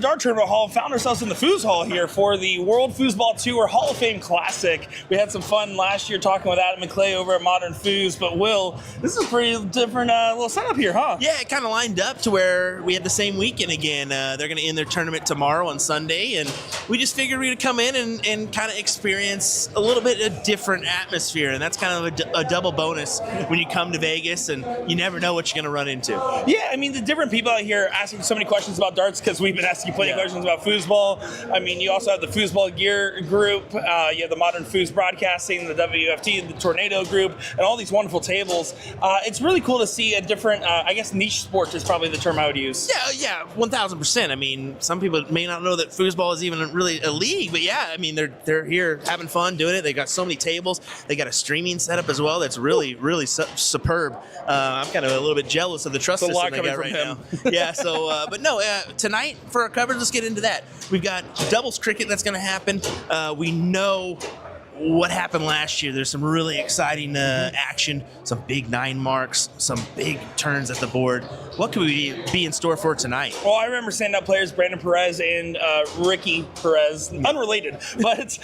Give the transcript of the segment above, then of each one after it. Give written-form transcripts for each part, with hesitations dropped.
Dart Tournament Hall, found ourselves in the Foos Hall here for the World Foosball Tour Hall of Fame Classic. We had some fun last year talking with Adam and Clay over at Modern Foos, but Will, this is a pretty different little setup here, huh? Yeah, it kind of lined up to where we had the same weekend again. They're going to end their tournament tomorrow on Sunday, and we just figured we'd come in and kind of experience a little bit of different atmosphere, and that's kind of a double bonus when you come to Vegas, and you never know what you're going to run into. Yeah, I mean, the different people out here asking so many questions about darts because we've been asking plenty of questions about foosball. I mean, you also have the Foosball Gear group, you have the Modern Foos Broadcasting, the WFT, the Tornado group, and all these wonderful tables. It's really cool to see a different, I guess niche sport is probably the term I would use. Yeah, 1,000%. I mean, some people may not know that foosball is even really a league, but yeah, I mean, they're here having fun doing it. They got so many tables. They got a streaming setup as well that's really, really superb. I'm kind of a little bit jealous of the trust system they got right now. Yeah, so, but no, tonight for our coverage, let's get into that. We've got doubles cricket that's going to happen. We know what happened last year. There's some really exciting action, some big 9 marks, some big turns at the board. What could we be in store for tonight? Well, I remember standout players Brandon Perez and Ricky Perez, unrelated, but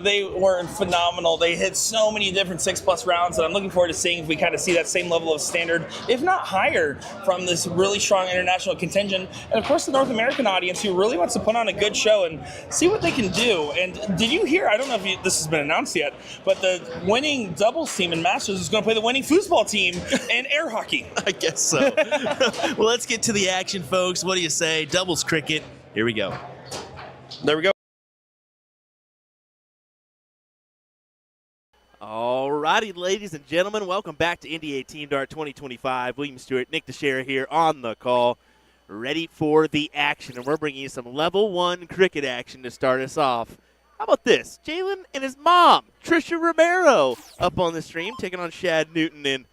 they were phenomenal. They hit so many different 6+ rounds, and I'm looking forward to seeing if we kind of see that same level of standard, if not higher, from this really strong international contingent. And of course, the North American audience who really wants to put on a good show and see what they can do. And did you hear, I don't know if this has been announced yet, but the winning doubles team in Masters is going to play the winning foosball team in air hockey. I guess so. Well, let's get to the action, folks. What do you say? Doubles cricket. Here we go. There we go. All righty, ladies and gentlemen, welcome back to NDA Team Dart 2025. William Stewart, Nick Teixeira here on the call, ready for the action. And we're bringing you some level 1 cricket action to start us off. How about this? Jalen and his mom, Trisha Romero, up on the stream, taking on Shad Newton, and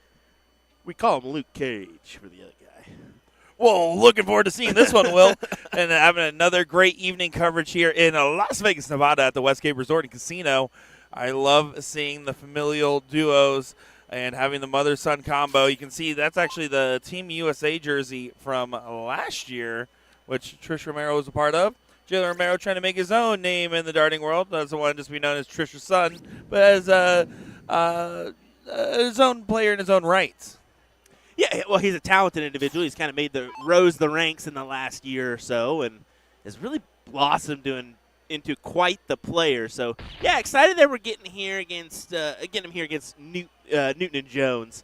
we call him Luke Cage for the other guy. Well, looking forward to seeing this one, Will, and having another great evening coverage here in Las Vegas, Nevada at the Westgate Resort and Casino. I love seeing the familial duos and having the mother-son combo. You can see that's actually the Team USA jersey from last year, which Trish Romero was a part of. Jalen Romero trying to make his own name in the darting world. Doesn't want to just be known as Trisha's son, but as his own player in his own right. Yeah, well, he's a talented individual. He's kind of rose the ranks in the last year or so and has really blossomed into quite the player. So, yeah, excited that we're getting him here against Newton and Jones.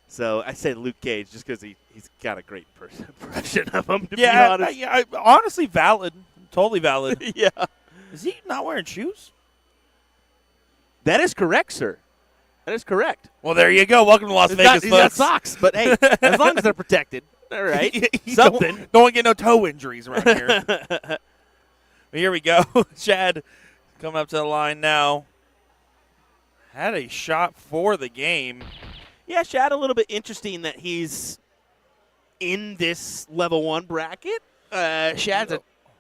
So I said Luke Cage just because he's got a great impression of him, to be honest. Yeah, honestly valid. Totally valid. Yeah. Is he not wearing shoes? That is correct, sir. That is correct. Well, there you go. Welcome to Las Vegas, He's got folks. socks, but hey, as long as they're protected. All right. Something. Don't get no toe injuries around here. But here we go. Chad coming up to the line now. Had a shot for the game. Yeah, Shad, a little bit interesting that he's in this level 1 bracket. Shad's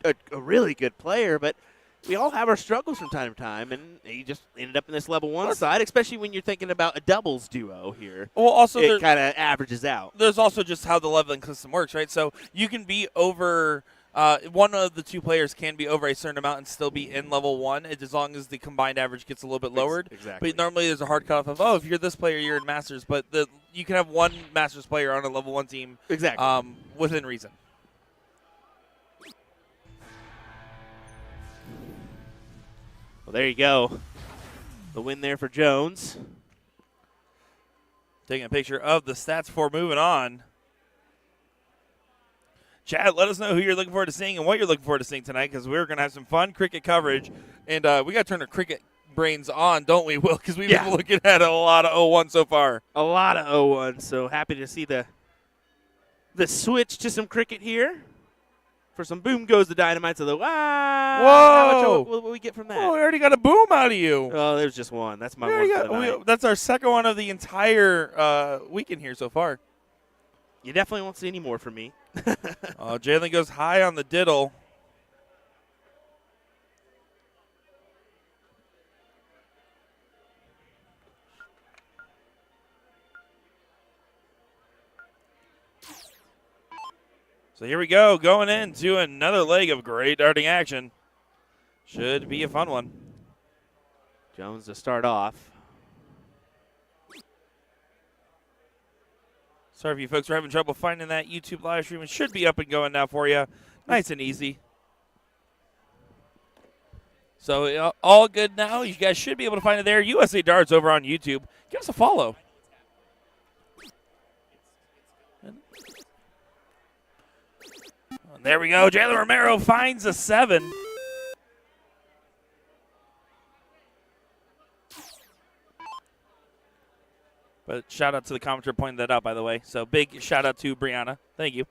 a really good player, but we all have our struggles from time to time, and he just ended up in this level 1 side, especially when you're thinking about a doubles duo here. Well, also it kind of averages out. There's also just how the leveling system works, right? So you can be over one of the two players can be over a certain amount and still be in level 1 as long as the combined average gets a little bit lowered. Exactly. But normally there's a hard cutoff of, if you're this player, you're in Masters. But you can have one Masters player on a level 1 team within reason. Well, there you go. The win there for Jones. Taking a picture of the stats before moving on. Chad, let us know who you're looking forward to seeing and what you're looking forward to seeing tonight, because we're going to have some fun cricket coverage. And we got to turn our cricket brains on, don't we, Will? Because we've been looking at a lot of 0-1 so far. A lot of 0-1, so happy to see the switch to some cricket here. For some boom goes the dynamite. So whoa! What will we get from that? Oh, we already got a boom out of you. Oh, there's just one. That's my one for the night. That's our second one of the entire weekend here so far. You definitely won't see any more from me. Jalen goes high on the diddle. So here we go, going into another leg of great darting action. Should be a fun one. Jones to start off. Sorry if you folks are having trouble finding that YouTube live stream. It should be up and going now for you. Nice and easy. So all good now. You guys should be able to find it there. USA Darts over on YouTube. Give us a follow. And there we go. Jalen Romero finds a 7. But shout out to the commenter pointing that out, by the way. So big shout out to Brianna. Thank you.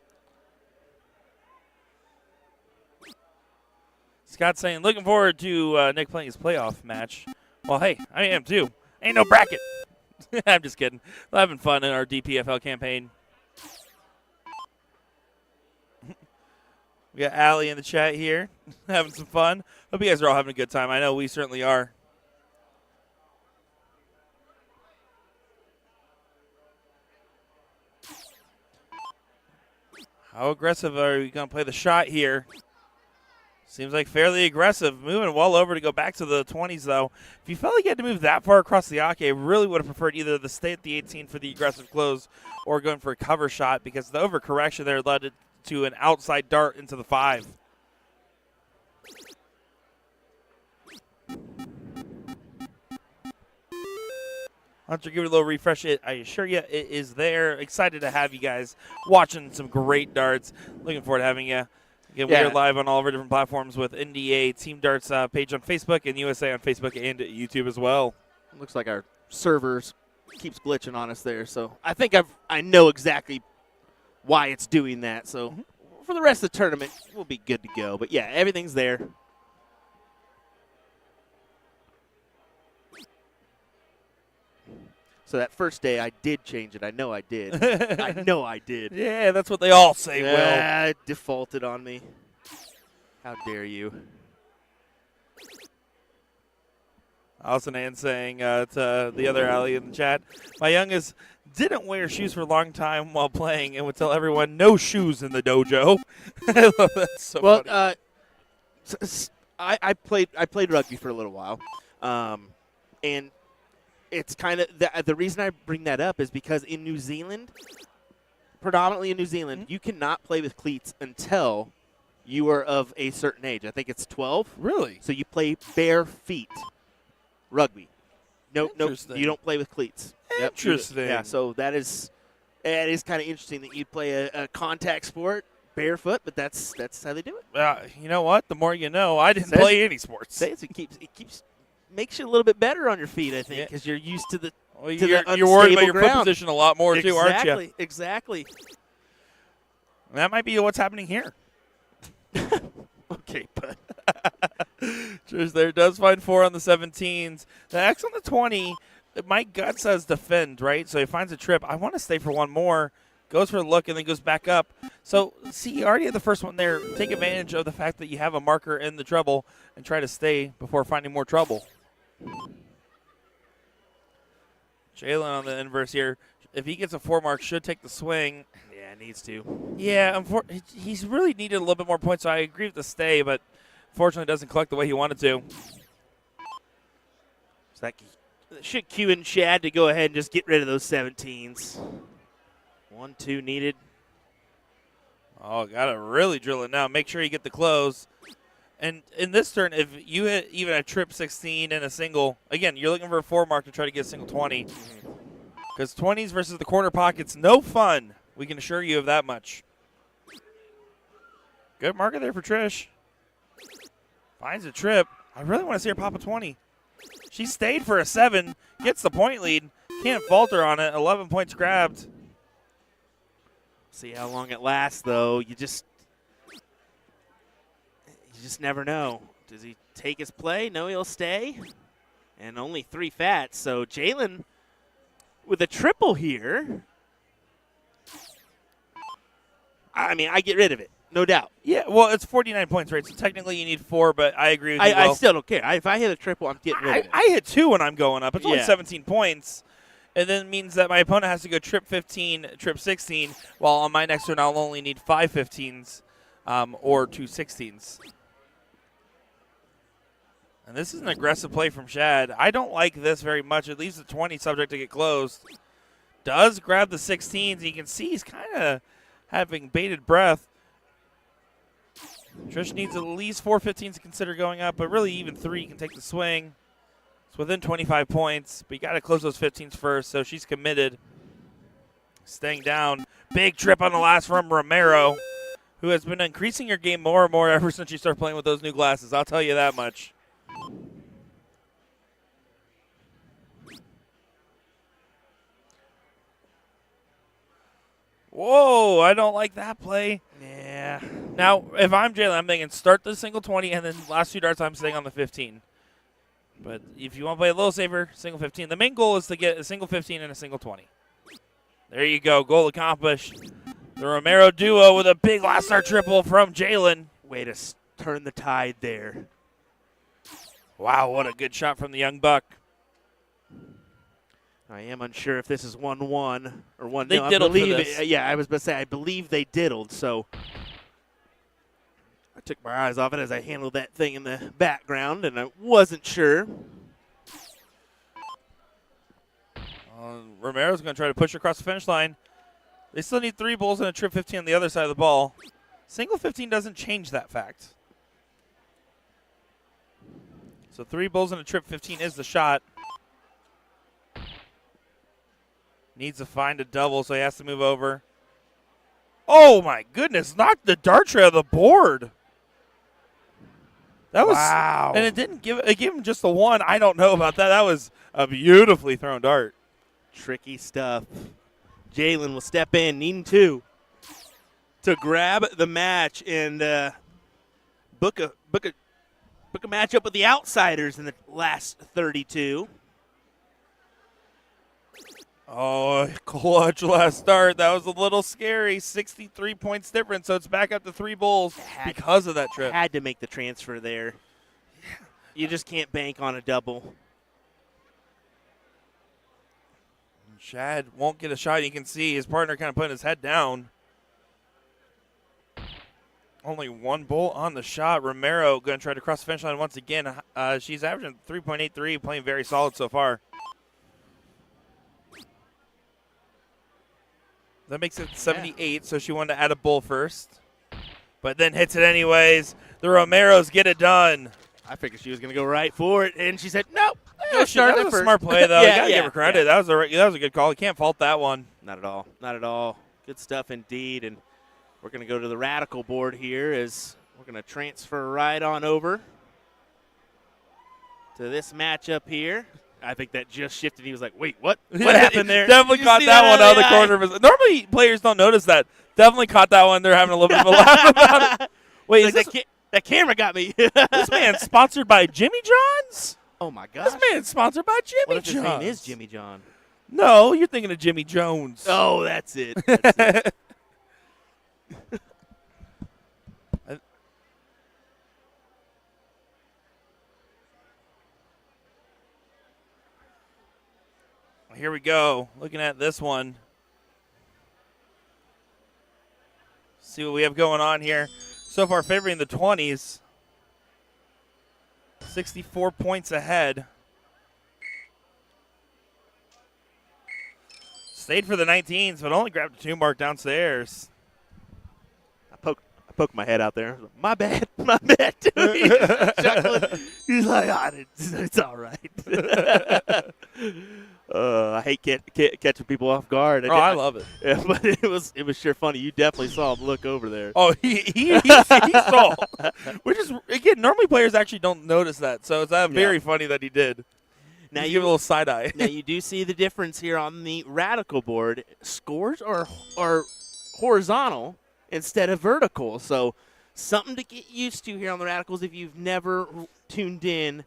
Scott saying, looking forward to Nick playing his playoff match. Well, hey, I am too. Ain't no bracket. I'm just kidding. We're having fun in our DPFL campaign. We got Allie in the chat here, having some fun. Hope you guys are all having a good time. I know we certainly are. How aggressive are we going to play the shot here? Seems like fairly aggressive. Moving well over to go back to the 20s, though. If you felt like you had to move that far across the Ake, I really would have preferred either the stay at the 18 for the aggressive close or going for a cover shot, because the overcorrection there led it to an outside dart into the 5. Hunter, give it a little refresh. I assure you it is there. Excited to have you guys watching some great darts. Looking forward to having you. Again, we are live on all of our different platforms with NDA Team Darts page on Facebook and USA on Facebook and YouTube as well. Looks like our servers keeps glitching on us there, so I think I know exactly why it's doing that. So for the rest of the tournament, we'll be good to go. But yeah, everything's there. So that first day, I did change it. I know I did. I know I did. Yeah, that's what they all say, Will. It defaulted on me. How dare you? Allison Ann saying to the other Allie in the chat, my youngest didn't wear shoes for a long time while playing and would tell everyone no shoes in the dojo. I love that so funny. I played rugby for a little while, and it's kind of the reason I bring that up is because in New Zealand, predominantly in New Zealand, you cannot play with cleats until you are of a certain age. I think it's 12. Really? So you play bare feet rugby. No, you don't play with cleats. Interesting. Yeah, so that is kind of interesting that you play a contact sport barefoot, but that's how they do it. You know what? The more you know. I didn't play any sports. It keeps makes you a little bit better on your feet, I think, because you're used to the you're worried about your foot position a lot more too, aren't you? Exactly. That might be what's happening here. Okay, but Cheers there. Does find 4 on the 17s. The X on the 20, my gut says defend, right? So he finds a trip. I want to stay for one more. Goes for a look and then goes back up. So, see, you already had the first one there. Take advantage of the fact that you have a marker in the treble and try to stay before finding more trouble. Jalen on the inverse here. If he gets a 4 mark, should take the swing. yeah, needs to. Yeah, he's really needed a little bit more points, so I agree with the stay, but fortunately doesn't collect the way he wanted to. So that should cue in Shad to go ahead and just get rid of those 17s. 1-2 needed. Oh, got to really drill it now. Make sure you get the close. And in this turn, if you hit even a trip 16 and a single, again, you're looking for a 4 mark to try to get a single 20. Because 20s versus the corner pocket's no fun. We can assure you of that much. Good marker there for Trish. Finds a trip. I really want to see her pop a 20. She stayed for a 7, gets the point lead. Can't falter on it. 11 points grabbed. See how long it lasts, though. You just never know. Does he take his play? No, he'll stay. And only 3 fats. So Jalen with a triple here. I mean, I get rid of it, no doubt. Yeah, well, it's 49 points, right? So technically you need 4, but I agree with you. I still don't care. If I hit a triple, I'm getting rid of it. I hit 2 when I'm going up. It's only 17 points. it then means that my opponent has to go trip 15, trip 16, while on my next turn I'll only need 5 15s or 2 16s. And this is an aggressive play from Shad. I don't like this very much. It leaves the 20 subject to get closed. Does grab the 16s. You can see he's kind of having bated breath. Trish needs at least 4 15s to consider going up, but really even 3 can take the swing. It's within 25 points, but you got to close those 15s first, so she's committed. Staying down. Big trip on the last from Romero, who has been increasing her game more and more ever since she started playing with those new glasses. I'll tell you that much. Whoa, I don't like that play. Yeah. Now, if I'm Jalen, I'm thinking start the single 20, and then last 2 darts I'm staying on the 15. But if you want to play a little safer, single 15. The main goal is to get a single 15 and a single 20. There you go. Goal accomplished. The Romero duo with a big last start triple from Jalen. Way to turn the tide there. Wow, what a good shot from the young buck. I am unsure if this is 1-1 or 1-0. They diddled for this. Yeah, I was about to say, I believe they diddled, so I took my eyes off it as I handled that thing in the background, and I wasn't sure. Romero's going to try to push across the finish line. They still need 3 bulls and a trip 15 on the other side of the ball. Single 15 doesn't change that fact. So 3 bulls and a trip 15 is the shot. Needs to find a double, so he has to move over. Oh, my goodness. Knocked the dart tray of the board. That was, wow. And it gave him just the 1. I don't know about that. That was a beautifully thrown dart. Tricky stuff. Jalen will step in, needing to grab the match and book a matchup with the outsiders in the last 32. Oh, clutch last start. That was a little scary. 63 points difference, so it's back up to 3 bulls because of that trip. Had to make the transfer there. You just can't bank on a double. Shad won't get a shot. You can see his partner kind of putting his head down. Only 1 bull on the shot. Romero going to try to cross the finish line once again. She's averaging 3.83, playing very solid so far. That makes it 78, so she wanted to add a bull first. But then hits it anyways. The Romeros get it done. I figured she was going to go right for it, and she said, nope. That was a smart play, though. You got to give her credit. Yeah. That was a good call. You can't fault that one. Not at all. Not at all. Good stuff indeed. And we're going to go to the Radical board here as we're going to transfer right on over to this matchup here. I think that just shifted. He was like, wait, what? What happened there? Definitely caught that one out of the corner of his. Normally, players don't notice that. Definitely caught that one. They're having a little bit of a laugh about it. Wait, is like that camera got me. This man sponsored by Jimmy John's? Oh, my gosh. This man's sponsored by Jimmy What if John's. his name is Jimmy John? No, you're thinking of Jimmy Jones. Oh, that's it. That's it. Here we go. Looking at this one. See what we have going on here. So far favoring the 20s. 64 points ahead. Stayed for the 19s, but only grabbed a 2 mark downstairs. I poked my head out there. My bad. My bad. He was chuckling. He's like, it's all right. I hate catching people off guard. I love it. Yeah, but it was sure funny. You definitely saw him look over there. Oh, he saw. Which is, again, normally players actually don't notice that. So it's very funny that he did. Now you give a little side eye. Now you do see the difference here on the Radical board. Scores are horizontal instead of vertical. So something to get used to here on the Radicals if you've never tuned in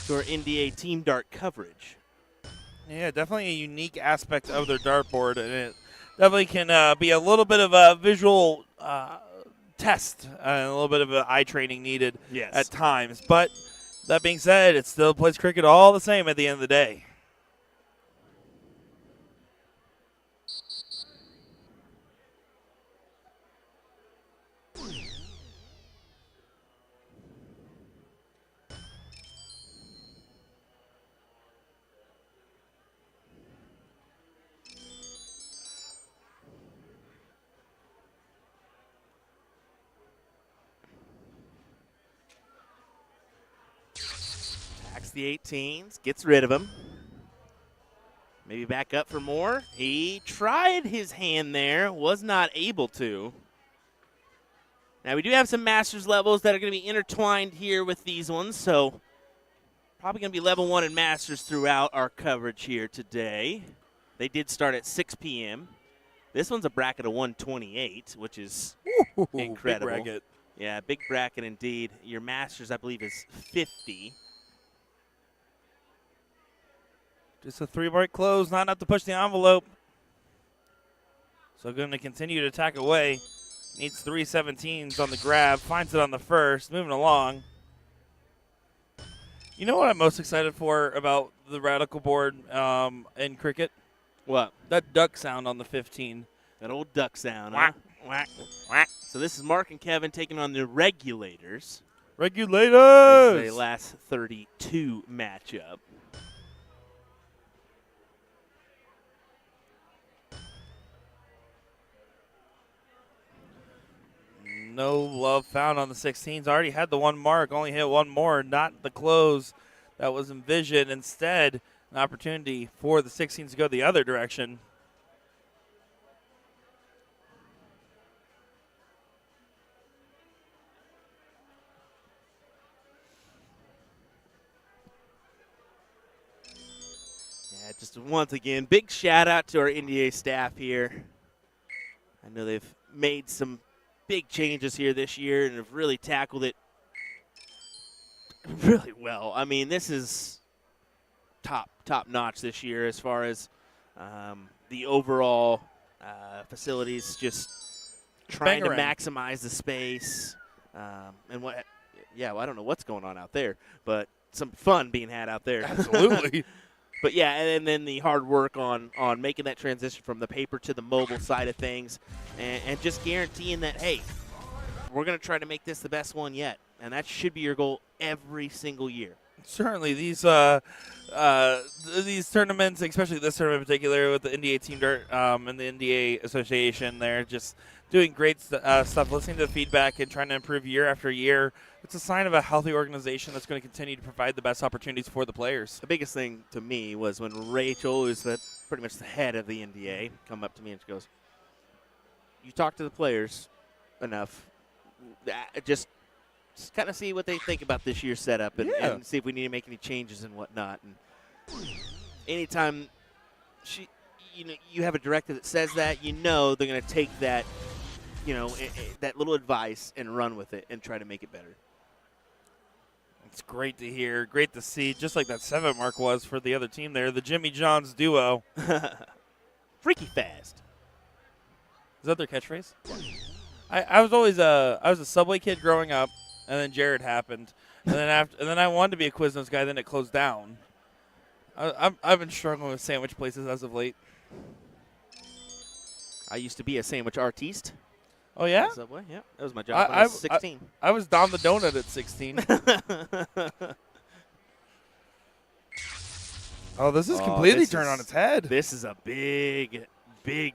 to our NDA Team Dart coverage. Yeah, definitely a unique aspect of their dartboard, and it definitely can be a little bit of a visual test and a little bit of eye training needed at times. But that being said, it still plays cricket all the same at the end of the day. Takes the 18s, gets rid of him. Maybe back up for more. He tried his hand there, was not able to. Now, we do have some Masters levels that are going to be intertwined here with these ones, so probably going to be level 1 and Masters throughout our coverage here today. They did start at 6 p.m. This one's a bracket of 128, which is incredible. Big bracket. Yeah, big bracket indeed. Your Masters, I believe, is 50. Just a 3-mark close, not enough to push the envelope. So going to continue to attack away. Needs 3 17s on the grab, finds it on the first, moving along. You know what I'm most excited for about the Radical board in cricket? What? That duck sound on the 15. That old duck sound, Whack, huh? whack, whack. So this is Mark and Kevin taking on the Regulators. Regulators! This is a last 32 matchup. No love found on the 16s. Already had the 1 mark, only hit 1 more, not the close that was envisioned. Instead, an opportunity for the 16s to go the other direction. Yeah, just once again, big shout out to our NDA staff here. I know they've made some big changes here this year and have really tackled it really well. I mean, this is top notch this year as far as the overall facilities, just trying to maximize the space and what. Yeah, well, I don't know what's going on out there, but some fun being had out there. Absolutely. But yeah, and then the hard work on making that transition from the paper to the mobile side of things, and just guaranteeing that, hey, we're going to try to make this the best one yet, and that should be your goal every single year. Certainly, these tournaments, especially this tournament in particular with the NDA Team Dart and the NDA Association, they're just doing great stuff, listening to the feedback and trying to improve year after year. It's a sign of a healthy organization that's going to continue to provide the best opportunities for the players. The biggest thing to me was when Rachel, who's pretty much the head of the NDA, come up to me and she goes, "You talk to the players enough, just kind of see what they think about this year's setup and see if we need to make any changes and whatnot." And anytime you have a director that says that, they're going to take that, that little advice and run with it and try to make it better. It's great to hear, great to see, just like that 7 mark was for the other team there, the Jimmy Johns duo. Freaky fast. Is that their catchphrase? I was always I was a Subway kid growing up, and then Jared happened, and then I wanted to be a Quiznos guy. Then it closed down. I've been struggling with sandwich places as of late. I used to be a sandwich artiste. Oh yeah, Subway. Yeah, that was my job when I was 16. I was Don the Donut at 16. Oh, this is completely turned on its head. This is a big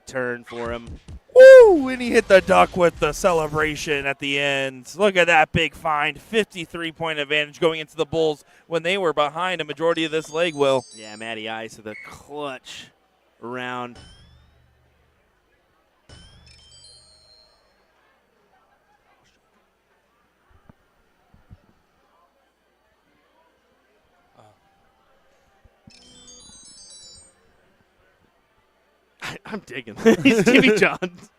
turn for him. Woo! And he hit the duck with the celebration at the end. Look at that big find. 53-point advantage going into the Bulls when they were behind a majority of this leg, Will. Yeah, Matty Ice with a clutch round. I'm digging. He's Jimmy Johns.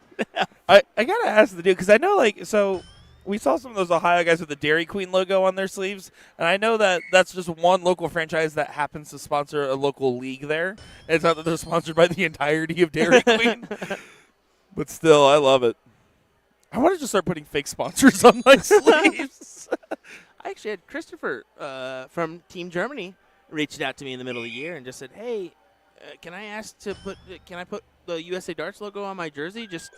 I got to ask the dude, because I know, so we saw some of those Ohio guys with the Dairy Queen logo on their sleeves, and I know that that's just one local franchise that happens to sponsor a local league there. And it's not that they're sponsored by the entirety of Dairy Queen. But still, I love it. I want to just start putting fake sponsors on my sleeves. I actually had Christopher from Team Germany reached out to me in the middle of the year and just said, "Hey, can I put the USA Darts logo on my jersey just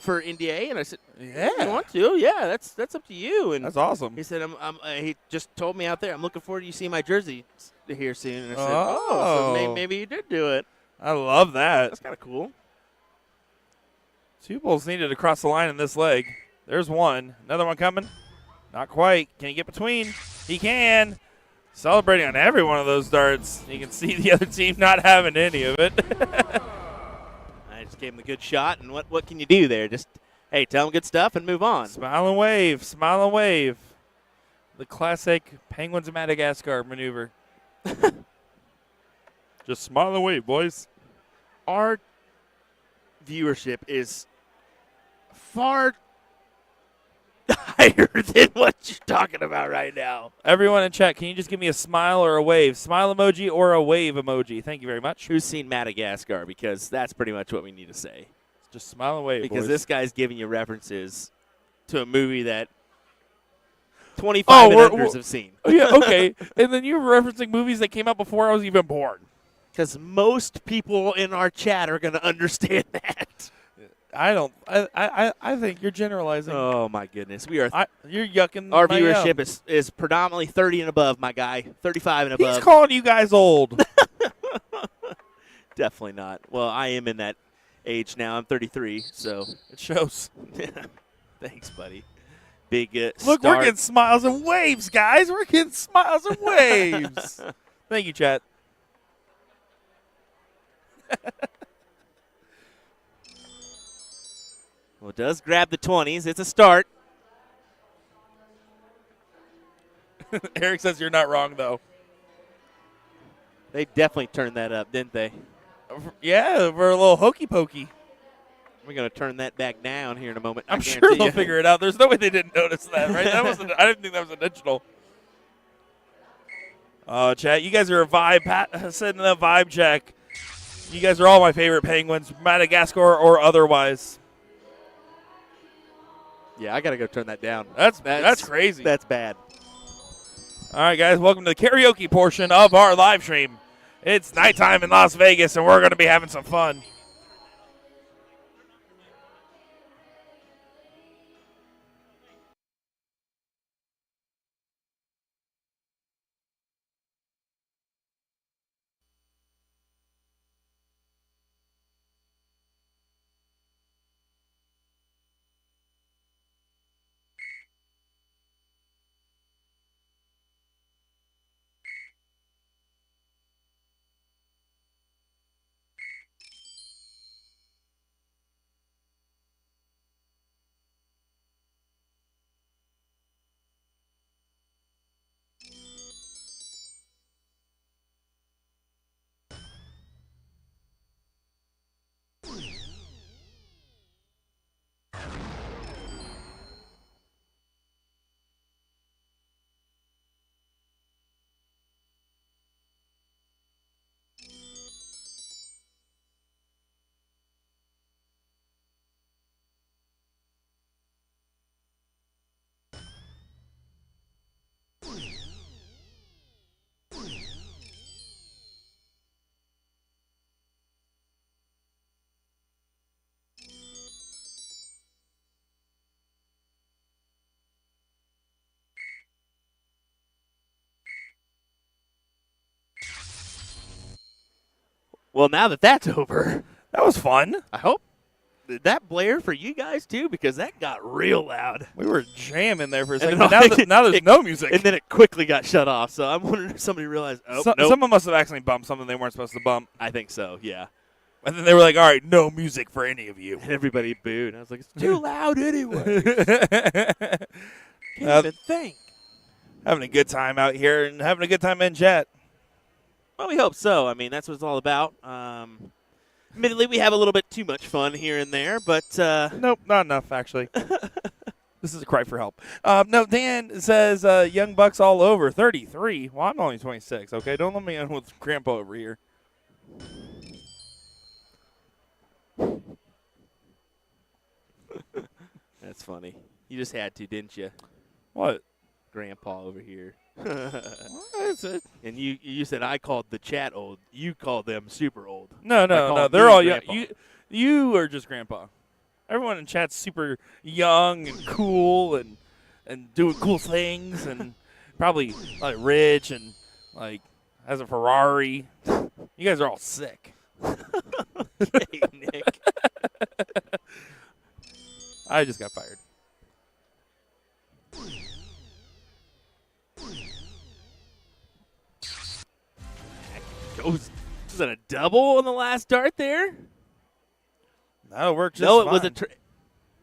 for NDA?" And I said, "Yeah, if you want to? Yeah, that's up to you." And that's awesome. He said, he just told me out there, "I'm looking forward to you seeing my jersey here soon." And I said, so maybe you did do it. I love that. That's kind of cool. 2 Bulls needed to cross the line in this leg. There's one. Another one coming. Not quite. Can he get between? He can. Celebrating on every one of those darts. You can see the other team not having any of it. I just gave him a good shot, and what can you do there? Just, hey, tell him good stuff and move on. Smile and wave, smile and wave. The classic Penguins of Madagascar maneuver. Just smile and wave, boys. Our viewership is far higher than what you're talking about right now. Everyone in chat, can you just give me a smile or a wave? Smile emoji or a wave emoji. Thank you very much. Who's seen Madagascar? Because that's pretty much what we need to say. Just smile and wave, Because boys. this guy's giving you references to a movie that 25 and unders have seen. Yeah, okay. And then you're referencing movies that came out before I was even born. Because most people in our chat are going to understand that. I don't. I think you're generalizing. Oh, my goodness. We are. You're yucking. Our my viewership yum. is predominantly 30 and above, my guy. 35 and above. He's calling you guys old. Definitely not. Well, I am in that age now. I'm 33, so. It shows. Thanks, buddy. Big Look, start. we're getting smiles and waves, guys. We're getting smiles and waves. Thank you, chat. Well, it does grab the 20s. It's a start. Eric says you're not wrong, though. They definitely turned that up, didn't they? Yeah, we're a little hokey pokey. We're going to turn that back down here in a moment. I'm sure they'll figure it out. There's no way they didn't notice that, right? I didn't think that was intentional. Oh, chat, you guys are a vibe. Sending a vibe check. You guys are all my favorite Penguins, Madagascar or otherwise. Yeah, I got to go turn that down. That's crazy. That's bad. All right, guys, welcome to the karaoke portion of our live stream. It's nighttime in Las Vegas, and we're going to be having some fun. Well, now that that's over, That was fun. I hope that blare for you guys, too, because that got real loud. We were jamming there for a And second. then But now there's no music. And then it quickly got shut off. So I'm wondering if somebody realized, nope. Someone must have accidentally bumped something they weren't supposed to bump. I think so, yeah. And then they were like, all right, no music for any of you. And everybody booed. I was like, it's too loud anyway. Can't even think. Having a good time out here and having a good time in chat. Well, we hope so. I mean, that's what it's all about. Admittedly, we have a little bit too much fun here and there, but Nope, not enough, actually. This is a cry for help. No, Dan says Young Bucks all over. 33. Well, I'm only 26, okay? Don't let me in with Grandpa over here. that's funny. You just had to, didn't you? What? Grandpa over here. That's it. And you said I called the chat old. You called them super old. No, I no, call no. me They're all young. Grandpa. You are just Grandpa. Everyone in chat's super young and cool and doing cool things and probably like rich and like has a Ferrari. You guys are all sick. Hey, Nick. I just got fired. was that a double on the last dart there? That'll work just No, it fine. was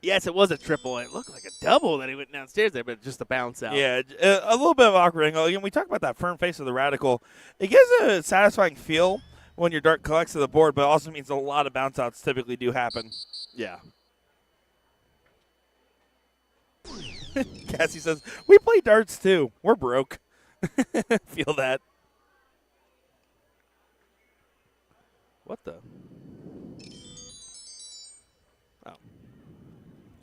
yes, it was a triple. It looked like a double that he went downstairs there, but just a bounce out. Yeah, a little bit of awkward angle. Again, we talk about that firm face of the Radical. It gives a satisfying feel when your dart collects to the board, but it also means a lot of bounce outs typically do happen. Yeah. Cassie says, we play darts too. We're broke. Feel that. What the? Oh.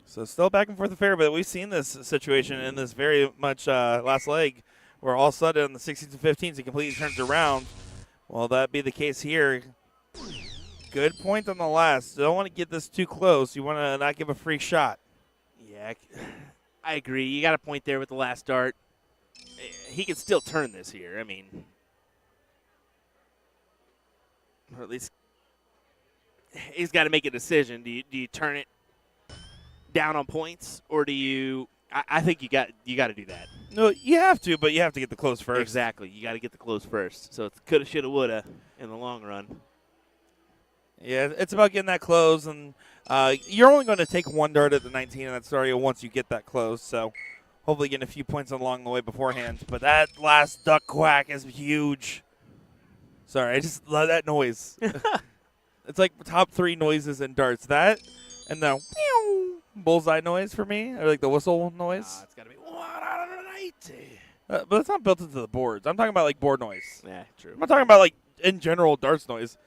So still back and forth affair, but we've seen this situation in this very much last leg where all of a sudden on the 16s and 15s it completely turns around. Will that be the case here? Good point on the last. Don't want to get this too close. You want to not give a free shot. Yeah, I agree. You got a point there with the last dart. He can still turn this here. I mean, or at least he's got to make a decision. Do you turn it down on points, or do you? I think you got to do that. No, you have to, but you have to get the close first. Exactly. You got to get the close first. So it's coulda, shoulda, woulda in the long run. Yeah, it's about getting that close, and you're only going to take one dart at the 19, and that's already once you get that close. So hopefully getting a few points along the way beforehand. But that last duck quack is huge. Sorry, I just love that noise. It's like top 3 noises in darts. That and the bullseye noise for me, or like the whistle noise. It's got to be 180. But it's not built into the boards. I'm talking about like board noise. Yeah, true. I'm not talking about like in general darts noise.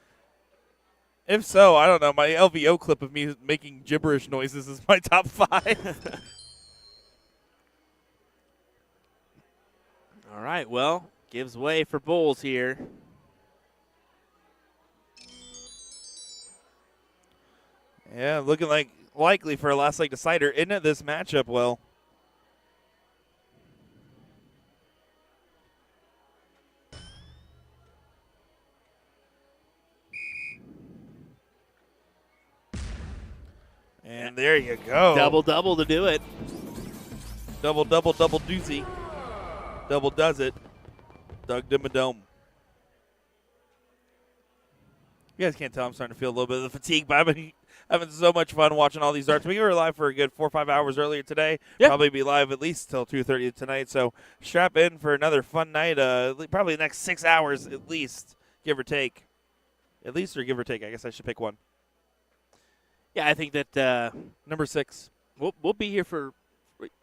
If so, I don't know. My LVO clip of me making gibberish noises is my top 5. All right, well, gives way for Bulls here. Yeah, looking like likely for a last leg decider into this matchup, Will. And there you go. Double to do it. Double doozy. Double does it. Doug Dimmadome. You guys can't tell I'm starting to feel a little bit of the fatigue, but I've been having so much fun watching all these darts. We were live for a good 4 or 5 hours earlier today. Yeah. Probably be live at least till 2:30 tonight. So strap in for another fun night. Probably the next 6 hours at least, give or take. At least or give or take. I guess I should pick one. Yeah, I think that Number 6. we'll be here for.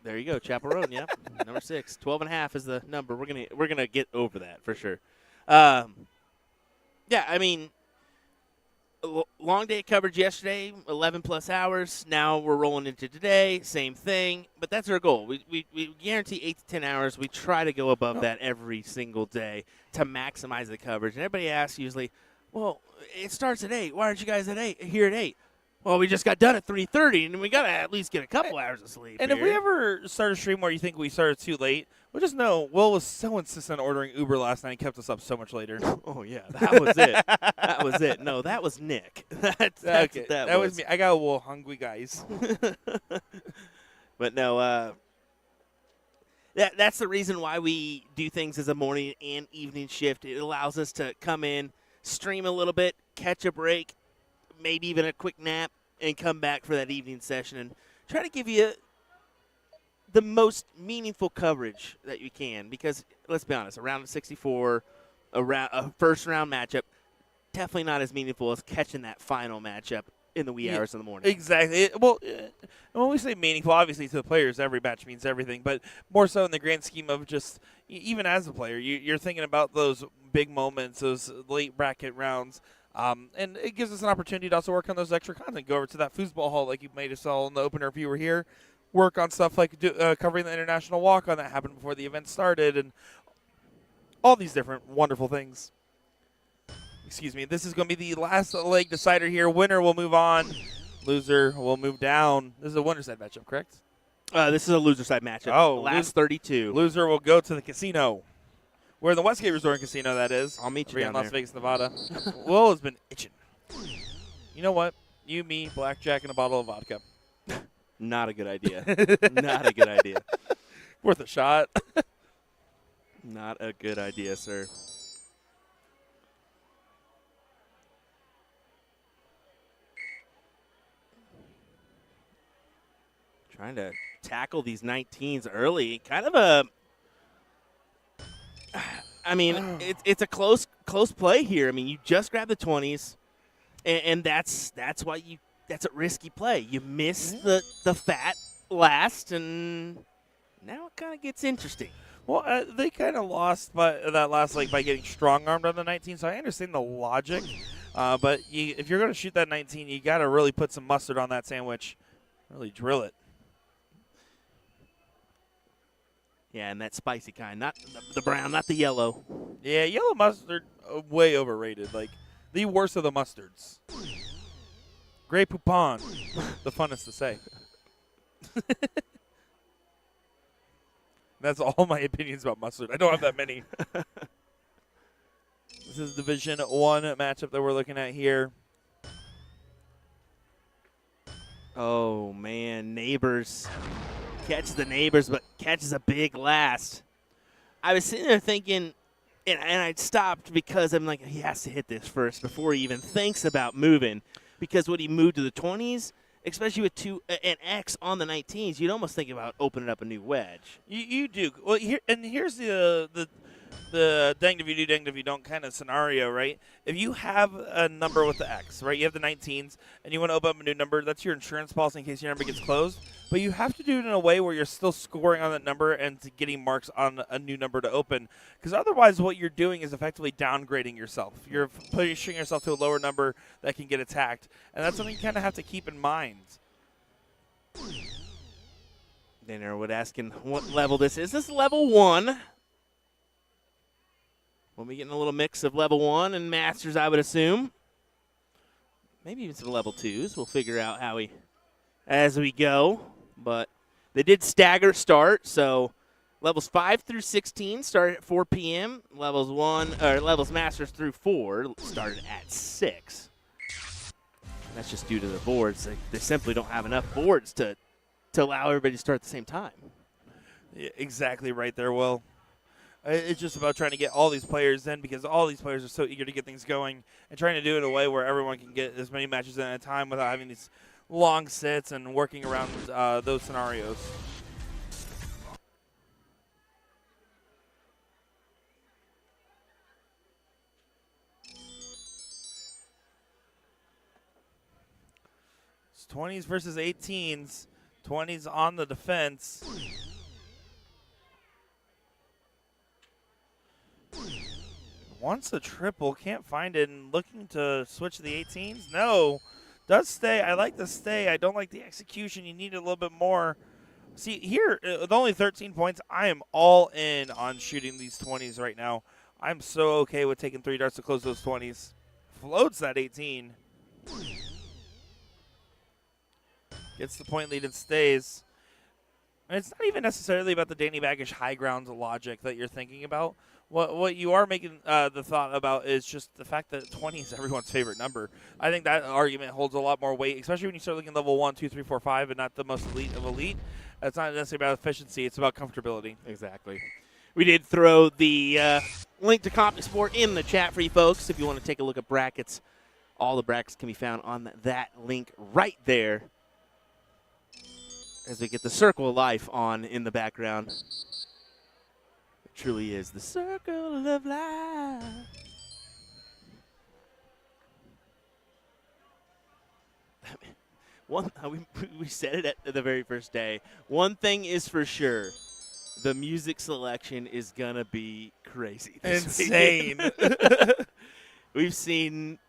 There you go, Chapel Road. Yep, number 6. 12.5 is the number. We're gonna get over that for sure. Yeah, I mean, long day of coverage yesterday, 11+ hours. Now we're rolling into today, same thing. But that's our goal. We guarantee 8 to 10 hours. We try to go above that every single day to maximize the coverage. And everybody asks usually, well, it starts at 8. Why aren't you guys at 8 here at 8? Well, we just got done at 3:30, and we got to at least get a couple hours of sleep. And here. if we ever start a stream where you think we started too late, well, just know Will was so insistent on ordering Uber last night. He kept us up so much later. Oh, yeah, that was it. That was it. No, that was Nick. That's Okay, what that was was. me. I got a little hungry, guys. But no, that's the reason why we do things as a morning and evening shift. It allows us to come in, stream a little bit, catch a break, maybe even a quick nap, and come back for that evening session and try to give you the most meaningful coverage that you can. Because let's be honest, a round of 64, a first-round matchup, definitely not as meaningful as catching that final matchup in the wee hours of the morning. Exactly. Well, when we say meaningful, obviously to the players, every match means everything, but more so in the grand scheme of just even as a player, you're thinking about those big moments, those late bracket rounds. And it gives us an opportunity to also work on those extra content. Go over to that foosball hall like you made us all in the opener if you were here. Work on stuff like covering the international walk-on that happened before the event started and all these different wonderful things. Excuse me. This is going to be the last leg decider here. Winner will move on. Loser will move down. This is a winner's side matchup, correct? This is a loser side matchup. Oh, last 32. Loser will go to the casino. We're in the Westgate Resort and Casino, that is. I'll meet you Over down in Las there. Vegas, Nevada. Will has been itching. You know what? You, me, blackjack, and a bottle of vodka. Not a good idea. Not a good idea. Worth a shot. Not a good idea, sir. Trying to tackle these 19s early. Kind of a I mean, it's a close play here. I mean, you just grab the 20s, and that's why that's a risky play. You miss the fat last, and now it kind of gets interesting. Well, they kind of lost by that last leg by getting strong-armed on the 19, so I understand the logic. But if you're going to shoot that 19, you got to really put some mustard on that sandwich. Really drill it. Yeah, and that spicy kind, not the brown, not the yellow. Yeah, yellow mustard, way overrated. Like, the worst of the mustards. Grey Poupon, the funnest to say. That's all my opinions about mustard. I don't have that many. This is Division 1 matchup that we're looking at here. Oh, man, Neighbors. Catches the Neighbors, but catches a big last. I was sitting there thinking, and I stopped because I'm like, he has to hit this first before he even thinks about moving. Because when he moved to the 20s, especially with an X on the 19s, you'd almost think about opening up a new wedge. You do. Well, here's the danged if you do, danged if you don't kind of scenario, right? If you have a number with the X, right, you have the 19s, and you want to open up a new number, that's your insurance policy in case your number gets closed. But you have to do it in a way where you're still scoring on that number and getting marks on a new number to open. Because otherwise what you're doing is effectively downgrading yourself. You're pushing yourself to a lower number that can get attacked. And that's something you kind of have to keep in mind. Then would asking what level this is. This is level 1. We'll be getting a little mix of level 1 and Masters, I would assume. Maybe even some level 2s. We'll figure out as we go. But they did stagger start, so levels 5 through 16 started at 4 p.m. Levels Masters through 4 started at 6. That's just due to the boards. They simply don't have enough boards to allow everybody to start at the same time. Yeah, exactly right there, Will. It's just about trying to get all these players in because all these players are so eager to get things going and trying to do it in a way where everyone can get as many matches in at a time without having these long sits and working around those scenarios. It's 20s versus 18s. 20s on the defense. Wants a triple, can't find it, and looking to switch to the 18s. No. Does stay. I like the stay. I don't like the execution. You need a little bit more. See, here, with only 13 points, I am all in on shooting these 20s right now. I'm so okay with taking 3 darts to close those 20s. Floats that 18. Gets the point lead and stays. And it's not even necessarily about the Danny Baggish high ground logic that you're thinking about. What you are making the thought about is just the fact that 20 is everyone's favorite number. I think that argument holds a lot more weight, especially when you start looking at level 1, 2, 3, 4, 5, and not the most elite of elite. It's not necessarily about efficiency. It's about comfortability. Exactly. We did throw the link to CompuSport in the chat for you folks. If you want to take a look at brackets, all the brackets can be found on that link right there as we get the Circle of Life on in the background. Truly is the circle of life. We said it at the very first day. One thing is for sure. The music selection is going to be crazy. Insane. We've seen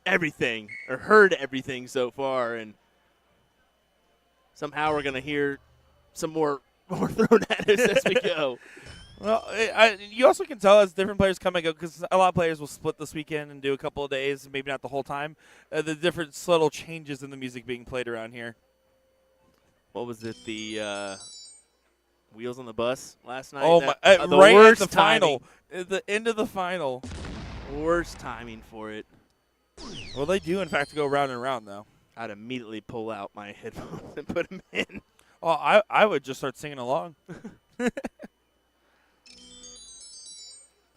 everything or heard everything so far, and somehow we're going to hear some more thrown at us as we go. Well, you also can tell as different players come and go because a lot of players will split this weekend and do a couple of days, maybe not the whole time. The different subtle changes in the music being played around here. What was it? The Wheels on the Bus last night? Oh, the right worst at the final. At the end of the final. Worst timing for it. Well, they do, in fact, go round and round, though. I'd immediately pull out my headphones and put them in. Oh, I would just start singing along.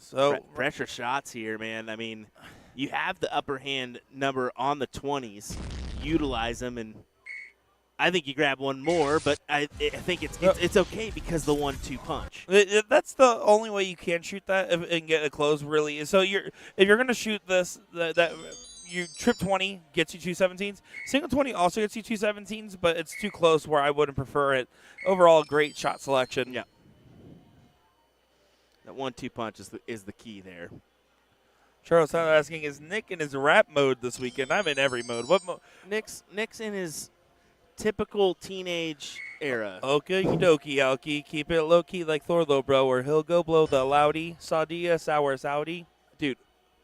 So pressure shots here, man. I mean, you have the upper hand number on the 20s. Utilize them, and I think you grab one more, but I think it's okay because the 1-2 punch. That's the only way you can shoot that and get a close, really. So if you're going to shoot this, that you trip 20 gets you 217s. Single 20 also gets you 217s, but it's too close where I wouldn't prefer it. Overall, great shot selection. Yeah. That 1-2 punch is the key there. Charles asking, is Nick in his rap mode this weekend? I'm in every mode. What mode? Nick's in his typical teenage era. Okie dokie, Alki. Keep it low key like Thorlo, bro, or he'll go blow the loudy. Saudia, sour Saudi. Dude,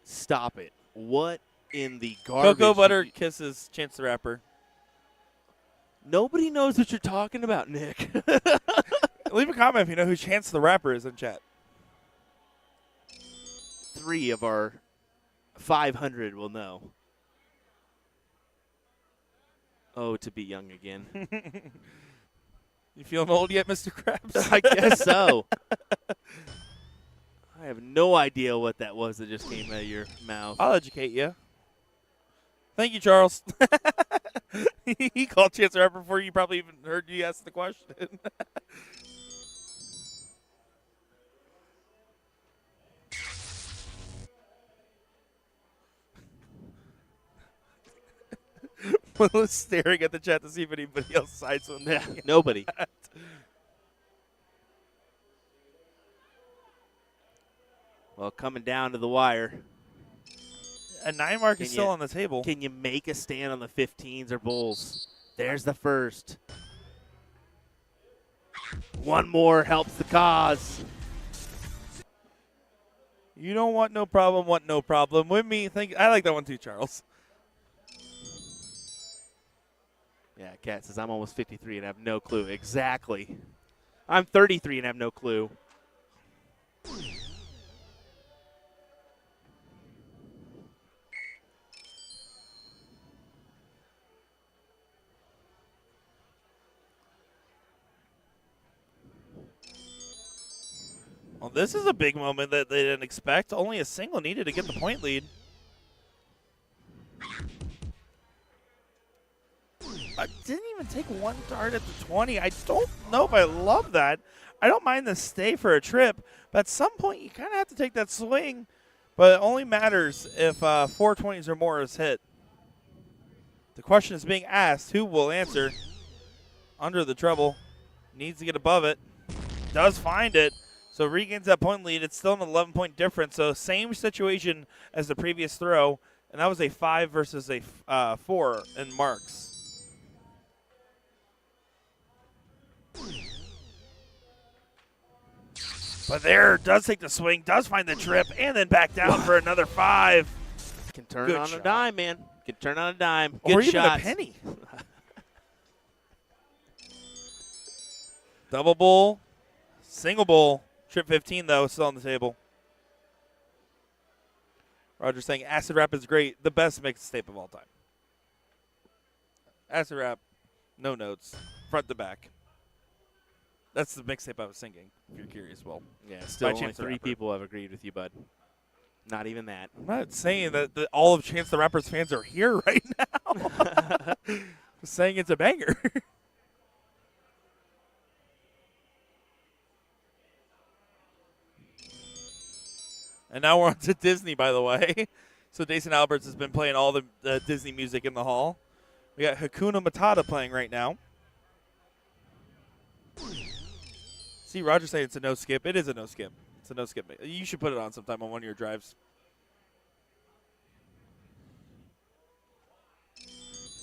stop it. What in the garbage? Cocoa Butter kisses Chance the Rapper. Nobody knows what you're talking about, Nick. Leave a comment if you know who Chance the Rapper is in chat. 3 of our 500 will know. Oh, to be young again. You feeling old yet, Mr. Krabs? I guess so. I have no idea what that was that just came out of your mouth. I'll educate you. Thank you, Charles. He called Chance the Rapper before you probably even heard you ask the question. Will is staring at the chat to see if anybody else sides with me. Nobody. Well, coming down to the wire. A 9 mark is still on the table. Can you make a stand on the 15s or bulls? There's the first. One more helps the cause. You don't want no problem. With me, I like that one too, Charles. Yeah, Kat says, I'm almost 53 and have no clue. Exactly. I'm 33 and have no clue. Well, this is a big moment that they didn't expect. Only a single needed to get the point lead. I didn't even take one dart at the 20. I don't know if I love that. I don't mind the stay for a trip, but at some point you kind of have to take that swing. But it only matters if 420s or more is hit. The question is being asked. Who will answer? Under the treble. Needs to get above it. Does find it. So regains that point lead. It's still an 11-point difference. So same situation as the previous throw. And that was a 5 versus a 4 in marks. But there, does take the swing, does find the trip, and then back down for another 5. Can turn Good on shot. a dime, man. Can turn on a dime. Good Or even shots. a penny. Double bull, single bull. Trip 15, though, still on the table. Roger saying Acid Rap is great. The best mixtape of all time. Acid Rap, no notes, front to back. That's the mixtape I was singing, if you're curious. Well, Yeah, still by only Chance the 3 Rapper. people have agreed with you, bud. Not even that. I'm not saying that all of Chance the Rapper's fans are here right now. I'm saying it's a banger. And now we're on to Disney, by the way. So Jason Alberts has been playing all the Disney music in the hall. We got Hakuna Matata playing right now. See, Roger saying it's a no skip. It is a no skip. It's a no skip. You should put it on sometime on one of your drives.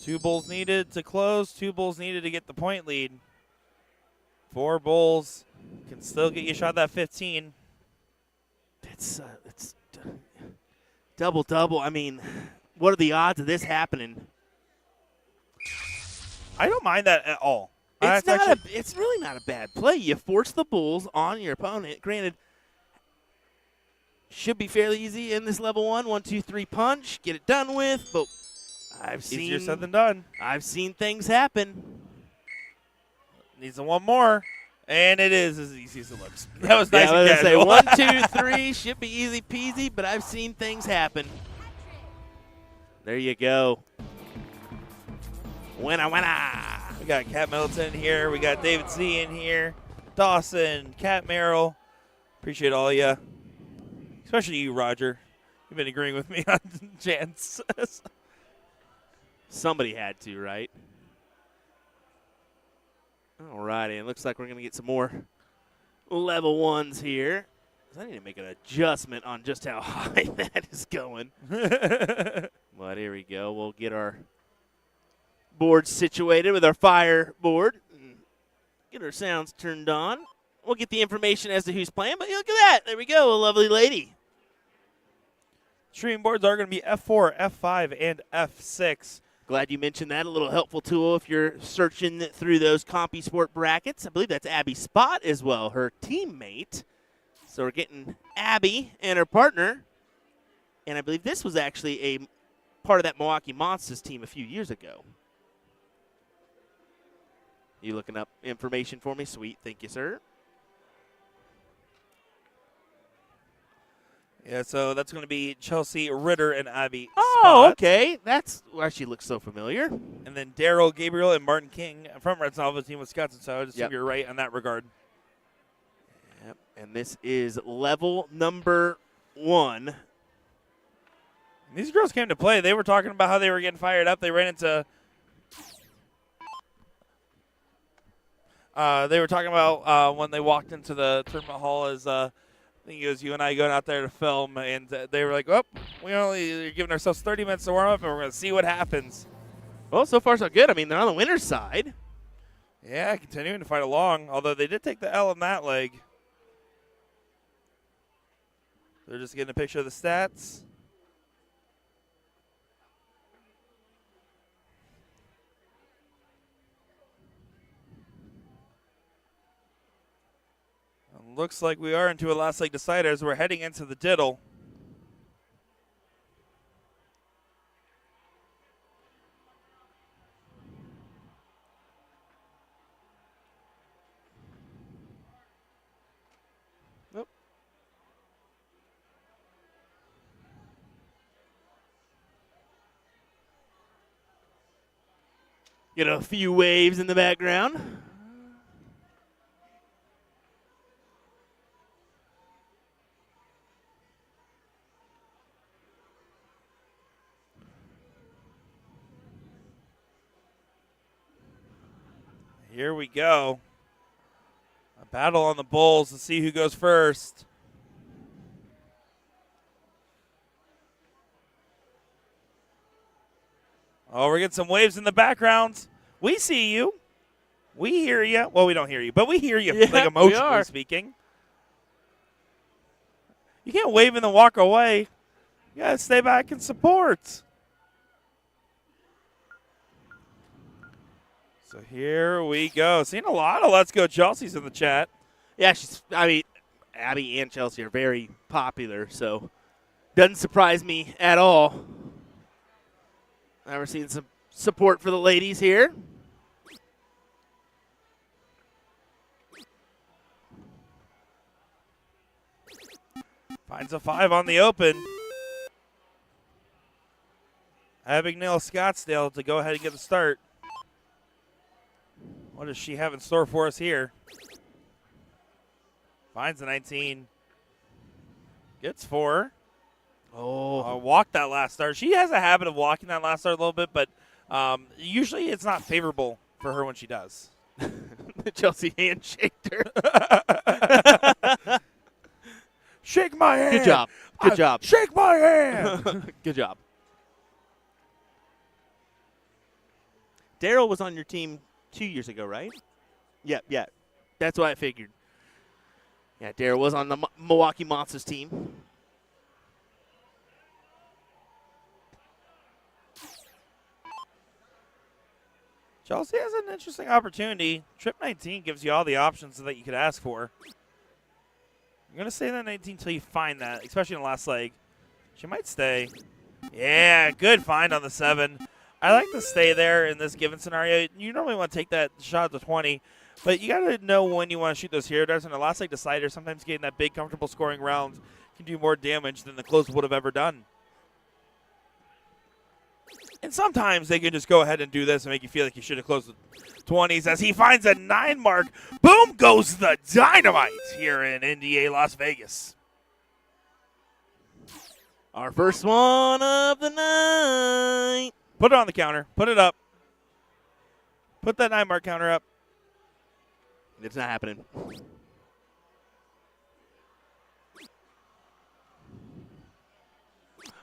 2 bulls needed to close. 2 bulls needed to get the point lead. 4 bulls can still get you a shot at that 15. It's double-double. I mean, what are the odds of this happening? I don't mind that at all. It's really not a bad play. You force the bulls on your opponent. Granted, should be fairly easy in this level 1. 1, 2, 3 punch. Get it done with. But Easier said than done. I've seen things happen. Needs a one more. And it is as easy as it looks. That was nice I and was casual. gonna say 1, 2, 3 should be easy peasy, but I've seen things happen. There you go. Winner, winner. We got Kat Middleton in here. We got David Z in here. Dawson, Kat Merrill. Appreciate all you. Especially you, Roger. You've been agreeing with me on Jan's. Somebody had to, right? All righty. It looks like we're going to get some more level ones here. I need to make an adjustment on just how high that is going. But here we go. We'll get our board situated with our fire board. Get our sounds turned on. We'll get the information as to who's playing, but look at that. There we go, a lovely lady. Streaming boards are going to be F4, F5, and F6. Glad you mentioned that. A little helpful tool if you're searching through those CompuSport brackets. I believe that's Abby Spot as well, her teammate. So we're getting Abby and her partner. And I believe this was actually a part of that Milwaukee Monsters team a few years ago. You looking up information for me? Sweet. Thank you, sir. Yeah, so that's going to be Chelsea Ritter and Abby Oh, Spot. okay. That's why she looks so familiar. And then Daryl Gabriel and Martin King from Red Salvo Team Wisconsin. So I just Yep. think you're right in that regard. Yep. And this is level number 1. These girls came to play. They were talking about how they were getting fired up. They ran into they were talking about when they walked into the tournament hall as I think it was you and I going out there to film, and they were like, "Oh, we only are giving ourselves 30 minutes to warm up, and we're going to see what happens." Well, so far so good. I mean, they're on the winner's side. Yeah, continuing to fight along, although they did take the L in that leg. They're just getting a picture of the stats. Looks like we are into a last leg decider as we're heading into the diddle. Nope. Get a few waves in the background. Here we go. A battle on the bowls to see who goes first. Oh, we're getting some waves in the background. We see you. We hear you. Well, we don't hear you, but we hear you, Yeah, like we emotionally are. speaking. You can't wave and then walk away. You got to stay back and support. So here we go. Seeing a lot of Let's Go Chelsea's in the chat. Yeah, Abby and Chelsea are very popular, so doesn't surprise me at all. We're seeing some support for the ladies here. Finds a 5 on the open. Abigail Scottsdale to go ahead and get the start. What does she have in store for us here? Finds the 19. Gets 4. Walked that last start. She has a habit of walking that last start a little bit, but usually it's not favorable for her when she does. Chelsea handshaked her. Shake my hand. Good job. Good job. Shake my hand. Good job. Daryl was on your team 2 years ago, right? Yeah. That's what I figured. Yeah, Daryl was on the Milwaukee Monsters team. Chelsea has an interesting opportunity. Trip 19 gives you all the options that you could ask for. I'm going to stay in that 19 until you find that, especially in the last leg. She might stay. Yeah, good find on the 7. I like to stay there in this given scenario. You normally want to take that shot at the 20, but you got to know when you want to shoot those hero darts. In a last leg decider, sometimes getting that big, comfortable scoring round can do more damage than the close would have ever done. And sometimes they can just go ahead and do this and make you feel like you should have closed the 20s as he finds a 9 mark. Boom goes the dynamite here in NDA Las Vegas. Our first one of the night. Put it on the counter. Put it up. Put that 9 mark counter up. It's not happening.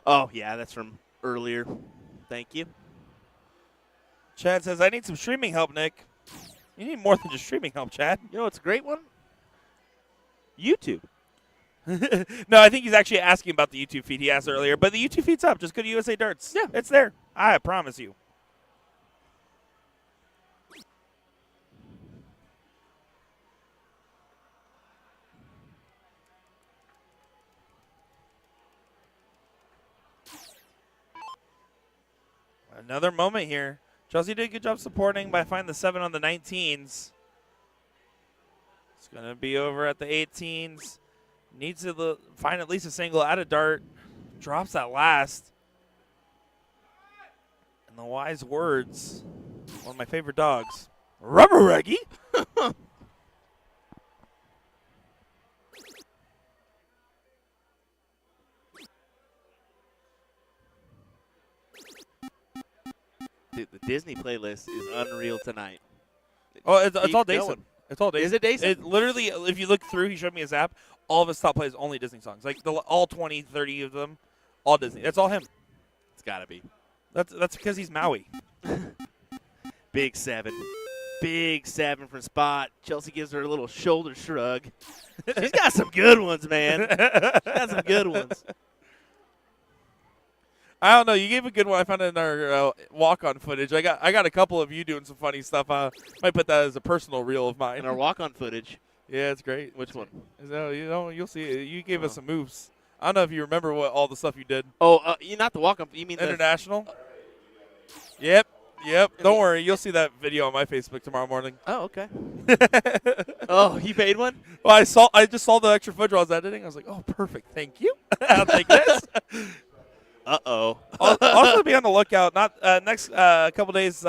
Oh, yeah, that's from earlier. Thank you. Chad says, I need some streaming help, Nick. You need more than just streaming help, Chad. You know what's a great one? YouTube. No, I think he's actually asking about the YouTube feed he asked earlier. But the YouTube feed's up. Just go to USA Darts. Yeah. It's there. I promise you. Another moment here. Chelsea did a good job supporting by finding the 7 on the 19s. It's going to be over at the 18s. Needs to find at least a single out of dart. Drops that last. And the wise words, one of my favorite dogs, Rubber Reggie. Dude, the Disney playlist is unreal tonight. Oh, it's all Keep Dason. going. It's all Dason. Is it Dason? It literally, if you look through, he showed me his app. All of his top plays only Disney songs. Like all 20, 30 of them, all Disney. That's all him. It's got to be. That's because he's Maui. Big 7. Big 7 from Spot. Chelsea gives her a little shoulder shrug. She's got some good ones, man. She's got some good ones. I don't know. You gave a good one. I found it in our walk-on footage. I got a couple of you doing some funny stuff. Might put that as a personal reel of mine. And our walk-on footage. Yeah, it's great. Which one? So, you'll see it. You gave us some moves. I don't know if you remember all the stuff you did. Oh, you not the walk-on. You mean International? Yep. Don't worry. You'll see that video on my Facebook tomorrow morning. Oh, okay. Oh, you paid one? Well, I just saw the extra footage while I was editing. I was like, oh, perfect. Thank you. I'll take this. Uh-oh. Also, be on the lookout. Not next couple days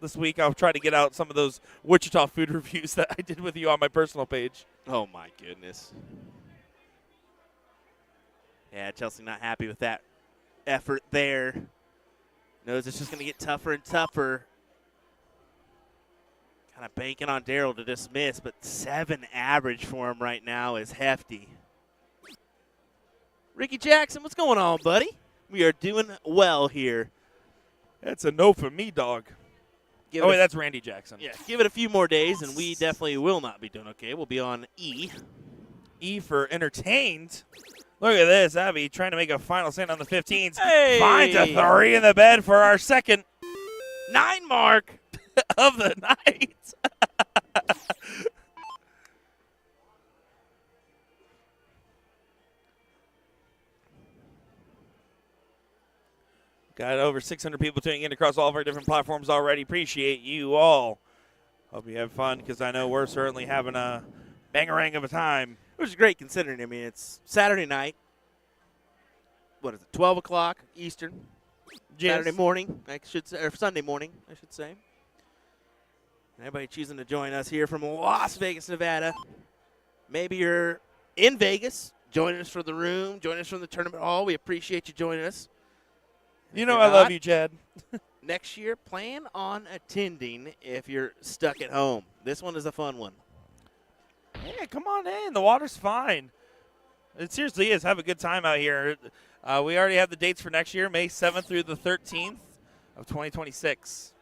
this week, I'll try to get out some of those Wichita food reviews that I did with you on my personal page. Oh, my goodness. Yeah, Chelsea not happy with that effort there. Knows it's just going to get tougher and tougher. Kind of banking on Darryl to dismiss, but 7 average for him right now is hefty. Ricky Jackson, what's going on, buddy? We are doing well here. That's a no for me, dog. Wait, that's Randy Jackson. Yeah, give it a few more days, and we definitely will not be doing okay. We'll be on E. E for entertained. Look at this, Abby trying to make a final stand on the 15s. Hey! Finds a 3 in the bed for our second 9 mark of the night. Got over 600 people tuning in across all of our different platforms already. Appreciate you all. Hope you have fun because I know we're certainly having a bangarang of a time. which is great considering. I mean, it's Saturday night. What is it, 12 o'clock Eastern? Yes. Saturday morning, I should say, or Sunday morning, I should say. Anybody choosing to join us here from Las Vegas, Nevada. Maybe you're in Vegas, joining us from the room, joining us from the tournament hall. We appreciate you joining us. You know I love you, Chad. Next year, plan on attending if you're stuck at home. This one is a fun one. Yeah, come on in. The water's fine. It seriously is. Have a good time out here. We already have the dates for next year, May 7th through the 13th of 2026.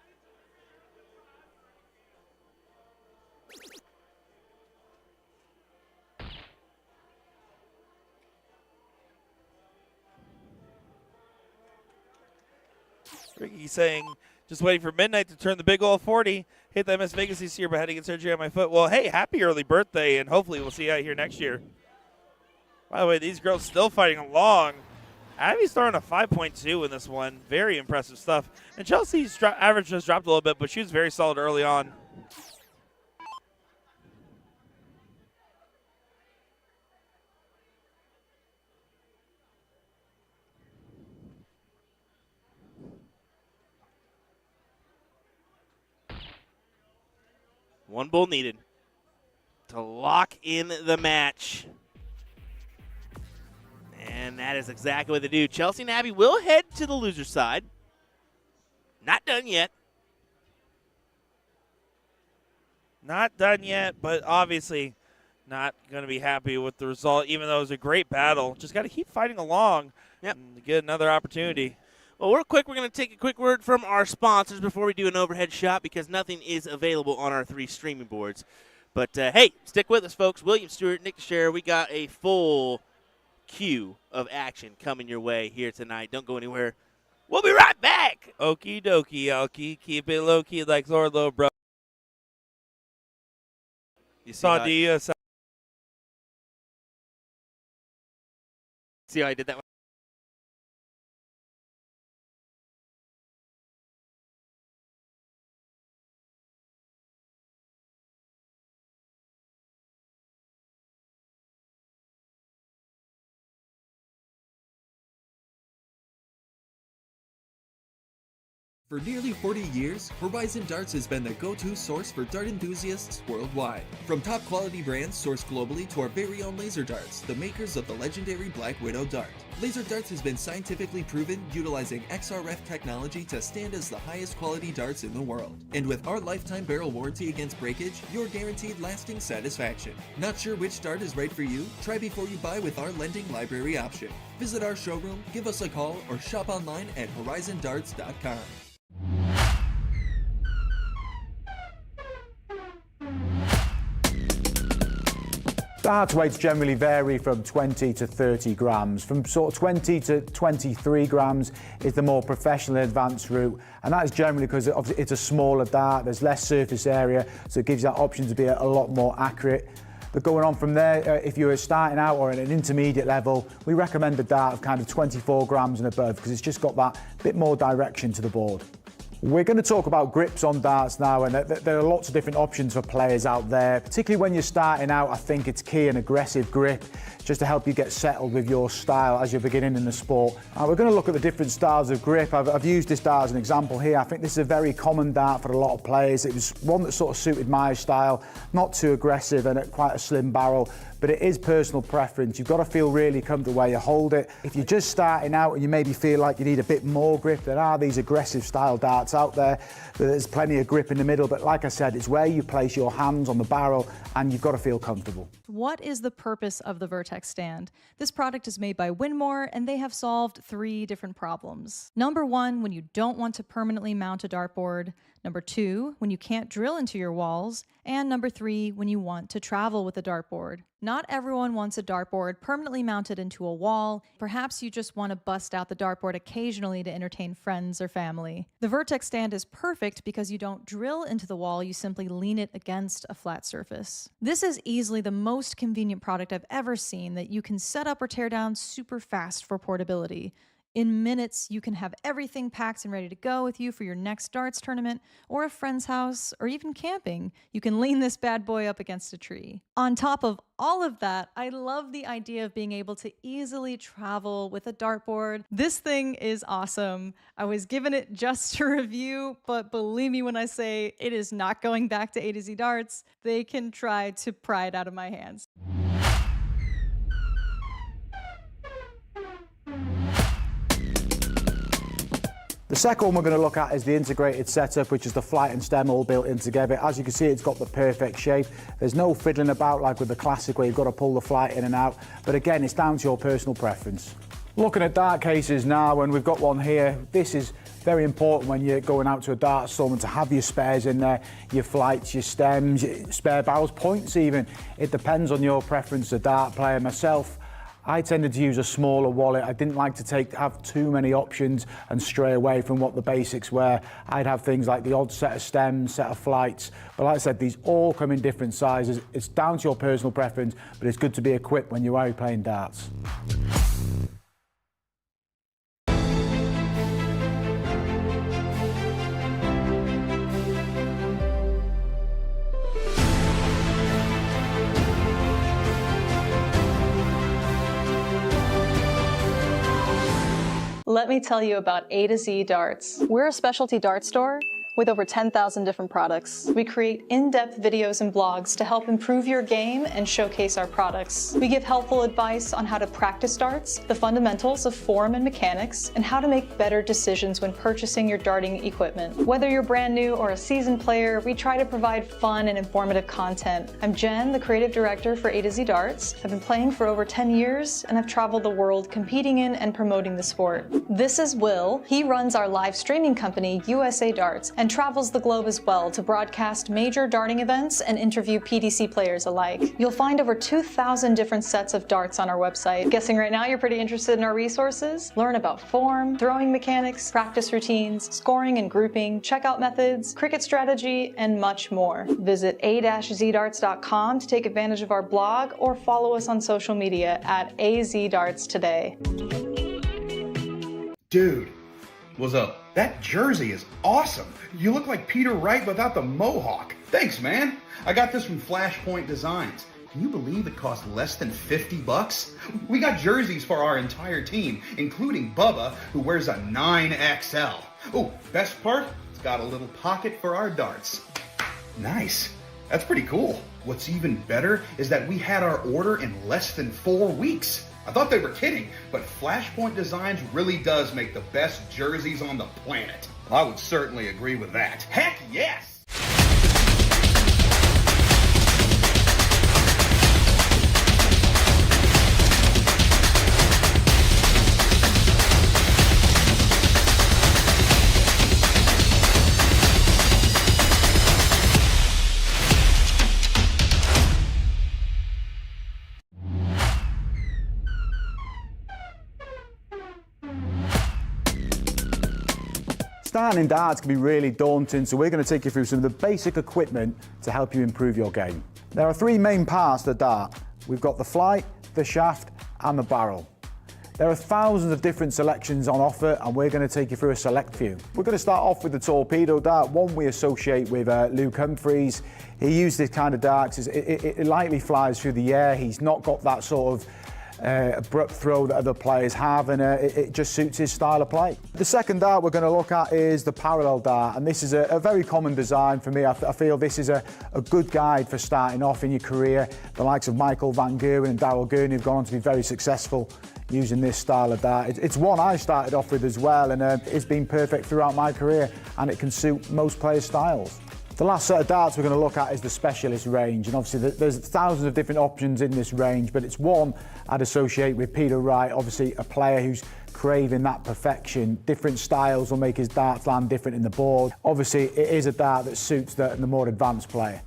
Ricky saying, just waiting for midnight to turn the big old 40. Hit that Miss Vegas this year, but had to get surgery on my foot. Well, hey, happy early birthday, and hopefully we'll see you out here next year. By the way, these girls still fighting along. Abby's throwing a 5.2 in this one. Very impressive stuff. And Chelsea's average just dropped a little bit, but she was very solid early on. One bull needed to lock in the match. And that is exactly what they do. Chelsea and Abby will head to the loser side. Not done yet. Not done yet, but obviously not going to be happy with the result, even though it was a great battle. Just got to keep fighting along and get another opportunity. Well, real quick, we're going to take a quick word from our sponsors before we do an overhead shot because nothing is available on our 3 streaming boards. But, hey, stick with us, folks. William Stewart, Nick DeShare, we got a full queue of action coming your way here tonight. Don't go anywhere. We'll be right back. Okie dokie, Elkie. Keep it low-key like Zorlo, bro. You see how I did that one? For nearly 40 years, Horizon Darts has been the go-to source for dart enthusiasts worldwide. From top quality brands sourced globally to our very own Laser Darts, the makers of the legendary Black Widow Dart. Laser Darts has been scientifically proven utilizing XRF technology to stand as the highest quality darts in the world. And with our lifetime barrel warranty against breakage, you're guaranteed lasting satisfaction. Not sure which dart is right for you? Try before you buy with our lending library option. Visit our showroom, give us a call, or shop online at horizondarts.com. Dart weights generally vary from 20 to 30 grams. From sort of 20 to 23 grams is the more professional advanced route, and that is generally because it's a smaller dart, there's less surface area, so it gives you that option to be a lot more accurate. But going on from there, if you're starting out or at an intermediate level, we recommend a dart of kind of 24 grams and above because it's just got that bit more direction to the board. We're going to talk about grips on darts now, and there are lots of different options for players out there. Particularly when you're starting out, I think it's key an aggressive grip just to help you get settled with your style as you're beginning in the sport. We're going to look at the different styles of grip. I've used this dart as an example here. I think this is a very common dart for a lot of players. It was one that sort of suited my style, not too aggressive and at quite a slim barrel. But it is personal preference. You've got to feel really comfortable where you hold it. If you're just starting out and you maybe feel like you need a bit more grip, there are these aggressive style darts out there. There's plenty of grip in the middle, but like I said, it's where you place your hands on the barrel and you've got to feel comfortable. What is the purpose of the Vertex stand? This product is made by Winmore and they have solved 3 different problems. Number 1, when you don't want to permanently mount a dartboard. Number 2, when you can't drill into your walls. And number 3, when you want to travel with a dartboard. Not everyone wants a dartboard permanently mounted into a wall. Perhaps you just want to bust out the dartboard occasionally to entertain friends or family. The Vertex stand is perfect because you don't drill into the wall, you simply lean it against a flat surface. This is easily the most convenient product I've ever seen that you can set up or tear down super fast for portability. In minutes, you can have everything packed and ready to go with you for your next darts tournament or a friend's house or even camping. You can lean this bad boy up against a tree. On top of all of that, I love the idea of being able to easily travel with a dartboard. This thing is awesome. I was given it just to review, but believe me when I say it is not going back to A to Z Darts. They can try to pry it out of my hands. The second one we're going to look at is the integrated setup, which is the flight and stem all built in together. As you can see, it's got the perfect shape. There's no fiddling about like with the classic where you've got to pull the flight in and out. But again, it's down to your personal preference. Looking at dart cases now, and we've got one here. This is very important when you're going out to a dart storm to have your spares in there, your flights, your stems, your spare barrels, points even. It depends on your preference as a dart player. Myself, I tended to use a smaller wallet. I didn't like to have too many options and stray away from what the basics were. I'd have things like the odd set of stems, set of flights. But like I said, these all come in different sizes. It's down to your personal preference, but it's good to be equipped when you are playing darts. Let me tell you about A to Z Darts. We're a specialty dart store with over 10,000 different products. We create in-depth videos and blogs to help improve your game and showcase our products. We give helpful advice on how to practice darts, the fundamentals of form and mechanics, and how to make better decisions when purchasing your darting equipment. Whether you're brand new or a seasoned player, we try to provide fun and informative content. I'm Jen, the creative director for A to Z Darts. I've been playing for over 10 years and I've traveled the world competing in and promoting the sport. This is Will. He runs our live streaming company, USA Darts, and travels the globe as well to broadcast major darting events and interview PDC players alike. You'll find over 2,000 different sets of darts on our website. Guessing right now you're pretty interested in our resources? Learn about form, throwing mechanics, practice routines, scoring and grouping, checkout methods, cricket strategy, and much more. Visit a-zdarts.com to take advantage of our blog or follow us on social media at AZDarts today. Dude, what's up? That jersey is awesome. You look like Peter Wright without the mohawk. Thanks, man. I got this from Flashpoint Designs. Can you believe it cost less than $50? We got jerseys for our entire team, including Bubba, who wears a 9XL. Oh, best part? It's got a little pocket for our darts. Nice. That's pretty cool. What's even better is that we had our order in less than 4 weeks. I thought they were kidding, but Flashpoint Designs really does make the best jerseys on the planet. I would certainly agree with that. Heck yes! Starting in darts can be really daunting, so we're going to take you through some of the basic equipment to help you improve your game. There are three main parts to the dart. We've got the flight, the shaft, and the barrel. There are thousands of different selections on offer, and we're going to take you through a select few. We're going to start off with the torpedo dart, one we associate with Luke Humphries. He used this kind of dart because it lightly flies through the air. He's not got that sort of abrupt throw that other players have, and it just suits his style of play. The second dart we're going to look at is the parallel dart, and this is a very common design for me. I feel this is a good guide for starting off in your career. The likes of Michael Van Gerwen and Darryl Gurney have gone on to be very successful using this style of dart. It's one I started off with as well, and it's been perfect throughout my career, and it can suit most players' styles. The last set of darts we're going to look at is the specialist range, and obviously there's thousands of different options in this range, but it's one I'd associate with Peter Wright, obviously a player who's craving that perfection. Different styles will make his darts land different in the board. Obviously it is a dart that suits the more advanced player.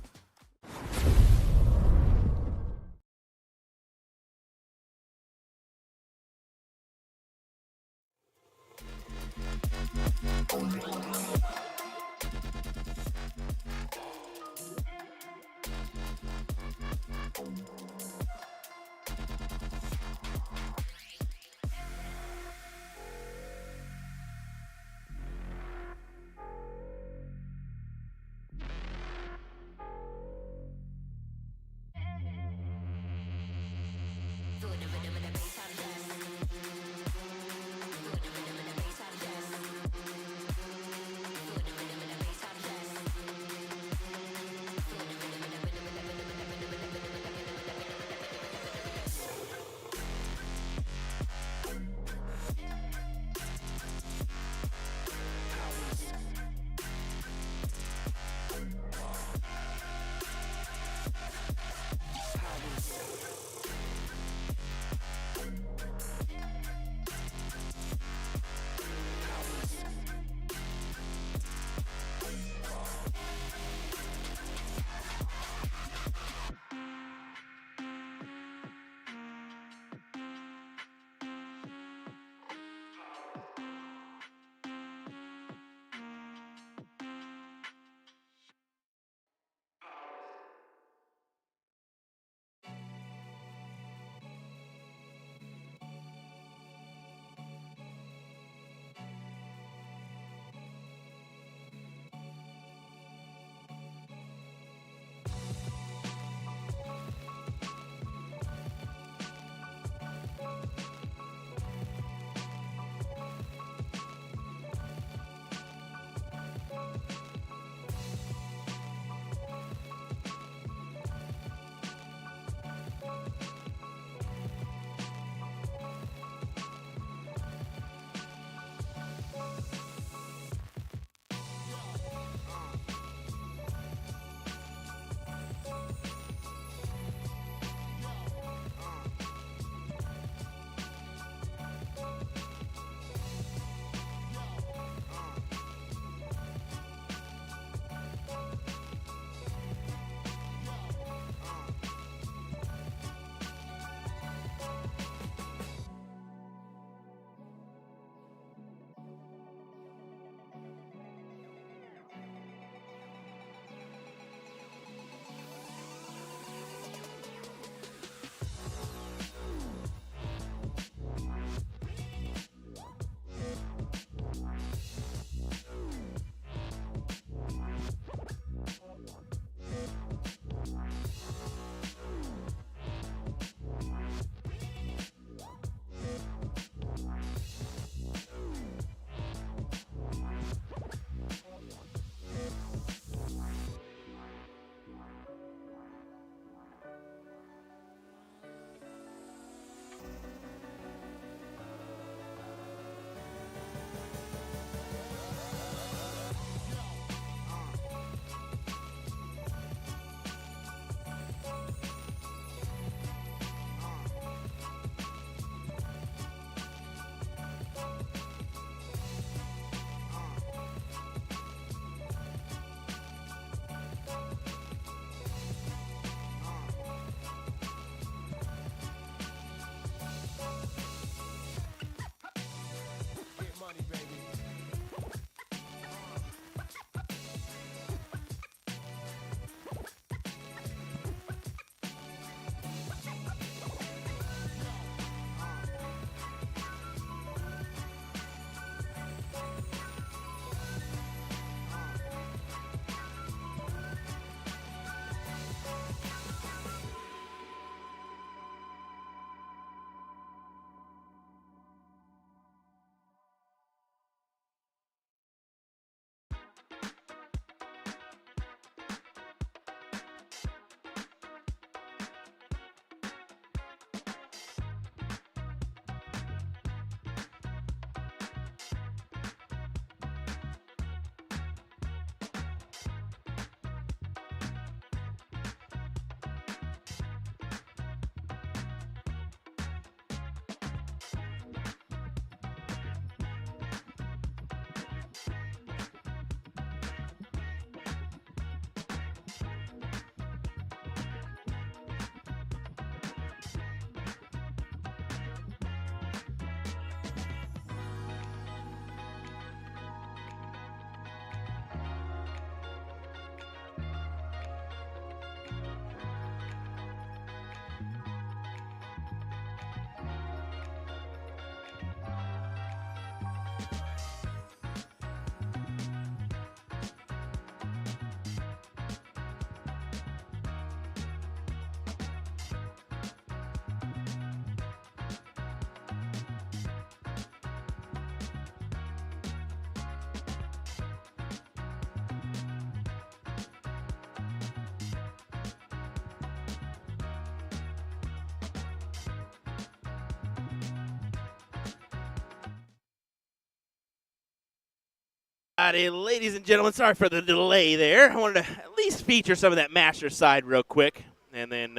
Howdy, ladies and gentlemen. Sorry for the delay there. I wanted to at least feature some of that master side real quick. And then,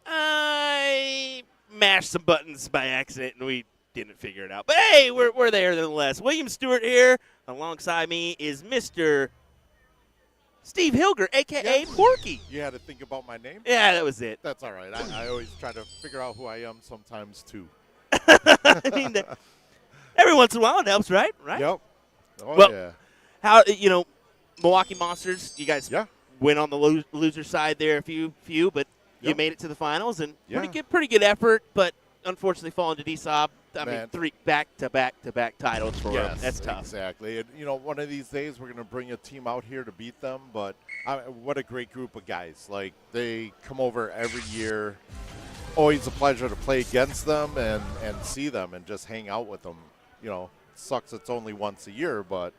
I mashed some buttons by accident, and we didn't figure it out. But, hey, we're there nonetheless. William Stewart here. Alongside me is Mr. Steve Hilger, a.k.a. Porky. You had to think about my name? Yeah, that was it. That's all right. I always try to figure out who I am sometimes, too. I mean, every once in a while it helps, right? Yep. Oh, Well, yeah. How, Milwaukee Monsters, you guys Yeah. went on the loser side there a few, but you Yep. made it to the finals, and Yeah. pretty good effort, but unfortunately falling to DSOB. I mean, Man. 3 back-to-back titles for them. Yes, That's tough. Exactly. And, one of these days we're going to bring a team out here to beat them, but what a great group of guys. Like, they come over every year. Always a pleasure to play against them and see them and just hang out with them. Sucks it's only once a year, but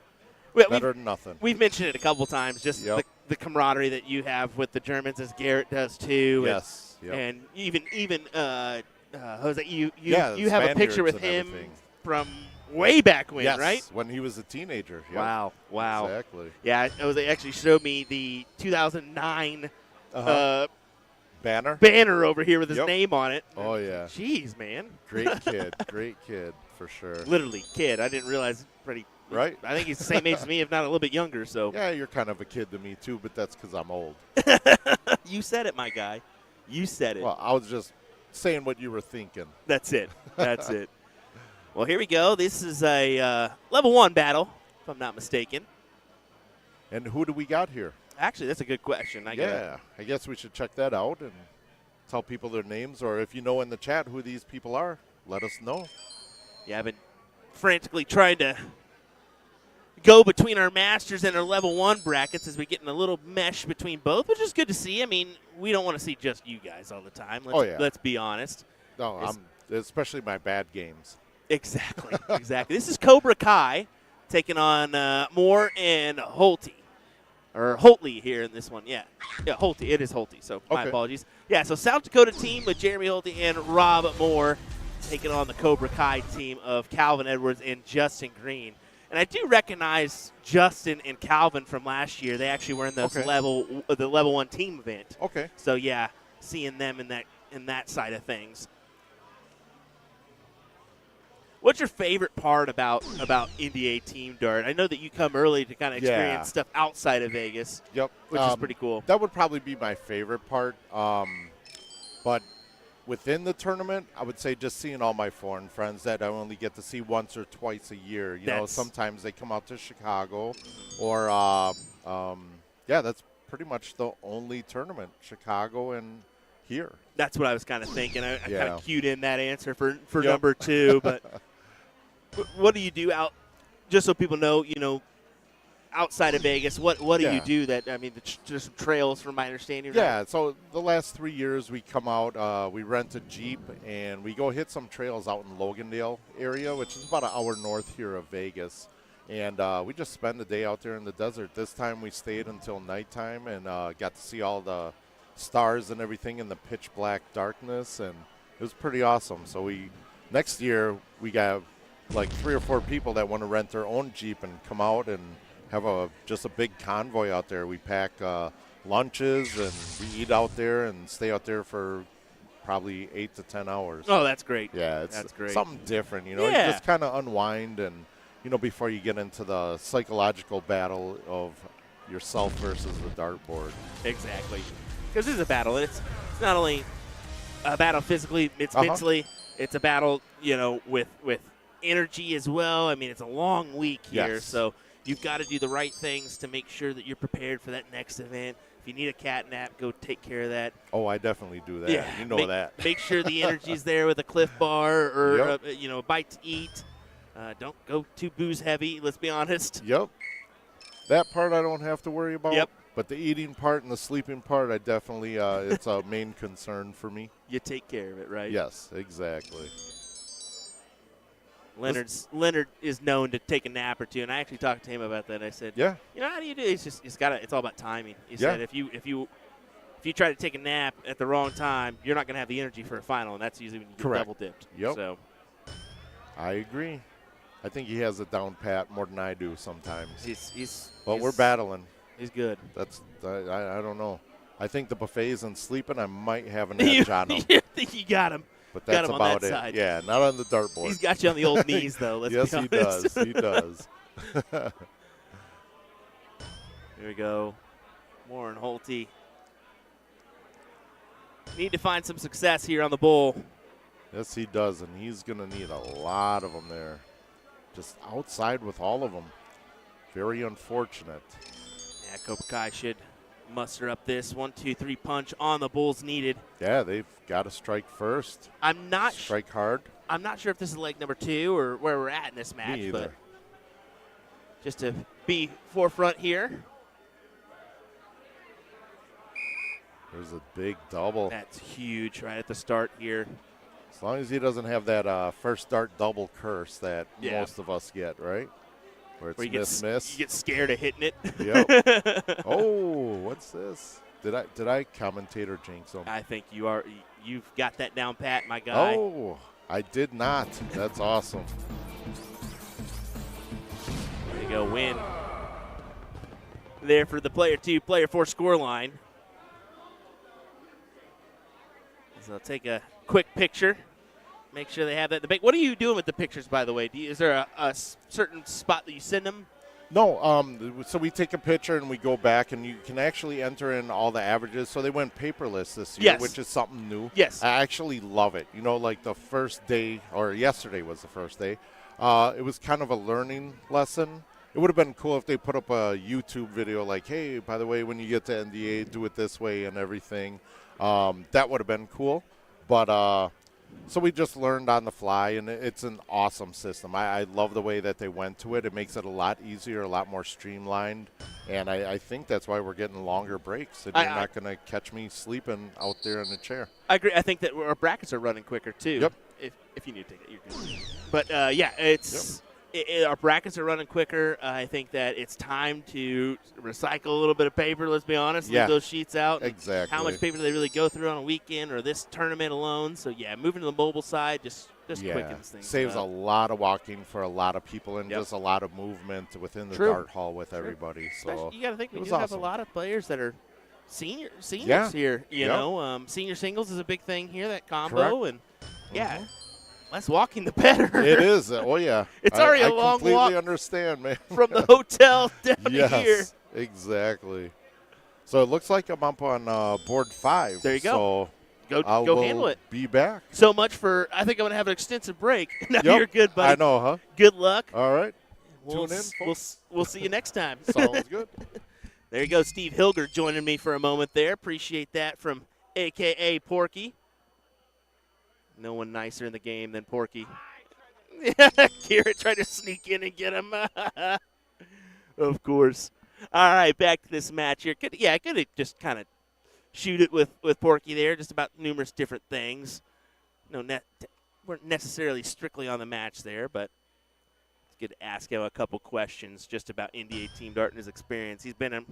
better than nothing. We've mentioned it a couple times, just Yep. the camaraderie that you have with the Germans, as Garrett does too. Yes. Yep. And even Jose, you Yeah, you have a picture with Spaniards and him everything. from way back when, Yes, right? when he was a teenager. Yep. Wow. Exactly. Yeah, Jose actually showed me the 2009 Banner over here with his Yep. name on it. Oh, yeah. Jeez, man. Great kid, for sure. Literally, kid. I didn't realize pretty. Right? I think he's the same age as me, if not a little bit younger. So Yeah, you're kind of a kid to me, too, but that's because I'm old. you said it, my guy. You said it. Well, I was just saying what you were thinking. That's it. That's it. Well, here we go. This is a level 1 battle, if I'm not mistaken. And who do we got here? Actually, that's a good question. I guess we should check that out and tell people their names, or if you know in the chat who these people are, let us know. Yeah, I've been frantically trying to go between our Masters and our level 1 brackets as we get in a little mesh between both, which is good to see. I mean, we don't want to see just you guys all the time. Let's be honest. No, especially my bad games. Exactly. This is Cobra Kai taking on Moore and Holte. Or Holtley here in this one, yeah. Yeah, Holte. It is Holte, so my apologies. Yeah, so South Dakota team with Jeremy Holte and Rob Moore taking on the Cobra Kai team of Calvin Edwards and Justin Green. And I do recognize Justin and Calvin from last year. They actually were in the level 1 team event. Okay. So yeah, seeing them in that side of things. What's your favorite part about NDA Team Dart? I know that you come early to kind of experience stuff outside of Vegas. Yep. Which is pretty cool. That would probably be my favorite part. But within the tournament, I would say just seeing all my foreign friends that I only get to see once or twice a year. Sometimes they come out to Chicago or, that's pretty much the only tournament, Chicago and here. That's what I was kind of thinking. I kind of cued in that answer for number 2. But what do you do out, just so people know, outside of Vegas, what do you do that, I mean, just some trails from my understanding? Yeah, so the last 3 years we come out, we rent a Jeep, and we go hit some trails out in Logandale area, which is about an hour north here of Vegas. And we just spend the day out there in the desert. This time we stayed until nighttime and got to see all the stars and everything in the pitch black darkness, and it was pretty awesome. So next year we got like 3 or 4 people that want to rent their own Jeep and come out and have just a big convoy out there. We pack lunches and we eat out there and stay out there for probably 8 to 10 hours. Oh, that's great. Yeah, that's great. Something different, You Yeah. just kind of unwind and before you get into the psychological battle of yourself versus the dartboard. Exactly. Because this is a battle. It's not only a battle physically, it's mentally. It's a battle, with energy as well. I mean, it's a long week here, Yes. so you've got to do the right things to make sure that you're prepared for that next event. If you need a cat nap, go take care of that. Oh, I definitely do that. Yeah, You know that. Make sure the energy's there with a Cliff Bar or a bite to eat. Don't go too booze heavy. Let's be honest. Yep. That part I don't have to worry about. Yep. But the eating part and the sleeping part, I definitely, it's a main concern for me. You take care of it, right? Yes, exactly. Leonard is known to take a nap or two, and I actually talked to him about that. I said, Yeah. How do you do it? It's all about timing. He Yeah. said if you try to take a nap at the wrong time, you're not going to have the energy for a final, and that's usually when you get Correct. double dipped. Yep. So I agree. I think he has it down pat more than I do sometimes. But we're battling. He's good. I don't know. I think the buffets and sleeping, I might have an edge on him. You think you got him. But got that's him on about that it. side. Yeah, not on the dartboard. He's got you on the old knees, though. Let's yes, be he honest. does. He does. Here we go. Warren Holte. Need to find some success here on the bowl. Yes, he does, and he's going to need a lot of them there. Just outside with all of them. Very unfortunate. Yeah, Cobra Kai should muster up this 1-2-3 punch on the bulls needed. Yeah, they've got to strike first. I'm not strike hard. I'm not sure if this is leg number 2 or where we're at in this match, Me but either. just to be forefront here. There's a big double. That's huge right at the start here. As long as he doesn't have that first dart double curse that Yeah. most of us get, right? Where it's Where you miss. you get scared of hitting it. Yep. Oh, what's this? Did I commentator jinx him? I think you've got that down pat, my guy. Oh, I did not. That's awesome. There you go, win. There for the player 2, player 4 score line. So I'll take a quick picture. Make sure they have that in the bank. What are you doing with the pictures, by the way? Is there a certain spot that you send them? No, so we take a picture and we go back, and you can actually enter in all the averages. So they went paperless this year, Yes. which is something new. Yes. I actually love it. You know, like the first day, or yesterday was the first day, it was kind of a learning lesson. It would have been cool if they put up a YouTube video like, hey, by the way, when you get to NDA, do it this way and everything. That would have been cool. But so we just learned on the fly, and it's an awesome system. I love the way that they went to it. It makes it a lot easier, a lot more streamlined, and I think that's why we're getting longer breaks. And you're not going to catch me sleeping out there in the chair. I agree. I think that our brackets are running quicker, too. Yep. If you need to take it, you're good. But, yeah, it's our brackets are running quicker. I think that it's time to recycle a little bit of paper, let's be honest. Yeah. Leave those sheets out. Exactly. How much paper do they really go through on a weekend or this tournament alone? So, yeah, moving to the mobile side just quickens things saves up. a lot of walking for a lot of people, and Yep. just a lot of movement within the True. dart hall with everybody. So Especially, you got to think we it do was have a awesome. lot of players that are seniors Yeah. here. You Yep. know, senior singles is a big thing here. That combo Correct. and yeah, less walking the better. It is. Oh yeah. It's already I a long completely walk understand, man. from the hotel down to here. Yes, exactly. So it looks like I'm up on board 5. There you go. So Go will handle it. Be back. So much for. I think I'm gonna have an extensive break. No, Yep. you're good, buddy. I know, huh? Good luck. All right. We'll Tune in, we'll see you next time. Sounds good. There you go, Steve Hilger joining me for a moment there. Appreciate that from AKA Porky. No one nicer in the game than Porky. Garrett tried to sneak in and get him. Of course. All right, back to this match here. Could have just kind of shoot it with Porky there, just about numerous different things. Weren't necessarily strictly on the match there, but it's good to ask him a couple questions just about NDA Team Dart and his experience. He's been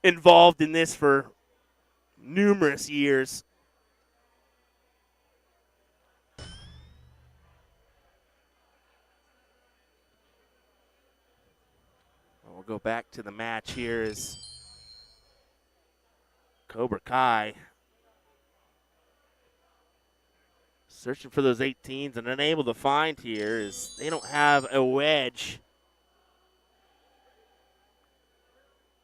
involved in this for numerous years. We'll go back to the match here as Cobra Kai searching for those 18s and unable to find here is they don't have a wedge.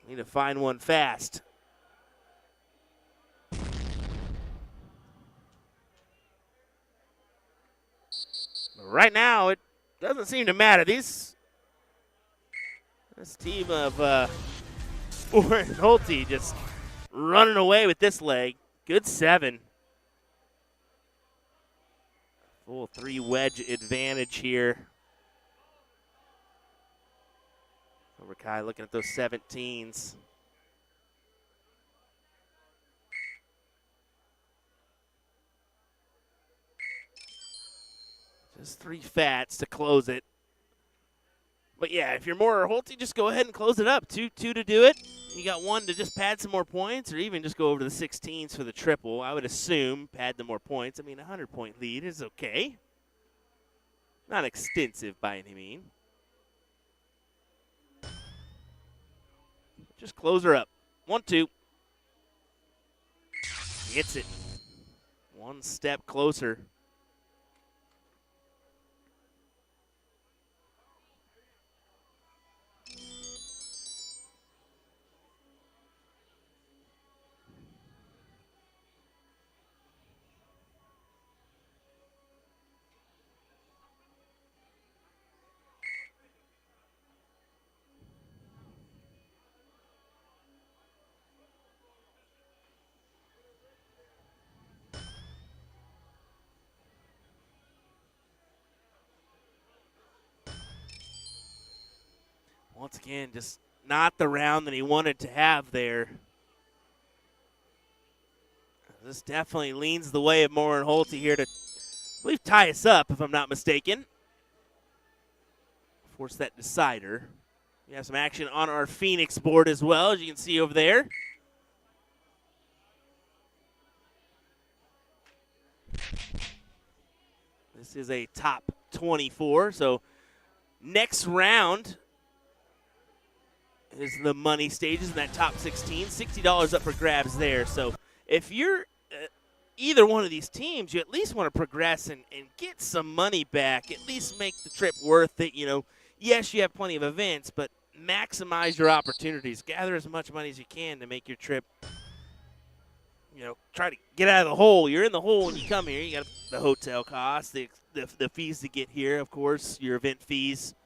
Need to find one fast. Right now, it doesn't seem to matter. This team of Warren Holte just running away with this leg. Good 7. Full 3 wedge advantage here. Cobra Kai looking at those 17s. Just 3 fats to close it. But yeah, if you're more Holte, just go ahead and close it up. 2 to do it. You got 1 to just pad some more points, or even just go over to the 16s for the triple. I would assume pad the more points. I mean, a 100-point lead is okay. Not extensive by any means. Just close her up. 1-2. Hits it. One step closer. Once again, just not the round that he wanted to have there. This definitely leans the way of Moore and Holte here to, I believe, tie us up, if I'm not mistaken. Force that decider. We have some action on our Phoenix board as well, as you can see over there. This is a top 24, so next round is the money stages in that top 16. $60 up for grabs there. So if you're either one of these teams, you at least want to progress and get some money back, at least make the trip worth it. You know, yes, you have plenty of events, but maximize your opportunities. Gather as much money as you can to make your trip, you know, try to get out of the hole. You're in the hole when you come here. You got the hotel costs, the fees to get here, of course, your event fees.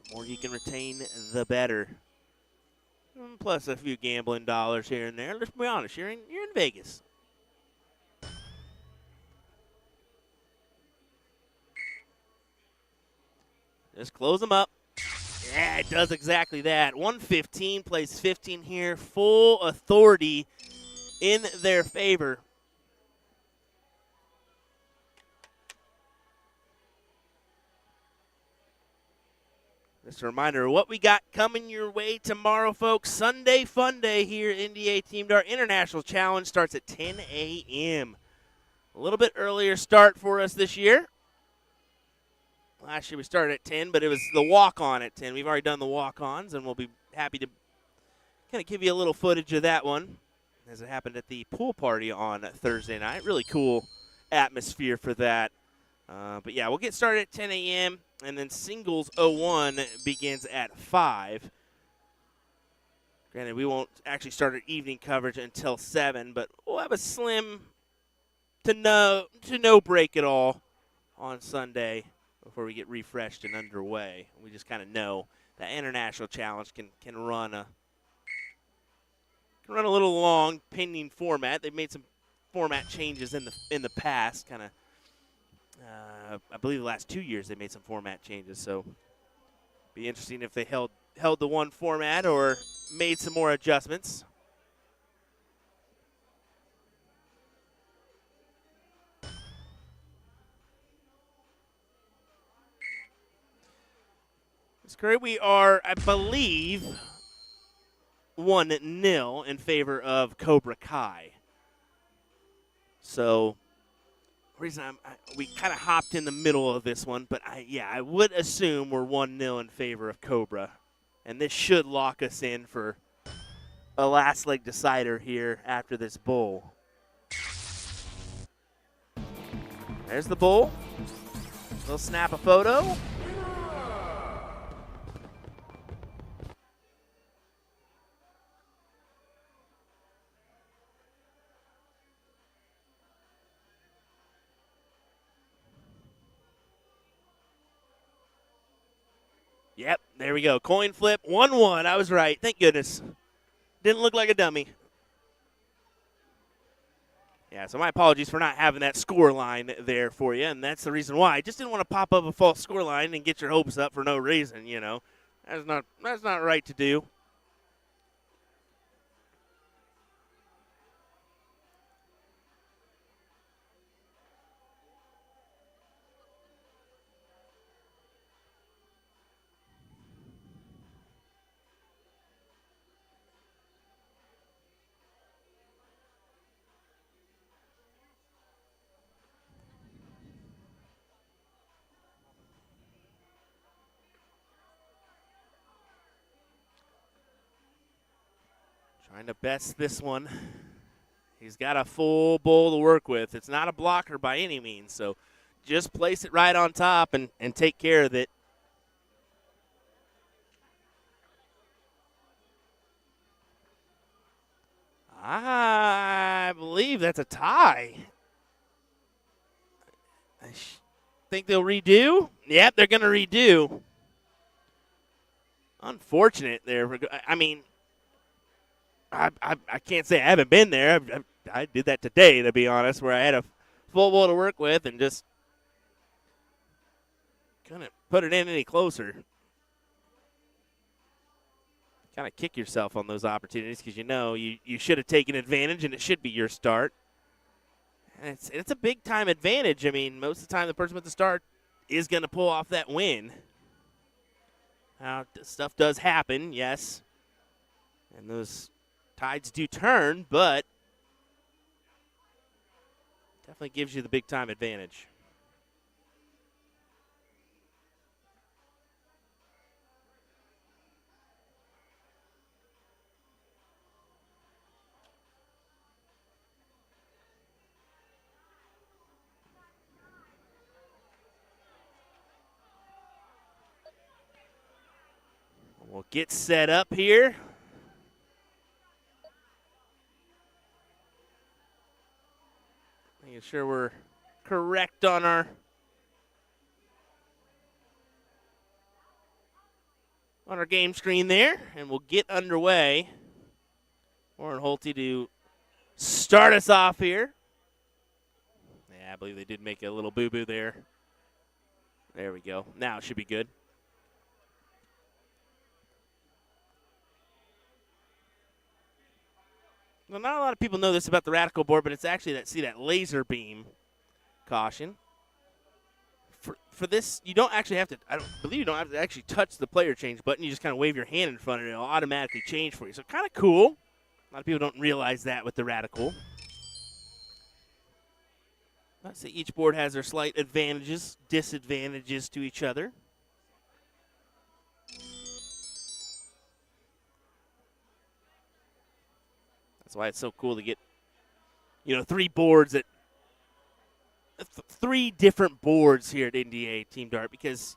The more you can retain, the better. Plus a few gambling dollars here and there. Let's be honest, you're in Vegas. Just close them up. Yeah, it does exactly that. 115 plays 15 here. Full authority in their favor. Just a reminder of what we got coming your way tomorrow, folks. Sunday Fun Day here at NDA Team Dart. International Challenge starts at 10 a.m. A little bit earlier start for us this year. Last year we started at 10, but it was the walk-on at 10. We've already done the walk-ons, and we'll be happy to kind of give you a little footage of that one as it happened at the pool party on Thursday night. Really cool atmosphere for that. But, yeah, we'll get started at 10 a.m., and then Singles 01 begins at 5. Granted, we won't actually start our evening coverage until 7, but we'll have a slim to no break at all on Sunday before we get refreshed and underway. We just kind of know that International Challenge can run a little long pending format. They've made some format changes in the past, kind of. I believe the last 2 years they made some format changes, so be interesting if they held the one format or made some more adjustments. Ms. Curry, we are, I believe, 1-0 in favor of Cobra Kai. So reason we kind of hopped in the middle of this one, but I would assume we're 1-0 in favor of Cobra, and this should lock us in for a last leg decider here after this bowl. There's the bowl. We'll snap a photo. Yep, there we go. Coin flip, 1-1. I was right. Thank goodness. Didn't look like a dummy. Yeah, so my apologies for not having that score line there for you, and that's the reason why. I just didn't want to pop up a false score line and get your hopes up for no reason, you know. That's not right to do. Trying to best this one. He's got a full bowl to work with. It's not a blocker by any means, so just place it right on top and take care of it. I believe that's a tie. I think they'll redo. Yep, they're going to redo. Unfortunate there. I mean, I can't say I haven't been there. I did that today, to be honest, where I had a full bowl to work with and just couldn't put it in any closer. Kind of kick yourself on those opportunities because you know you should have taken advantage and it should be your start. And it's a big time advantage. I mean, most of the time the person with the start is going to pull off that win. Now, stuff does happen, yes, and those tides do turn, but definitely gives you the big time advantage. We'll get set up here. Making sure we're correct on our game screen there, and we'll get underway. Warren Holte to start us off here. Yeah, I believe they did make a little boo-boo there. There we go. Now it should be good. Well, not a lot of people know this about the Radical board, but it's actually that laser beam caution. For this, you don't actually have to, I don't believe you don't have to actually touch the player change button. You just kind of wave your hand in front of it. It'll automatically change for you. So kind of cool. A lot of people don't realize that with the Radical. I'd say each board has their slight advantages, disadvantages to each other. That's why it's so cool to get, three boards at three different boards here at NDA Team Dart because,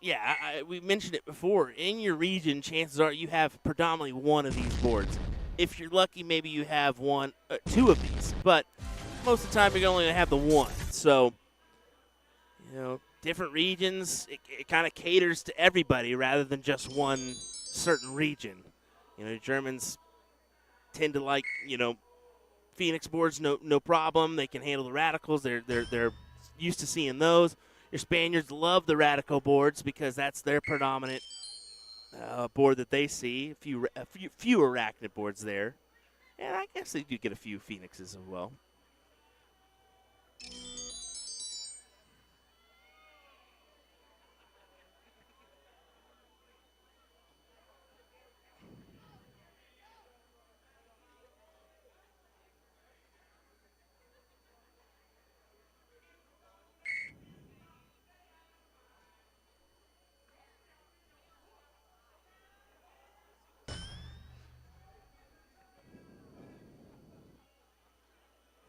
we mentioned it before. In your region, chances are you have predominantly one of these boards. If you're lucky, maybe you have two of these, but most of the time you're only going to have the one. So, different regions, it kind of caters to everybody rather than just one certain region. Germans tend to like, Phoenix boards, no problem. They can handle the Radicals. They're used to seeing those. Your Spaniards love the Radical boards because that's their predominant board that they see. A few Arachnid boards there, and I guess they do get a few Phoenixes as well.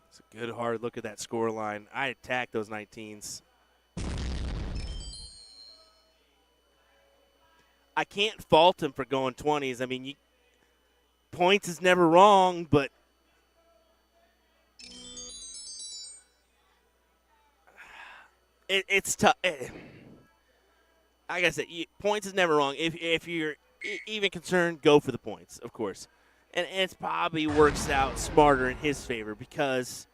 It's a good hard look at that score line. I attack those 19s. I can't fault him for going 20s. I mean, points is never wrong, but it's tough. Like I said, points is never wrong. If you're even concerned, go for the points, of course. And it probably works out smarter in his favor because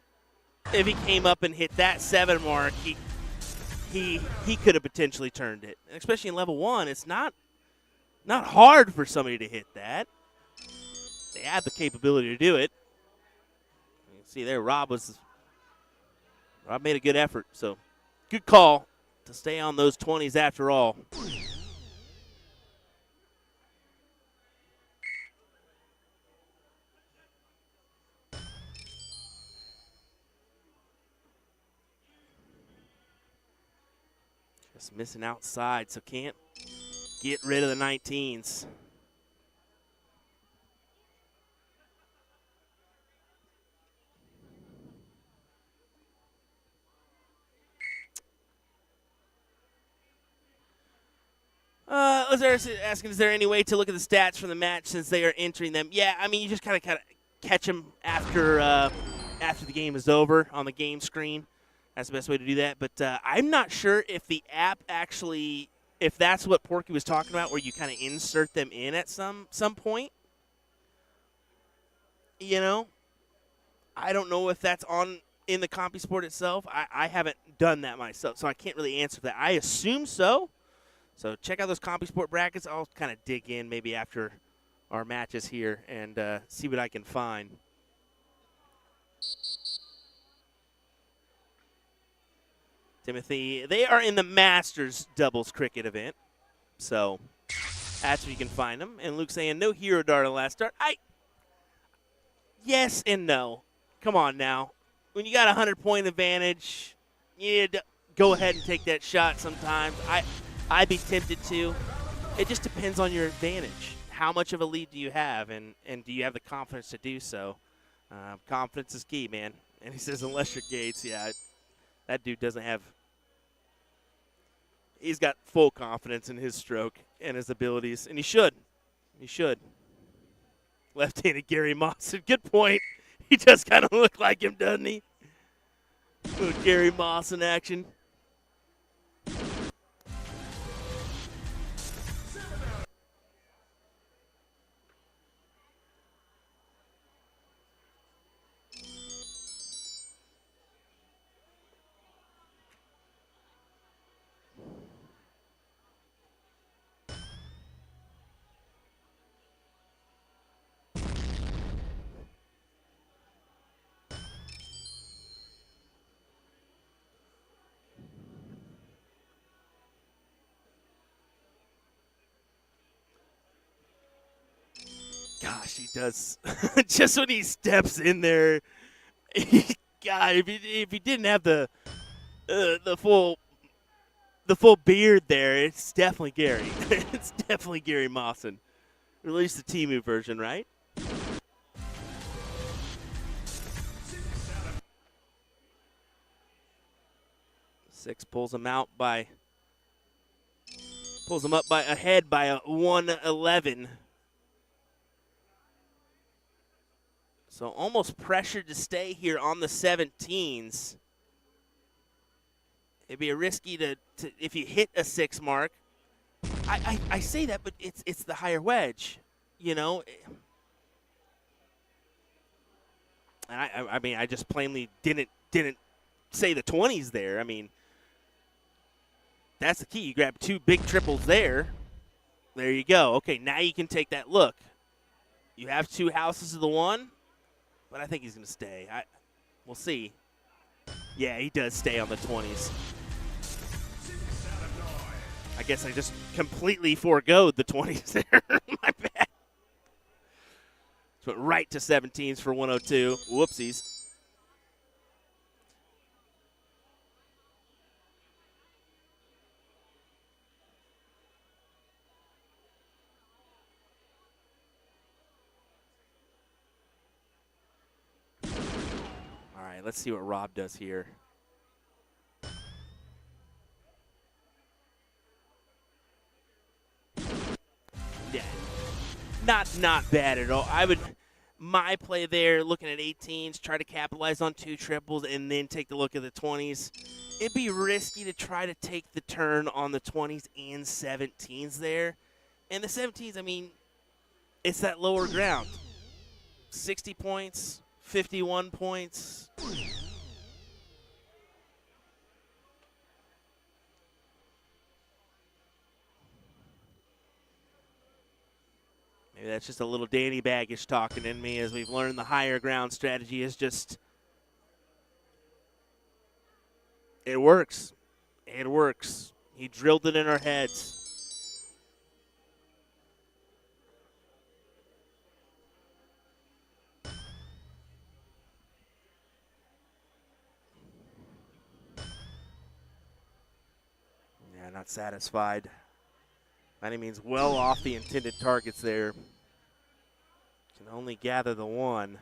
if he came up and hit that 7 mark, he could have potentially turned it. And especially in level 1, it's not hard for somebody to hit that. They have the capability to do it. You can see there, Rob made a good effort. So good call to stay on those 20s after all. Just missing outside, so can't get rid of the 19s. Lazarus is asking, is there any way to look at the stats from the match since they are entering them? Yeah, I mean, you just kind of catch them after the game is over on the game screen. That's the best way to do that. But I'm not sure if the app actually, if that's what Porky was talking about, where you kind of insert them in at some point. You know, I don't know if that's on in the CompuSport itself. I haven't done that myself, so I can't really answer that. I assume so. So check out those CompuSport brackets. I'll kind of dig in maybe after our matches here and see what I can find. Timothy, they are in the Masters doubles cricket event. So that's where you can find them. And Luke saying, no hero dart on last start. Yes and no. Come on now. When you got a 100-point advantage, you need to go ahead and take that shot sometimes. I'd be tempted to. It just depends on your advantage. How much of a lead do you have, and do you have the confidence to do so? Confidence is key, man. And he says, unless you're Gates, yeah, that dude doesn't have – he's got full confidence in his stroke and his abilities, and he should. He should. Left-handed Gary Mawson. Good point. He does kind of look like him, doesn't he? Little Gary Mawson action. Gosh, he does. Just when he steps in there, God, if he didn't have the full beard there, it's definitely Gary. It's definitely Gary Mawson. Or at least the Temu version, right? Six pulls him up by ahead by a 111. So almost pressured to stay here on the 17s. It'd be a risky to if you hit a 6 mark. I say that, but it's the higher wedge, you know. And I mean, I just plainly didn't say the 20s there. I mean, that's the key. You grab 2 big triples there. There you go. Okay, now you can take that look. You have 2 houses of the 1. But I think he's going to stay. We'll see. Yeah, he does stay on the 20s. I guess I just completely foregoed the 20s there. My bad. So right to 17s for 102. Whoopsies. Let's see what Rob does here. Yeah, not bad at all. My play there, looking at 18s, try to capitalize on 2 triples, and then take the look at the 20s. It'd be risky to try to take the turn on the 20s and 17s there. And the 17s, I mean, it's that lower ground. 60 points. 51 points. Maybe that's just a little Danny Baggage talking in me, as we've learned the higher ground strategy is just, it works. It works. He drilled it in our heads. Not satisfied. By any means, well off the intended targets there. Can only gather the 1.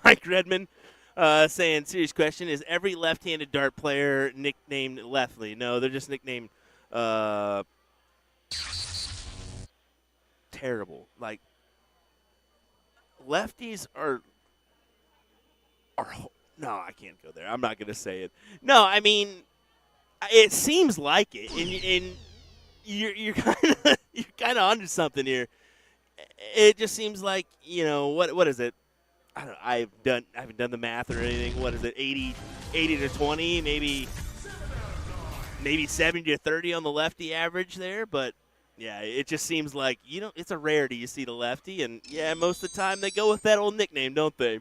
Mike Redmond saying, serious question, is every left-handed dart player nicknamed Leftley? No, they're just nicknamed terrible. Like, lefties are no, I can't go there. I'm not going to say it. No, I mean, it seems like it, and you're kind of onto something here. It just seems like, what is it? I don't know, I haven't done the math or anything. What is it? 80 to 20, maybe 70 to 30 on the lefty average there, but yeah, it just seems like, it's a rarity you see the lefty, and yeah, most of the time they go with that old nickname, don't they?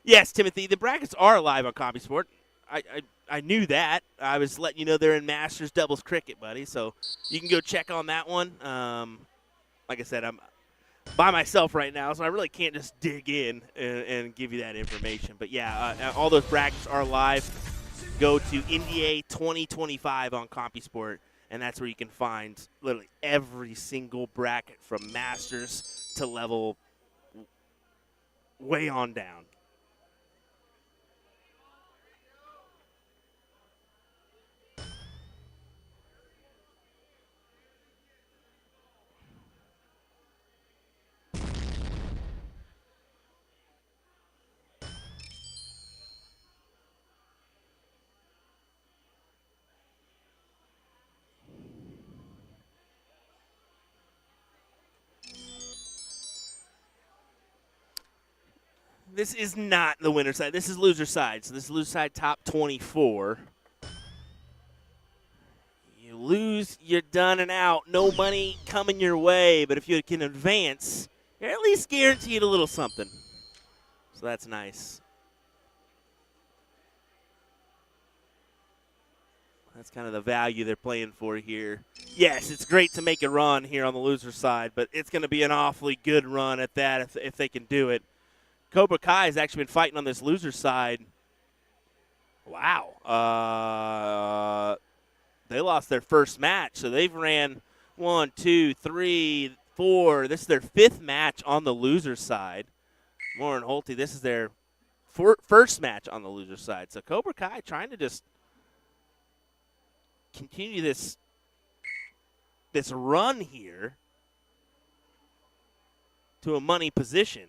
Yes, Timothy, the brackets are live on CompuSport. I knew that. I was letting you know they're in Masters doubles cricket, buddy, so you can go check on that one. Like I said, I'm by myself right now, so I really can't just dig in and give you that information. But yeah, all those brackets are live. Go to NDA 2025 on CompuSport, and that's where you can find literally every single bracket from Masters to level way on down. This is not the winner side. This is loser side. So this is loser side top 24. You lose, you're done and out. No money coming your way. But if you can advance, you're at least guaranteed a little something. So that's nice. That's kind of the value they're playing for here. Yes, it's great to make a run here on the loser side, but it's going to be an awfully good run at that if they can do it. Cobra Kai has actually been fighting on this loser side. Wow. They lost their first match, so they've ran 1, 2, 3, 4. This is their 5th match on the loser side. Moore and Holte, this is their first match on the loser side. So Cobra Kai trying to just continue this run here to a money position.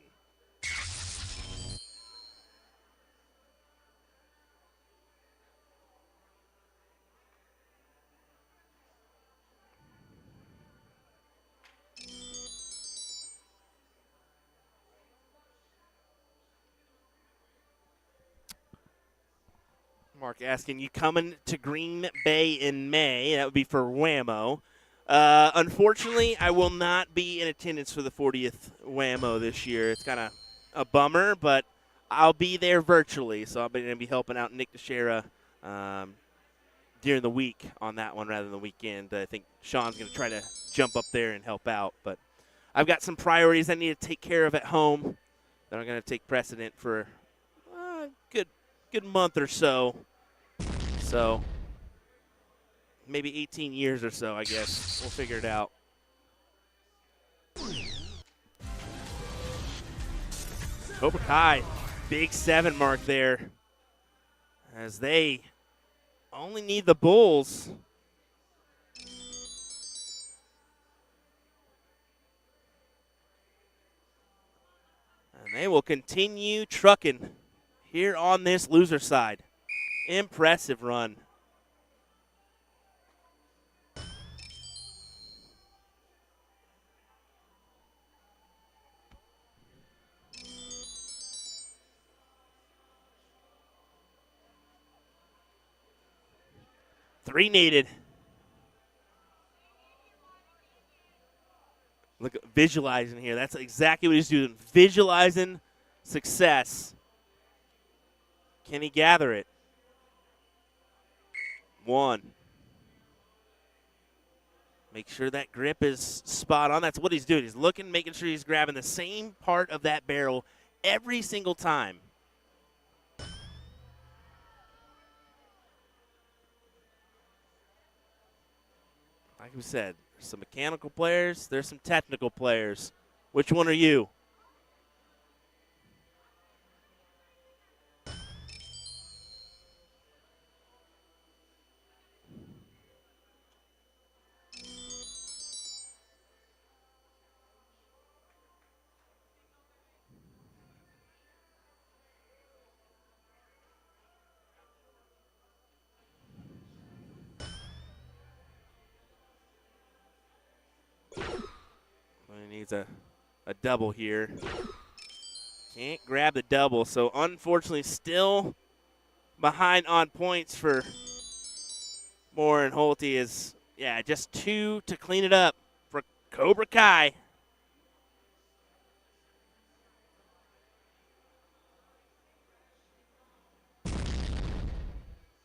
Mark asking, you coming to Green Bay in May? That would be for Whammo. Unfortunately, I will not be in attendance for the 40th Whammo this year. It's kind of a bummer, but I'll be there virtually. So I'll be helping out Nick Teixeira during the week on that one rather than the weekend. I think Sean's going to try to jump up there and help out. But I've got some priorities I need to take care of at home that are going to take precedent for a good month or so. So maybe 18 years or so, I guess. We'll figure it out. Cobra Kai, big 7 mark there, as they only need the Bulls. And they will continue trucking here on this loser side. Impressive run. Three needed. Look, visualizing here. That's exactly what he's doing. Visualizing success. Can he gather it? 1. Make sure that grip is spot on. That's what he's doing. He's looking, making sure he's grabbing the same part of that barrel every single time. Like we said, there's some mechanical players, there's some technical players. Which one are you? Needs a double here. Can't grab the double, so unfortunately still behind on points for Moore, and Holte is, just 2 to clean it up for Cobra Kai.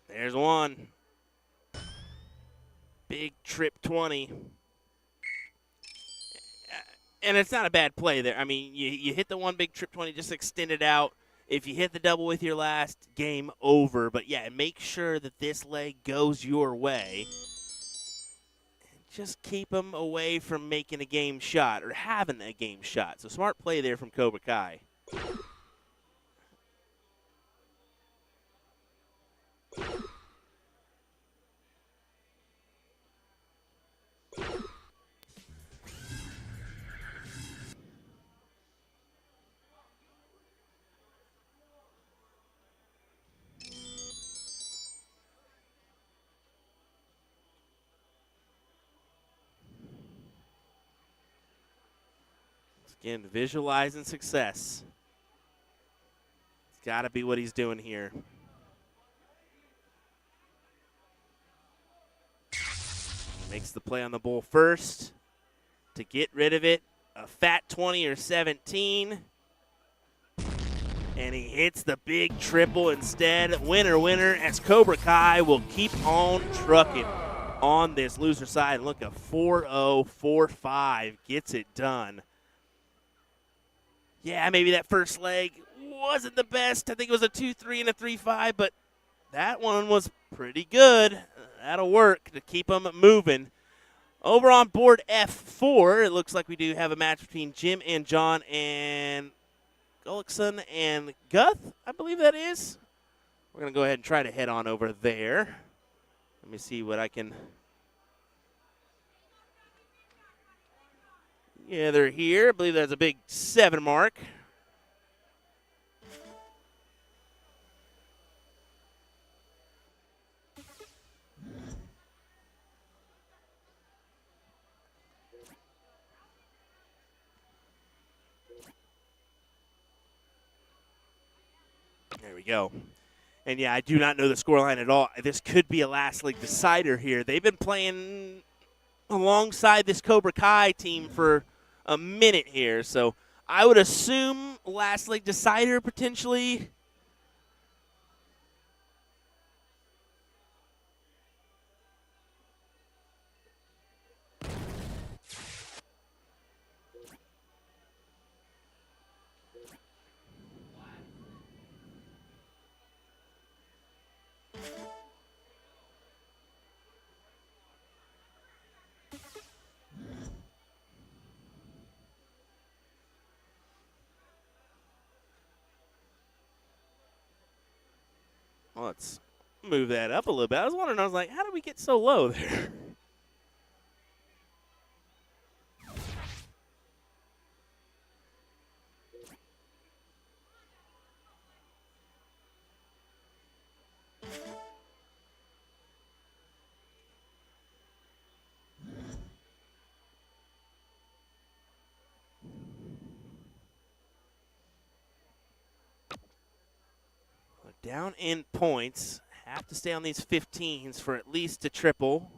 There's one. Big trip 20. And it's not a bad play there. I mean, you hit the one big trip 20, just extend it out. If you hit the double with your last, game over. But, make sure that this leg goes your way. And just keep them away from making a game shot or having a game shot. So smart play there from Cobra Kai. Again, visualizing success. It's got to be what he's doing here. Makes the play on the bull first to get rid of it. A fat 20 or 17. And he hits the big triple instead. Winner, winner, as Cobra Kai will keep on trucking on this loser side. Look, a 4-0, 4-5 gets it done. Yeah, maybe that first leg wasn't the best. I think it was a 2-3 and a 3-5, but that one was pretty good. That'll work to keep them moving. Over on board F4, it looks like we do have a match between Jim and John and Gullickson and Guth, I believe that is. We're going to go ahead and try to head on over there. Let me see what I can... Yeah, they're here. I believe that's a big 7 mark. There we go. And, I do not know the scoreline at all. This could be a last league decider here. They've been playing alongside this Cobra Kai team for a minute here, so I would assume last league decider potentially. Let's move that up a little bit. I was wondering, how did we get so low there? Down in points. Have to stay on these 15s for at least a triple.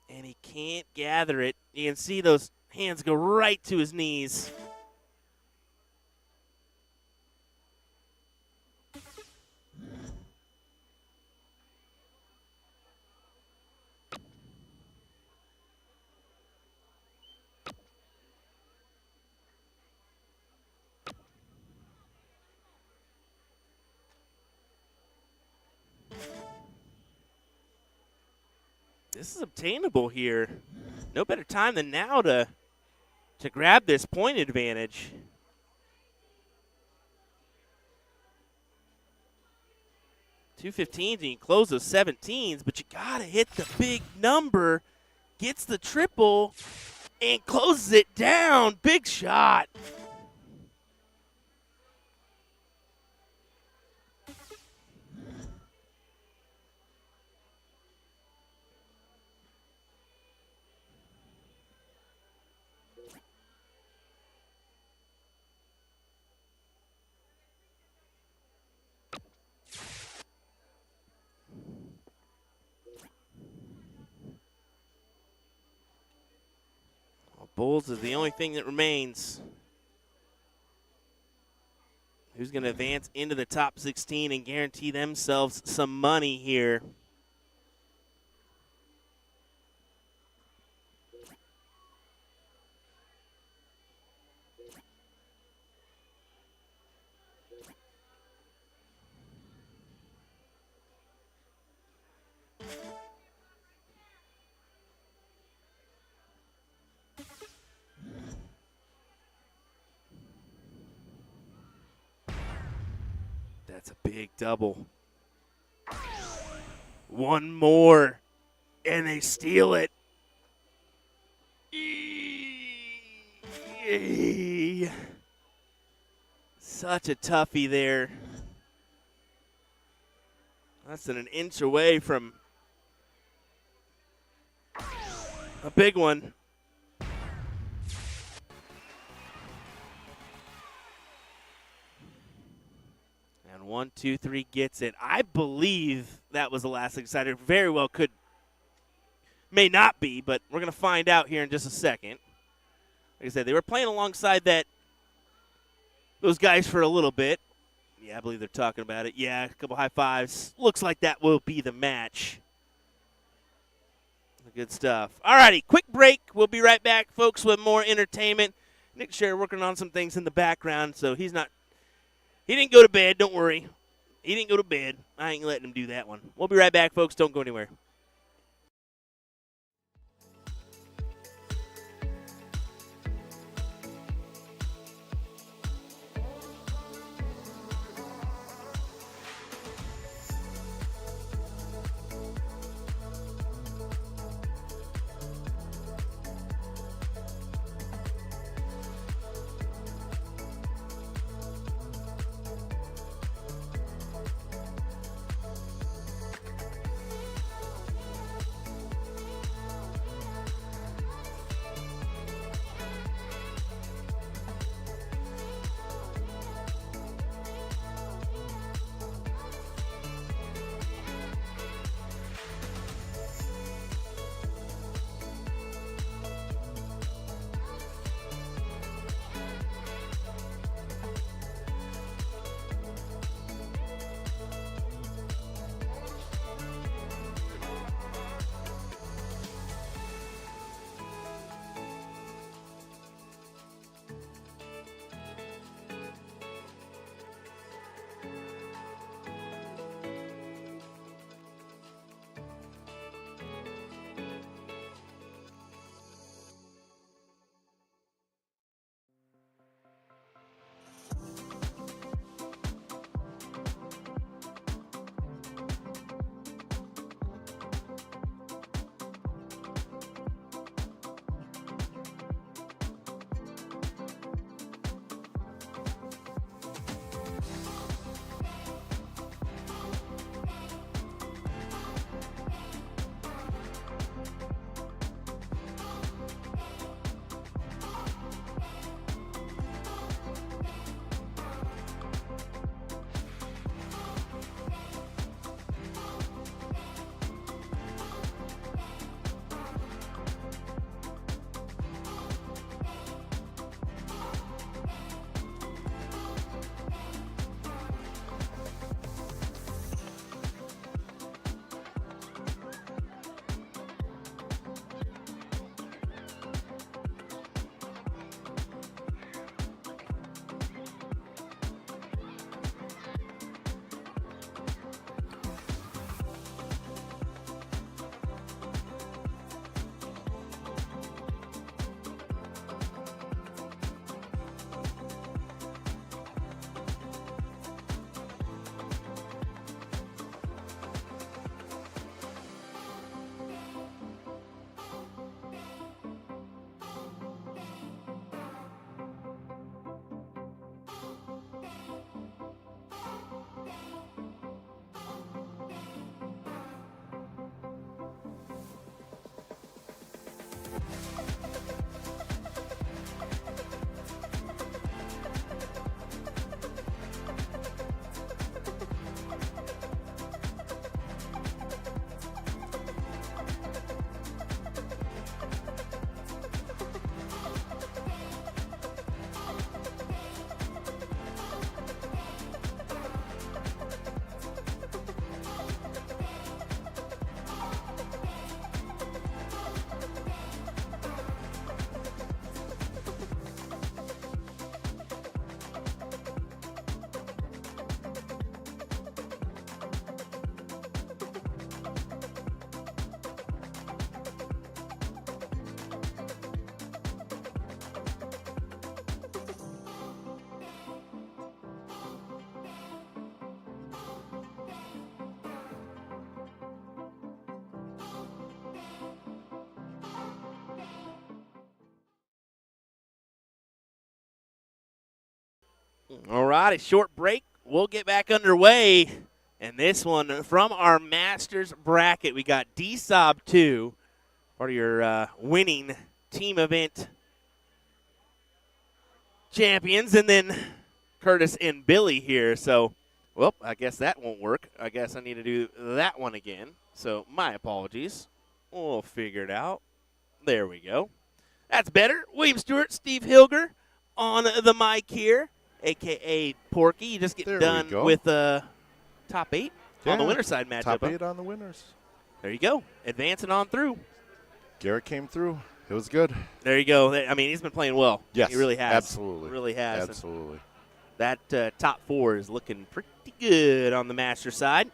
And he can't gather it. You can see those hands go right to his knees. This is obtainable here. No better time than now to grab this point advantage. Two 15s and you can close those 17s, but you gotta hit the big number. Gets the triple and closes it down. Big shot. Bulls is the only thing that remains. Who's going to advance into the top 16 and guarantee themselves some money here? That's a big double. One more, and they steal it. Such a toughie there. Less than an inch away from a big one. And 1, 2, 3 gets it. I believe that was the last Exciter. Very well could. May not be, but we're going to find out here in just a second. Like I said, they were playing alongside those guys for a little bit. Yeah, I believe they're talking about it. Yeah, a couple high fives. Looks like that will be the match. Good stuff. All righty, quick break. We'll be right back, folks, with more entertainment. Nick Scher working on some things in the background, so he didn't go to bed. Don't worry. He didn't go to bed. I ain't letting him do that one. We'll be right back, folks. Don't go anywhere. All right, a short break. We'll get back underway. And this one from our Masters bracket, we got DSOB 2, part of your winning team event champions, and then Curtis and Billy here. So, well, I guess that won't work. I guess I need to do that one again. So, my apologies. We'll figure it out. There we go. That's better. William Stewart, Steve Hilger on the mic here, a.k.a. Porky. You just get There we done go. with top 8 on the winner's side matchup. Top 8 on the winners. There you go. Advancing on through. Garrett came through. It was good. There you go. I mean, he's been playing well. Yes, He really has. absolutely. Really has. Absolutely. That top 4 is looking pretty good on the master side.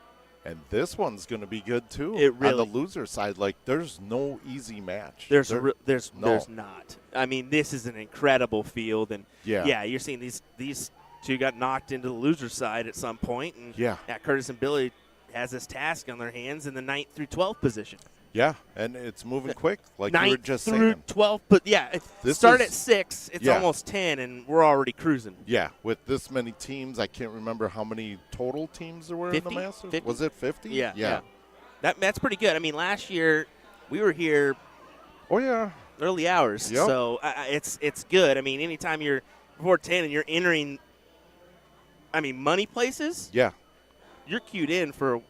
And this one's going to be good, too. It really- On the loser side, like, there's no easy match. There's no. not. I mean, this is an incredible field, and Yeah. you're seeing these two got knocked into the loser side at some point, and Yeah. Curtis and Billy has this task on their hands in the 9th through 12th position. Yeah, and it's moving quick, like you were 9th just through saying. 12th, but it This start is- at 6. It's yeah. almost 10, and we're already cruising. Yeah, with this many teams, I can't remember how many total teams there were 50? in the Masters. 50? Was it 50? Yeah. That's pretty good. I mean, last year we were here Oh, yeah. early hours, Yep. so it's good. I mean, anytime you're before 10 and you're entering, money places, Yeah, you're queued in for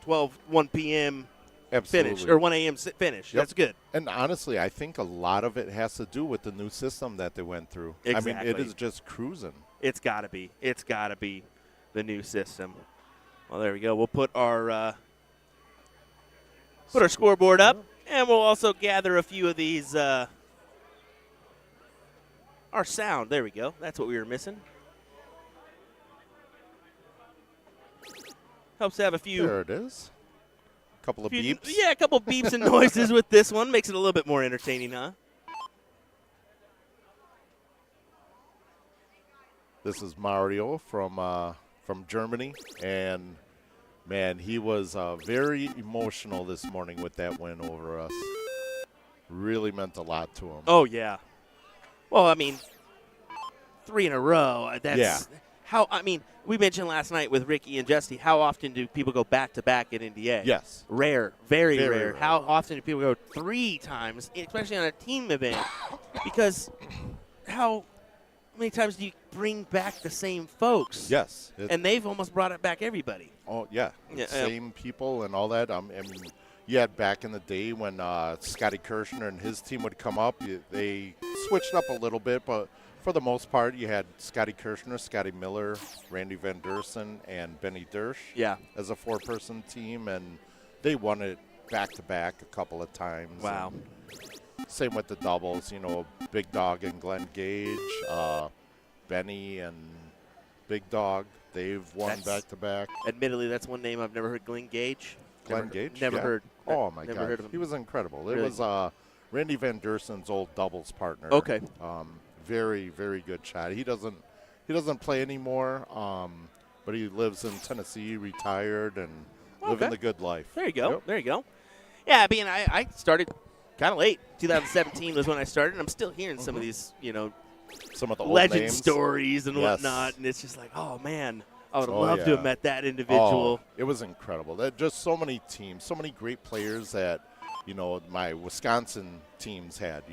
1 p.m. absolutely. finish or 1 a.m. finish. Yep. That's good. And honestly, I think a lot of it has to do with the new system that they went through. I mean, it Exactly. is just cruising. It's got to be. It's got to be the new system. Well, there we go. We'll put our scoreboard up, and we'll also gather a few of these. Our sound. There we go. That's what we were missing. Helps to have a few. There it is. A couple of beeps. Yeah, a couple beeps and noises with this one. Makes it a little bit more entertaining, huh? This is Mario from Germany, and man, he was very emotional this morning with that win over us. Really meant a lot to him. Oh, yeah. Well, 3 in a row. That's we mentioned last night with Ricky and Justy, how often do people go back-to-back at NDA? Yes. Rare. Very Very rare. rare. How often do people go 3 times, especially on a team event? Because how many times do you bring back the same folks? Yes. And they've almost brought it back everybody. Oh, yeah. Yeah, Same people and all that. You had back in the day when Scotty Kirshner and his team would come up, they switched up a little bit, but for the most part, you had Scotty Kirshner, Scotty Miller, Randy Van Dersen, and Benny Dersch as a 4-person team, and they won it back-to-back a couple of times. Wow. And same with the doubles, Big Dog and Glenn Gage, Benny and Big Dog, they've won back-to-back. Admittedly, that's one name I've never heard. Glenn Gage. Glenn Gage? Never Yeah. heard. Oh, my never God. heard of him. He was incredible. Really? It was Randy Van Dersen's old doubles partner. Okay. Very, very good shot. He doesn't play anymore, but he lives in Tennessee, retired, and living the good life. There you go. Yep. There you go. Yeah, I started kind of late. 2017 was when I started, and I'm still hearing some of these, Some of the old legend names. stories and Yes. whatnot, and it's just like, oh, man, I would Oh, love to yeah. have met that individual. Oh, it was incredible. Just so many teams, so many great players that, my Wisconsin teams had.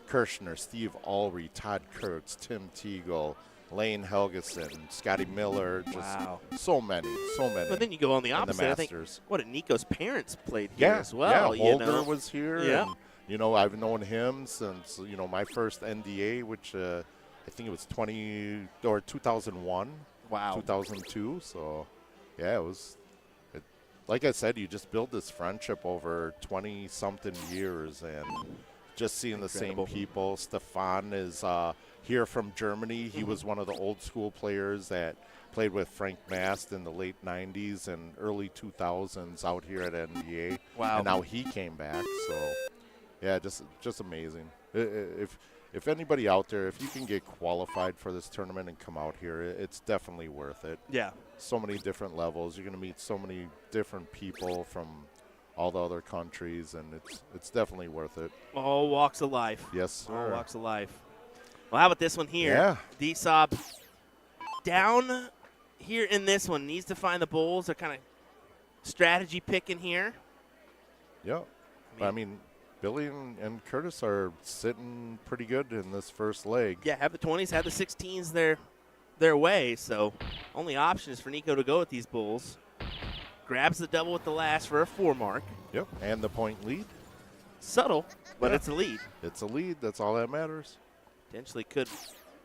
Kirshner, Steve Ulrey, Todd Kurtz, Tim Teagle, Lane Helgeson, Scotty Miller. Just Wow. so many. But then you go on the in the opposite. I think, Masters. Nico's parents played here as well. Yeah, Holger was here. Yeah. And, I've known him since, my first NDA, which I think it was 2001. Wow. 2002. So, yeah, it was. Like I said, you just build this friendship over 20-something years, and just seeing the same Incredible. people. Stefan is here from Germany. He was one of the old school players that played with Frank Mast in the late 90s and early 2000s out here at NDA. Wow. And now he came back. So, yeah, just amazing. If anybody out there, if you can get qualified for this tournament and come out here, it's definitely worth it. Yeah. So many different levels. You're going to meet so many different people from all the other countries, and it's definitely worth it. All walks of life. Yes, All sir. walks of life. Well, how about this one here? Yeah. DSOB down here in this one. Needs to find the bowls. They're kind of strategy picking here. Yep. I mean, Billy and Curtis are sitting pretty good in this first leg. Yeah, have the 20s, have the 16s their way. So only option is for Nico to go with these bulls. Grabs the double with the last for a 4 mark. Yep, and the point lead. Subtle, but Yeah. it's a lead. It's a lead. That's all that matters. Potentially could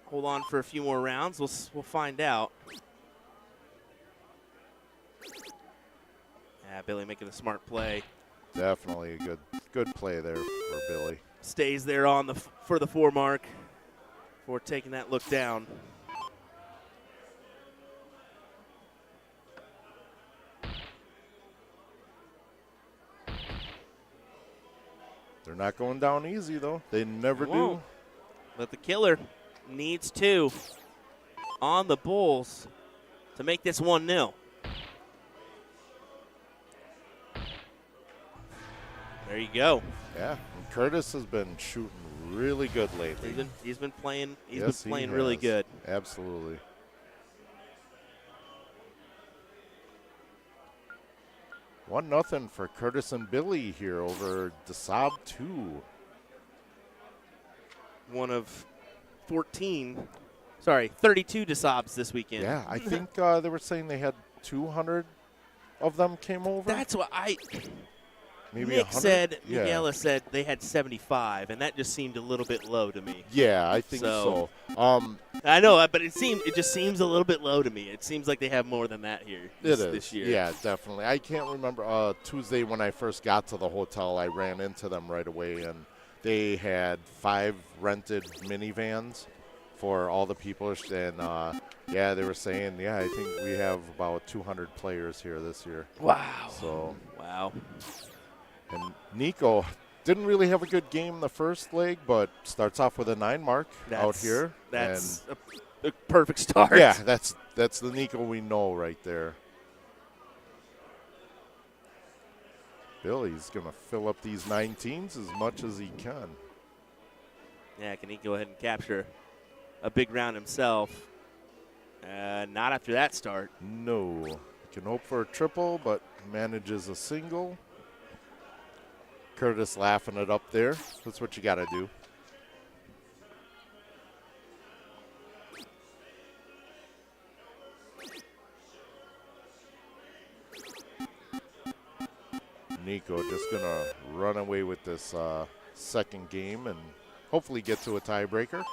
hold on for a few more rounds. We'll find out. Yeah, Billy making a smart play. Definitely a good play there for Billy. Stays there on for the 4 mark before taking that look down. They're not going down easy, though. They never do. But the killer needs 2 on the Bulls to make this 1-0. There you go. Yeah, and Curtis has been shooting really good lately. He's been playing. He's Yes, been playing he really has. good. Absolutely. One nothing for Curtis and Billy here over DeSaab 2. One of 32 DeSaabs this weekend. Yeah, I think they were saying they had 200 of them came over. That's what Maybe Nick 100? said. Yeah. Miguela said they had 75, and that just seemed a little bit low to me. Yeah, I think so. I know, but it just seems a little bit low to me. It seems like they have more than that here this year. Yeah, definitely. I can't remember Tuesday when I first got to the hotel. I ran into them right away, and they had 5 rented minivans for all the people. And yeah, they were saying, I think we have about 200 players here this year. Wow. So wow. And Nico didn't really have a good game in the first leg, but starts off with a 9 mark out here. That's a perfect start. Yeah, that's the Nico we know right there. Billy's going to fill up these 19s as much as he can. Yeah, can he go ahead and capture a big round himself? Not after that start. No. He can hope for a triple, but manages a single. Curtis laughing it up there. That's what you got to do. Nico just going to run away with this second game and hopefully get to a tiebreaker.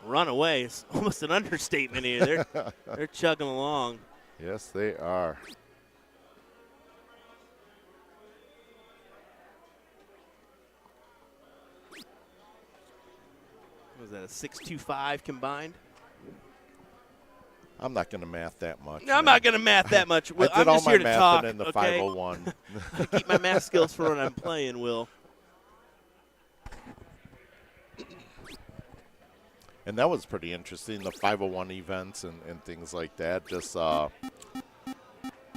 Run away is almost an understatement here. They're chugging along. Yes, they are. Was that a 6.25 combined? I'm not going to math that much. No, I'm not going to math that much. Will. I did I'm all just my here to mathing talk. in the Okay? 501. I keep my math skills for when I'm playing, Will. And that was pretty interesting, the 501 events and things like that. Just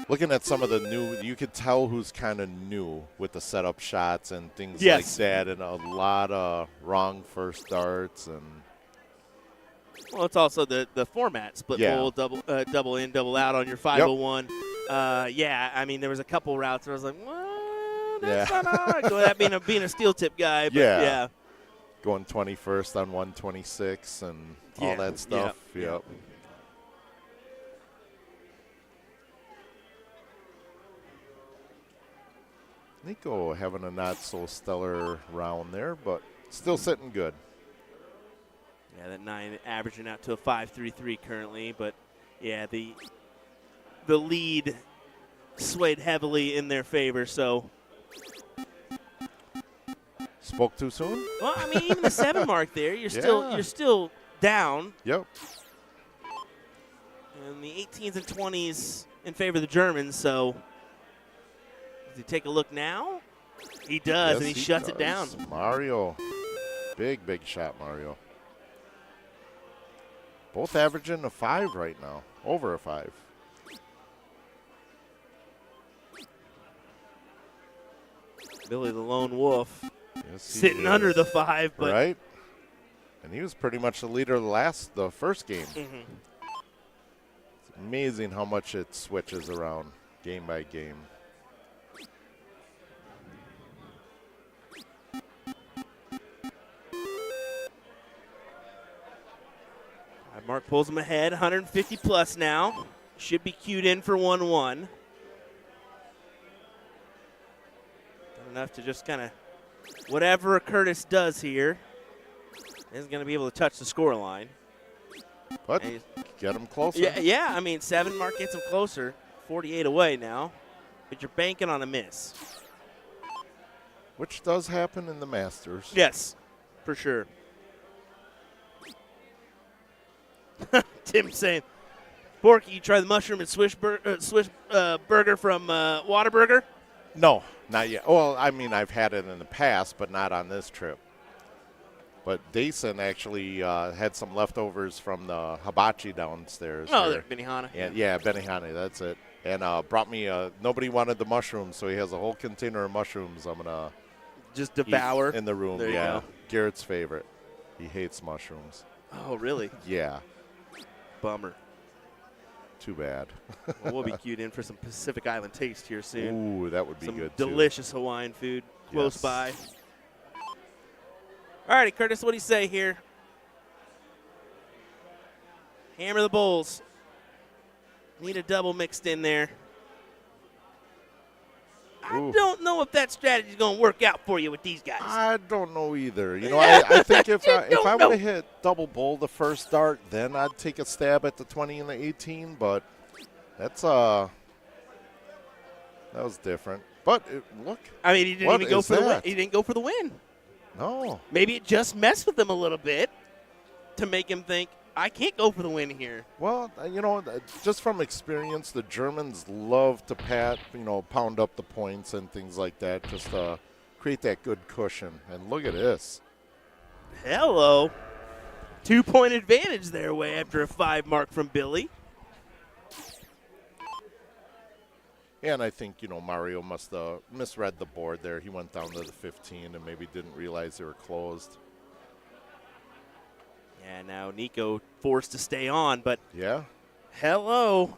looking at some of the new, you could tell who's kind of new with the setup shots and things like that, and a lot of wrong first darts. And Well, it's also the format, split bowl, double in, double out on your 501. Yeah, I mean, there was a couple routes where I was like, well, that's not how I go. That being a steel tip guy, but yeah. Going 21st on 126 and all that stuff. Yep. Nico having a not so stellar round there, but still sitting good. Yeah, that 9 averaging out to a 5.33 currently, but yeah, the lead swayed heavily in their favor, so. Spoke too soon? Well, I mean, even the 7 mark there, you're still down. Yep. And the 18s and 20s in favor of the Germans, so does he take a look now? He does, and he shuts it down. Mario. Big shot, Mario. Both averaging a 5 right now. Over a 5. Billy the lone wolf. Yes, Sitting under the 5, but right. And he was pretty much the leader of the first game. Mm-hmm. Amazing how much it switches around game by game. Mark pulls him ahead, 150 plus now. Should be queued in for 1-1. Done enough to just kind of, whatever Curtis does here, isn't going to be able to touch the score line. But get him closer. Yeah, I mean, 7 mark gets him closer. 48 away now. But you're banking on a miss. Which does happen in the Masters. Yes, for sure. Tim saying, Borky, you try the mushroom and Swiss burger from Whataburger? No, not yet. Well, I mean, I've had it in the past, but not on this trip. But Dason actually had some leftovers from the hibachi downstairs. Oh, there, Benihana. Yeah, Benihana, that's it. And brought me, nobody wanted the mushrooms, so he has a whole container of mushrooms I'm going to just devour in the room. There you go. Garrett's favorite. He hates mushrooms. Oh, really? Yeah. Bummer. Too bad. Well, we'll be queued in for some Pacific Island taste here soon. Ooh, that would be some good delicious Hawaiian food close Yes. by. All righty, Curtis, what do you say here? Hammer the bowls. Need a double mixed in there. I don't know if that strategy is going to work out for you with these guys. I don't know either. You know, I think if I would have hit double bowl the first dart, then I'd take a stab at the 20 and the 18. But that's that was different. But look, I mean, he didn't even go for the win. He didn't go for the win. No. Maybe it just messed with him a little bit to make him think, I can't go for the win here. Well, you know, just from experience, the Germans love to pound up the points and things like that, just to create that good cushion. And look at this. Hello. 2-point advantage their way after a 5 mark from Billy. And I think, Mario must have misread the board there. He went down to the 15 and maybe didn't realize they were closed. Yeah, now Nico forced to stay on, but yeah. Hello.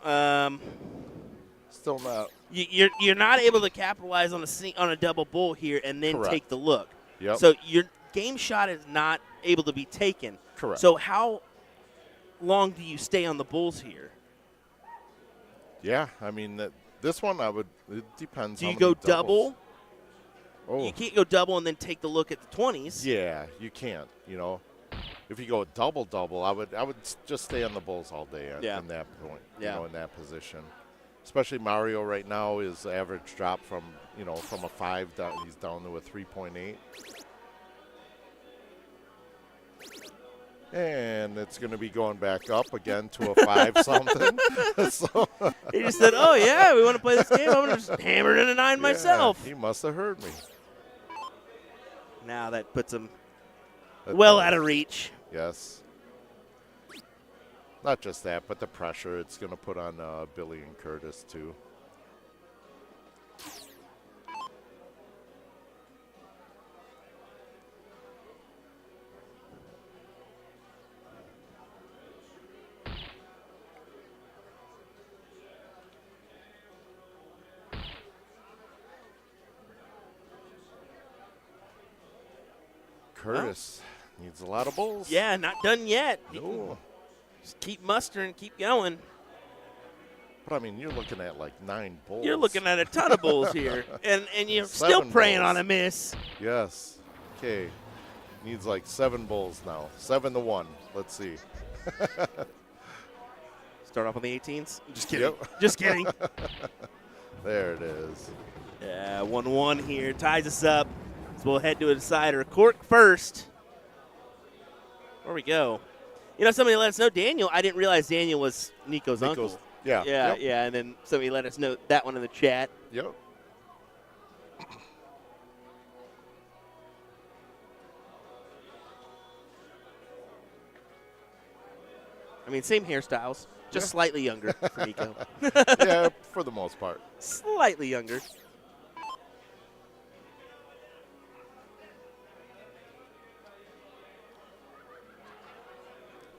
Still not. You're not able to capitalize on a double bull here and then Correct. take the look. Yep. So your game shot is not able to be taken. Correct. So how long do you stay on the bulls here? Yeah, I mean this one it depends. Do how you many go double? Oh. You can't go double and then take the look at the 20s. Yeah, you can't. If you go double, I would just stay on the bulls all day in that point. Yeah. In that position. Especially Mario right now, his average drop from a 5 down, he's down to a 3.8. And it's going to be going back up again to a 5 something. So he just said, "Oh yeah, we want to play this game. I'm going to just hammer it in a 9 myself." He must have heard me. Now that puts him well out of reach. Yes. Not just that, but the pressure it's going to put on Billy and Curtis, too. Curtis needs a lot of bulls. Yeah, not done yet. No. Just keep mustering, keep going. But, I mean, you're looking at like 9 bulls. You're looking at a ton of bulls here. And you're 7 still praying bulls. on a miss. Yes. Okay. Needs like 7 bulls now. 7-1. Let's see. Start off on the 18s? Just kidding. Yep. Just kidding. There it is. Yeah, 1-1 here. Ties us up. So we'll head to a decider. Cork first. Where we go? Somebody let us know, Daniel. I didn't realize Daniel was Nico's uncle. Yeah. Yeah, Yep. yeah. And then somebody let us know that one in the chat. Yep. I mean, same hairstyles, just slightly younger for Nico. Yeah, for the most part. Slightly younger.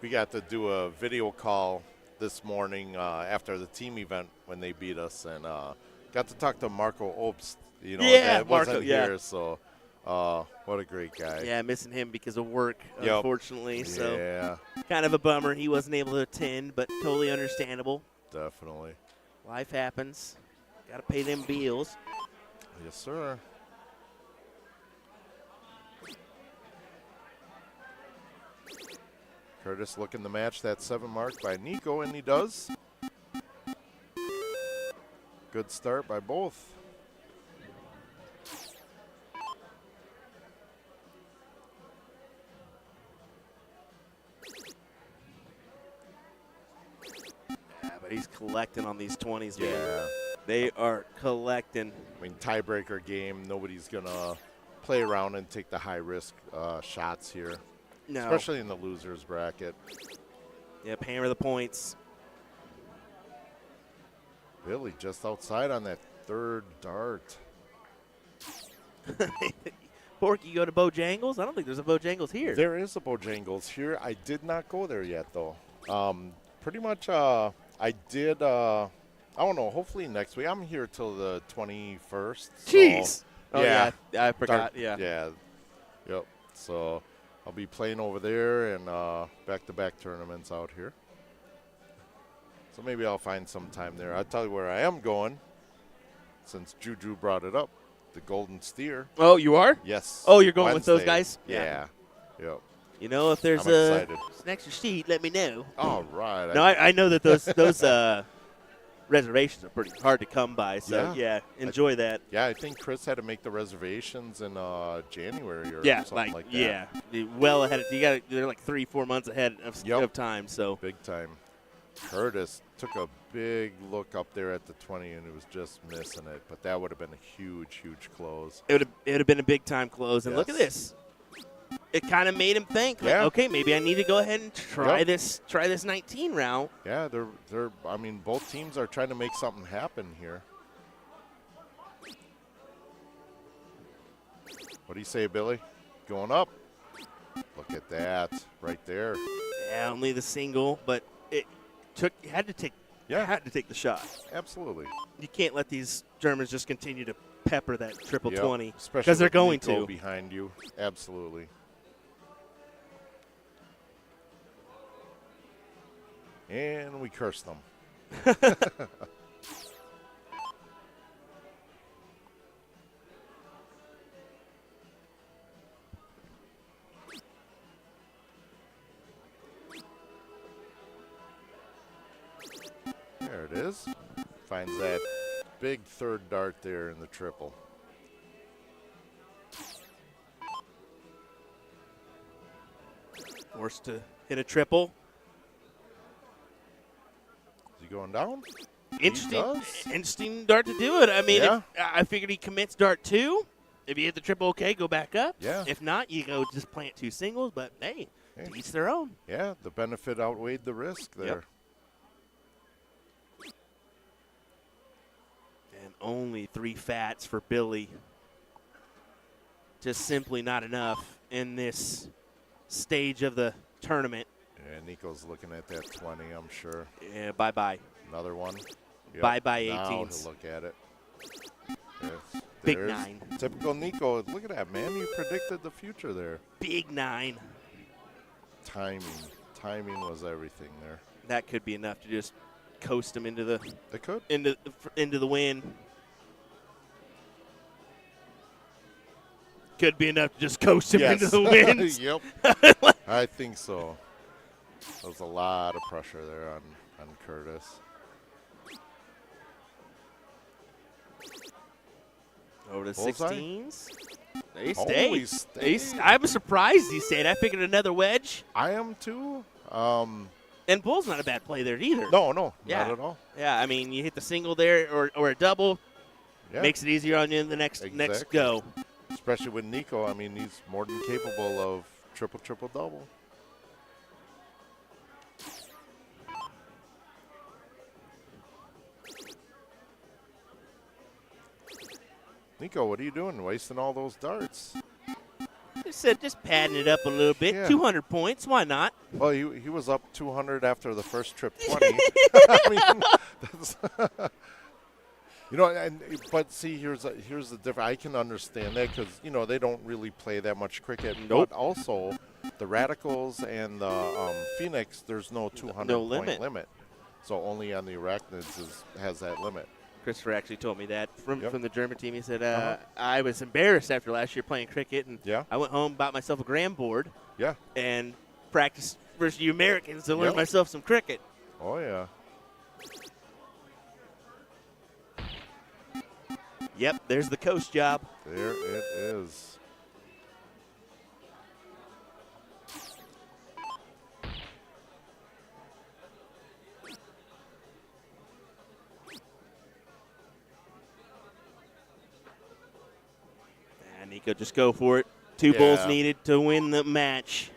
We got to do a video call this morning after the team event when they beat us, and got to talk to Marco Obst. You know, Yeah, that Marco, wasn't yeah. here, so what a great guy. Yeah, missing him because of work, Yep. unfortunately. So Yeah, kind of a bummer he wasn't able to attend, but totally understandable. definitely. Life happens. Got to pay them bills. Yes, sir. Curtis looking to match that 7 mark by Nico, and he does. Good start by both. Yeah, but he's collecting on these 20s, man. Yeah. They are collecting. I mean, tiebreaker game. Nobody's going to play around and take the high-risk shots here, No. especially in the losers bracket. Yep, hammer the points. Billy just outside on that 3rd dart. Porky, you go to Bojangles? I don't think there's a Bojangles here. There is a Bojangles here. I did not go there yet, though. Pretty much I did, I don't know, hopefully next week. I'm here till the 21st. Jeez. So, Oh, yeah, I forgot. Dart, yeah. Yep. So I'll be playing over there and back-to-back tournaments out here. So maybe I'll find some time there. I'll tell you where I am going, since Juju brought it up, the Golden Steer. Oh, you are? Yes. Oh, you're going with those Wednesday. guys? Yeah. Yep. You know, if there's I'm excited. an extra seat, let me know. All right. No, I know that those reservations are pretty hard to come by. So, yeah enjoy that. Yeah, I think Chris had to make the reservations in January or Yeah, something like that. yeah, well ahead. They're like 3-4 months ahead of time. So Big time. Curtis took a big look up there at the 20 and it was just missing it, but that would have been a huge, huge close. it would have been a big time close. And look at Yes. this. It kind of made him think, like, Yeah. okay, maybe I need to go ahead and try this 19 round. Yeah, they're. I mean, both teams are trying to make something happen here. What do you say, Billy? Going up. Look at that right there. Yeah, only the single, but you had to take the shot. Absolutely. You can't let these Germans just continue to pepper that triple Yep. 20 Especially because they're with going Nico to. behind you. Absolutely. And we curse them. There it is. Finds that big 3rd dart there in the triple. Forced to hit a triple. Is he going down? Interesting dart to do it. I mean, Yeah. I figured he commits dart 2. If you hit the triple, okay, go back up. Yeah. If not, you go just plant 2 singles. But hey, to each their own. Yeah, the benefit outweighed the risk there. And only 3 fats for Billy. Just simply not enough in this stage of the tournament. Yeah, Nico's looking at that 20, I'm sure. Yeah, bye-bye. Another one. Yep. Bye-bye, Now 18s. he'll look at it. Big There's 9. Typical Nico. Look at that, man. You predicted the future there. Big 9. Timing was everything there. That could be enough to just coast him into the They could. into the win. Could be enough to just coast him into the win. Yep. I think so. There's a lot of pressure there on Curtis. Over to Bullseye? 16s. They Oh, stayed. he stayed. I was surprised he stayed. I figured another wedge. I am too. And Bull's not a bad play there either. No, not Yeah. at all. Yeah, I mean, you hit the single there or a double. Yeah. Makes it easier on you in the next Exactly. go. Especially with Nico. I mean, he's more than capable of triple, double. Nico, what are you doing? Wasting all those darts. said just padding it up a little bit. Yeah. 200 points, why not? Well, he was up 200 after the first trip 20. I mean, that's but see, here's the difference. I can understand that because they don't really play that much cricket. Nope. But also, the Radicals and the Phoenix, there's no 200 point limit. So only on the Arachnids has that limit. Christopher actually told me that from the German team. He said, I was embarrassed after last year playing cricket, and I went home, bought myself a gram board, and practiced versus you Americans to learn myself some cricket. Oh, yeah. Yep, there's the coast job. There it is. And Nico, just go for it. 2 bowls needed to win the match.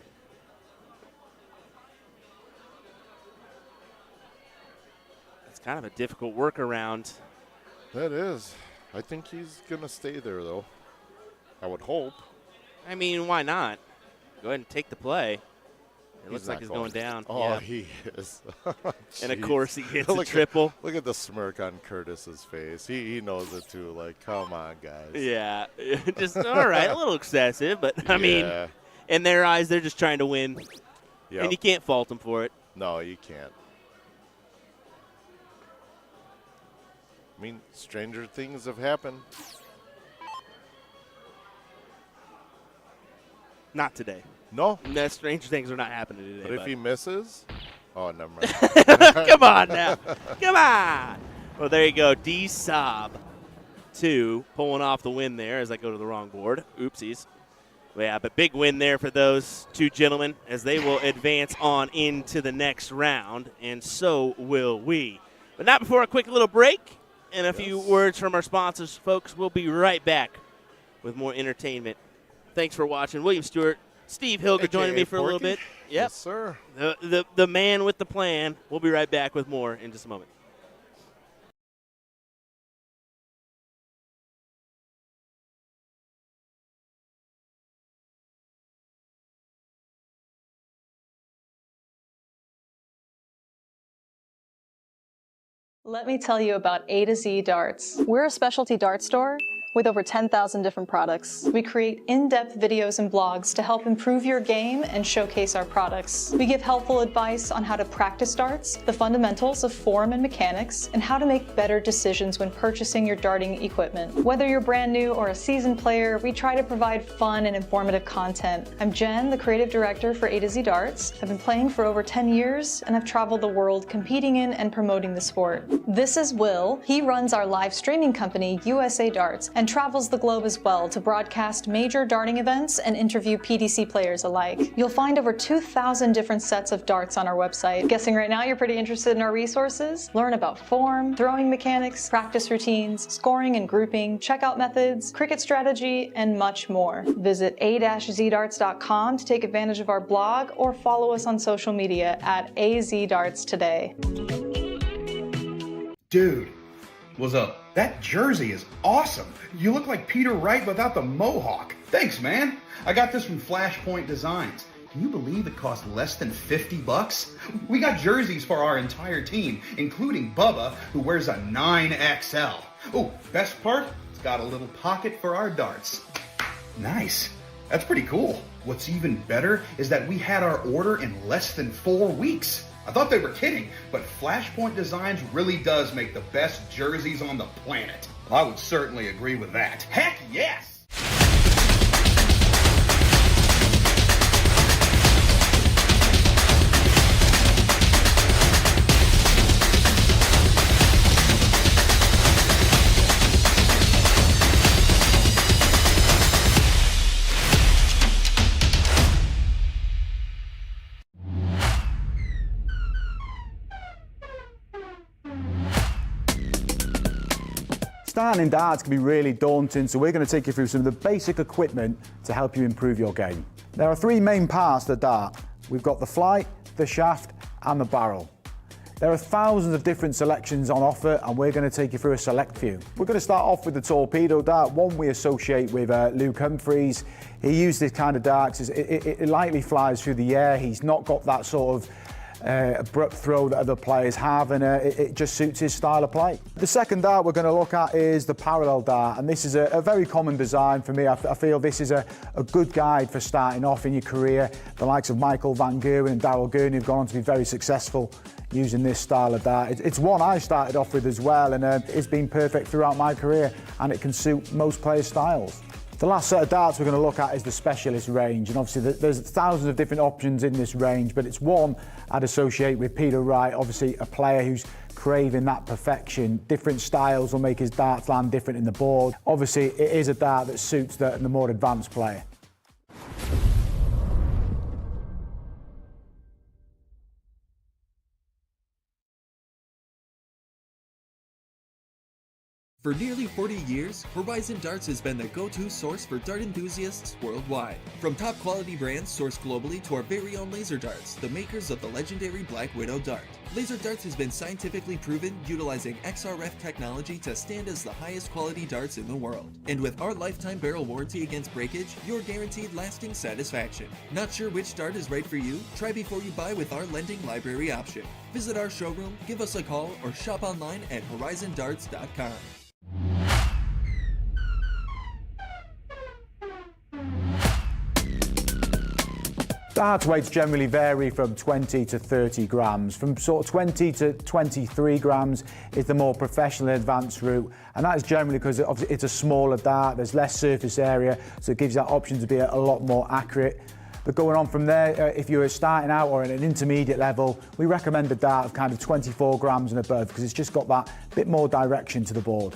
It's kind of a difficult workaround. That is. I think he's going to stay there, though. I would hope. I mean, why not? Go ahead and take the play. It looks like he's going down. Oh, he is. And, of course, he hits a triple. Look at the smirk on Curtis's face. He knows it, too. Like, come on, guys. Yeah. Just, all right, a little excessive. But, I mean, in their eyes, they're just trying to win. Yep. And you can't fault them for it. No, you can't. I mean, stranger things have happened. Not today. No. Stranger things are not happening today. But if he misses, oh, never mind. Come on now. Come on. Well, there you go. D-Sob 2 pulling off the win there as I go to the wrong board. Oopsies. Well, yeah, but big win there for those 2 gentlemen as they will advance on into the next round, and so will we. But not before a quick little break. And a few words from our sponsors, folks. We'll be right back with more entertainment. Thanks for watching. William Stewart, Steve Hilger joining me for a little bit. Yep. Yes, sir. The man with the plan. We'll be right back with more in just a moment. Let me tell you about A to Z Darts. We're a specialty dart store with over 10,000 different products. We create in-depth videos and blogs to help improve your game and showcase our products. We give helpful advice on how to practice darts, the fundamentals of form and mechanics, and how to make better decisions when purchasing your darting equipment. Whether you're brand new or a seasoned player, we try to provide fun and informative content. I'm Jen, the creative director for A to Z Darts. I've been playing for over 10 years, and I've traveled the world competing in and promoting the sport. This is Will. He runs our live streaming company, USA Darts, and travels the globe as well to broadcast major darting events and interview PDC players alike. You'll find over 2,000 different sets of darts on our website. Guessing right now you're pretty interested in our resources? Learn about form, throwing mechanics, practice routines, scoring and grouping, checkout methods, cricket strategy, and much more. Visit a-zdarts.com to take advantage of our blog or follow us on social media at AZDarts today. Dude, what's up? That jersey is awesome. You look like Peter Wright without the mohawk. Thanks, man. I got this from Flashpoint Designs. Can you believe it cost less than $50? We got jerseys for our entire team, including Bubba, who wears a 9XL. Oh, best part? It's got a little pocket for our darts. Nice. That's pretty cool. What's even better is that we had our order in less than 4 weeks. I thought they were kidding, but Flashpoint Designs really does make the best jerseys on the planet. I would certainly agree with that. Heck yes! Starting in darts can be really daunting, so we're going to take you through some of the basic equipment to help you improve your game. There are 3 main parts to the dart. We've got the flight, the shaft, and the barrel. There are thousands of different selections on offer, and we're going to take you through a select few. We're going to start off with the torpedo dart, one we associate with Luke Humphreys. He used this kind of dart because it lightly flies through the air. He's not got that sort of abrupt throw that other players have, and it just suits his style of play. The second dart we're going to look at is the parallel dart, and this is a very common design for me. I feel this is a good guide for starting off in your career. The likes of Michael Van Gerwen and Darrell Gurney have gone on to be very successful using this style of dart. It's one I started off with as well, and it's been perfect throughout my career, and it can suit most players' styles. The last set of darts we're going to look at is the specialist range, and obviously there's thousands of different options in this range, but it's one I'd associate with Peter Wright, obviously a player who's craving that perfection. Different styles will make his darts land different in the board. Obviously it is a dart that suits the more advanced player. For nearly 40 years, Horizon Darts has been the go-to source for dart enthusiasts worldwide. From top quality brands sourced globally to our very own laser darts, the makers of the legendary Black Widow dart. Laser Darts has been scientifically proven utilizing XRF technology to stand as the highest quality darts in the world. And with our lifetime barrel warranty against breakage, you're guaranteed lasting satisfaction. Not sure which dart is right for you? Try before you buy with our lending library option. Visit our showroom, give us a call, or shop online at horizondarts.com. Dart weights generally vary from 20 to 30 grams. From sort of 20 to 23 grams is the more professional advanced route, and that is generally because it's a smaller dart, there's less surface area, so it gives you that option to be a lot more accurate. But going on from there, if you're starting out or at an intermediate level, we recommend a dart of kind of 24 grams and above because it's just got that bit more direction to the board.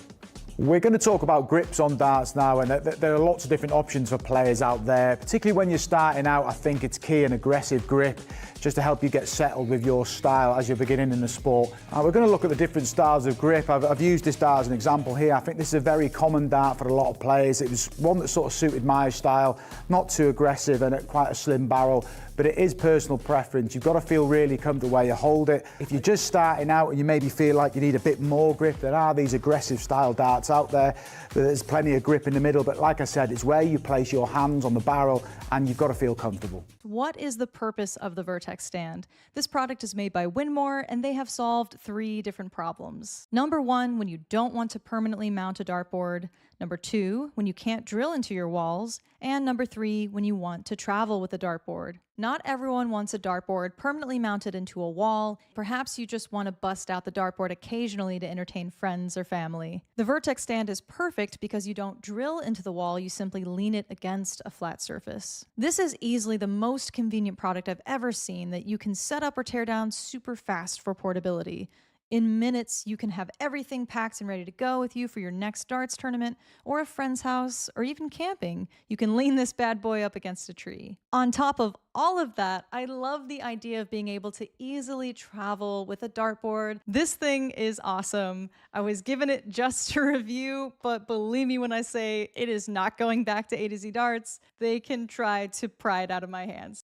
We're going to talk about grips on darts now, and there are lots of different options for players out there. Particularly when you're starting out, I think it's key an aggressive grip just to help you get settled with your style as you're beginning in the sport. We're going to look at the different styles of grip. I've used this dart as an example here. I think this is a very common dart for a lot of players. It was one that sort of suited my style, not too aggressive and at quite a slim barrel. But it is personal preference. You've got to feel really comfortable where you hold it. If you're just starting out and you maybe feel like you need a bit more grip, there are these aggressive style darts out there. There's plenty of grip in the middle, but like I said, it's where you place your hands on the barrel and you've got to feel comfortable. What is the purpose of the Vertex stand? This product is made by Winmore, and they have solved 3 different problems. Number 1, when you don't want to permanently mount a dartboard. Number 2, when you can't drill into your walls. And number 3, when you want to travel with a dartboard. Not everyone wants a dartboard permanently mounted into a wall. Perhaps you just want to bust out the dartboard occasionally to entertain friends or family. The Vertex stand is perfect because you don't drill into the wall, you simply lean it against a flat surface. This is easily the most convenient product I've ever seen that you can set up or tear down super fast for portability. In minutes, you can have everything packed and ready to go with you for your next darts tournament or a friend's house or even camping. You can lean this bad boy up against a tree. On top of all of that, I love the idea of being able to easily travel with a dartboard. This thing is awesome. I was given it just to review, but believe me when I say it is not going back to A to Z Darts. They can try to pry it out of my hands.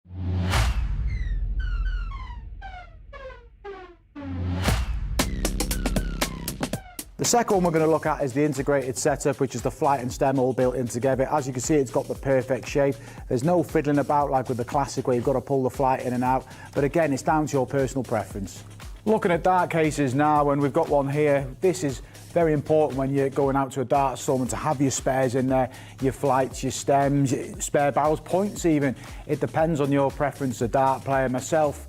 The second one we're going to look at is the integrated setup, which is the flight and stem all built in together. As you can see, it's got the perfect shape. There's no fiddling about like with the classic where you've got to pull the flight in and out. But again, it's down to your personal preference. Looking at dart cases now, and we've got one here. This is very important when you're going out to a dart storm to have your spares in there, your flights, your stems, your spare barrels, points even. It depends on your preference as a dart player. Myself,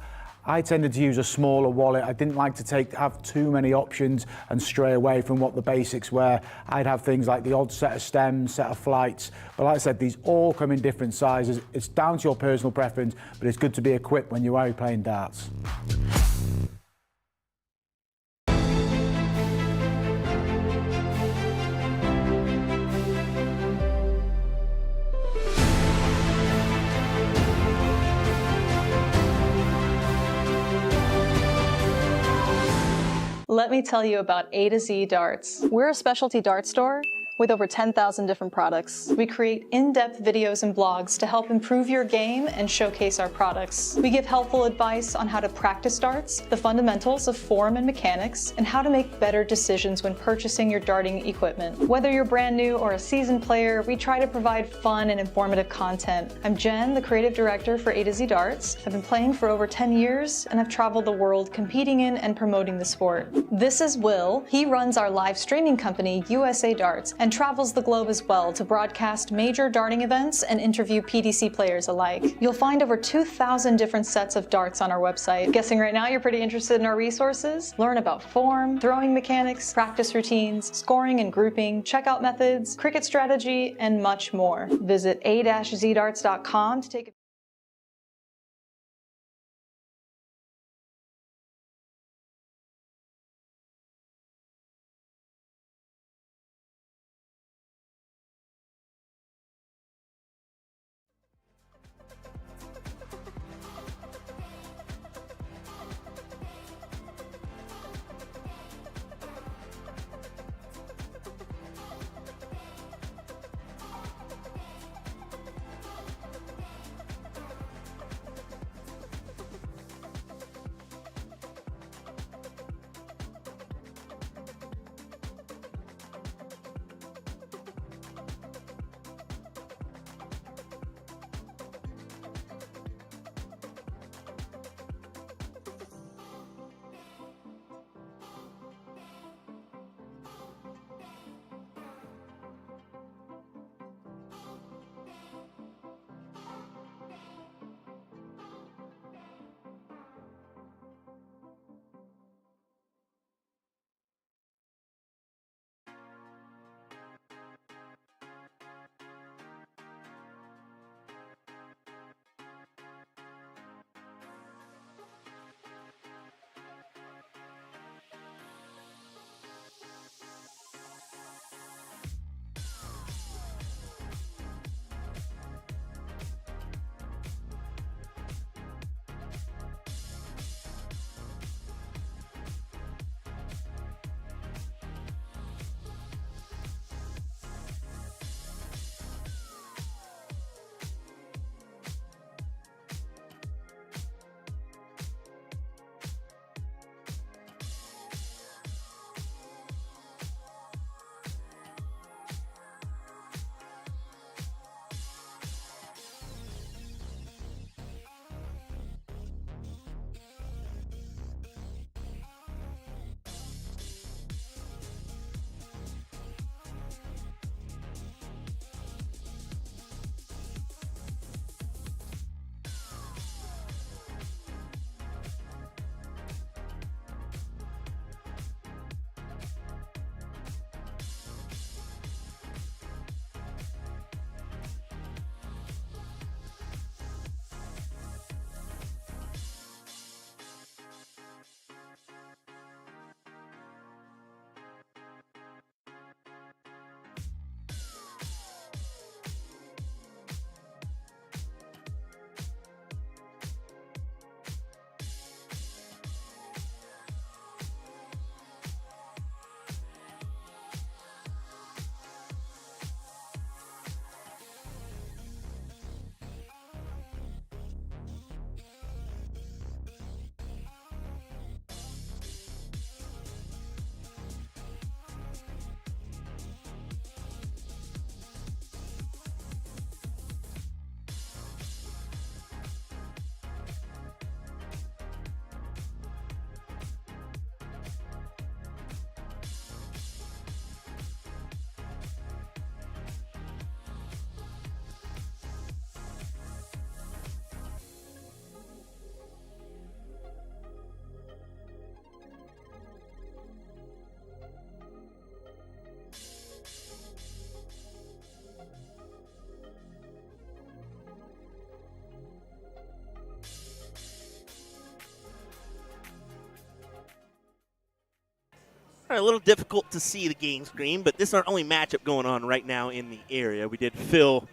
I tended to use a smaller wallet. I didn't like to have too many options and stray away from what the basics were. I'd have things like the odd set of stems, set of flights. But like I said, these all come in different sizes. It's down to your personal preference, but it's good to be equipped when you are playing darts. Let me tell you about A to Z Darts. We're a specialty dart store With over 10,000 different products, we create in-depth videos and blogs to help improve your game and showcase our products. We give helpful advice on how to practice darts, the fundamentals of form and mechanics, and how to make better decisions when purchasing your darting equipment. Whether you're brand new or a seasoned player, we try to provide fun and informative content. I'm Jen, the creative director for A to Z Darts. I've been playing for over 10 years, and I've traveled the world competing in and promoting the sport. This is Will. He runs our live streaming company, USA Darts, and travels the globe as well to broadcast major darting events and interview PDC players alike. You'll find over 2,000 different sets of darts on our website. Guessing right now you're pretty interested in our resources? Learn about form, throwing mechanics, practice routines, scoring and grouping, checkout methods, cricket strategy, and much more. Visit a-zdarts.com to take a All right, a little difficult to see the game screen, but this is our only matchup going on right now in the area. We did fill.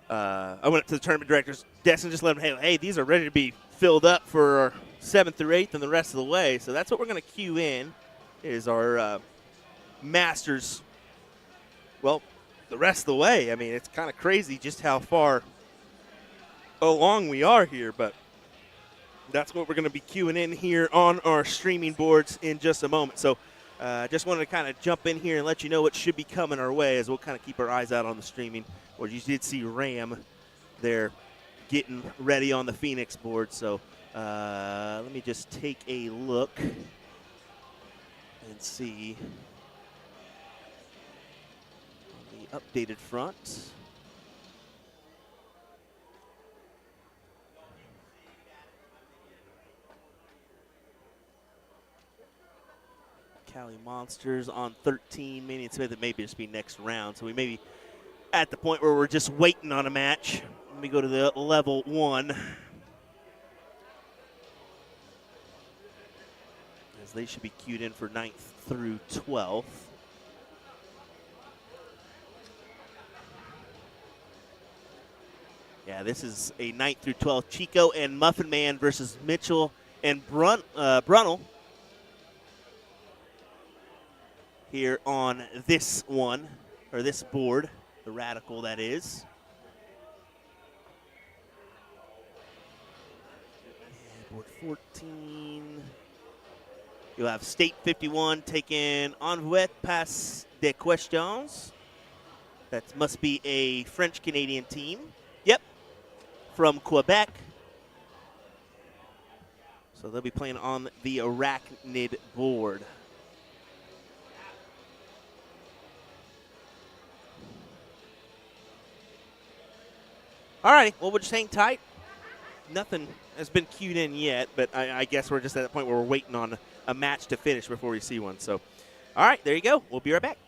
I went up to the tournament director's desk and just let them, hey, these are ready to be filled up for our 7th through 8th and the rest of the way. So that's what we're going to cue in is our Masters well, the rest of the way. I mean, it's kind of crazy just how far along we are here, but that's what we're going to be queuing in here on our streaming boards in just a moment. So just wanted to kind of jump in here and let you know what should be coming our way as we'll kind of keep our eyes out on the streaming. Or you did see Ram there getting ready on the Phoenix board. So let me just take a look and see on the updated front. Cali Monsters on 13. Manny and Smith, it may just be next round. So we may be at the point where we're just waiting on a match. Let me go to the level 1. As they should be queued in for 9th through 12th. Yeah, this is a 9th through 12th. Chico and Muffin Man versus Mitchell and Brunel. Here on this one, or this board, the Radical that is. And board 14. You'll have State 51 taking Envouet Pass des Questions. That must be a French-Canadian team. Yep, from Quebec. So they'll be playing on the Arachnid board. All right, well, we'll just hang tight. Nothing has been queued in yet, but I guess we're just at that point where we're waiting on a match to finish before we see one. So, all right, there you go. We'll be right back.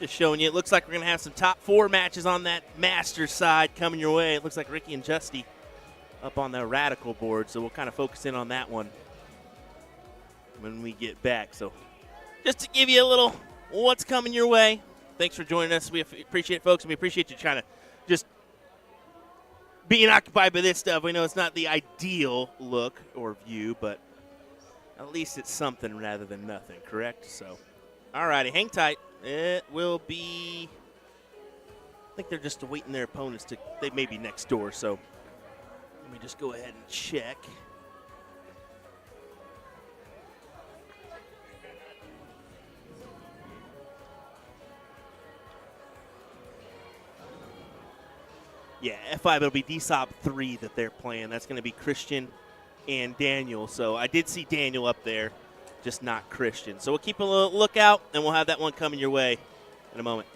Just showing you. It looks like we're going to have some top 4 matches on that Masters side coming your way. It looks like Ricky and Justy up on the Radical board, so we'll kind of focus in on that one when we get back. So just to give you a little what's coming your way. Thanks for joining us. We appreciate it, folks, and we appreciate you trying to just being occupied by this stuff. We know it's not the ideal look or view, but at least it's something rather than nothing, correct? So, all righty, hang tight. It will be, I think they're just awaiting their opponents they may be next door, so let me just go ahead and check. Yeah, F5, it'll be DSOP 3 that they're playing. That's going to be Christian and Daniel. So I did see Daniel up there, just not Christian. So we'll keep a lookout, and we'll have that one coming your way in a moment.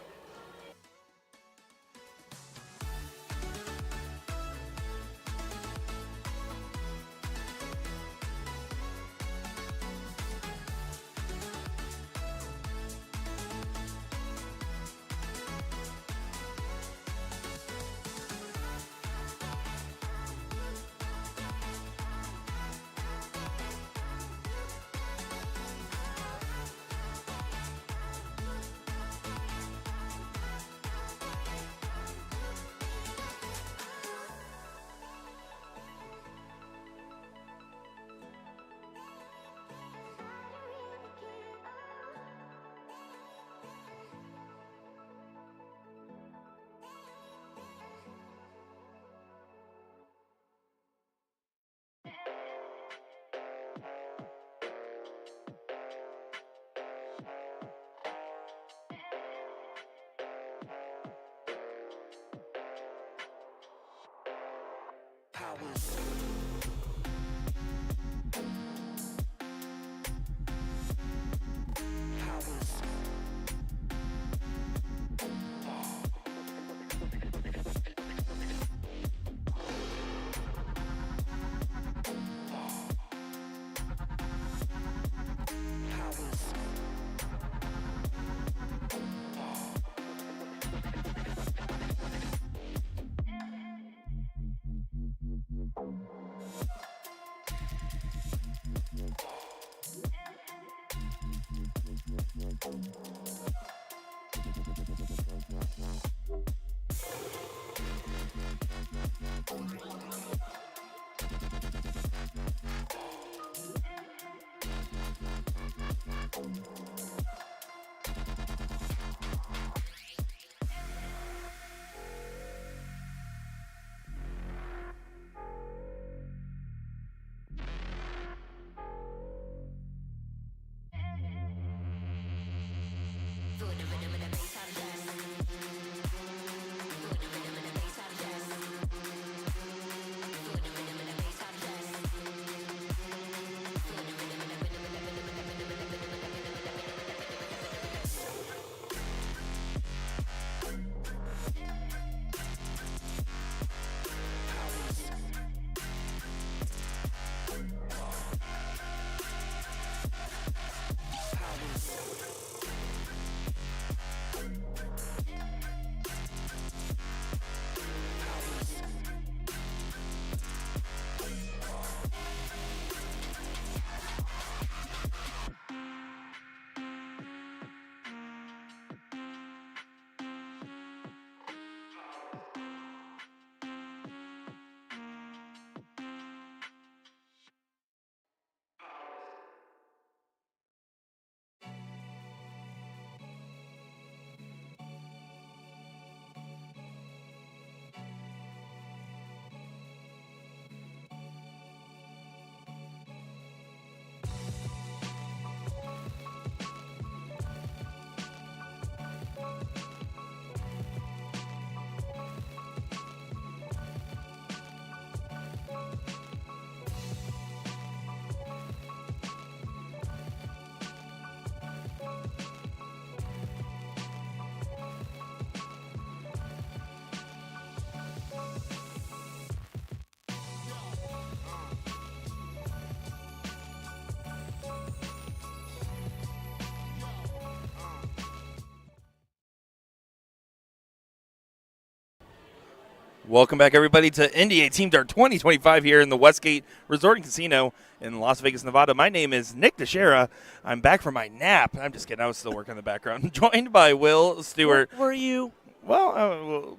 Welcome back, everybody, to NDA Team Dart 2025 here in the Westgate Resort and Casino in Las Vegas, Nevada. My name is Nick Teixeira. I'm back from my nap. I'm just kidding. I was still working in the background. Joined by Will Stewart. Where were you? Well,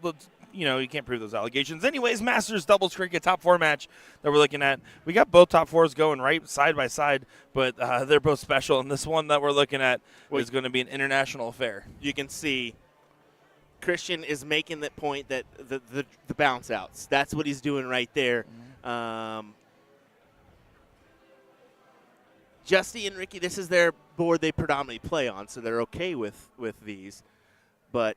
you can't prove those allegations. Anyways, Masters doubles cricket top 4 match that we're looking at. We got both top 4s going right side by side, but they're both special. And this one that we're looking at is going to be an international affair. You can see Christian is making that point that the bounce outs. That's what he's doing right there. Justy and Ricky, this is their board they predominantly play on, so they're okay with these. But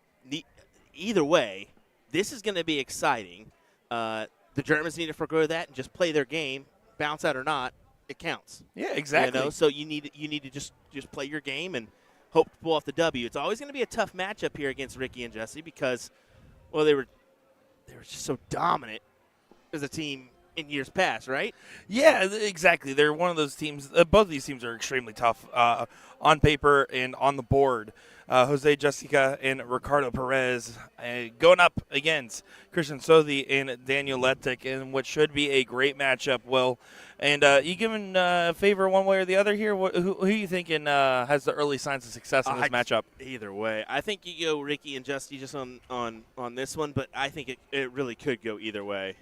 either way, this is going to be exciting. The Germans need to forgo that and just play their game, bounce out or not. It counts. Yeah, exactly. So you need to just play your game and hope to pull off the W. It's always going to be a tough matchup here against Ricky and Jesse because, well, they were just so dominant as a team in years past, right? Yeah, exactly. They're one of those teams. Both of these teams are extremely tough on paper and on the board. Jose Jessica and Ricardo Perez going up against Christian Sothi and Daniel Letic in what should be a great matchup, Will. And you giving favor one way or the other here? Who are you thinking has the early signs of success in this matchup? Either way. I think you go Ricky and Justy just on this one, but I think it really could go either way.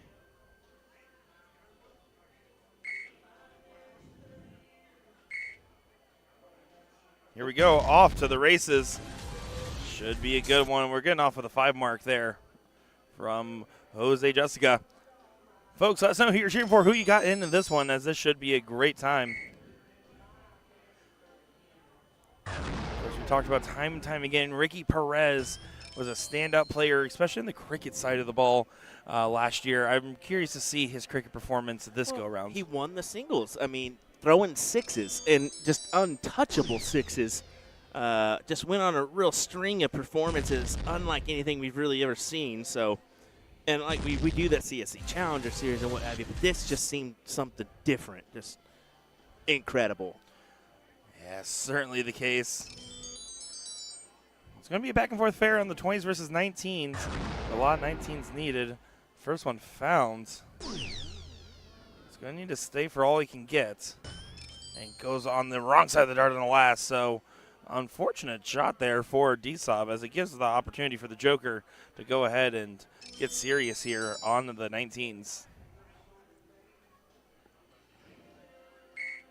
Here we go, off to the races. Should be a good one. We're getting off with a 5 mark there from Jose Jessica. Folks, let us know who you're cheering for, who you got in this one, as this should be a great time. As we talked about time and time again, Ricky Perez was a standout player, especially in the cricket side of the ball last year. I'm curious to see his cricket performance this go-around. He won the singles. I mean, throwing sixes and just untouchable sixes. Just went on a real string of performances, unlike anything we've really ever seen. So, and like we do that CSC Challenger Series and what have you, but this just seemed something different, just incredible. Yeah, certainly the case. It's going to be a back and forth fair on the 20s versus 19s. A lot of 19s needed. First one found. He's going to need to stay for all he can get. And goes on the wrong side of the dart on the last. So, unfortunate shot there for D-Sob as it gives the opportunity for the Joker to go ahead and get serious here on the 19s.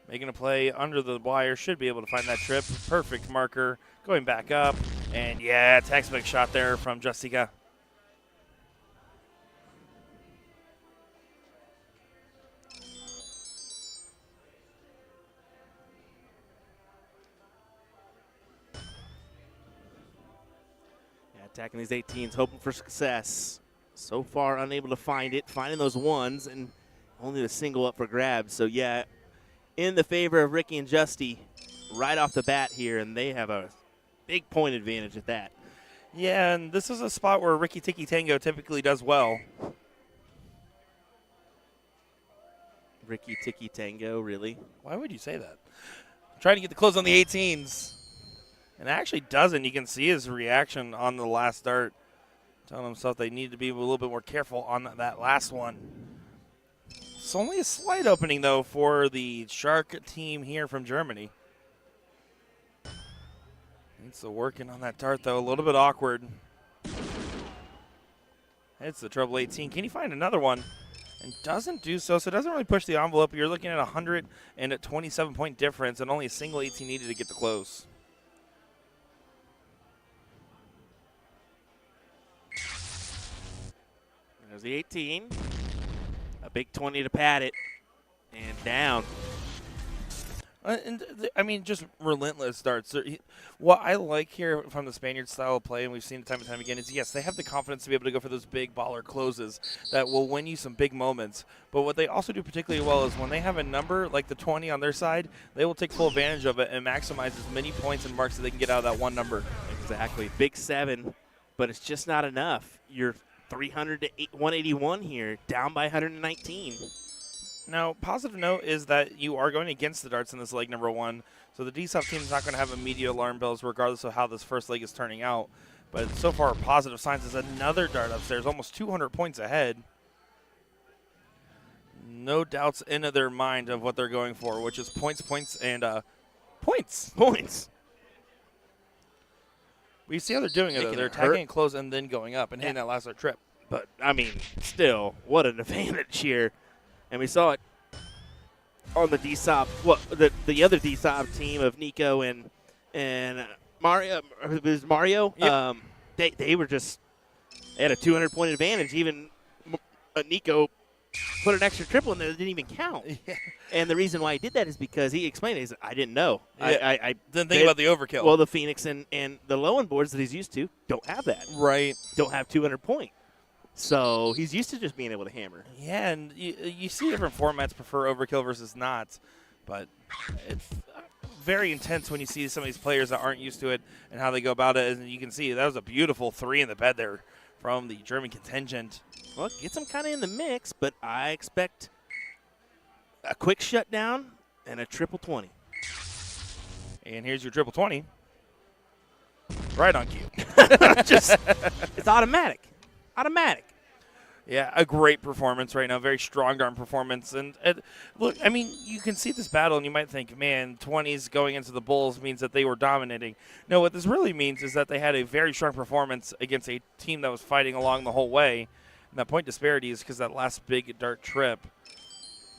Making a play under the wire, should be able to find that trip. Perfect marker, going back up. And yeah, textbook shot there from Jessica. Attacking these 18s, hoping for success. So far, unable to find it. Finding those ones, and only the single up for grabs. So, yeah, in the favor of Ricky and Justy right off the bat here, and they have a big point advantage at that. Yeah, and this is a spot where Ricky Tiki Tango typically does well. Ricky Tiki Tango, really? Why would you say that? Trying to get the close on the 18s. And actually doesn't. You can see his reaction on the last dart, telling himself they need to be a little bit more careful on that last one. It's only a slight opening, though, for the Shark team here from Germany. Needs to working on that dart, though. A little bit awkward. Hits the treble 18. Can he find another one? And doesn't do so, so it doesn't really push the envelope. You're looking at a 127-point difference and only a single 18 needed to get the close. There's the 18. A big 20 to pad it. And down. I mean, just relentless darts. What I like here from the Spaniard style of play, and we've seen it time and time again, is yes, they have the confidence to be able to go for those big baller closes that will win you some big moments. But what they also do particularly well is when they have a number like the 20 on their side, they will take full advantage of it and maximize as many points and marks that they can get out of that one number. Exactly. Big 7, but it's just not enough. You're 300 to 181 here, down by 119. Now, positive note is that you are going against the darts in this leg number 1, so the DSOF team is not going to have immediate alarm bells regardless of how this first leg is turning out. But so far, positive signs is another dart upstairs, almost 200 points ahead. No doubts in their mind of what they're going for, which is points, and points. We see how they're doing it, though. Making They're it attacking hurt. it close and then going up and hitting that last dart trip. But, I mean, still, what an advantage here. And we saw it on the DSOP, the other DSOP team of Nico and Mario. It was Mario. Yep. They were just – they had a 200-point advantage. Even Nico put an extra triple in there that didn't even count. Yeah. And the reason why he did that is because he explained it. He said, I didn't know. Yeah. I Didn't think about the overkill. Well, the Phoenix and the low-end boards that he's used to don't have that. Right. Don't have 200-point. So he's used to just being able to hammer. Yeah, and you see different formats prefer overkill versus not, but it's very intense when you see some of these players that aren't used to it and how they go about it. And you can see that was a beautiful 3 in the bed there from the German contingent. Well, it gets them kind of in the mix, but I expect a quick shutdown and a triple 20. And here's your triple 20. Right on cue. It's automatic. Yeah, a great performance right now. Very strong arm performance. And look, I mean, you can see this battle and you might think, man, 20s going into the Bulls means that they were dominating. No, what this really means is that they had a very strong performance against a team that was fighting along the whole way. And that point disparity is because that last big dart trip.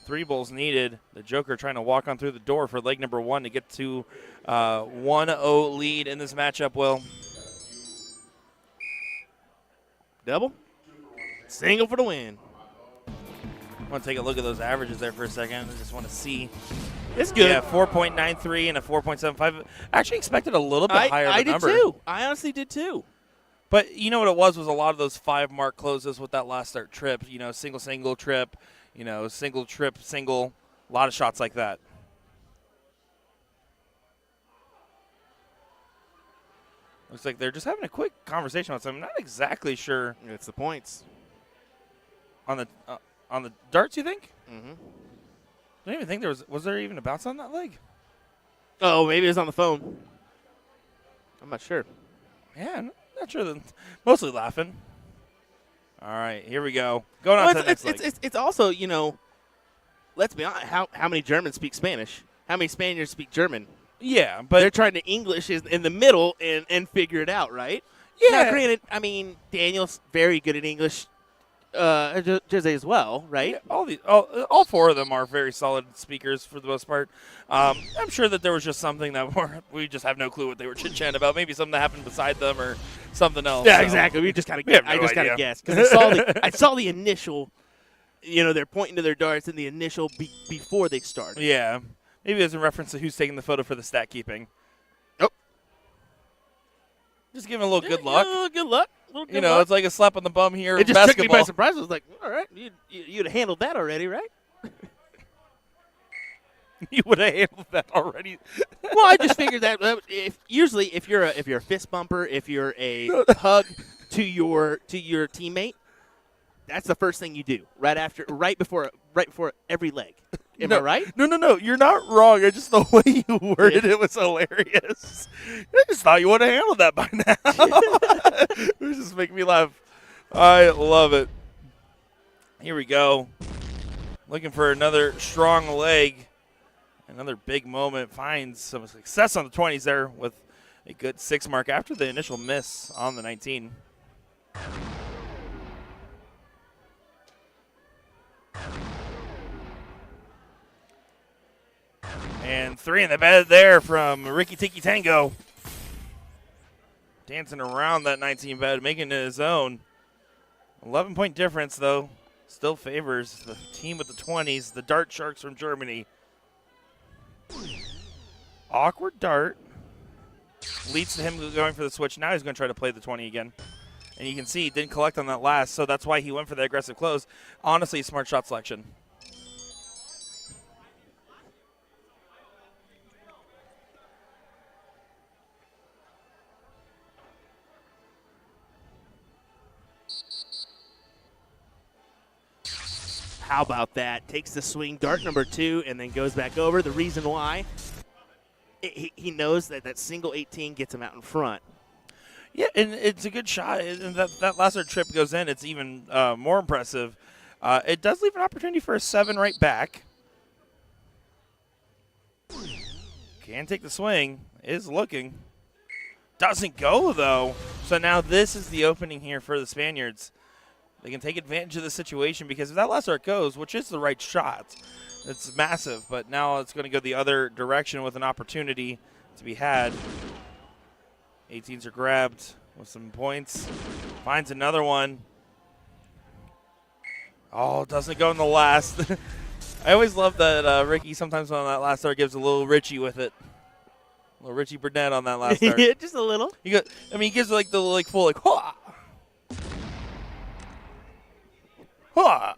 3 Bulls needed. The Joker trying to walk on through the door for leg number 1 to get to 1-0 lead in this matchup, Will. Double. Single for the win. I want to take a look at those averages there for a second. I just want to see. It's good. Yeah, 4.93 and a 4.75. Actually expected a little bit higher of a number. I did too. I honestly did too. But you know what it was a lot of those 5-mark closes with that last start trip. You know, single trip, single trip, single. A lot of shots like that. Looks like they're just having a quick conversation with something. I'm not exactly sure. It's the points. On the darts, you think? Mm-hmm. I don't even think was there even a bounce on that leg? Oh, maybe it was on the phone. I'm not sure. Yeah, I'm not sure. Mostly laughing. All right, here we go. Going on to the next leg. It's also, let's be honest, how many Germans speak Spanish? How many Spaniards speak German? Yeah, but they're trying to English in the middle and figure it out, right? Yeah. Now, granted, I mean, Daniel's very good at English. Jose as well, right? Yeah, all 4 of them are very solid speakers for the most part. I'm sure that there was just something that we just have no clue what they were chit-chatting about. Maybe something that happened beside them or something else. Yeah, exactly. We just kind of I just kind of guessed because I saw the initial. They're pointing to their darts in the initial before they started. Yeah, maybe there's a reference to who's taking the photo for the stat keeping. Oh, just giving a little good luck. Good luck. Luck. It's like a slap on the bum here. It just basketball. took me by surprise. I was like, all right, you'd have handled that already, right? You would have handled that already. Well, I just figured that if you're a fist bumper, if you're a hug to your teammate, that's the first thing you do right before every leg. Am I right? No. You're not wrong. It's just the way you worded it was hilarious. I just thought you would have handled that by now. It was just making me laugh. I love it. Here we go. Looking for another strong leg. Another big moment. Finds some success on the 20s there with a good 6 mark after the initial miss on the 19. And 3 in the bed there from Ricky Tiki Tango. Dancing around that 19 bed, making it his own. 11-point difference, though. Still favors the team with the 20s, the Dart Sharks from Germany. Awkward dart. Leads to him going for the switch. Now he's going to try to play the 20 again. And you can see he didn't collect on that last, so that's why he went for the aggressive close. Honestly, smart shot selection. How about that? Takes the swing, dart number 2, and then goes back over. The reason why, he knows that single 18 gets him out in front. Yeah, and it's a good shot. And that last trip goes in, it's even more impressive. It does leave an opportunity for a 7 right back. Can take the swing. Is looking. Doesn't go, though. So now this is the opening here for the Spaniards. They can take advantage of the situation because if that last arc goes, which is the right shot, it's massive. But now it's going to go the other direction with an opportunity to be had. 18s are grabbed with some points. Finds another one. Oh, doesn't go in the last. I always love that Ricky sometimes on that last start gives a little Richie with it. A little Richie Burnett on that last start. Yeah, just a little. He gives like the full hua. Hua.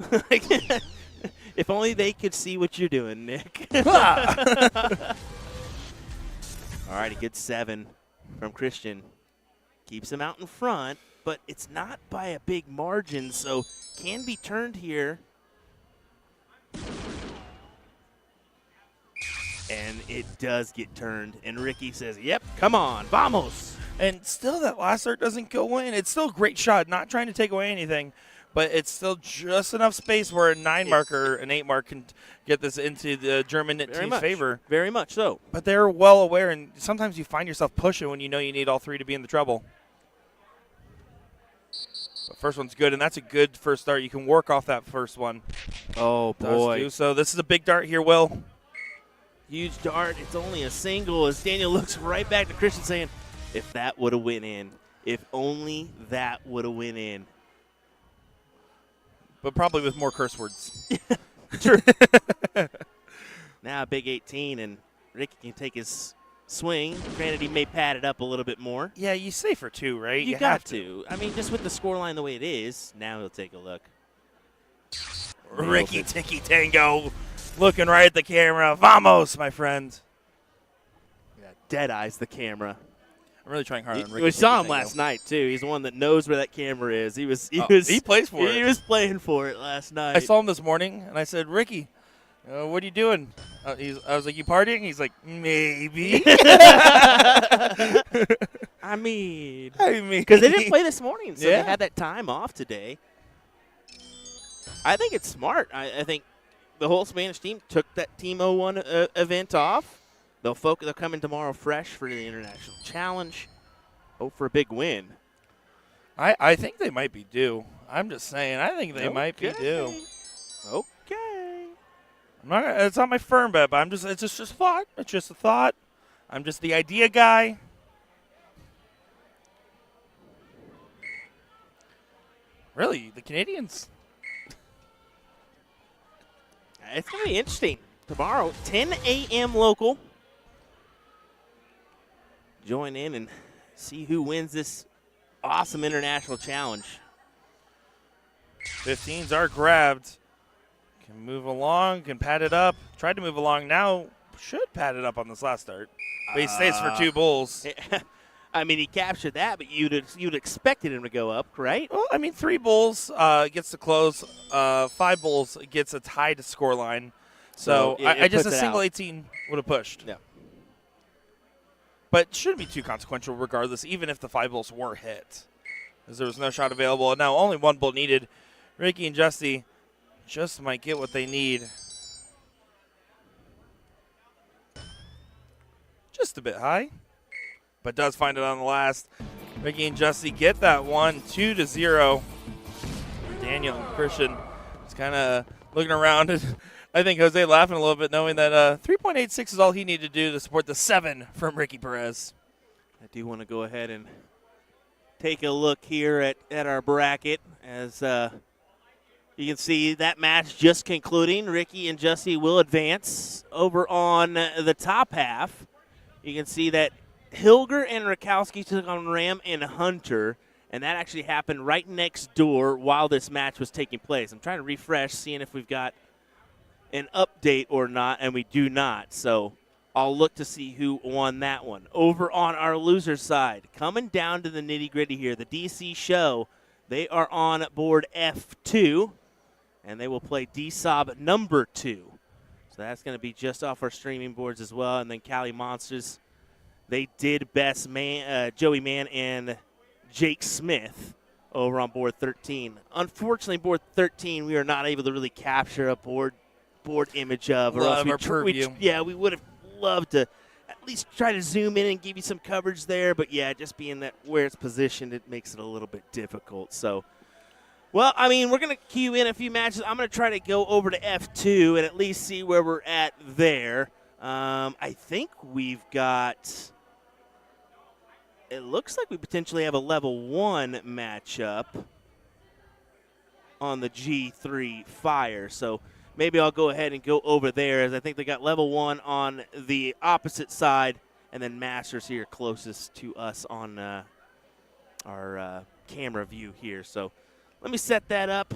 If only they could see what you're doing, Nick. Hua. All right, a good 7 from Christian. Keeps him out in front, but it's not by a big margin, so can be turned here. And it does get turned, and Ricky says, yep, come on, vamos. And still that last start doesn't go in. It's still a great shot, not trying to take away anything, but it's still just enough space where a 9 mark or an 8 mark can get this into the German team's favor. Very much so. But they're well aware, and sometimes you find yourself pushing when you know you need all 3 to be in the trouble. The first one's good, and that's a good first start. You can work off that first one. Oh, boy. So this is a big dart here, Will. Huge dart. It's only a single as Daniel looks right back to Christian saying, if that would have went in. If only that would have went in. But probably with more curse words. True. Now a big 18, and Ricky can take his swing. Granted, he may pad it up a little bit more. Yeah, you say for 2, right? You got to. I mean, just with the scoreline the way it is, now he'll take a look. Ricky Tiki Tango looking right at the camera. Vamos, my friend. Yeah, dead eyes the camera. I'm really trying hard on Ricky. We saw him Tango. last night too. He's the one that knows where that camera is. He plays for it. He was playing for it last night. I saw him this morning, and I said, Ricky, what are you doing? I was like, you partying? He's like, maybe. I mean. Because they didn't play this morning, so Yeah. they had that time off today. I think it's smart. I think the whole Spanish team took that Team 01 event off. They'll come in tomorrow fresh for the International Challenge. Hope for a big win. I think they might be due. I'm just saying. I think they might be due. Okay. It's not my firm bet, but it's just a thought. It's just a thought. I'm just the idea guy. Really, the Canadians? It's going to be interesting. Tomorrow, 10 a.m. local. Join in and see who wins this awesome international challenge. 15s are grabbed. Can move along, can pad it up. Tried to move along now. Should pad it up on this last start. But he stays for 2 bulls. I mean, he captured that, but you'd expected him to go up, right? Well, I mean, 3 bulls gets to close. 5 bulls gets a tied scoreline. So I just a single 18 would have pushed. Yeah. But shouldn't be too consequential regardless, even if the 5 bulls were hit. Because there was no shot available. And now only 1 bull needed. Ricky and Justy just might get what they need. Just a bit high. But does find it on the last. Ricky and Justy get that one, 2-0. Daniel and Christian is kind of looking around. And I think Jose laughing a little bit, knowing that 3.86 is all he needed to do to support the 7 from Ricky Perez. I do want to go ahead and take a look here at our bracket as you can see that match just concluding. Ricky and Justy will advance. Over on the top half, you can see that Hilger and Rakowski took on Ram and Hunter, and that actually happened right next door while this match was taking place. I'm trying to refresh, seeing if we've got an update or not, and we do not. So I'll look to see who won that one. Over on our loser side, coming down to the nitty-gritty here, the DC Show, they are on board F2, and they will play D-Sob number 2. So that's going to be just off our streaming boards as well. And then Cali Monsters, they did best man, Joey Mann and Jake Smith over on board 13. Unfortunately, board 13, we are not able to really capture a board image of. Or else Love our purview. we would have loved to at least try to zoom in and give you some coverage there. But, yeah, just being that where it's positioned, it makes it a little bit difficult. So, well, I mean, we're going to queue in a few matches. I'm going to try to go over to F2 and at least see where we're at there. I think we've got – it looks like we potentially have a level 1 matchup on the G3 Fire. So maybe I'll go ahead and go over there, as I think they got level 1 on the opposite side, and then Masters here closest to us on our camera view here. So let me set that up.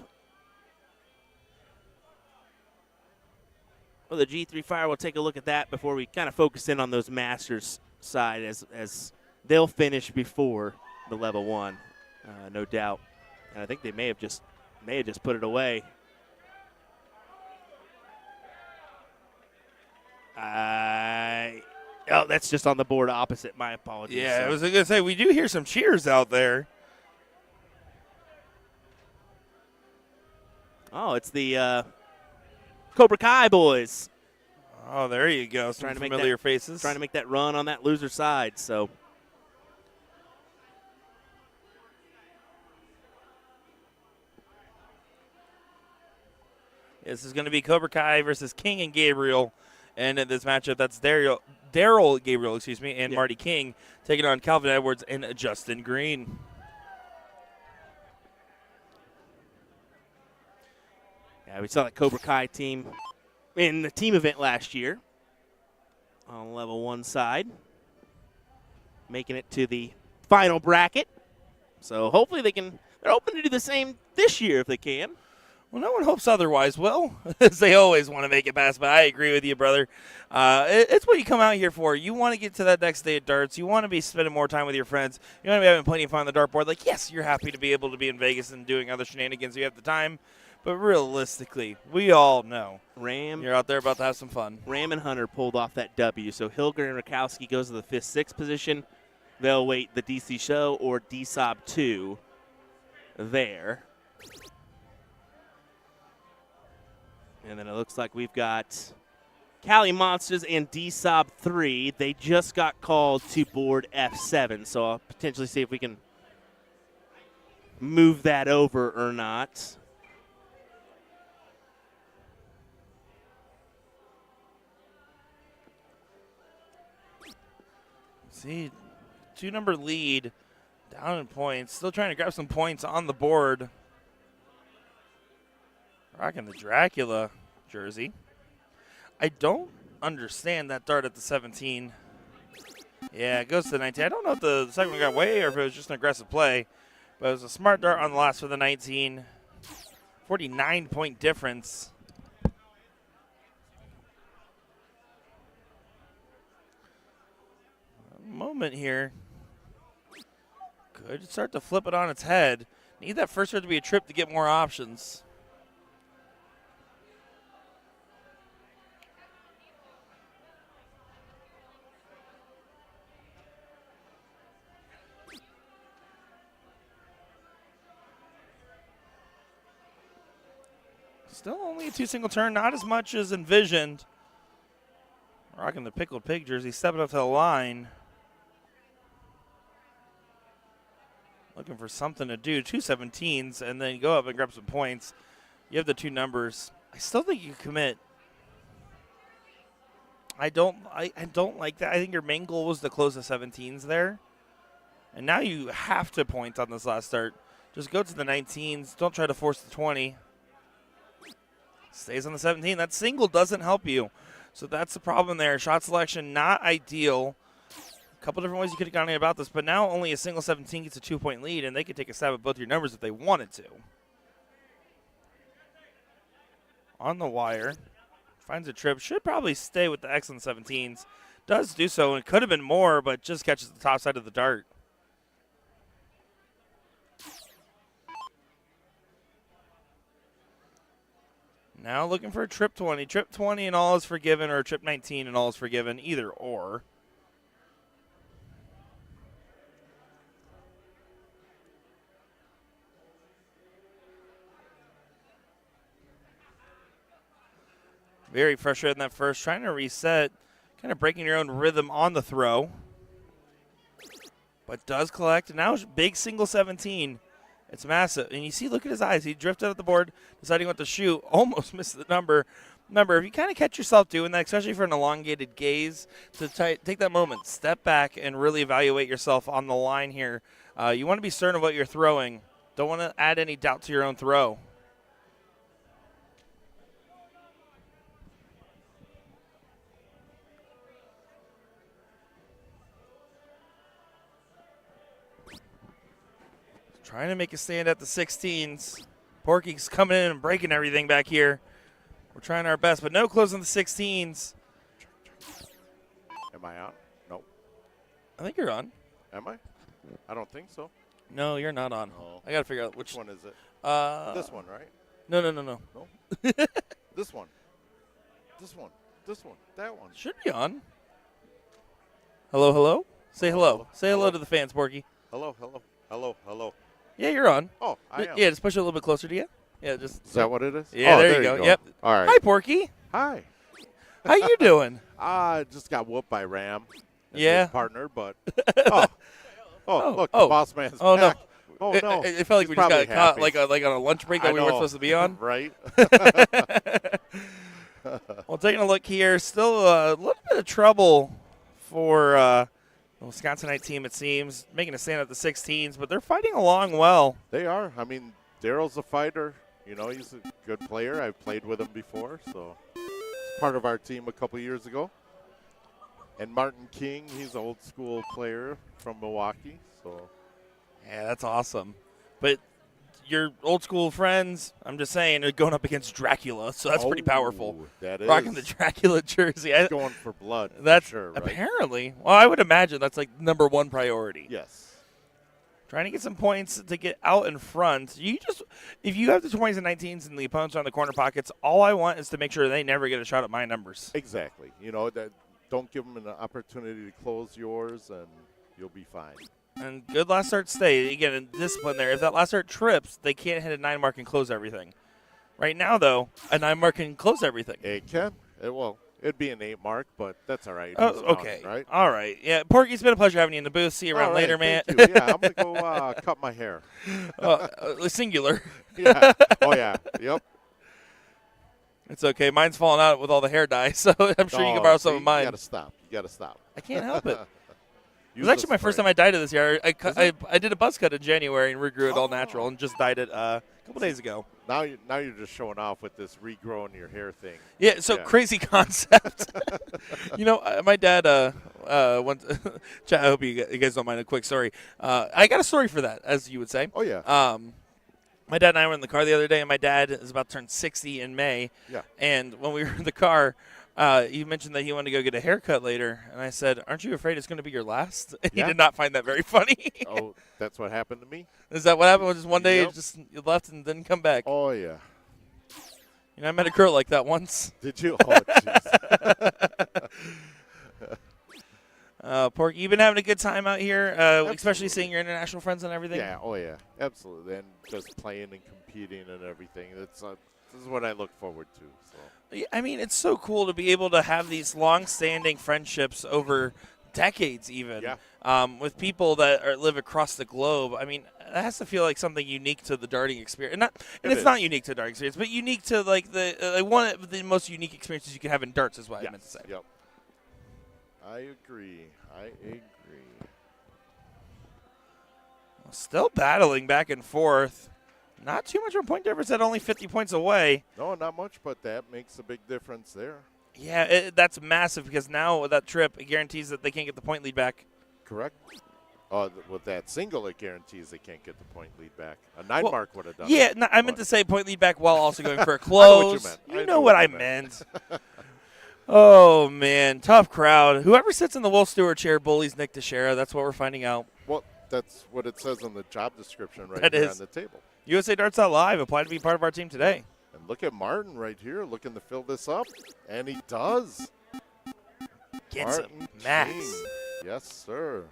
Well, the G3 Fire, we'll take a look at that before we kind of focus in on those Masters side, as they'll finish before the level 1, no doubt. And I think they may have just put it away. Oh, that's just on the board opposite. My apologies. Yeah, I was going to say, we do hear some cheers out there. Oh, it's the Cobra Kai boys. Oh, there you go. Some familiar faces. Trying to make that run on that loser side, so. This is going to be Cobra Kai versus King and Gabriel. And in this matchup, that's Daryl Gabriel, and Marty King taking on Calvin Edwards and Justin Green. Yeah, we saw the Cobra Kai team in the team event last year on level 1 side, making it to the final bracket. So hopefully they're hoping to do the same this year if they can. Well, no one hopes otherwise, Will, as they always want to make it past, but I agree with you, brother. It's what you come out here for. You want to get to that next day at darts. You want to be spending more time with your friends. You want to be having plenty of fun on the dartboard. Like, yes, you're happy to be able to be in Vegas and doing other shenanigans. You have the time. But realistically, we all know you're out there about to have some fun. Ram and Hunter pulled off that W, so Hilger and Rakowski goes to the 5th, 6th position. They'll wait the DC Show or DSOB 2 there. And then it looks like we've got Cali Monsters and DSOB 3. They just got called to board F7, so I'll potentially see if we can move that over or not. See, 2-number lead, down in points. Still trying to grab some points on the board. Rocking the Dracula jersey. I don't understand that dart at the 17. Yeah, it goes to the 19. I don't know if the second one got away or if it was just an aggressive play. But it was a smart dart on the last for the 19. 49-point difference. Moment here. Could start to flip it on its head. Need that first dart to be a trip to get more options. Still only a 2-single turn, not as much as envisioned. Rocking the Pickled Pig jersey, stepping up to the line. Looking for something to do. 2 17s, and then go up and grab some points. You have the 2 numbers. I still think you commit. I don't like that. I think your main goal was to close the 17s there. And now you have to point on this last start. Just go to the 19s. Don't try to force the 20. Stays on the 17. That single doesn't help you. So that's the problem there. Shot selection, not ideal. A couple different ways you could have gone about this, but now only a single 17 gets a 2-point lead, and they could take a stab at both your numbers if they wanted to. On the wire. Finds a trip. Should probably stay with the X on the 17s. Does do so, and it could have been more, but just catches the top side of the dart. Now looking for a trip 20. Trip 20 and all is forgiven, or a trip 19 and all is forgiven, either or. Very frustrated in that first, trying to reset, kind of breaking your own rhythm on the throw. But does collect. And now big single 17. It's massive. And you see, look at his eyes. He drifted at the board, deciding what to shoot. Almost missed the number. Remember, if you kind of catch yourself doing that, especially for an elongated gaze, to take that moment, step back, and really evaluate yourself on the line here. You want to be certain of what you're throwing. Don't want to add any doubt to your own throw. Trying to make a stand at the 16s. Porky's coming in and breaking everything back here. We're trying our best, but no closing the 16s. Am I on? Nope. I think you're on. Am I? I don't think so. No, you're not on. Oh. I got to figure out Which one is it? This one, right? No. No? This one. This one. This one. That one. Should be on. Hello, hello? Say hello. Hello. Say hello Hello. to the fans, Porky. Hello, hello, hello, hello. Yeah, you're on. Oh, I am. Yeah, just push it a little bit closer to you. Yeah, just. Is that what it is? Yeah, Oh, there you go. Yep. All right. Hi, Porky. Hi. How you doing? I just got whooped by Ram. and Yeah. his partner, but look, oh. the boss man's Oh, no. back. Oh no! It felt like He's we just got probably caught happy. like on a lunch break that I we weren't know. supposed to be on. Right. Well, taking a look here, still a little bit of trouble for the Wisconsinite team, it seems, making a stand at the 16s, but they're fighting along well. They are. I mean, Daryl's a fighter. You know, he's a good player. I've played with him before, so he's part of our team a couple years ago. And Martin King, he's an old school player from Milwaukee. So Yeah, that's awesome. But your old school friends, I'm just saying, are going up against Dracula, so that's pretty powerful. That is. Rocking the Dracula jersey. He's going for blood. That's for sure, right? apparently. Well, I would imagine that's like number one priority. Yes. Trying to get some points to get out in front. If you have the 20s and 19s and the opponents are on the corner pockets, all I want is to make sure they never get a shot at my numbers. Exactly. You know, that don't give them an opportunity to close yours, and you'll be fine. And good last start stay. Again, in discipline there. If that last start trips, they can't hit a 9 mark and close everything. Right now, though, a 9 mark can close everything. It can. It'd be an 8 mark, but that's all right. Oh, He's okay. counting, right? All right. Yeah, Porky, it's been a pleasure having you in the booth. See you around All right, later, man. thank you. Yeah, I'm going to go cut my hair. Singular. Yeah. Oh, yeah. Yep. It's okay. Mine's falling out with all the hair dye, so I'm sure you can borrow some of mine. You got to stop. I can't help it. It was Use actually the my first spray. time I dyed it this year. I did a buzz cut in January and regrew it all natural and just dyed it a couple days ago. Now you're just showing off with this regrowing your hair thing. Yeah, so crazy concept. My dad once. I hope you guys don't mind a quick story. I got a story for that, as you would say. Oh yeah. My dad and I were in the car the other day, and my dad is about to turn 60 in May. Yeah. And when we were in the car, you mentioned that he wanted to go get a haircut later, and I said, "Aren't you afraid it's going to be your last?" And he Yeah. did not find that very funny. Oh, that's what happened to me. Is that what happened? Was just one day Yep. you left and didn't come back? Oh yeah. I met a girl like that once. Did you? Oh jeez. Porky, you've been having a good time out here, especially seeing your international friends and everything. Yeah. Oh yeah. Absolutely. And just playing and competing and everything. This is what I look forward to. So. I mean, it's so cool to be able to have these long-standing friendships over decades, even with people that live across the globe. I mean, that has to feel like something unique to the darting experience. It's not unique to the darting experience, but unique to like one of the most unique experiences you can have in darts is what I meant to say. Yep. I agree. Still battling back and forth. Not too much of a point difference at only 50 points away. No, not much, but that makes a big difference there. Yeah, that's massive because now with that trip, it guarantees that they can't get the point lead back. Correct. With that single, it guarantees they can't get the point lead back. A 9 mark would have done. Yeah, it, no, I meant to say point lead back while also going for a I know what you close. meant. You know what I meant. Oh, man. Tough crowd. Whoever sits in the Will Stewart chair bullies Nick Teixeira. That's what we're finding out. Well, that's what it says on the job description right That here is. on the table. USA Darts.Live. Apply to be part of our team today. And look at Martin right here looking to fill this up. And he does. Gets Martin him. Max. King. Yes, sir.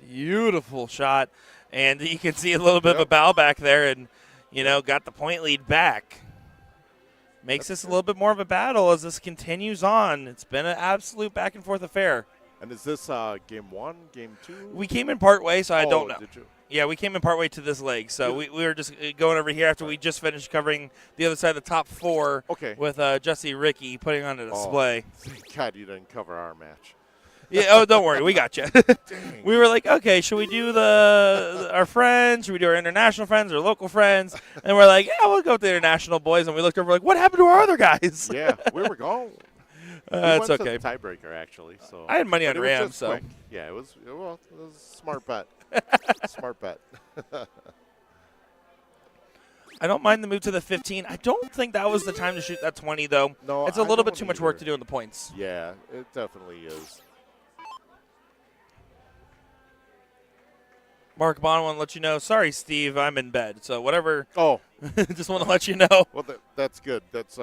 Beautiful shot. And you can see a little bit of a bow back there and, got the point lead back. Makes this a little bit more of a battle as this continues on. It's been an absolute back and forth affair. And is this game 1, game 2? We came in part way, so I don't know. Did you? Yeah, we came in part way to this leg, so we were just going over here after we just finished covering the other side of the top 4 with Jesse Ricky putting on a display. Thank God you didn't cover our match. Yeah, oh, don't worry, we got you. We were like, okay, should we do our friends? Should we do our international friends or local friends? And we're like, yeah, we'll go with the international boys. And we looked over like, what happened to our other guys? Yeah, where were going? It's okay. To the tiebreaker, actually. So I had money on Ram, so. Quick. Yeah, it was a smart bet. Smart bet. I don't mind the move to the 15. I don't think that was the time to shoot that 20, though. No, it's a little bit too much work to do in the points. Yeah, it definitely is. Mark Bond want to let you know. Sorry, Steve, I'm in bed. So whatever. Oh, just want to let you know. Well, that's good. That's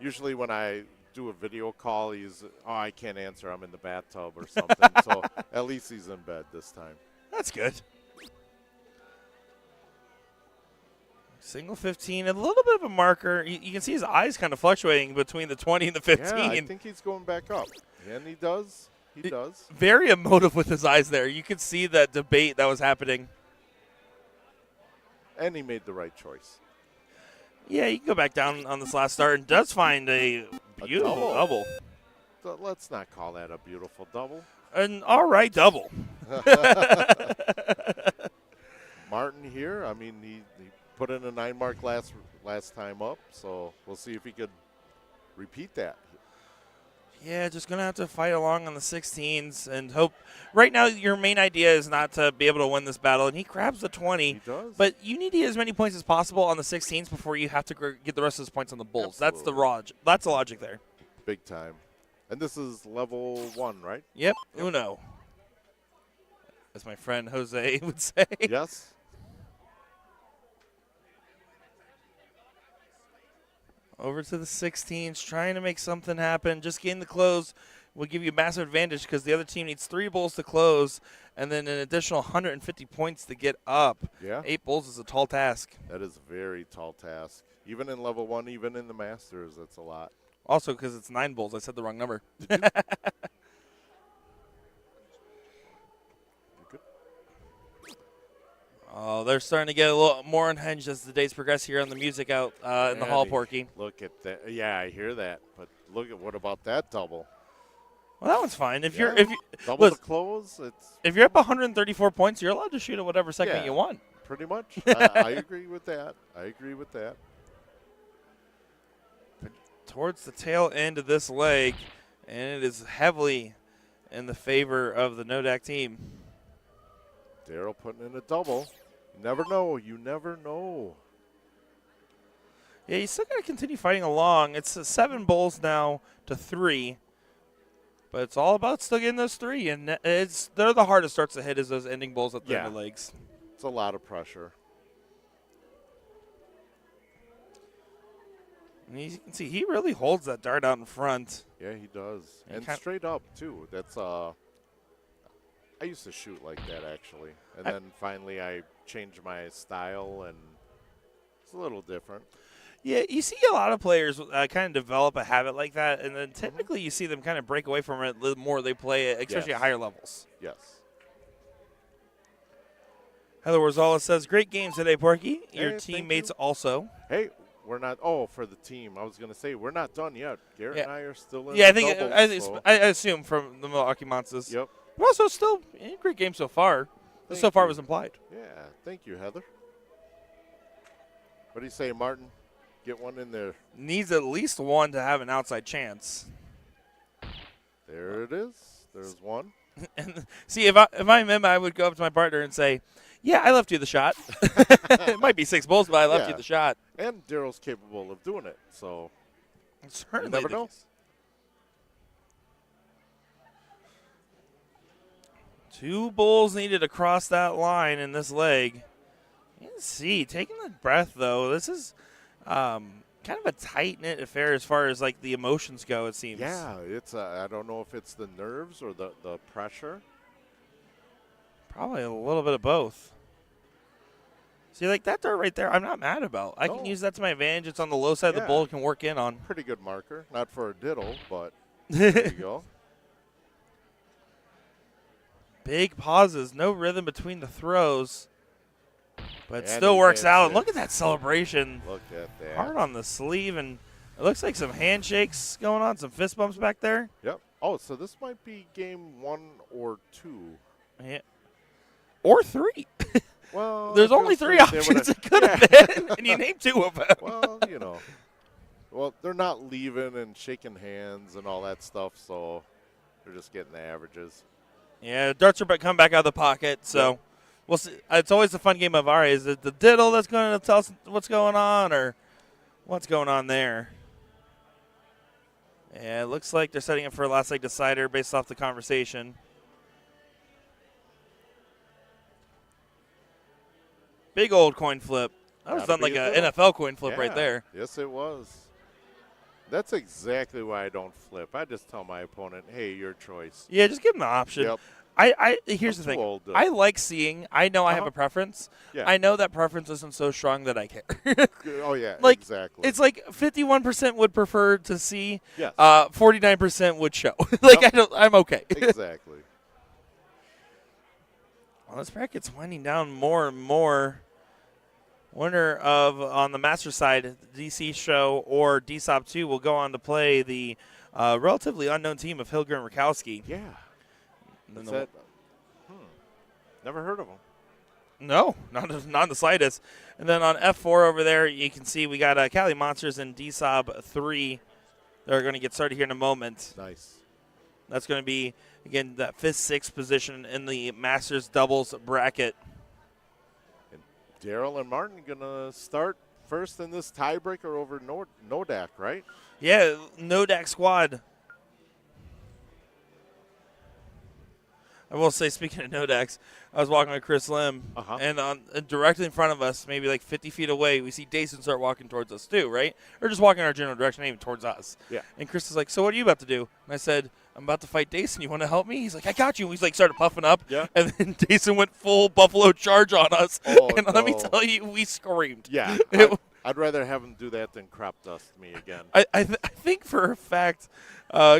usually when I do a video call, I can't answer. I'm in the bathtub or something. So at least he's in bed this time. That's good. Single 15, a little bit of a marker. You can see his eyes kind of fluctuating between the 20 and the 15. Yeah, I think he's going back up. And he does. He does. Very emotive with his eyes there. You could see that debate that was happening. And he made the right choice. Yeah, you can go back down on this last start and does find a beautiful double. So let's not call that a beautiful double. An all right double. Martin here, I mean, he put in a 9 mark last time up, so we'll see if he could repeat that. Yeah, just going to have to fight along on the 16s and hope. Right now, your main idea is not to be able to win this battle, and he grabs the 20. He does. But you need to get as many points as possible on the 16s before you have to get the rest of his points on the bulls. Absolutely. That's the logic there. Big time. And this is level 1, right? Yep, Uno. As my friend Jose would say. Yes. Over to the 16s, trying to make something happen. Just getting the close will give you a massive advantage because the other team needs 3 bulls to close and then an additional 150 points to get up. Yeah. 8 bulls is a tall task. That is a very tall task. Even in level 1, even in the Masters, that's a lot. Also because it's 9 bulls. I said the wrong number. Oh, they're starting to get a little more unhinged as the days progress here on the music out in the hall, Porky. Look at that. Yeah, I hear that. But look at what about that double? Well, that one's fine. If you're double the close, if you're up 134 points, you're allowed to shoot at whatever segment you want. Pretty much. I agree with that. Towards the tail end of this leg, and it is heavily in the favor of the Nodak team. Daryl putting in a double. Never know. You never know. Yeah, you still got to continue fighting along. It's 7 bulls now to 3. But it's all about still getting those 3. And they're the hardest starts to hit is those ending bulls at the end of the legs. It's a lot of pressure. And you can see he really holds that dart out in front. Yeah, he does. And straight up, too. That's I used to shoot like that, actually. And then finally I changed my style, and it's a little different. Yeah, you see a lot of players kind of develop a habit like that, and then typically you see them kind of break away from it the more they play it, especially at higher levels. Yes. Heather Rosales says, great games today, Porky. Your Hey, teammates also. Hey, we're not – for the team. I was going to say, we're not done yet. Garrett and I are still in I the think doubles, I assume from the Milwaukee Monsters. Yep. But also still a great game so far. So far was implied. Yeah, thank you, Heather. What do you say, Martin? Get one in there. Needs at least one to have an outside chance. There it is. There's one. And see, if I'm him, I would go up to my partner and say, yeah, I left you the shot. It might be 6 bulls, but I left you the shot. And Daryl's capable of doing it, so certainly you never know. 2 bulls needed to cross that line in this leg. You can see, taking the breath, though, this is kind of a tight-knit affair as far as, like, the emotions go, it seems. Yeah, it's I don't know if it's the nerves or the pressure. Probably a little bit of both. See, like that dart right there, I'm not mad about. I can No. use that to my advantage. It's on the low side of the bowl. It can work in on. Pretty good marker. Not for a diddle, but there you go. Big pauses, no rhythm between the throws, but it And still he works hits out. it. Look at that celebration. Look at that. Hard on the sleeve, and it looks like some handshakes going on, some fist bumps back there. Yep. Oh, so this might be game 1 or 2. Yeah. Or 3. Well, There's I only guess 3 they options would've- it could have yeah. been, and you named 2 of them. Well, you know. Well, they're not leaving and shaking hands and all that stuff, so they're just getting the averages. Yeah, darts are coming back out of the pocket, so we'll see. It's always a fun game of, all right, is it the diddle that's going to tell us what's going on, or what's going on there? Yeah, it looks like they're setting up for a last leg decider based off the conversation. Big old coin flip. That was Gotta done like be a an diddle. NFL coin flip right Yeah. there. Yes, it was. That's exactly why I don't flip. I just tell my opponent, hey, your choice. Yeah, just give them the option. Yep. Here's I'm the thing. too old to- I like seeing. I know I have Uh-huh. a preference. Yeah. I know that preference isn't so strong that I care. Oh, yeah, like, exactly. It's like 51% would prefer to see. Yes. 49% would show. Like Yep. I'm okay. Exactly. Well, this bracket's winding down more and more. Winner of, on the master side, DC Show or DSOP 2 will go on to play the relatively unknown team of Hilger and Rakowski. Yeah. And then Is the- that, never heard of them. No, not in the slightest. And then on F4 over there, you can see we got Cali Monsters and DSOB 3. They're going to get started here in a moment. Nice. That's going to be, again, that 5th, 6th position in the Masters doubles bracket. And Daryl and Martin going to start first in this tiebreaker over Nodak, right? Yeah, Nodak squad. I will say, speaking of Nodaks, I was walking with Chris Lim, and directly in front of us, maybe like 50 feet away, we see Dason start walking towards us too, right? Or just walking in our general direction, not even towards us. Yeah. And Chris is like, so what are you about to do? And I said, I'm about to fight Dason. You want to help me? He's like, I got you. And he's like, started puffing up. Yeah. And then Dason went full Buffalo Charge on us. Oh, and let me no. tell you, we screamed. Yeah. I'd rather have him do that than crop dust me again. I think for a fact,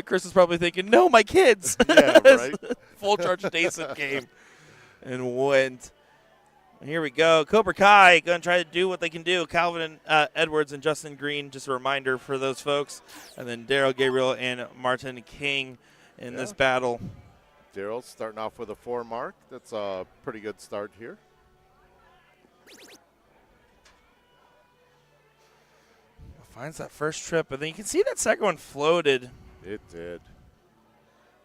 Chris is probably thinking, no, my kids. Yeah, right. Full charge Dason came and went. And here we go. Cobra Kai going to try to do what they can do. Calvin Edwards and Justin Green, just a reminder for those folks. And then Daryl Gabriel and Martin King in this battle. Daryl starting off with a 4 mark. That's a pretty good start here. Finds that first trip, but then you can see that second one floated. It did.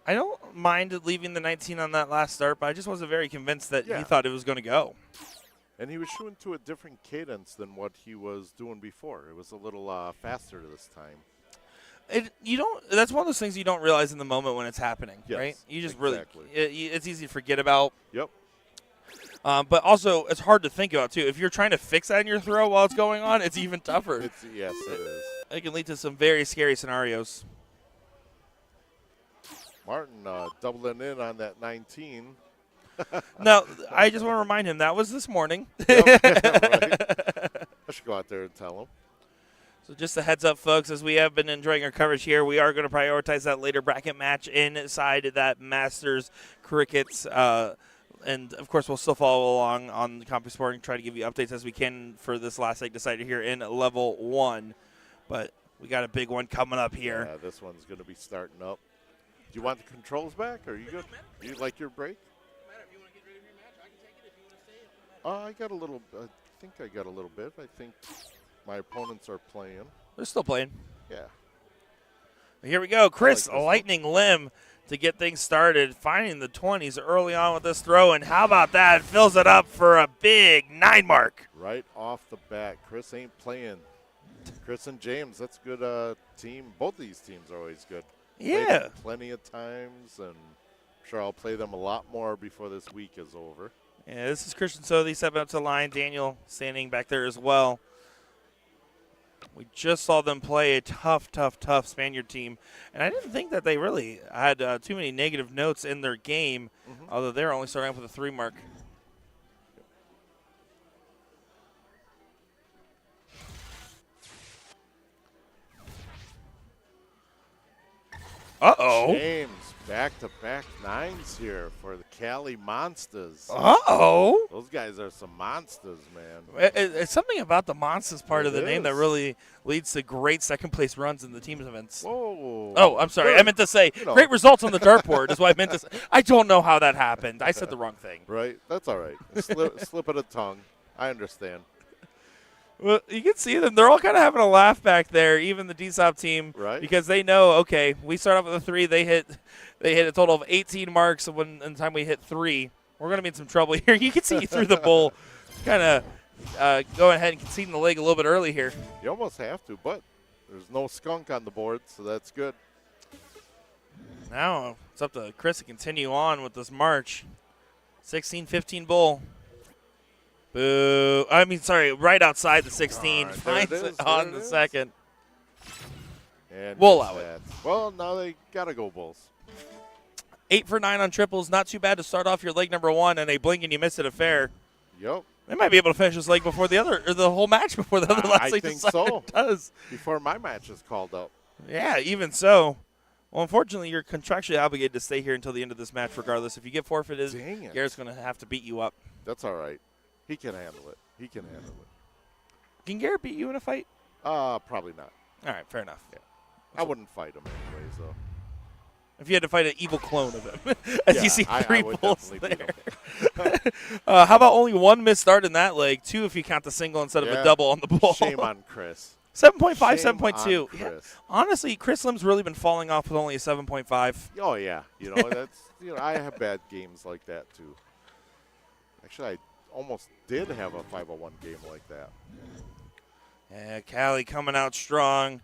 I don't mind leaving the 19 on that last start, but I just wasn't very convinced that he thought it was going to go. And he was shooting to a different cadence than what he was doing before. It was a little faster this time. That's one of those things you don't realize in the moment when it's happening, Yes, right? You just exactly. it's easy to forget about. Yep. But also, it's hard to think about, too. If you're trying to fix that in your throw while it's going on, it's even tougher. Yes, it is. It can lead to some very scary scenarios. Martin doubling in on that 19. Now, I just want to remind him, that was this morning. Right. I should go out there and tell him. So just a heads up, folks, as we have been enjoying our coverage here, we are going to prioritize that later bracket match inside that Masters Crickets. And, of course, we'll still follow along on the CompuSport and try to give you updates as we can for this last leg decider here in Level 1. But we got a big one coming up here. Yeah, this one's going to be starting up. Do you want the controls back? Or are you good? Do you like your break? I got a little. I think I got a little bit. I think my opponents are playing. They're still playing. Yeah. Here we go. Chris like this Lightning Limb to get things started, finding the 20s early on with this throw. And how about that? Fills it up for a big 9 mark. Right off the bat. Chris ain't playing. Chris and James, that's a good team. Both of these teams are always good. Played Yeah. them plenty of times, and I'm sure I'll play them a lot more before this week is over. Yeah, this is Christian Sothy stepping up to the line. Daniel standing back there as well. We just saw them play a tough Spaniard team. And I didn't think that they really had too many negative notes in their game, although they're only starting off with a 3 mark. Uh-oh. James, back-to-back 9s here for the Cali Monsters. Uh-oh. Those guys are some monsters, man. It's something about the Monsters part of the name that is. really leads to great second-place runs in the team's events. Whoa. Oh, I'm sorry. I meant to say great results on the dartboard is what I meant to say. I don't know how that happened. I said the wrong thing. Right? That's all right. Slip of the tongue. I understand. Well, you can see them. They're all kind of having a laugh back there, even the DSOP team, Right. because they know, okay, we start off with a 3. They hit a total of 18 marks in the time we hit 3. We're going to be in some trouble here. You can see through the bull, kind of going ahead and conceding the leg a little bit early here. You almost have to, but there's no skunk on the board, so that's good. Now it's up to Chris to continue on with this march. 16-15 bull. Boo. I mean, sorry, right outside the 16. Right, Finds it it is, on there the it is. second. And We'll there's allow it. that. Well, now they got to go Bulls. 8 for 9 on triples. Not too bad to start off your leg number 1 and a blink and you miss it affair. Yep. They might be able to finish this leg before the whole match before the other last I leg think decided so. it does. Before my match is called up. Yeah, even so. Well, unfortunately, you're contractually obligated to stay here until the end of this match regardless. If you get forfeited, Dang it. Garrett's going to have to beat you up. That's all right. He can handle it. Can Garrett beat you in a fight? Probably not. All right, fair enough. Yeah. I wouldn't fight him anyways, though. If you had to fight an evil clone of him, as Yeah, you see I 3 would bulls definitely there. beat How about only 1 missed start in that leg? 2 if you count the single instead of a Yeah. double on the bull. Shame on Chris. 7.5, Shame 7.2. on Chris. Yeah. Honestly, Chris Lim's really been falling off with only a 7.5. Oh yeah, that's I have bad games like that too. Actually, I almost did have a 501 game like that. Yeah, Cali coming out strong.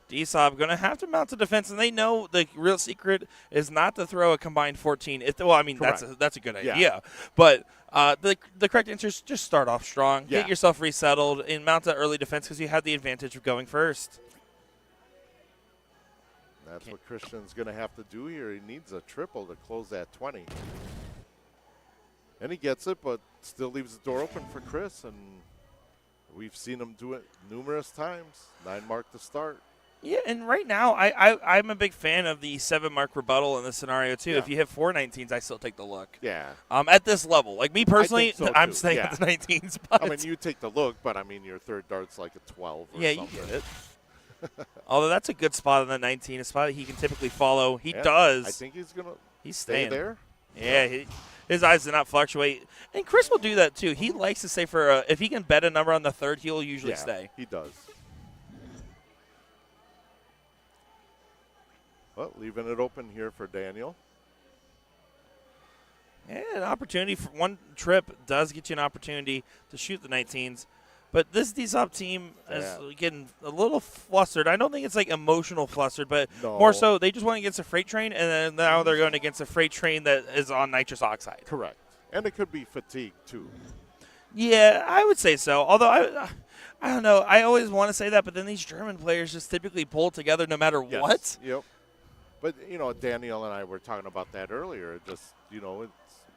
DSOP going to have to mount the defense, and they know the real secret is not to throw a combined 14. Correct. That's a good idea. Yeah. But the correct answer is just start off strong. Yeah. Get yourself resettled and mount that early defense because you have the advantage of going first. That's what Christian's going to have to do here. He needs a triple to close that 20. And he gets it, but still leaves the door open for Chris, and we've seen him do it numerous times. 9 mark to start. Yeah, and right now I'm a big fan of the 7 mark rebuttal in this scenario too. Yeah. If you hit 4 19s, I still take the look. Yeah. At this level, like me personally, so, I'm too. staying Yeah. at the 19s. But I mean, you take the look, but I mean, your third dart's like a 12 or yeah, something. you get it. Although that's a good spot on the 19, a spot that he can typically follow. He Yeah, does. I think he's going to He's stay staying there. Yeah, his eyes do not fluctuate. And Chris will do that too. He likes to say if he can bet a number on the third, he'll usually Yeah, stay. he does. Well, leaving it open here for Daniel. Yeah, an opportunity for one trip does get you an opportunity to shoot the 19s. But this DSOP team is getting a little flustered. I don't think it's like emotional flustered, but No. more so they just went against a freight train, and then now they're going against a freight train that is on nitrous oxide. Correct. And it could be fatigue, too. Yeah, I would say so. Although I don't know. I always want to say that, but then these German players just typically pull together no matter Yes. what. Yep. But, Daniel and I were talking about that earlier. Just,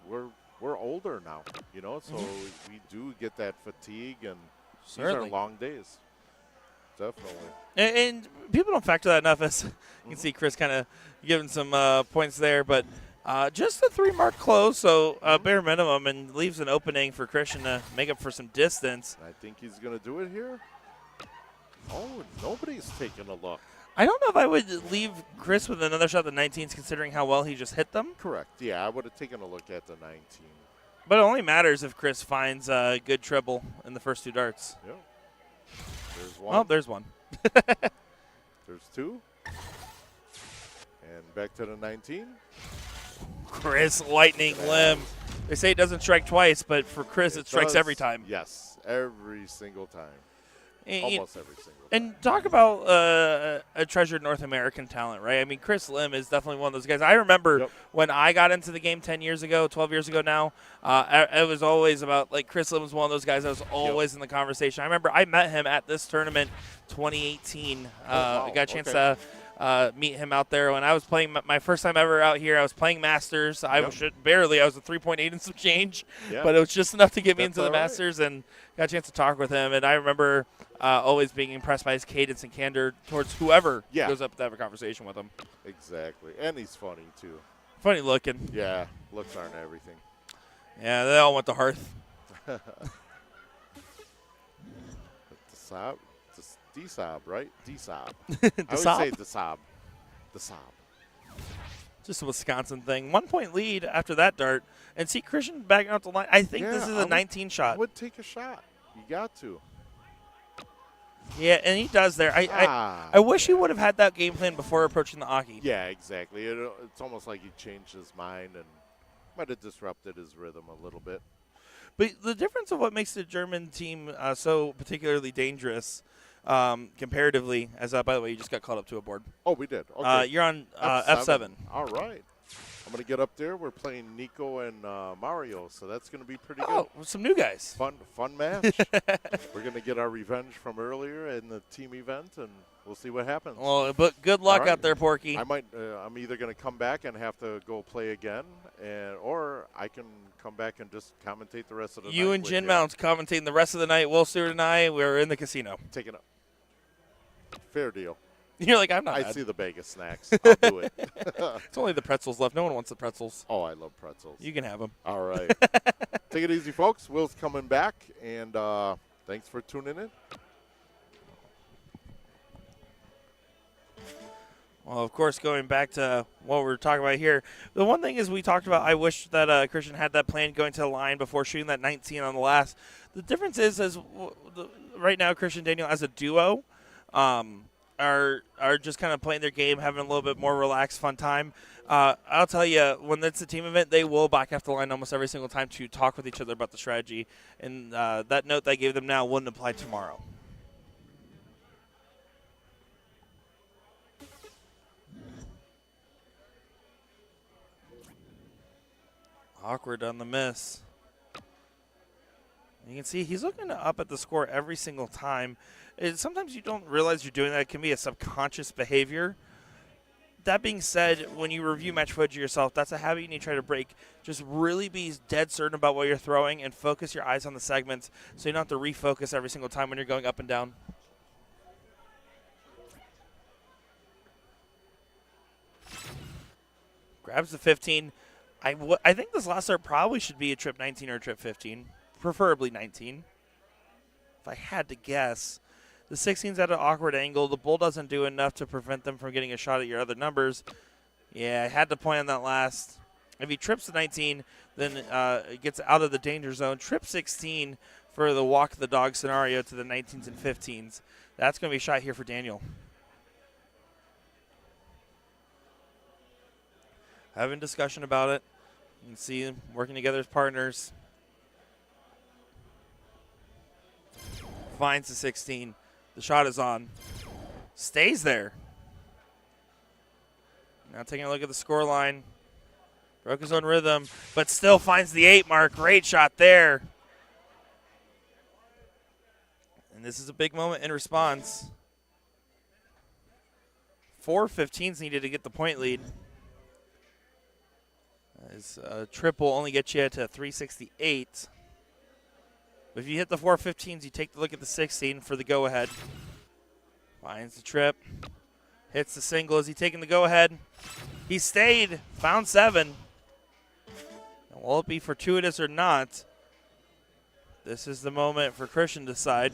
we're older now, so we do get that fatigue, and Certainly. these are long days. Definitely. And people don't factor that enough. As you can see Chris kind of giving some points there, but just a 3 mark close, so bare minimum, and leaves an opening for Christian to make up for some distance. I think he's going to do it here. Oh, nobody's taking a look. I don't know if I would leave Chris with another shot at the 19s considering how well he just hit them. Correct. Yeah, I would have taken a look at the 19. But it only matters if Chris finds a good treble in the first 2 darts. Yep. There's one. Well, there's one. There's 2. And back to the 19. Chris lightning limb. They say it doesn't strike twice, but for Chris it strikes does. every time. Yes, every single time. And, Almost every single time. and talk about a treasured North American talent, right? I mean, Chris Lim is definitely one of those guys. I remember when I got into the game 10 years ago, 12 years ago now, it was always about, like, Chris Lim was one of those guys that was always in the conversation. I remember I met him at this tournament 2018. Wow. Got a chance Okay. meet him out there. When I was playing my first time ever out here, I was playing Masters. I was a 3.8 and some change, but it was just enough to get me into the Masters, and got a chance to talk with him. And I remember always being impressed by his cadence and candor towards whoever goes up to have a conversation with him. Exactly. And he's funny, too. Funny looking. Yeah, looks aren't everything. Yeah, they all went to Hearth. Desab? Desab, right? Desab. Desab? I would say Desab. Desab. Just a Wisconsin thing. 1 point lead after that dart. And see Christian backing out the line. I think this is a 19 shot. I would take a shot. You got to. Yeah, and he does there. I wish he would have had that game plan before approaching the Aki. Yeah, exactly. It's almost like he changed his mind and might have disrupted his rhythm a little bit. But the difference of what makes the German team so particularly dangerous comparatively, as by the way, you just got caught up to a board. Oh, we did. Okay. You're on F7. All right. I'm going to get up there. We're playing Nico and Mario, so that's going to be pretty good. Oh, some new guys. Fun match. We're going to get our revenge from earlier in the team event, and we'll see what happens. Well, but good luck out there, Porky. I'm either going to come back and have to go play again, or I can come back and just commentate the rest of the night. You and Jin Mounts commentating the rest of the night. Will Stewart and I, we're in the casino. Take it up. Fair deal. You're like, I'm not I mad. see the Vegas snacks. I'll do it. It's only the pretzels left. No one wants the pretzels. Oh, I love pretzels. You can have them. All right. Take it easy, folks. Will's coming back, and thanks for tuning in. Well, of course, going back to what we're talking about here, the one thing is we talked about, I wish that Christian had that plan going to the line before shooting that 19 on the last. The difference is right now, Christian and Daniel as a duo are just kind of playing their game, having a little bit more relaxed, fun time. I'll tell you, when it's a team event, they will back off the line almost every single time to talk with each other about the strategy. And that note that I gave them now wouldn't apply tomorrow. Awkward on the miss. You can see he's looking up at the score every single time. Sometimes you don't realize you're doing that. It can be a subconscious behavior. That being said, when you review match footage yourself, that's a habit you need to try to break. Just really be dead certain about what you're throwing and focus your eyes on the segments so you don't have to refocus every single time when you're going up and down. Grabs the 15. I think this last start probably should be a trip 19 or a trip 15, preferably 19. If I had to guess, the 16's at an awkward angle. The bull doesn't do enough to prevent them from getting a shot at your other numbers. Yeah, I had to play on that last. If he trips the 19, then it gets out of the danger zone. Trip 16 for the walk the dog scenario to the 19s and 15s. That's going to be a shot here for Daniel. Having discussion about it. You can see them working together as partners. Finds the 16. The shot is on. Stays there. Now taking a look at the score line. Broke his own rhythm, but still finds the 8 mark. Great shot there. And this is a big moment in response. 4 15s needed to get the point lead. As triple only gets you to 368. But if you hit the 4 15s, you take the look at the 16 for the go-ahead. Finds the trip. Hits the single. Is he taking the go-ahead? He stayed. Found 7. And will it be fortuitous or not? This is the moment for Christian to decide.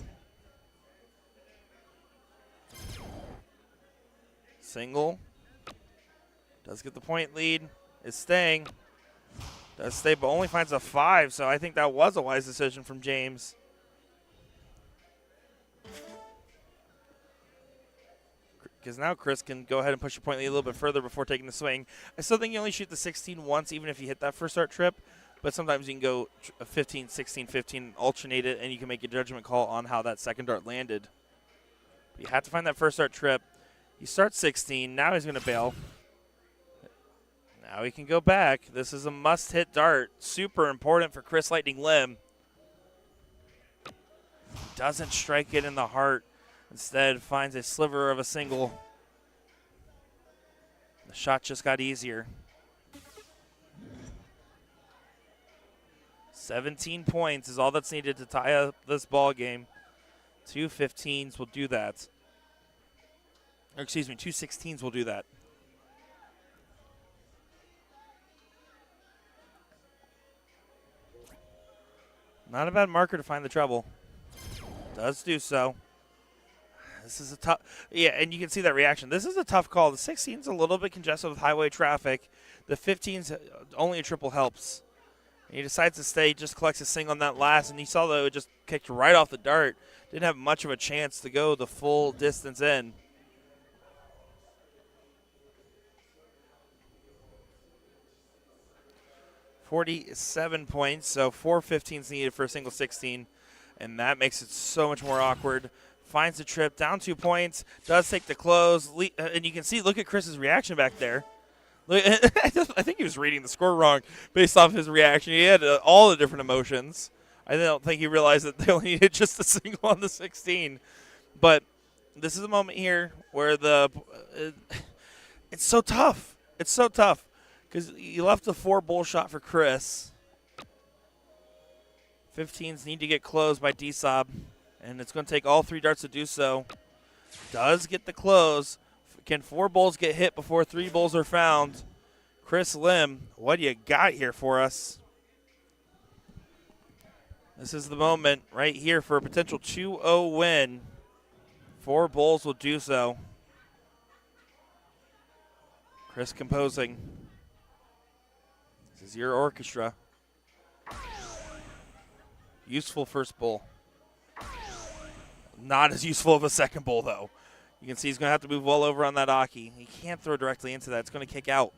Single. Does get the point lead. Is staying. Does stay, but only finds a 5, so I think that was a wise decision from James. Because now Chris can go ahead and push your point lead a little bit further before taking the swing. I still think you only shoot the 16 once, even if you hit that first start trip, but sometimes you can go 15, 16, 15, alternate it, and you can make a judgment call on how that second dart landed. But you have to find that first start trip. He starts 16. Now he's going to bail. Now he can go back. This is a must-hit dart. Super important for Chris Lightning Lim. Doesn't strike it in the heart. Instead, finds a sliver of a single. The shot just got easier. 17 points is all that's needed to tie up this ball game. 2 15s will do that. Or excuse me, 2 16s will do that. Not a bad marker to find the treble. Does do so. This is a tough, yeah, and you can see that reaction. This is a tough call. The 16's a little bit congested with highway traffic. The 15's only a triple helps. And he decides to stay, just collects a single on that last, and you saw that it just kicked right off the dart. Didn't have much of a chance to go the full distance in. .47 points, so 4 15s needed for a single 16, and that makes it so much more awkward. Finds the trip, down 2 points, does take the close, and you can see, look at Chris's reaction back there. I think he was reading the score wrong based off his reaction. He had all the different emotions. I don't think he realized that they only needed just a single on the 16. But this is a moment here where it's so tough. It's so tough because you left the 4 bull shot for Chris. 15s need to get closed by D-Sob, and it's going to take all 3 darts to do so. Does get the close. Can 4 bulls get hit before 3 bulls are found? Chris Lim, what do you got here for us? This is the moment right here for a potential 2-0 win. 4 bulls will do so. Chris composing. This is your orchestra. Useful first bull. Not as useful of a second bull, though. You can see he's going to have to move well over on that Aki. He can't throw directly into that. It's going to kick out.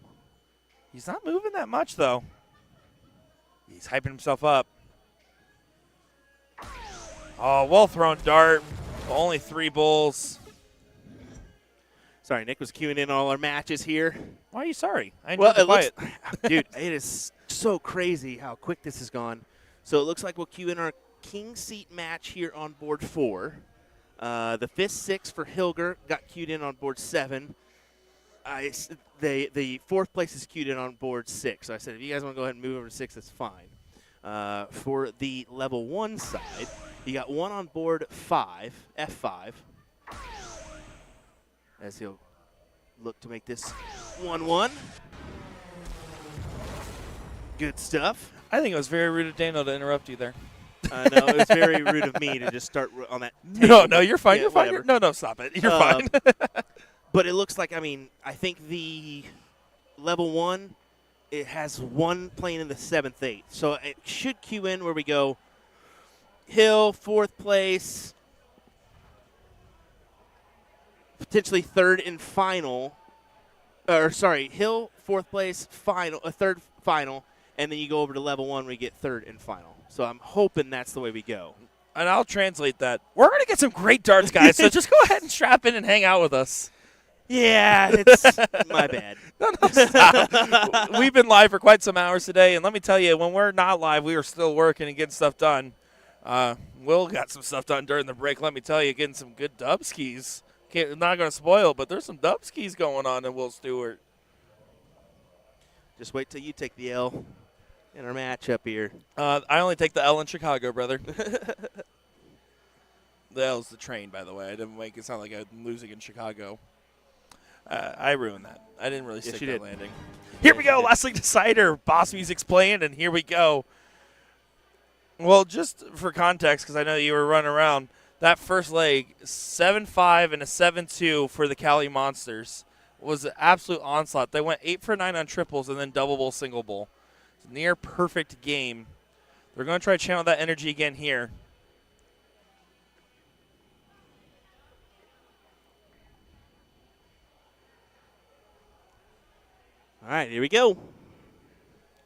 He's not moving that much, though. He's hyping himself up. Oh, well thrown dart. Only 3 bulls. Sorry, Nick was queuing in all our matches here. Why are you sorry? I enjoyed the quiet. Dude, it is so crazy how quick this has gone. So it looks like we'll queue in our king seat match here on board 4. The 5th 6 for Hilger got queued in on board 7. The 4th place is queued in on board 6. So I said, if you guys want to go ahead and move over to 6, that's fine. For the level 1 side, you got 1 on board 5, F5. As he'll look to make this 1-1. Good stuff. I think it was very rude of Daniel to interrupt you there. No, it was very rude of me to just start on that table. No, you're fine. Yeah, you're fine. No, stop it. You're fine. But it looks like, I think the level 1, it has 1 playing in the 7th, 8th. So it should queue in where we go Hill, 4th place, potentially 3rd and final. Or, sorry, Hill, 4th place, final, a 3rd final. And then you go over to level 1, we get 3rd and final. So I'm hoping that's the way we go. And I'll translate that. We're going to get some great darts, guys, so just go ahead and strap in and hang out with us. Yeah, it's my bad. No, stop. We've been live for quite some hours today, and let me tell you, when we're not live, we are still working and getting stuff done. Will got some stuff done during the break, let me tell you, getting some good dub skis. Not going to spoil, but there's some dub skis going on in Will Stewart. Just wait till you take the L in our matchup here. I only take the L in Chicago, brother. The L's the train, by the way. I didn't make it sound like I'm losing in Chicago. I ruined that. I didn't really stick that landing. Here we go. Last League Decider. Boss music's playing, and here we go. Well, just for context, because I know you were running around, that first leg, 7-5 and a 7-2 for the Cali Monsters, was an absolute onslaught. They went 8 for 9 on triples and then double bowl, single bowl. Near perfect game. They're going to try to channel that energy again here. All right, here we go.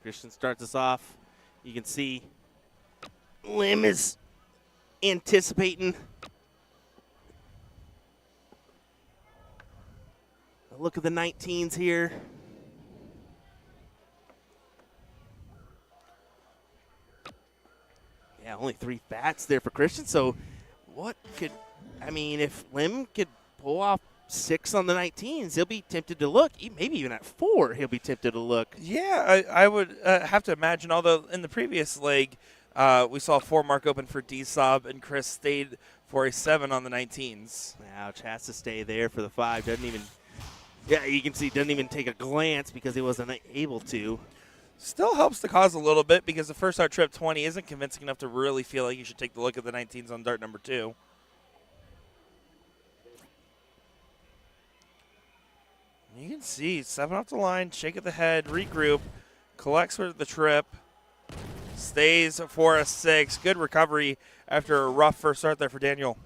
Christian starts us off. You can see Lim is anticipating. A look at the 19s here. Yeah, only 3 bats there for Christian. So what could, if Lim could pull off 6 on the 19s, he'll be tempted to look. Maybe even at 4, he'll be tempted to look. Yeah, I would have to imagine, although in the previous leg, we saw 4 mark open for D-Sob, and Chris stayed for a 7 on the 19s. Ouch, has to stay there for the 5. Doesn't even, yeah, you can see, doesn't even take a glance because he wasn't able to. Still helps the cause a little bit because the first out trip 20 isn't convincing enough to really feel like you should take the look at the 19s on dart number 2. You can see 7 off the line, shake at the head, regroup, collects for the trip, stays for a 6. Good recovery after a rough first start there for Daniel.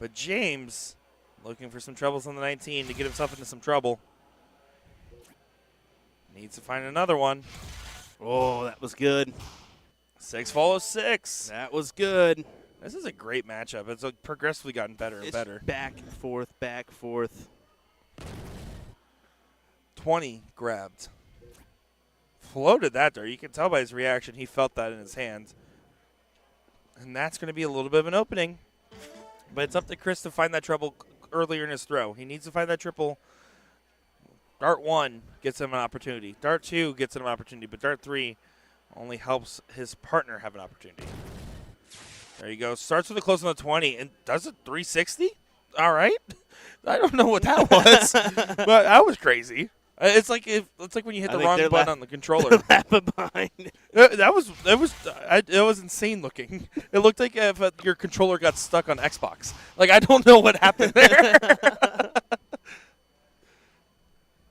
But James looking for some troubles on the 19 to get himself into some trouble. Needs to find another one. Oh, that was good. 6 follows 6. That was good. This is a great matchup. It's progressively gotten better and better. Back and forth, back and forth. 20 grabbed. Floated that dart. You can tell by his reaction he felt that in his hand. And that's going to be a little bit of an opening. But it's up to Chris to find that trouble earlier in his throw. He needs to find that triple. Dart 1 gets him an opportunity. Dart 2 gets him an opportunity. But Dart 3 only helps his partner have an opportunity. There you go. Starts with a close on the 20 and does a 360. All right. I don't know what that was, but that was crazy. It's like when you hit the wrong button on the controller. Behind. It was insane looking. It looked like if your controller got stuck on Xbox. Like, I don't know what happened there.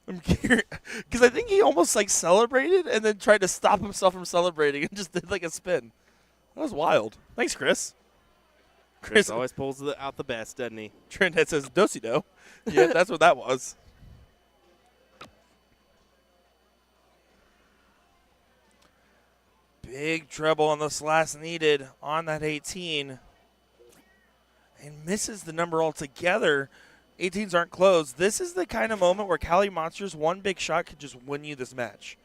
I'm curious because I think he almost like celebrated and then tried to stop himself from celebrating and just did like a spin. That was wild. Thanks, Chris. Chris always pulls out the best, doesn't he? Trent head says do-si-do. Yeah, that's what that was. Big trouble on this last needed on that 18. And misses the number altogether. 18s aren't closed. This is the kind of moment where Cali Monsters, one big shot could just win you this match.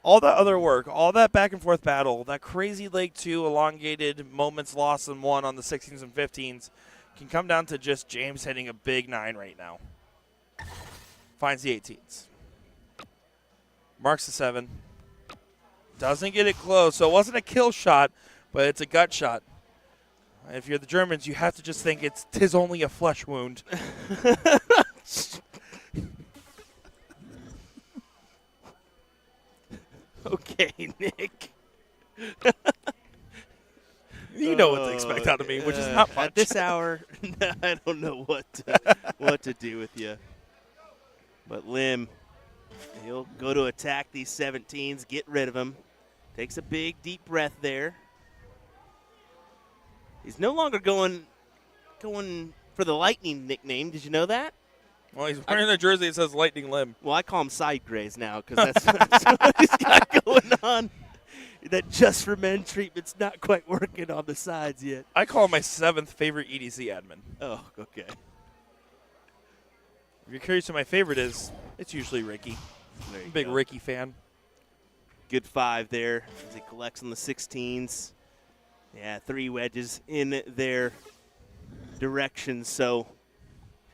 All that other work, all that back and forth battle, that crazy leg 2 elongated moments lost and won on the 16s and 15s can come down to just James hitting a big 9 right now. Finds the 18s. Marks the 7. Doesn't get it close, so it wasn't a kill shot, but it's a gut shot. If you're the Germans, you have to just think it's 'tis only a flesh wound. Okay, Nick. You know what to expect out of me, which is not much. At this hour, I don't know what to do with you. But Lim, he'll go to attack these 17s, get rid of them. Takes a big, deep breath there. He's no longer going for the Lightning nickname. Did you know that? Well, he's wearing a jersey that says Lightning Lim. Well, I call him Side Grays now because that's what he's got going on. That Just for Men treatment's not quite working on the sides yet. I call him my 7th favorite EDC admin. Oh, okay. If you're curious who my favorite is, it's usually Ricky. There you Big go. Ricky fan. Good 5 there as he collects on the 16s. Yeah, 3 wedges in their direction. So,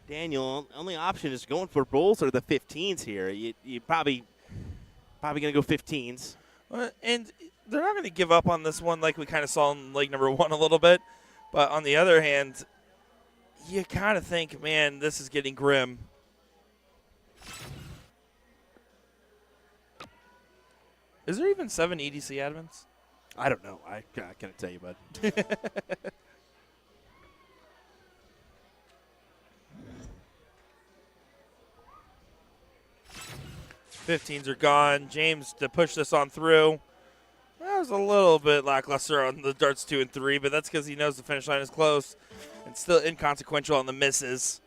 Daniel, only option is going for bulls or the 15s here. You probably going to go 15s. And they're not going to give up on this one like we kind of saw in leg number 1 a little bit. But on the other hand, you kind of think, man, this is getting grim. Is there even 7 EDC admins? I don't know. I can't tell you, bud. 15s are gone. James to push this on through. That was a little bit lackluster on the darts 2 and 3, but that's because he knows the finish line is close and still inconsequential on the misses.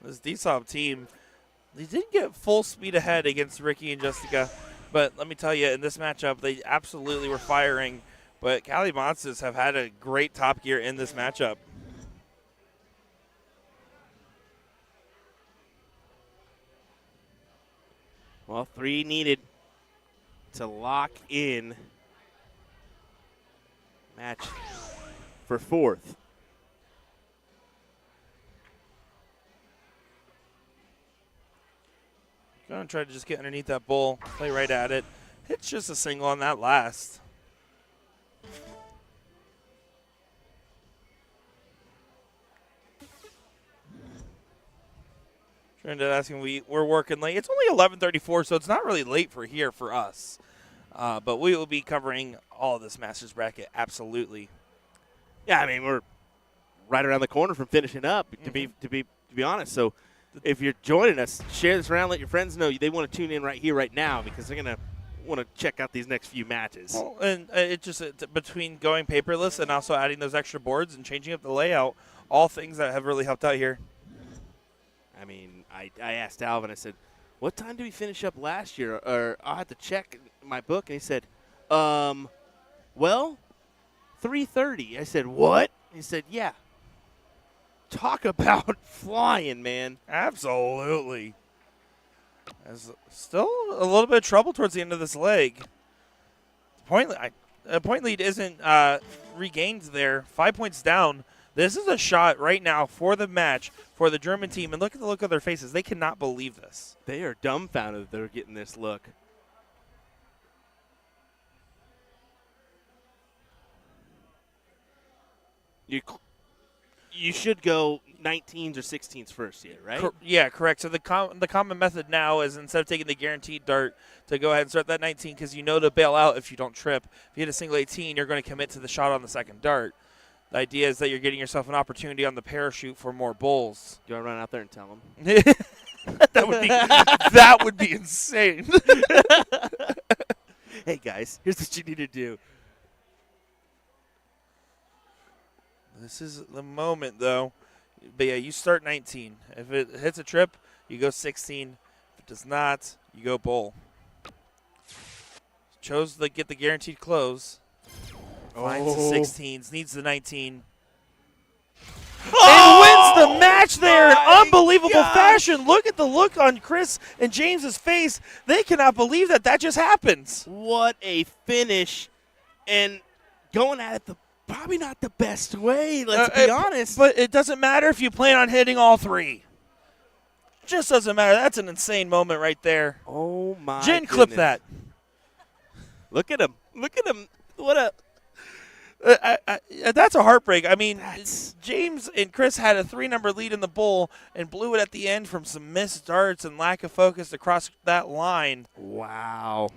This DSOB team, they didn't get full speed ahead against Ricky and Jessica, but let me tell you, in this matchup, they absolutely were firing. But Cali Monsters have had a great top gear in this matchup. Well, 3 needed to lock in match for 4th. Going to try to just get underneath that bull, play right at it. Hits just a single on that last. Trinidad asking, we're working late. It's only 11:34, so it's not really late for here for us. But we will be covering all of this Masters bracket, absolutely. Yeah, I mean, we're right around the corner from finishing up, to be honest. So if you're joining us, share this around, let your friends know they want to tune in right here, right now, because they're going to want to check out these next few matches. Well, and between going paperless and also adding those extra boards and changing up the layout, all things that have really helped out here. I mean, I asked Alvin, I said, what time did we finish up last year? Or I'll have to check my book. And he said, well, 3:30. I said, what? He said, yeah. Talk about flying, man. Absolutely. There's still a little bit of trouble towards the end of this leg. Point lead isn't regained there. 5 points down. This is a shot right now for the match for the German team. And look at the look of their faces. They cannot believe this. They are dumbfounded that they're getting this look. You should go 19s or 16s first here, right? Yeah, correct. So the common method now is instead of taking the guaranteed dart to go ahead and start that 19 because you know to bail out if you don't trip. If you hit a single 18, you're going to commit to the shot on the second dart. The idea is that you're getting yourself an opportunity on the parachute for more bulls. Do you want to run out there and tell them? that would be insane. Hey, guys, here's what you need to do. This is the moment, though. But, yeah, you start 19. If it hits a trip, you go 16. If it does not, you go bull. Chose to get the guaranteed close. Finds the 16s, needs the 19. And wins the match there in unbelievable fashion. Look at the look on Chris and James's face. They cannot believe that just happens. What a finish. And going at it probably not the best way, let's be honest. But it doesn't matter if you plan on hitting all 3. Just doesn't matter. That's an insane moment right there. Oh, my Jen, goodness. clip that. Look at him. Look at him. What a... That's a heartbreak. I mean, James and Chris had a 3-number lead in the bull and blew it at the end from some missed darts and lack of focus across that line. Wow.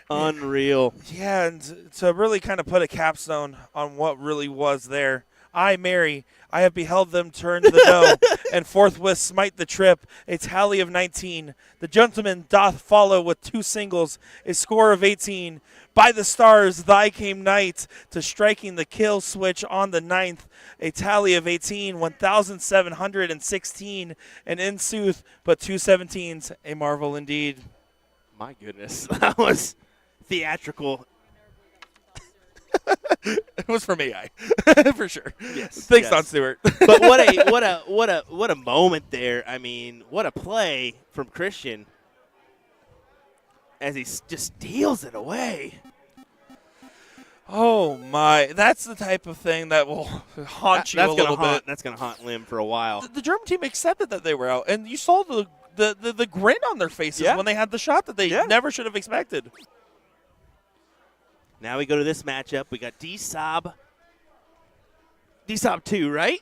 Unreal. Yeah, and to really kind of put a capstone on what really was there. I, Mary, I have beheld them turn the dough and forthwith smite the trip. A tally of 19. The gentleman doth follow with 2 singles, a score of 18. By the stars, thy came night to striking the kill switch on the 9th. A tally of 18, 1,716, and in sooth, but 2 17s, a marvel indeed. My goodness, that was theatrical. It was from AI, for sure. Yes. Thanks, yes. Don Stewart. But what a moment there. I mean, what a play from Christian as he just steals it away. Oh my! That's the type of thing that will haunt you a little bit. That's gonna haunt Lim for a while. The German team accepted that they were out, and you saw the grin on their faces when they had the shot that they never should have expected. Now we go to this matchup. We got D-Sob 2, right?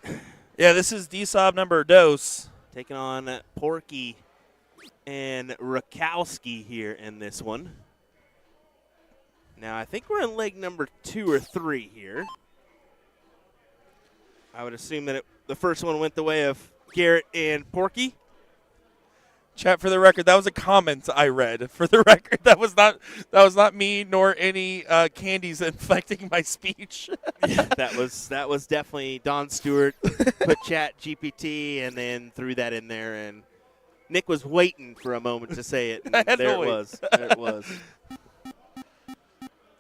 Yeah, this is D-Sob number dos. Taking on Porky and Rakowski here in this one. Now, I think we're in leg number 2 or 3 here. I would assume that the first one went the way of Garrett and Porky. Chat, for the record, that was a comment I read. For the record, that was not me nor any candies infecting my speech. Yeah, that was definitely Don Stewart put Chat GPT and then threw that in there, and Nick was waiting for a moment to say it. And there it was. There it was.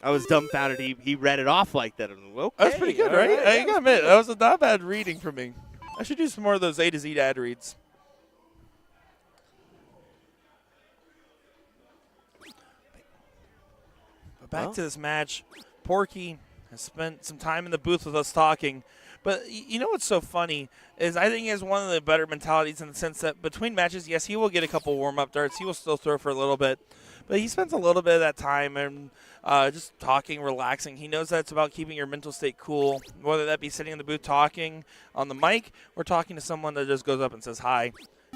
I was dumbfounded. He read it off like that. Okay, that's pretty good, right? I gotta admit, that was a not bad reading for me. I should do some more of those A to Z ad reads. But back to this match, Porky has spent some time in the booth with us talking. But you know what's so funny is I think he has one of the better mentalities in the sense that between matches, yes, he will get a couple warm-up darts. He will still throw for a little bit. But he spends a little bit of that time and just talking, relaxing. He knows that it's about keeping your mental state cool, whether that be sitting in the booth talking on the mic or talking to someone that just goes up and says hi.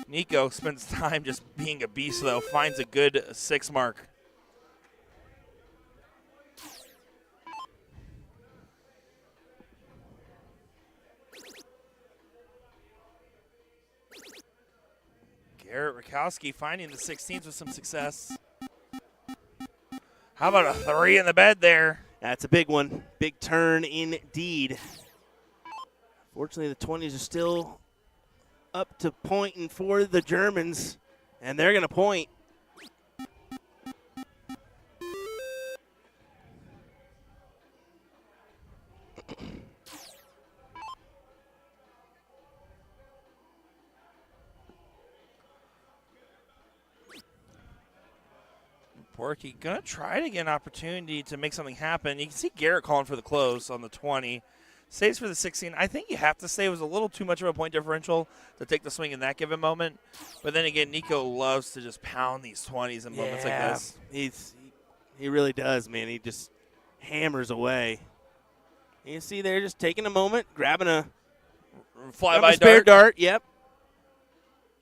Nico spends time just being a beast, though, finds a good 6 mark. Garrett Rakowski finding the 16s with some success. How about a 3 in the bed there? That's a big one. Big turn indeed. Fortunately, the 20s are still up to pointing for the Germans, and they're going to point. Porky going to try to get an opportunity to make something happen. You can see Garrett calling for the close on the 20. Saves for the 16. I think you have to say it was a little too much of a point differential to take the swing in that given moment. But then again, Nico loves to just pound these 20s in moments like this. He really does, man. He just hammers away. You see there just taking a moment, grabbing a Fly-by spare dart. dart. Yep.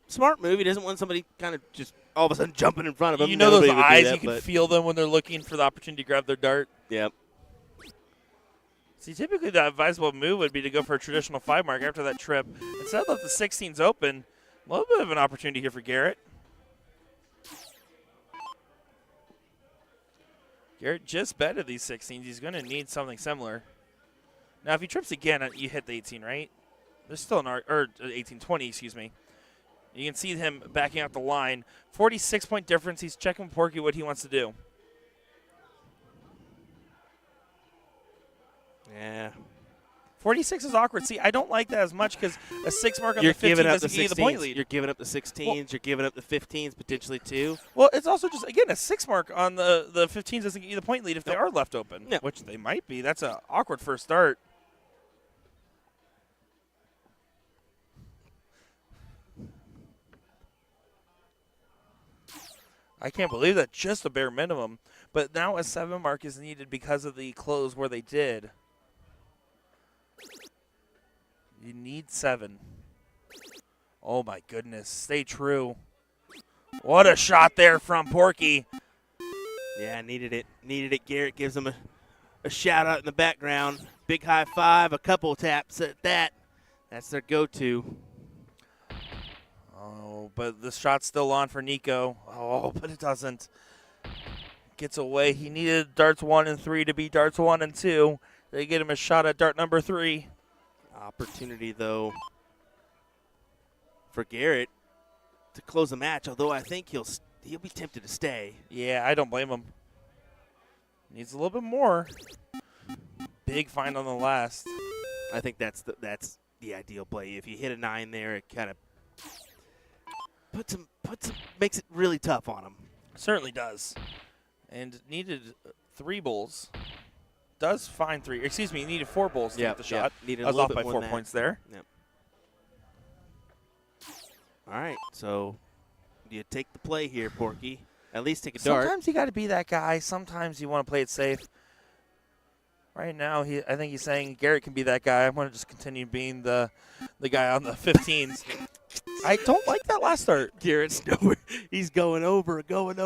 Smart move. He doesn't want somebody kind of just all of a sudden jumping in front of him. You know those Nobody would do eyes, that, you can but- feel them when they're looking for the opportunity to grab their dart. Yep. See, typically the advisable move would be to go for a traditional 5 mark after that trip. Instead, let the 16s open. A little bit of an opportunity here for Garrett. Garrett just betted these 16s. He's going to need something similar. Now, if he trips again, you hit the 18, right? There's still an 18-20, excuse me. You can see him backing out the line. 46-point difference. He's checking with Porky what he wants to do. Yeah. 46 is awkward. See, I don't like that as much because a 6 mark on You're the 15 giving up the doesn't give you the point 16s. lead. You're giving up the 16s. You're giving up the 15s potentially too. Well, it's also just, again, a 6 mark on the 15s doesn't give you the point lead if they are left open, Yeah. which they might be. That's an awkward first start. I can't believe that, just the bare minimum. But now a 7 mark is needed because of the close where they did. You need 7. Oh, my goodness. Stay true. What a shot there from Porky. Yeah, needed it. Needed it. Garrett gives him a shout out in the background. Big high five, a couple taps at that. That's their go-to. Oh, but the shot's still on for Nico. Oh, but it doesn't. Gets away. He needed darts 1 and 3 to be darts 1 and 2. They get him a shot at dart number 3. Opportunity, though, for Garrett to close the match, although I think he'll be tempted to stay. Yeah, I don't blame him. Needs a little bit more. Big find on the last. I think that's the ideal play. If you hit a 9 there, it kind of makes it really tough on him. Certainly does. And needed 3 bowls. Does find 3. Excuse me, needed 4 bowls to Yep, get the shot. Needed I was a little off bit by more 4 than that. points there. Yep. All right, so you take the play here, Porky. At least take a dart. Sometimes you got to be that guy. Sometimes you want to play it safe. Right now, I think he's saying Garrett can be that guy. I'm going to just continue being the guy on the 15s. I don't like that last start. Garrett's nowhere. He's going over. And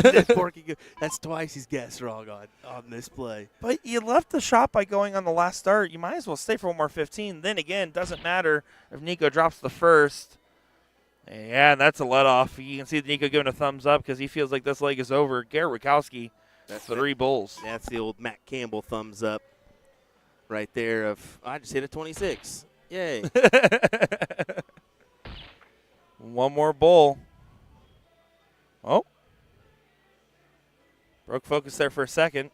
then Porky that's twice he's guessed wrong on this play. But you left the shot by going on the last start. You might as well stay for one more 15. Then again, doesn't matter if Nico drops the first. Yeah, and that's a let-off. You can see Nico giving a thumbs up because he feels like this leg is over. Garrett Rakowski, that's 3 bowls. That's the old Matt Campbell thumbs up right there of, I just hit a 26. Yay. One more bowl. Oh. Broke focus there for a second.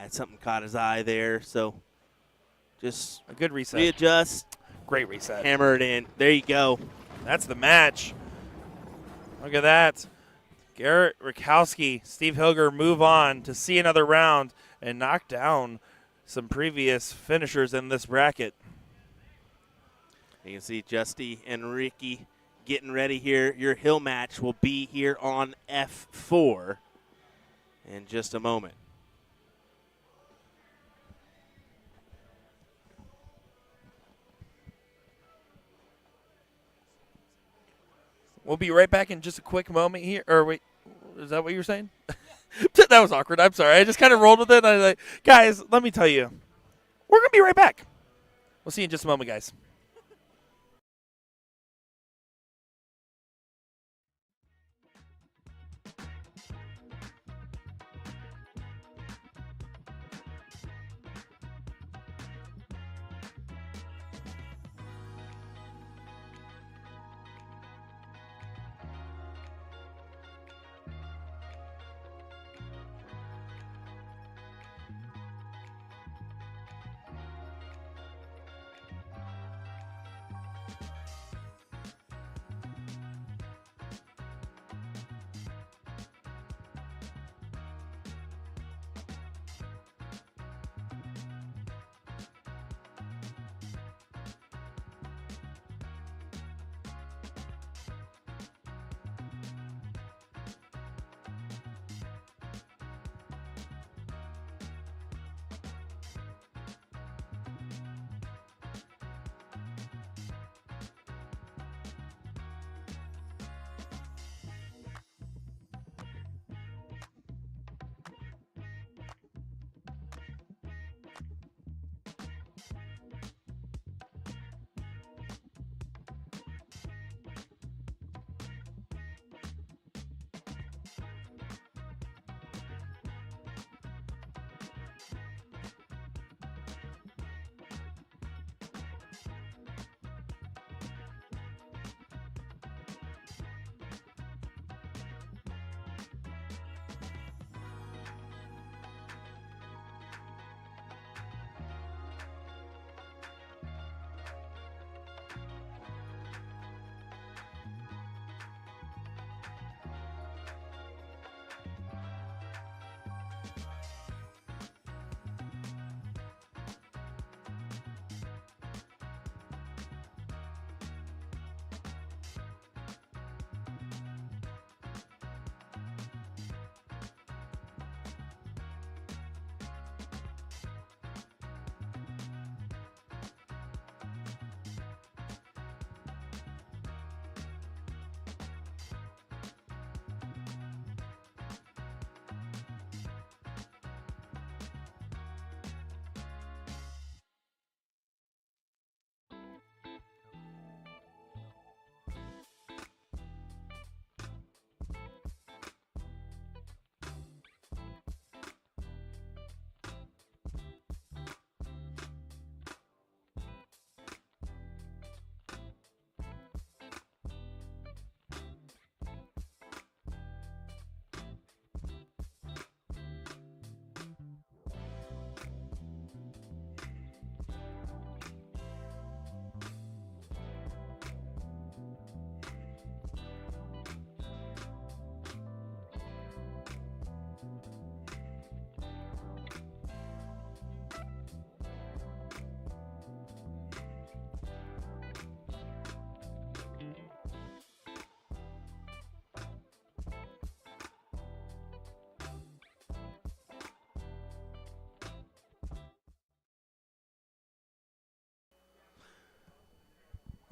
Something caught his eye there, so just a good reset. Readjust. Great reset. Hammer it in. There you go. That's the match. Look at that. Garrett Rakowski, Steve Hilger move on to see another round and knock down some previous finishers in this bracket. You can see Justy and Ricky getting ready here. Your hill match will be here on F4 in just a moment. We'll be right back in just a quick moment here. Or wait, is that what you were saying? That was awkward. I'm sorry. I just kind of rolled with it. I was like, guys, let me tell you, we're going to be right back. We'll see you in just a moment, guys.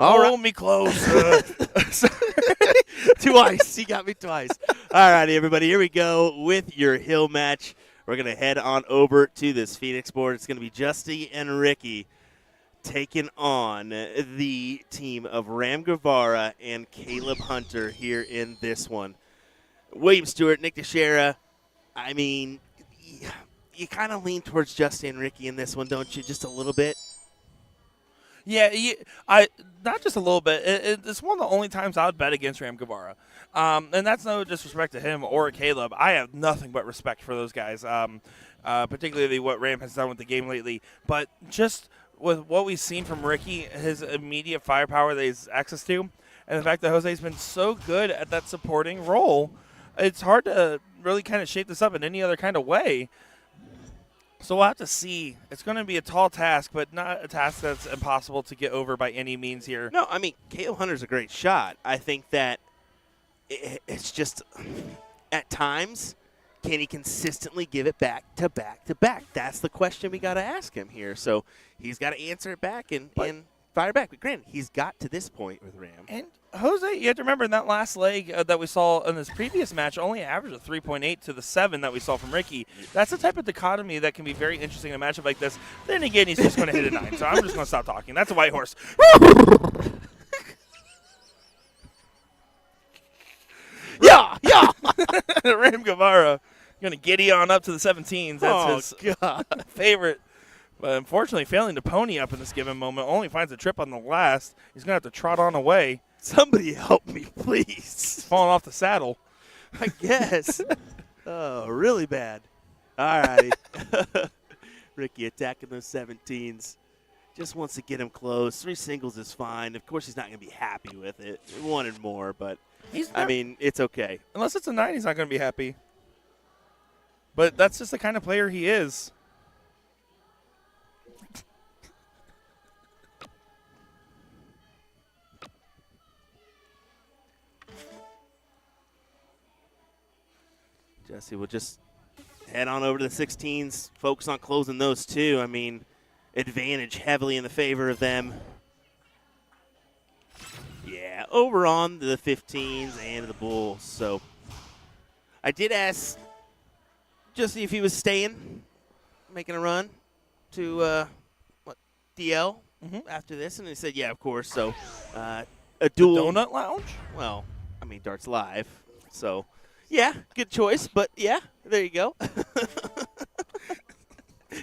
All right. Hold me close. Twice. He got me twice. All righty, everybody. Here we go with your hill match. We're going to head on over to this Phoenix board. It's going to be Justy and Ricky taking on the team of Ram Guevara and Caleb Hunter here in this one. William Stewart, Nick Teixeira. I mean, you kind of lean towards Justy and Ricky in this one, don't you? Just a little bit? Yeah, I not just a little bit. It's one of the only times I would bet against Ram Guevara, and that's no disrespect to him or Caleb. I have nothing but respect for those guys, particularly what Ram has done with the game lately. But just with what we've seen from Ricky, his immediate firepower that he's access to, and the fact that Jose's been so good at that supporting role, it's hard to really kind of shape this up in any other kind of way. So we'll have to see. It's going to be a tall task, but not a task that's impossible to get over by any means here. No, I mean, KO Hunter's a great shot. I think that it's just at times, can he consistently give it back to back to back? That's the question we got to ask him here. So he's got to answer it back and fire back. But granted, he's got to this point with Ram. And Jose, you have to remember in that last leg that we saw in this previous match, only averaged a 3.8 to the 7 that we saw from Ricky. That's the type of dichotomy that can be very interesting in a matchup like this. Then again, he's just going to hit a 9, so I'm just going to stop talking. That's a white horse. Yeah. Ram Guevara going to giddy on up to the 17s. That's his God. favorite. But unfortunately, failing to pony up in this given moment, only finds a trip on the last. He's going to have to trot on away. Somebody help me, please. He's falling off the saddle. I guess. Oh, really bad. All righty. Ricky attacking those 17s. Just wants to get him close. 3 singles is fine. Of course, he's not going to be happy with it. He wanted more, but, I mean, it's okay. Unless it's a 9, he's not going to be happy. But that's just the kind of player he is. Jesse will just head on over to the 16s, focus on closing those two. I mean, advantage heavily in the favor of them. Yeah, over on the 15s and the Bulls. So I did ask Jesse if he was staying, making a run to DL after this, and he said, yeah, of course. So a dual. The Donut Lounge? Well, I mean, Dart's live, so. Yeah, good choice, but yeah, there you go.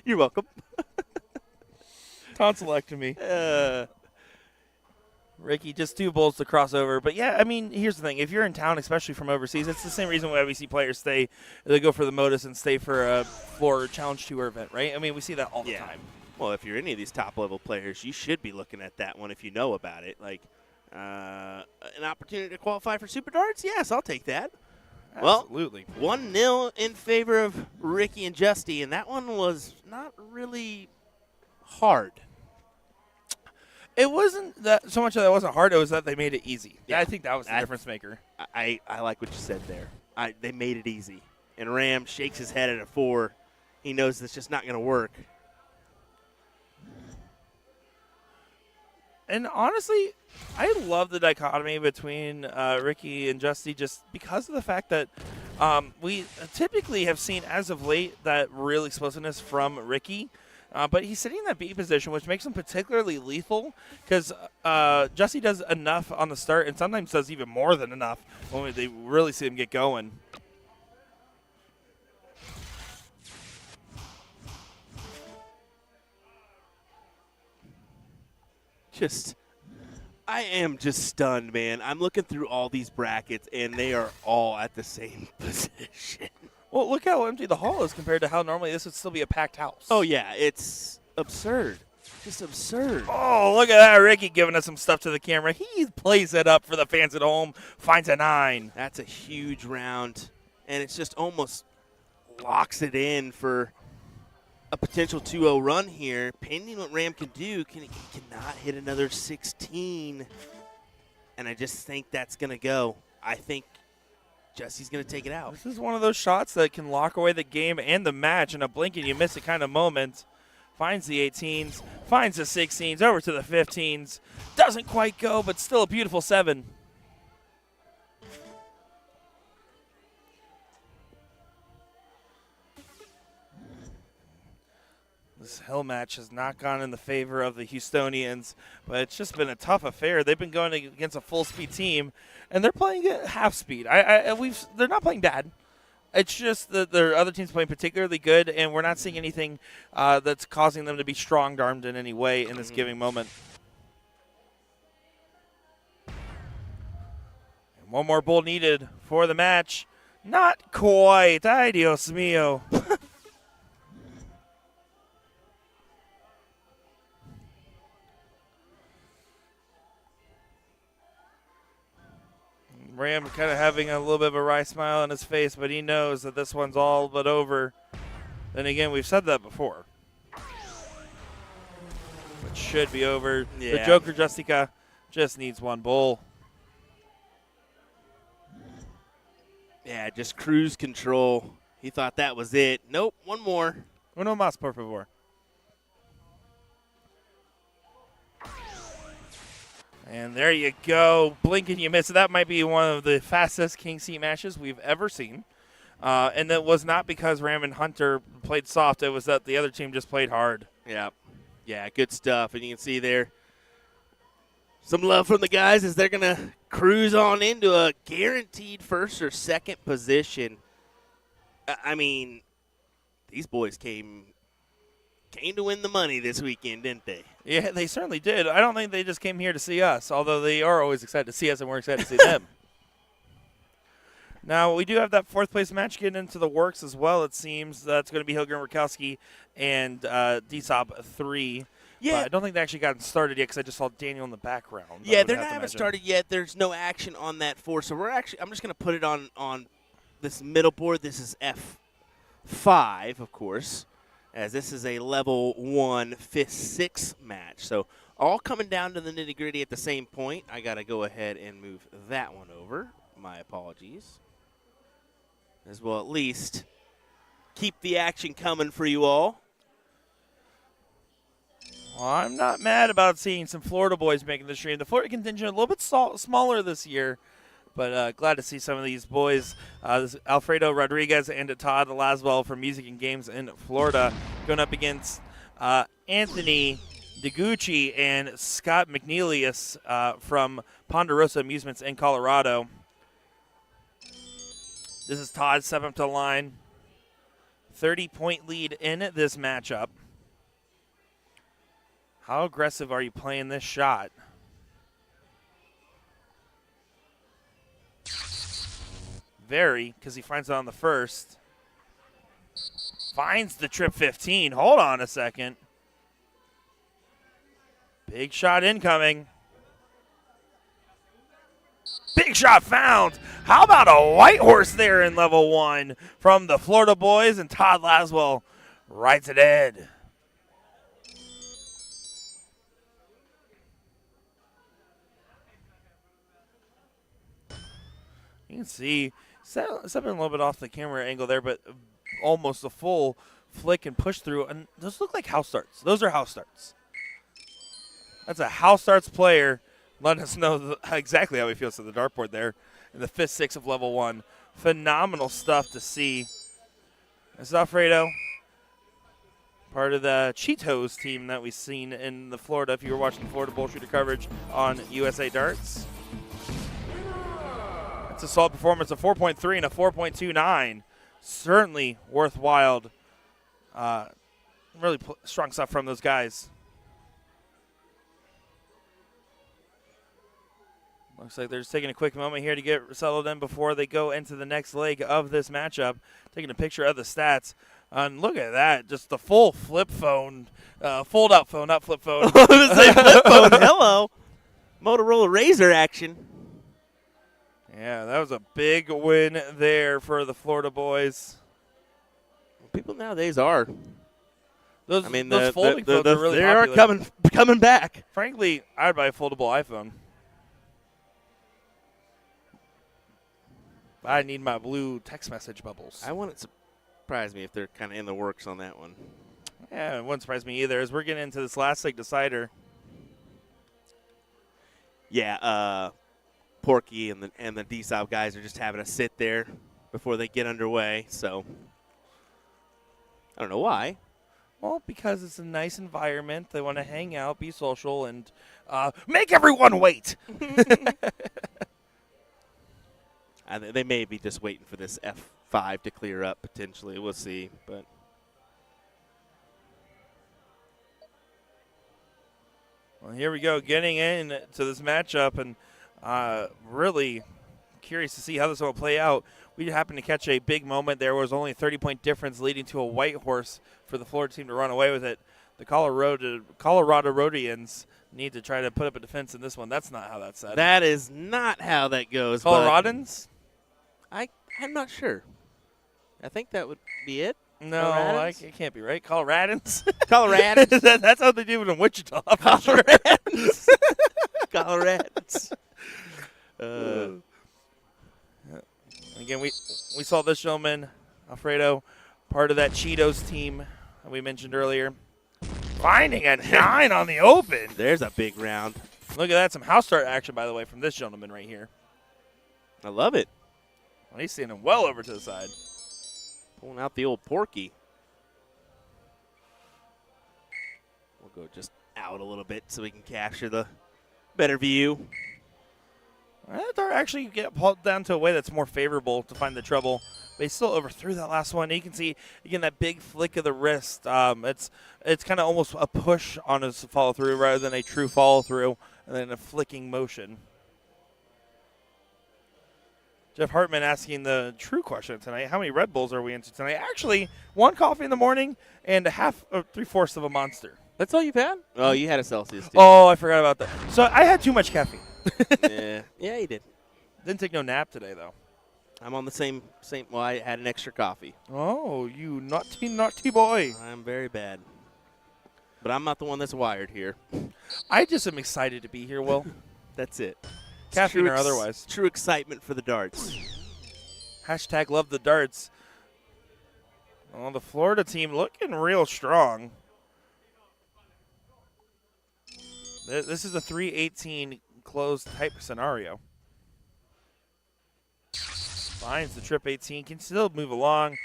You're welcome. Tonsillectomy. Ricky, just 2 bulls to cross over. But, yeah, I mean, here's the thing. If you're in town, especially from overseas, it's the same reason why we see players stay. They go for the Modus and stay for a floor Challenge Tour event, right? I mean, we see that all the time. Well, if you're any of these top-level players, you should be looking at that one if you know about it. Like, an opportunity to qualify for Super Darts? Yes, I'll take that. Absolutely. Well, 1-0 in favor of Ricky and Justy, and that one was not really hard. It wasn't that so much that it wasn't hard. It was that they made it easy. Yeah. I think that was the difference maker. I like what you said there. They made it easy. And Ram shakes his head at a 4. He knows that's just not going to work. And honestly, I love the dichotomy between Ricky and Justy just because of the fact that we typically have seen as of late that real explosiveness from Ricky. But he's sitting in that B position, which makes him particularly lethal because Justy does enough on the start and sometimes does even more than enough when they really see him get going. I am just stunned, man. I'm looking through all these brackets, and they are all at the same position. Well, look how empty the hall is compared to how normally this would still be a packed house. Oh, yeah, it's absurd. Just absurd. Oh, look at that. Ricky giving us some stuff to the camera. He plays it up for the fans at home, finds a 9. That's a huge round, and it's just almost locks it in for a potential 2-0 run here. Pending what Ram can do, he cannot hit another 16. And I just think that's going to go. I think Jesse's going to take it out. This is one of those shots that can lock away the game and the match in a blink and you miss it kind of moment. Finds the 18s, finds the 16s, over to the 15s. Doesn't quite go, but still a beautiful 7. This Hill match has not gone in the favor of the Houstonians, but it's just been a tough affair. They've been going against a full-speed team, and they're playing at half speed. They're not playing bad. It's just that their other team's playing particularly good, and we're not seeing anything that's causing them to be strong-armed in any way in this giving moment. And one more bull needed for the match. Not quite. Ay, Dios mío. Ram kind of having a little bit of a wry smile on his face, but he knows that this one's all but over. Then again, we've said that before. It should be over. Yeah. The Joker Justica just needs one bowl. Yeah, just cruise control. He thought that was it. Nope, one more. Uno más, por favor. And there you go. Blink and you miss. That might be one of the fastest King Seat matches we've ever seen. And it was not because Ram and Hunter played soft. It was that the other team just played hard. Yeah. Yeah, good stuff. And you can see there some love from the guys as they're going to cruise on into a guaranteed first or second position. I mean, these boys came to win the money this weekend, didn't they? Yeah, they certainly did. I don't think they just came here to see us, although they are always excited to see us and we're excited to see them. Now, we do have that fourth-place match getting into the works as well, it seems. That's going to be Hilger and Rakowski and DSOB 3. Yeah. But I don't think they actually gotten started yet because I just saw Daniel in the background. Yeah, they're not haven't started yet. There's no action on that 4. So I'm just going to put it on this middle board. This is F5, of course, as this is a level 1 5th-6 match. So all coming down to the nitty-gritty at the same point. I got to go ahead and move that one over. My apologies. As well, at least keep the action coming for you all. Well, I'm not mad about seeing some Florida boys making the stream. The Florida contingent a little bit smaller this year, but glad to see some of these boys. This is Alfredo Rodriguez and Todd Laswell from Music and Games in Florida going up against Anthony DeGucci and Scott McNeilius from Ponderosa Amusements in Colorado. This is Todd stepping up to the line. 30-point lead in this matchup. How aggressive are you playing this shot? Very, because he finds it on the first. Finds the trip 15. Hold on a second. Big shot incoming. Big shot found. How about a white horse there in level 1 from the Florida boys, and Todd Laswell rides it in. You can see, stepping a little bit off the camera angle there, but almost a full flick and push through. And those look like house starts. Those are house starts. That's a house starts player letting us know exactly how he feels to the dartboard there in the 5th, 6th of level 1. Phenomenal stuff to see. This is Alfredo, part of the Cheetos team that we've seen in the Florida, if you were watching the Florida Bull Shooter coverage on USA Darts. It's a solid performance, a 4.3 and a 4.29. Certainly worthwhile. Really strong stuff from those guys. Looks like they're just taking a quick moment here to get settled in before they go into the next leg of this matchup. Taking a picture of the stats. And look at that, just the full flip phone, fold-out phone, not flip phone. Flip phone, hello. Motorola Razr action. Yeah, that was a big win there for the Florida boys. People nowadays are. Those folding phones are really they popular. are coming back. Frankly, I'd buy a foldable iPhone. I need my blue text message bubbles. I wouldn't surprise me if they're kind of in the works on that one. Yeah, it wouldn't surprise me either. As we're getting into this last leg decider. Yeah, Porky and the DSOB guys are just having to sit there before they get underway. So I don't know why. Well, because it's a nice environment. They want to hang out, be social, and make everyone wait. They may be just waiting for this F5 to clear up potentially. We'll see. But well, here we go, getting into this matchup, and really curious to see how this will play out. We happened to catch a big moment. There was only a 30-point difference leading to a white horse for the Florida team to run away with it. The Colorado Rhodians need to try to put up a defense in this one. That's not how that's said. That is not how that goes. Coloradans? I'm not sure. I think that would be it. No, it can't be right. Coloradans? Coloradans. That's how they do it in Wichita. Coloradans. Coloradans. Again, we saw this gentleman, Alfredo, part of that Cheetos team that we mentioned earlier. Finding a 9 on the open. There's a big round. Look at that. Some house start action, by the way, from this gentleman right here. I love it. Well, he's standing well over to the side. Pulling out the old Porky. We'll go just out a little bit so we can capture the better view. Dart actually get pulled down to a way that's more favorable to find the trouble. But he still overthrew that last one. You can see, again, that big flick of the wrist. It's kind of almost a push on his follow-through rather than a true follow-through and then a flicking motion. Jeff Hartman asking the true question tonight. How many Red Bulls are we into tonight? Actually, 1 coffee in the morning and 3/4 of a Monster. That's all you've had? Oh, you had a Celsius, too. Oh, I forgot about that. So I had too much caffeine. Yeah, you did. Didn't take no nap today, though. I'm on the same. Well, I had an extra coffee. Oh, you naughty boy. I'm very bad. But I'm not the one that's wired here. I just am excited to be here, Will. That's it. Caffeine or otherwise. True excitement for the darts. Hashtag love the darts. Well, the Florida team looking real strong. This is a 3-18 closed type scenario. Finds the trip 18, can still move along.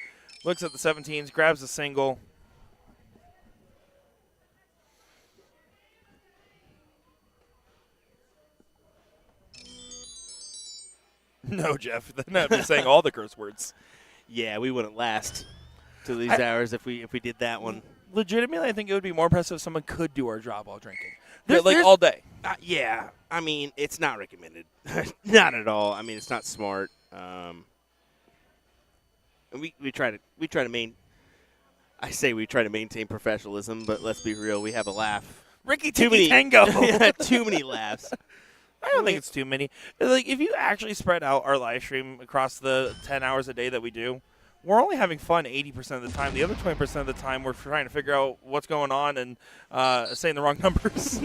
Looks at the 17s, grabs a single. No, Jeff, then I'd be saying all the curse words. Yeah, we wouldn't last to these hours if we did that one. Legitimately, I think it would be more impressive if someone could do our job while drinking. There's all day. Yeah, I mean, it's not recommended. Not at all. I mean, it's not smart. We try to maintain professionalism, but let's be real, we have a laugh. Ricky Tiki Tango. Too many laughs. I don't think it's too many. Like, if you actually spread out our live stream across the 10 hours a day that we do, we're only having fun 80% of the time. The other 20% of the time, we're trying to figure out what's going on and saying the wrong numbers.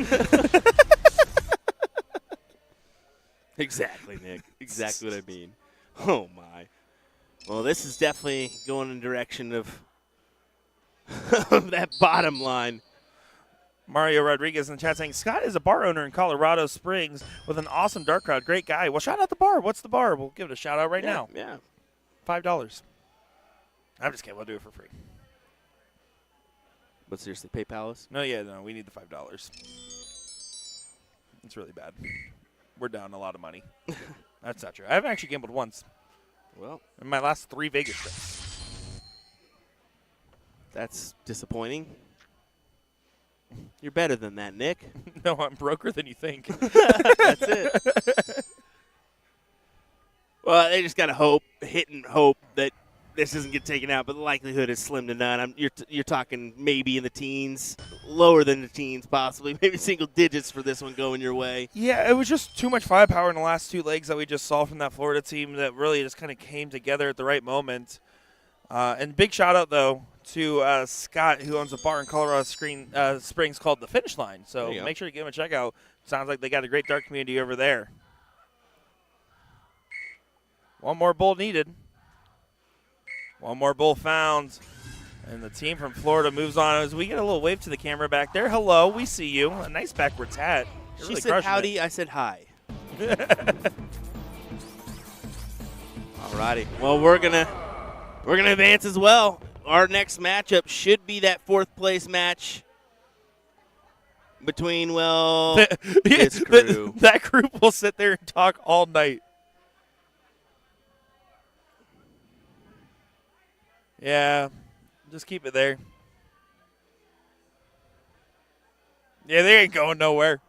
Exactly, Nick. Exactly what I mean. Oh, my. Well, this is definitely going in the direction of that bottom line. Mario Rodriguez in the chat saying, Scott is a bar owner in Colorado Springs with an awesome dart crowd. Great guy. Well, shout out the bar. What's the bar? We'll give it a shout out right now. Yeah. $5. I'm just kidding. We'll do it for free. But seriously, PayPal us? No, we need the $5. It's really bad. We're down a lot of money. That's not true. I haven't actually gambled once. Well, in my last 3 Vegas trips. That's disappointing. You're better than that, Nick. No, I'm broker than you think. That's it. Well, they just got to hit and hope that this doesn't get taken out, but the likelihood is slim to none. You're talking maybe in the teens, lower than the teens possibly, maybe single digits for this one going your way. Yeah, it was just too much firepower in the last 2 legs that we just saw from that Florida team that really just kind of came together at the right moment. And big shout out, though, to Scott, who owns a bar in Colorado Springs called The Finish Line. So make sure to give him a check out. Sounds like they got a great dart community over there. One more bull needed. One more bull found. And the team from Florida moves on as we get a little wave to the camera back there. Hello, we see you. A nice backwards hat. You're She really said howdy, it. I said hi. Alrighty. Well, we're gonna advance as well. Our next matchup should be that 4th place match between this crew. That group will sit there and talk all night. Yeah, just keep it there. Yeah, they ain't going nowhere.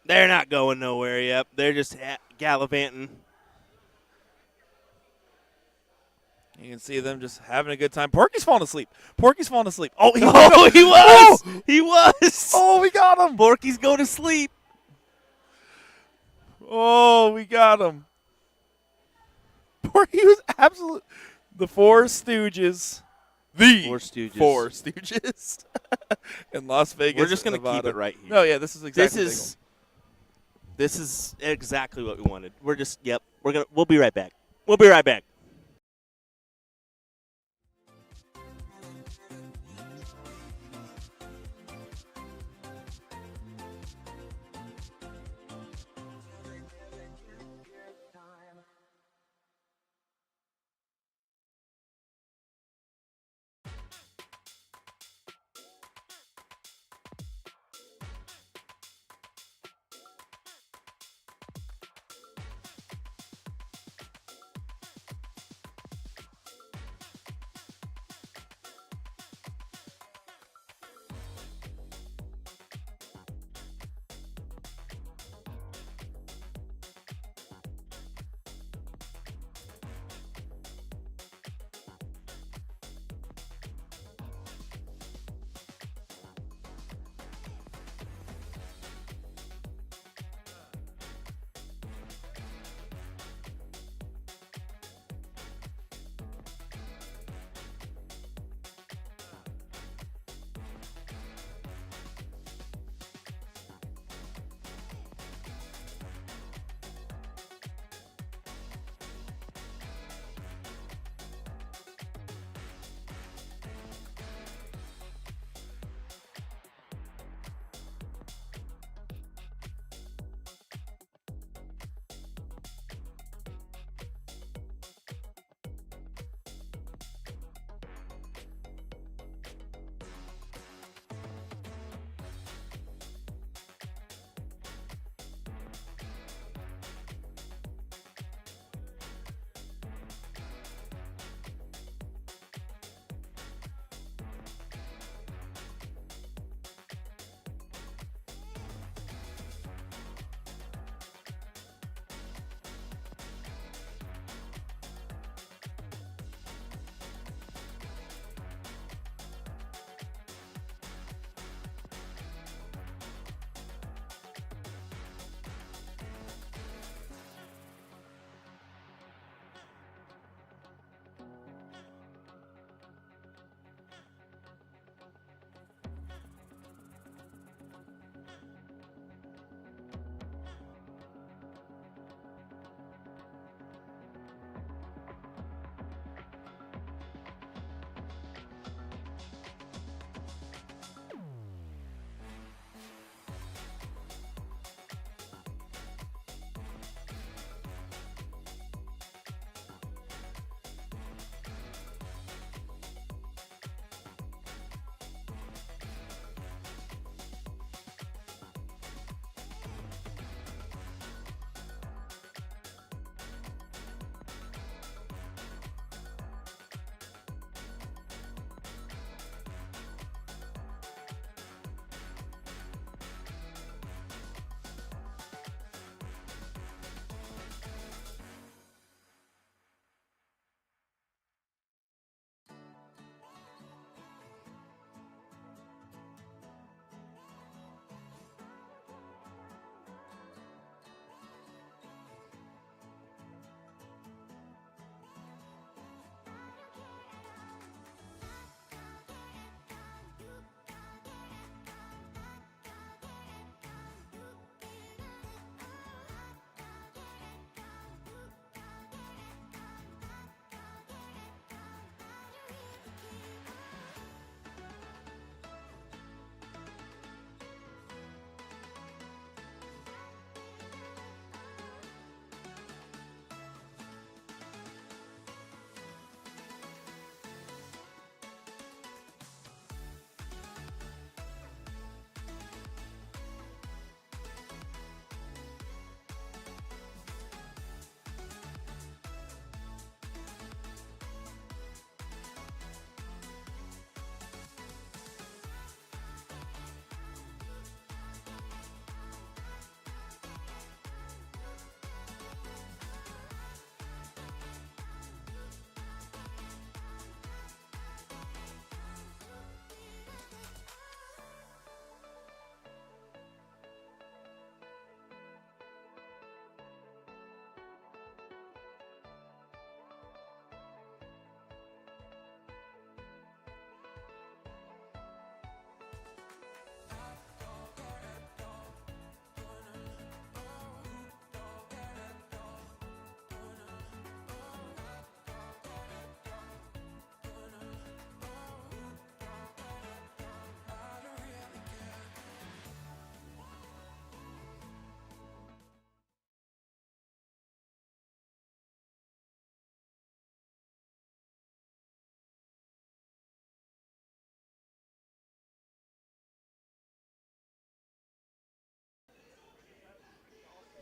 They're not going nowhere. Yep, they're just gallivanting. You can see them just having a good time. Porky's falling asleep. Porky's falling asleep. Oh, he, Oh, he was. Oh! He was. Oh, we got him. Porky's go to sleep. Oh, we got him. Porky was absolute. The Four Stooges. The Four Stooges. Four Stooges. In Las Vegas. We're just going to keep Nevada. it right here. No, yeah, this is exactly. This is exactly what we wanted. We're just we'll be right back. We'll be right back.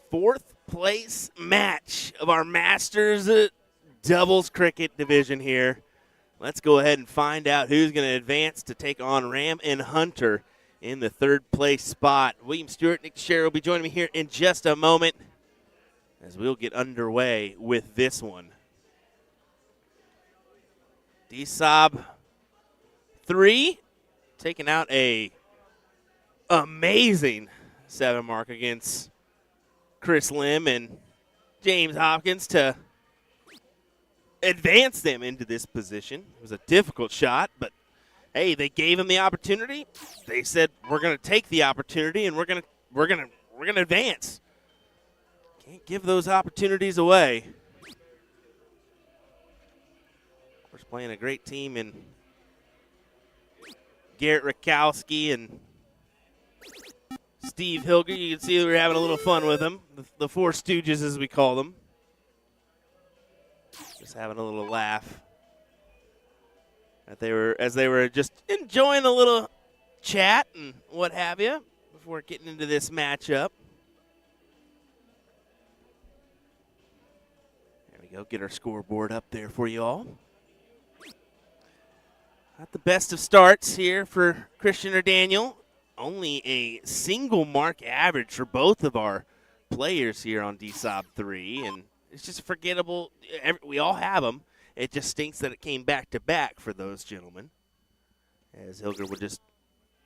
fourth place match of our Masters doubles cricket division here. Let's go ahead and find out who's going to advance to take on Ram and Hunter in the third place spot. William Stewart, Nick Sherry will be joining me here in just a moment as we'll get underway with this one. D-Sob 3 taking out a amazing 7 mark against Chris Lim and James Hopkins to advance them into this position. It was a difficult shot, but hey, they gave him the opportunity. They said we're going to take the opportunity and we're going to advance. Can't give those opportunities away. Of course, playing a great team in Garrett Rakowski and Steve Hilger. You can see we're having a little fun with them. The Four Stooges, as we call them. Just having a little laugh. As they were just enjoying a little chat and what have you before getting into this matchup. There we go. Get our scoreboard up there for you all. Not the best of starts here for Christian or Daniel. Only a single mark average for both of our players here on DSOB 3, and it's just forgettable. We all have them. It just stinks that it came back-to-back for those gentlemen. As Hilger would just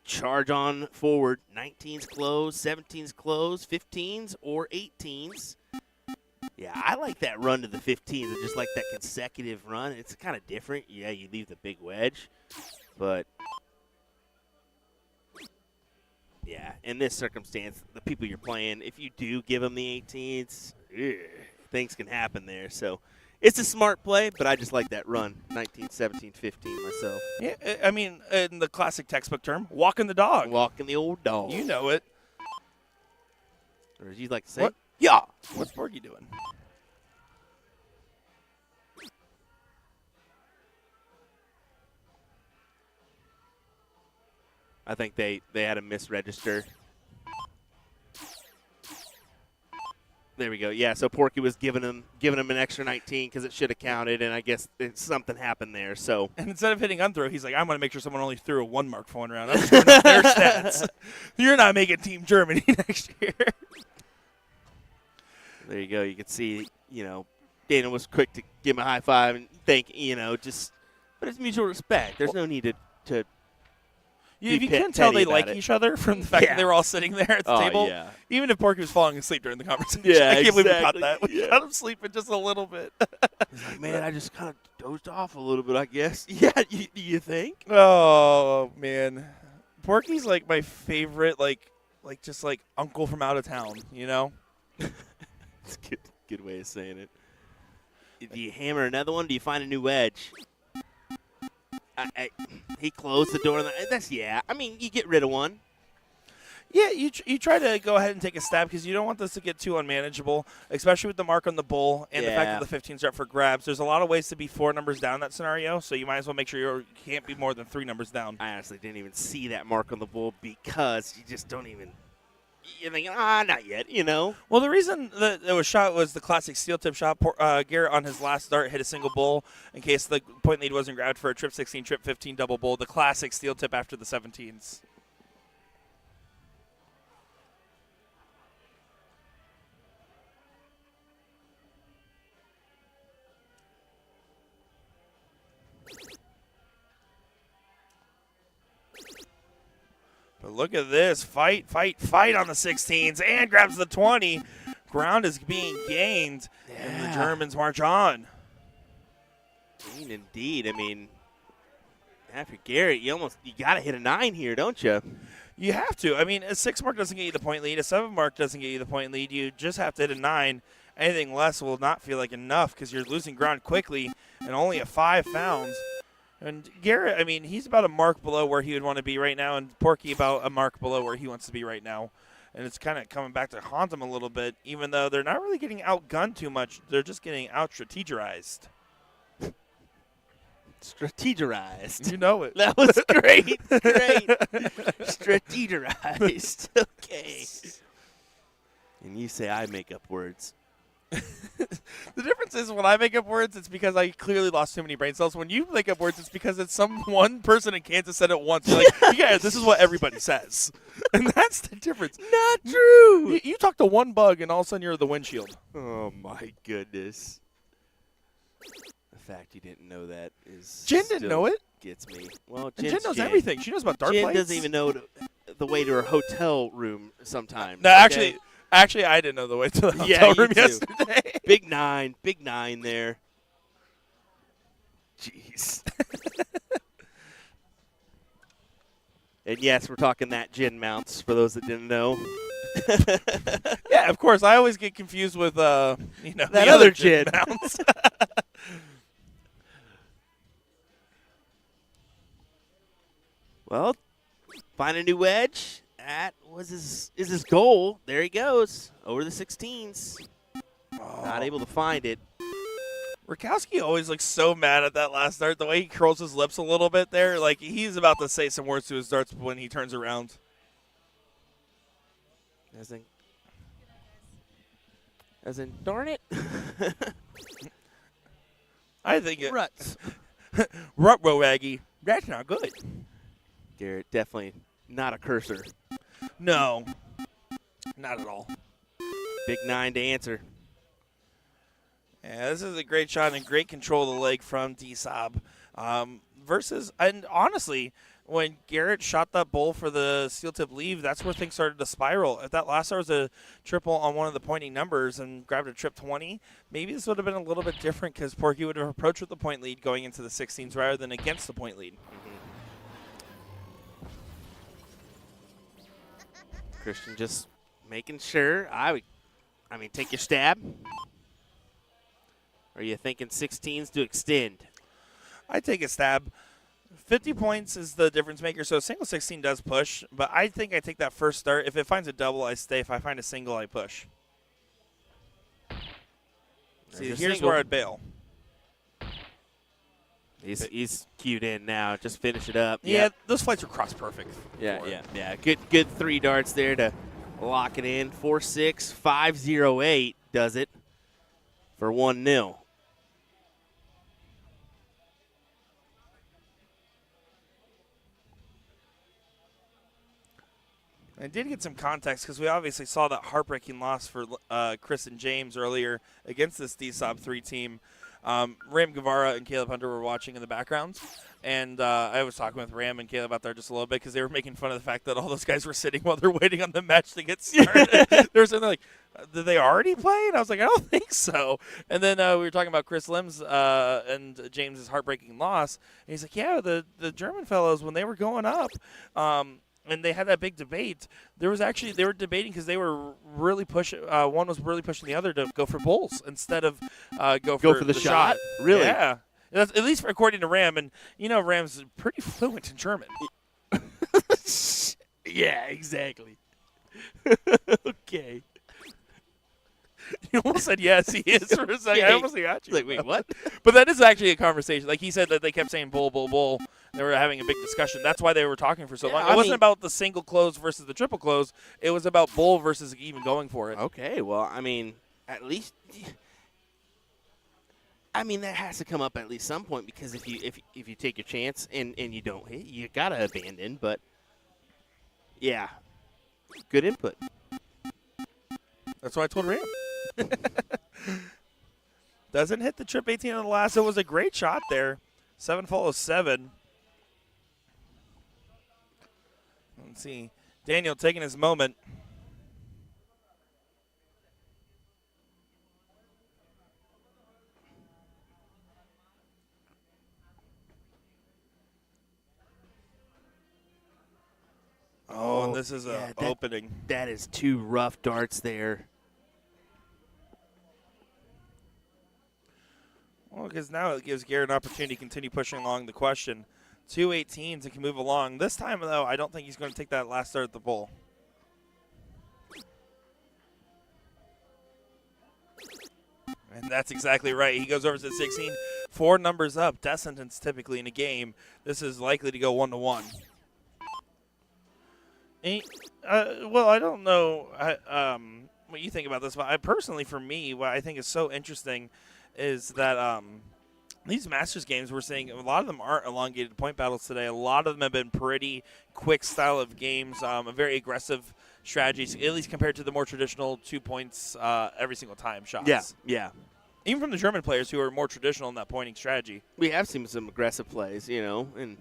charge on forward. 19s close, 17s close, 15s or 18s. Yeah, I like that run to the 15s. I just like that consecutive run. It's kind of different. Yeah, you leave the big wedge. But, yeah, in this circumstance, the people you're playing, if you do give them the 18s, things can happen there. So it's a smart play, but I just like that run, 19, 17, 15 myself. Yeah, I mean, in the classic textbook term, walking the dog. Walking the old dog. You know it. Or as you like to say, What? yeah. What's Porky doing? I think they had a misregister. There we go. Yeah, so Porky was giving him an extra 19 because it should have counted, and I guess something happened there. So, and instead of hitting unthrow, he's like, I'm going to make sure someone only threw a 1 mark phone around. I'm just going up their stats. You're not making Team Germany next year. There you go. You can see, Daniel was quick to give him a high five and thank, but it's mutual respect. There's no need to you can tell they like it. each other from the fact that they were all sitting there at the table. Yeah. Even if Porky was falling asleep during the conversation. Yeah, I can't believe we exactly. got that. We got him sleeping just a little bit. He's like, man, I just kind of dozed off a little bit, I guess. Yeah, you think? Oh, man. Porky's like my favorite, just uncle from out of town, It's a good way of saying it. Do you hammer another one? Do you find a new wedge? He closed the door. You get rid of one. Yeah, you try to go ahead and take a stab because you don't want this to get too unmanageable, especially with the mark on the bull and the fact that the 15s are up for grabs. There's a lot of ways to be 4 numbers down in that scenario, so you might as well make sure you can't be more than 3 numbers down. I honestly didn't even see that mark on the bull because you just don't even – you're thinking, not yet, Well, the reason that it was shot was the classic steel tip shot. Garrett on his last dart hit a single bull in case the point lead wasn't grabbed for a trip 16, trip 15 double bull, the classic steel tip after the 17s. But look at this. Fight on the 16s and grabs the 20. Ground is being gained, and the Germans march on. Indeed. I mean, after Garrett, you got to hit a 9 here, don't you? You have to. I mean, a 6 mark doesn't get you the point lead. A 7 mark doesn't get you the point lead. You just have to hit a 9. Anything less will not feel like enough because you're losing ground quickly and only a 5 founds. And Garrett, I mean, he's about a mark below where he would want to be right now, and Porky about a mark below where he wants to be right now. And it's kind of coming back to haunt him a little bit, even though they're not really getting outgunned too much. They're just getting out-strategized. Strategized. You know it. That was great. Great. Strategized. Okay. And you say I make up words. The difference is when I make up words, it's because I clearly lost too many brain cells. When you make up words, it's because it's some one person in Kansas said it once. You're like, yeah, this is what everybody says. And that's the difference. Not true. You talk to one bug, and all of a sudden you're the windshield. Oh, my goodness. The fact you didn't know that is Jen didn't know it. Gets me. Well, And Jen knows everything. She knows about dart Jen plates. doesn't even know the way to her hotel room sometimes. No, okay? actually, I didn't know the way to the Yeah, hotel you room too. yesterday. Big nine there. Jeez. And yes, we're talking that Jen mounts for those that didn't know. Yeah, of course. I always get confused with that the other Jen Jen. mounts. Well, find a new wedge. That was his goal. There he goes over the 16s. Not able to find it. Rakowski always looks so mad at that last dart. The way he curls his lips a little bit there, like he's about to say some words to his darts when he turns around. As in, darn it. I think it. Ruts. Ruh-roh, Aggie. That's not good. Garrett, definitely not a cursor. No, not at all. Big 9 to answer. Yeah, this is a great shot and great control of the leg from D-Sob. Versus, and honestly, when Garrett shot that bowl for the steel tip leave, that's where things started to spiral. If that last star was a triple on one of the pointing numbers and grabbed a trip 20, maybe this would have been a little bit different because Porky would have approached with the point lead going into the 16s rather than against the point lead. Christian just making sure. I mean, take your stab. Are you thinking 16s to extend? I take a stab. 50 points is the difference maker, so a single 16 does push, but I think I take that first start. If it finds a double, I stay. If I find a single, I push. See, your here's single. where I'd bail. He's cued in now. Just finish it up. Yeah, Yep. those flights are cross perfect. Yeah. Good 3 darts there to lock it in. 4-6, 5-0-8 does it for 1-0. I did get some context because we obviously saw that heartbreaking loss for Chris and James earlier against this DSOB 3 team. Ram Guevara and Caleb Hunter were watching in the background, and I was talking with Ram and Caleb out there just a little bit because they were making fun of the fact that all those guys were sitting while they're waiting on the match to get started. They were sitting there like, did they already play? And I was like, I don't think so. And then we were talking about Chris Lim's and James's heartbreaking loss, and he's like, yeah, the German fellows, when they were going up, and they had that big debate. They were debating because they were really pushing. One was really pushing the other to go for bowls instead of go for the shot. Really? Yeah. That's, at least according to Ram, and Ram's pretty fluent in German. Yeah, exactly. Okay. You almost said yes, he is for a second. I almost got you. Like, wait, what? But that is actually a conversation. Like he said that they kept saying bull, bull, bull. They were having a big discussion. That's why they were talking for so long. It wasn't about the single close versus the triple close. It was about bull versus even going for it. Okay, well, I mean, at least, that has to come up at least some point because if you take your chance and you don't hit, you gotta abandon. But yeah, good input. That's what I told Ram. Doesn't hit the trip 18 on the last. It was a great shot there. 7 follows 7. Let's see. Daniel taking his moment. Oh, and this is an opening. That is 2 rough darts there. Well, because now it gives Garrett an opportunity to continue pushing along the question. 2 18s and can move along. This time, though, I don't think he's going to take that last start at the bowl. And that's exactly right. He goes over to the 16. 4 numbers up. Death sentence typically in a game. This is likely to go 1-1. Well, I don't know. what you think about this, but I personally, for me, what I think is so interesting is that these Masters games we're seeing, a lot of them aren't elongated point battles today. A lot of them have been pretty quick style of games, a very aggressive strategies, at least compared to the more traditional 2 points every single time shots. Yeah. Even from the German players who are more traditional in that pointing strategy. We have seen some aggressive plays, and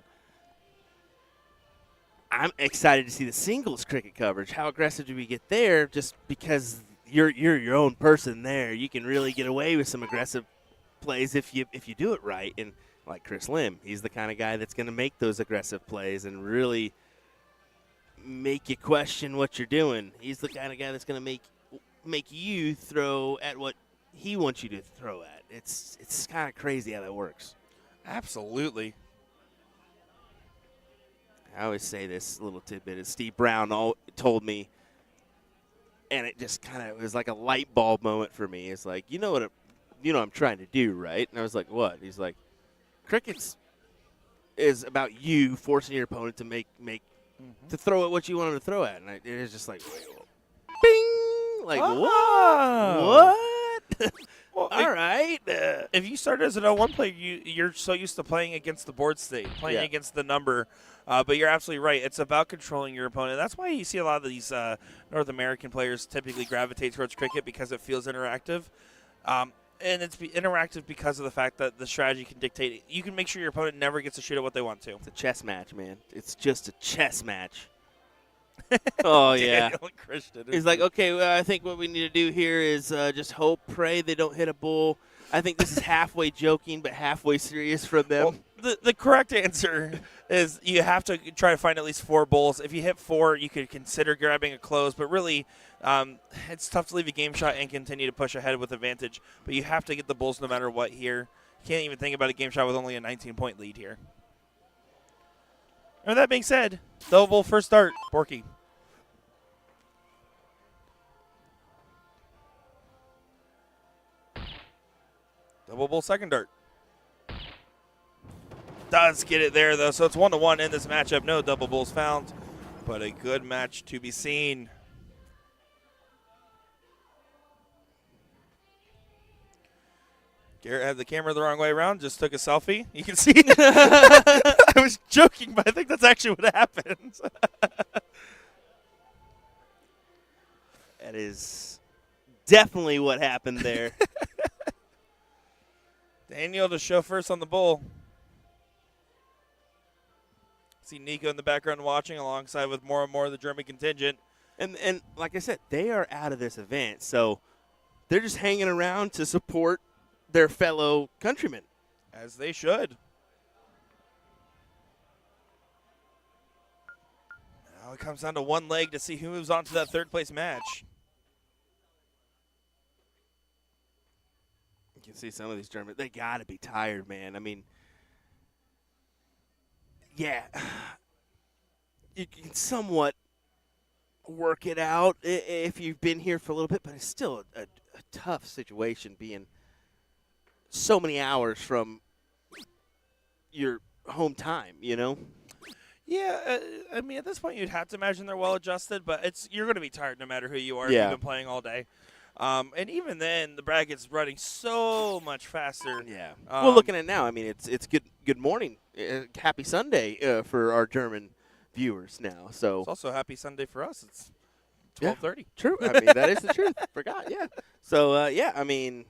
I'm excited to see the singles cricket coverage. How aggressive do we get there? Just because you're your own person there, you can really get away with some aggressive plays if you do it right. And like Chris Lim, he's the kind of guy that's going to make those aggressive plays and really make you question what you're doing. He's the kind of guy that's going to make you throw at what he wants you to throw at. It's kind of crazy how that works. Absolutely. I always say this little tidbit, as Steve Brown told me, and it just kind of was like a light bulb moment for me. It's like, you know what I'm trying to do, right? And I was like, what? He's like, cricket's is about you forcing your opponent to make to throw at what you want him to throw at. And it was just like, bing! Like, what? Well, all right. If you started as an 0-1 player, you're so used to playing against the board state, playing against the number. But you're absolutely right. It's about controlling your opponent. That's why you see a lot of these North American players typically gravitate towards cricket because it feels interactive. And it's interactive because of the fact that the strategy can dictate it. You can make sure your opponent never gets to shoot at what they want to. It's a chess match, man. It's just a chess match. Oh, yeah. He's like, okay, well, I think what we need to do here is just hope, pray they don't hit a bull. I think this is halfway joking but halfway serious from them. Well, the correct answer is you have to try to find at least 4 bulls. If you hit 4, you could consider grabbing a close, but really it's tough to leave a game shot and continue to push ahead with advantage. But you have to get the bulls no matter what here. You can't even think about a game shot with only a 19-point lead here. And with that being said, double bull first start, Borky. Double bull second dart. Does get it there, though, so it's 1-1 in this matchup. No double bulls found, but a good match to be seen. Garrett had the camera the wrong way around, just took a selfie. You can see. I was joking, but I think that's actually what happened. That is definitely what happened there. Daniel to show first on the bull. See Nico in the background watching alongside with more and more of the German contingent. And like I said, they are out of this event, so they're just hanging around to support their fellow countrymen. As they should. Now it comes down to one leg to see who moves on to that third place match. You can see some of these Germans, they got to be tired, man. I mean, yeah, you can somewhat work it out if you've been here for a little bit, but it's still a tough situation being so many hours from your home time, you know? Yeah, I mean, at this point, you'd have to imagine they're well adjusted, but you're going to be tired no matter who you are. Yeah. You've been playing all day. And even then, the bracket's running so much faster. Yeah. Well, looking at it now, I mean, it's good morning, happy Sunday for our German viewers now. So it's also happy Sunday for us. It's 12:30. Yeah, true. I mean, that is the truth. Forgot. Yeah. So yeah, I mean,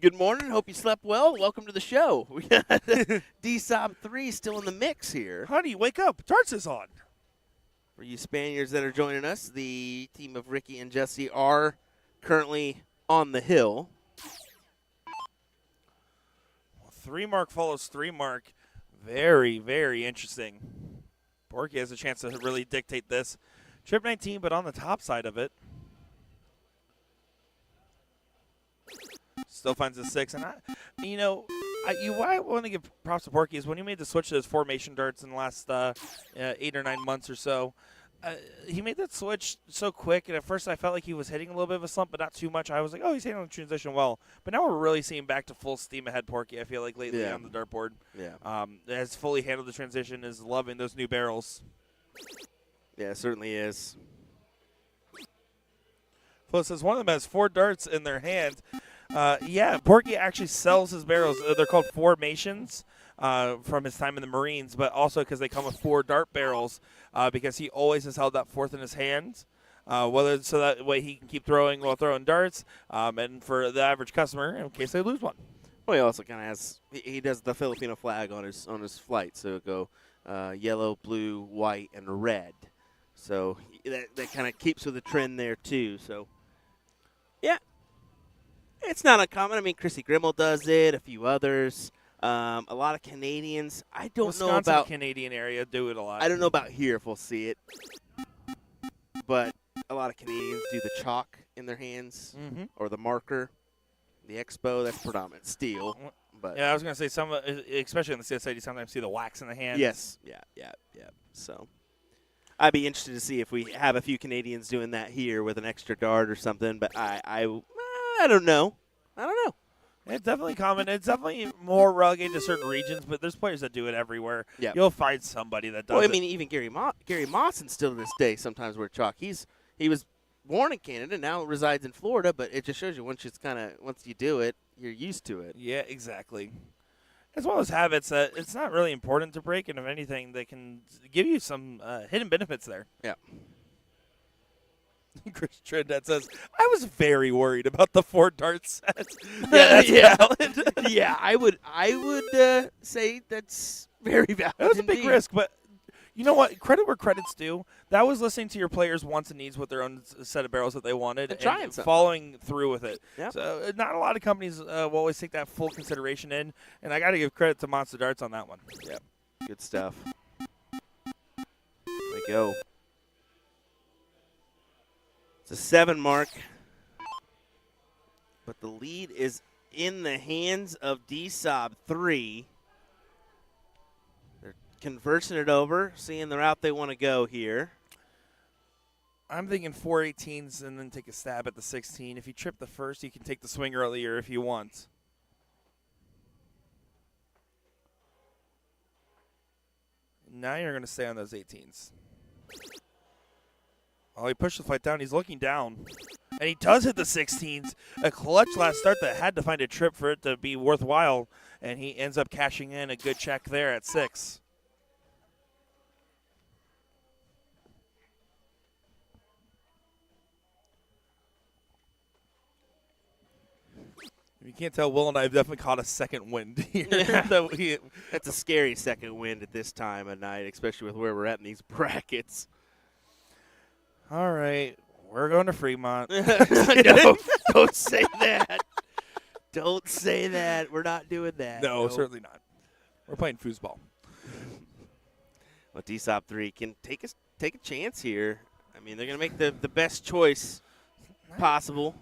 good morning. Hope you slept well. Welcome to the show. We got DSOB 3 still in the mix here. Honey, wake up! Darts is on. For you Spaniards that are joining us, the team of Ricky and Jesse are currently on the hill. Well, 3 mark follows 3 mark. Very, very interesting. Borky has a chance to really dictate this. Trip 19, but on the top side of it. Still finds a 6. And why I want to give props to Borky is when he made the switch to those formation darts in the last 8 or 9 months or so, he made that switch so quick, and at first I felt like he was hitting a little bit of a slump, but not too much. I was like, oh, he's handling the transition well. But now we're really seeing back to full steam ahead Porky, I feel like, lately on the dartboard. Yeah. Has fully handled the transition, is loving those new barrels. Yeah, it certainly is. Flo says one of them has 4 darts in their hand. Yeah, Porky actually sells his barrels. They're called formations from his time in the Marines, but also because they come with 4 dart barrels because he always has held that 4th in his hand. Whether so that way he can keep throwing while throwing darts, and for the average customer in case they lose one. Well, he also kind of has. He does the Filipino flag on his flight, so it'll go yellow, blue, white, and red. So that kind of keeps with the trend there too. So yeah, it's not uncommon. I mean, Chrissy Grimmel does it. A few others. A lot of Canadians. I don't Wisconsin, know about Canadian area do it a lot. I don't know about here if we'll see it, but a lot of Canadians do the chalk in their hands or the marker. The Expo, that's predominant steel. But yeah, I was going to say some, especially on the CSID, you sometimes see the wax in the hand. yes, yeah. So I'd be interested to see if we have a few Canadians doing that here with an extra dart or something. But I don't know. It's definitely common. It's definitely more relegated to certain regions, but there's players that do it everywhere. Yeah. You'll find somebody that does Well, I it. mean, even Gary Mawson still to this day sometimes wear chalk. He was born in Canada, now resides in Florida, but it just shows you once you do it, you're used to it. Yeah, exactly. As well as habits that it's not really important to break, and if anything, they can give you some hidden benefits there. Yeah. Chris Trinidad says, I was very worried about the 4 dart set. Yeah, that's valid. Yeah, I would say that's very valid. It was a big indeed. risk, but you know what? Credit where credit's due. That was listening to your players' wants and needs with their own set of barrels that they wanted And trying and something. following through with it. Yep. So not a lot of companies will always take that full consideration in, and I got to give credit to Monster Darts on that one. Yep. Good stuff. There we go. It's a 7 mark, but the lead is in the hands of DSOB 3. They're conversing it over, seeing the route they want to go here. I'm thinking 418s and then take a stab at the 16. If you trip the first, you can take the swing earlier if you want. Now you're going to stay on those 18s. Oh, he pushed the fight down. He's looking down. And he does hit the 16s. A clutch last start that had to find a trip for it to be worthwhile. And he ends up cashing in a good check there at 6. You can't tell, Will and I have definitely caught a second wind here. That's a scary second wind at this time of night, especially with where we're at in these brackets. All right, we're going to Fremont. No, don't say that. Don't say that. We're not doing that. No, certainly not. We're playing foosball. Well, DSOP 3 can take a chance here. I mean, they're going to make the best choice possible.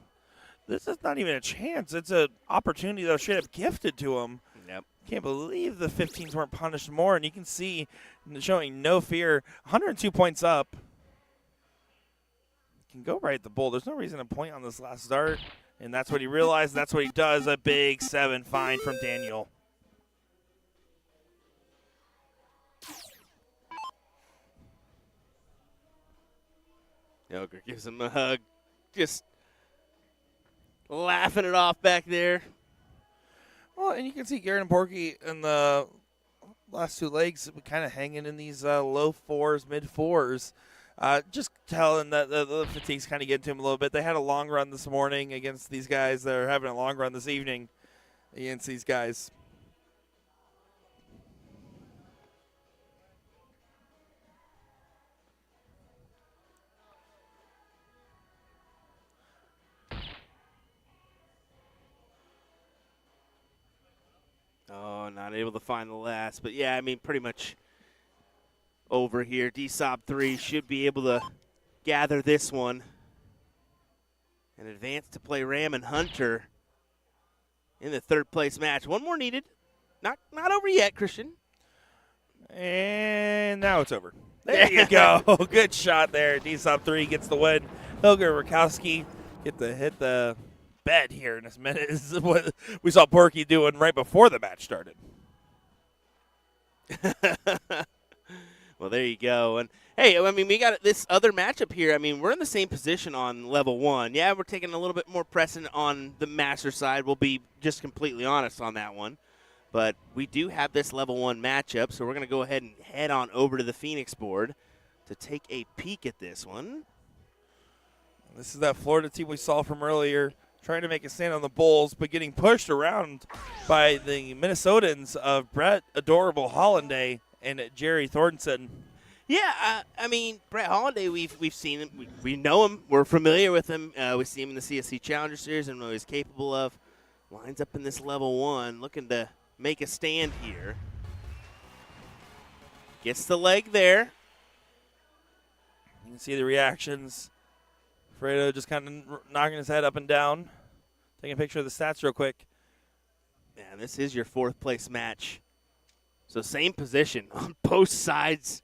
This is not even a chance. It's an opportunity that was straight up gifted to him. Yep. Can't believe the 15s weren't punished more, and you can see showing no fear. 102 points up. Can go right at the bull. There's no reason to point on this last start, and that's what he realized. That's what he does. A big 7 fine from Daniel. Yoker gives him a hug. Just laughing it off back there. Well, and you can see Garrett and Porky in the last 2 legs kind of hanging in these low 4s, mid 4s. Just telling that the fatigue's kind of getting to him a little bit. They had a long run this morning against these guys. They're having a long run this evening against these guys. Oh, not able to find the last. But, yeah, I mean, pretty much over here. DSOP 3 should be able to gather this one and advance to play Ram and Hunter in the 3rd place match. One more needed. Not over yet, Christian. And now it's over. There you go. Good shot there. DSOP 3 gets the win. Hilger Rakowski get to hit the bed here in this minute. This is what we saw Porky doing right before the match started. Well, there you go. And Hey, I mean, we got this other matchup here. I mean, we're in the same position on level 1. Yeah, we're taking a little bit more precedent on the master side. We'll be just completely honest on that one. But we do have this level 1 matchup, so we're going to go ahead and head on over to the Phoenix board to take a peek at this one. This is that Florida team we saw from earlier, trying to make a stand on the Bulls, but getting pushed around by the Minnesotans of Brett Adorable Hollanday and Jerry Thornton. Yeah, I mean, Brett Hollanday, we've seen him. We know him. We're familiar with him. We see him in the CSC Challenger Series and what he's capable of. Lines up in this level 1, looking to make a stand here. Gets the leg there. You can see the reactions. Fredo just kind of knocking his head up and down. Taking a picture of the stats real quick. Yeah, this is your 4th place match. So same position on both sides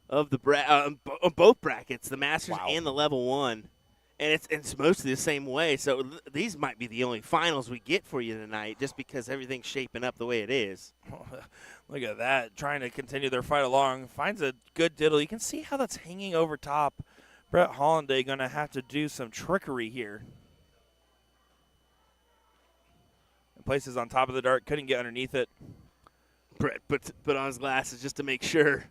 of the on both brackets, the Masters and the level 1, and it's mostly the same way. So these might be the only finals we get for you tonight, just because everything's shaping up the way it is. Look at that, trying to continue their fight along. Finds a good diddle. You can see how that's hanging over top. Brett Hollanday going to have to do some trickery here. Places on top of the dart, couldn't get underneath it. Brett put on his glasses just to make sure.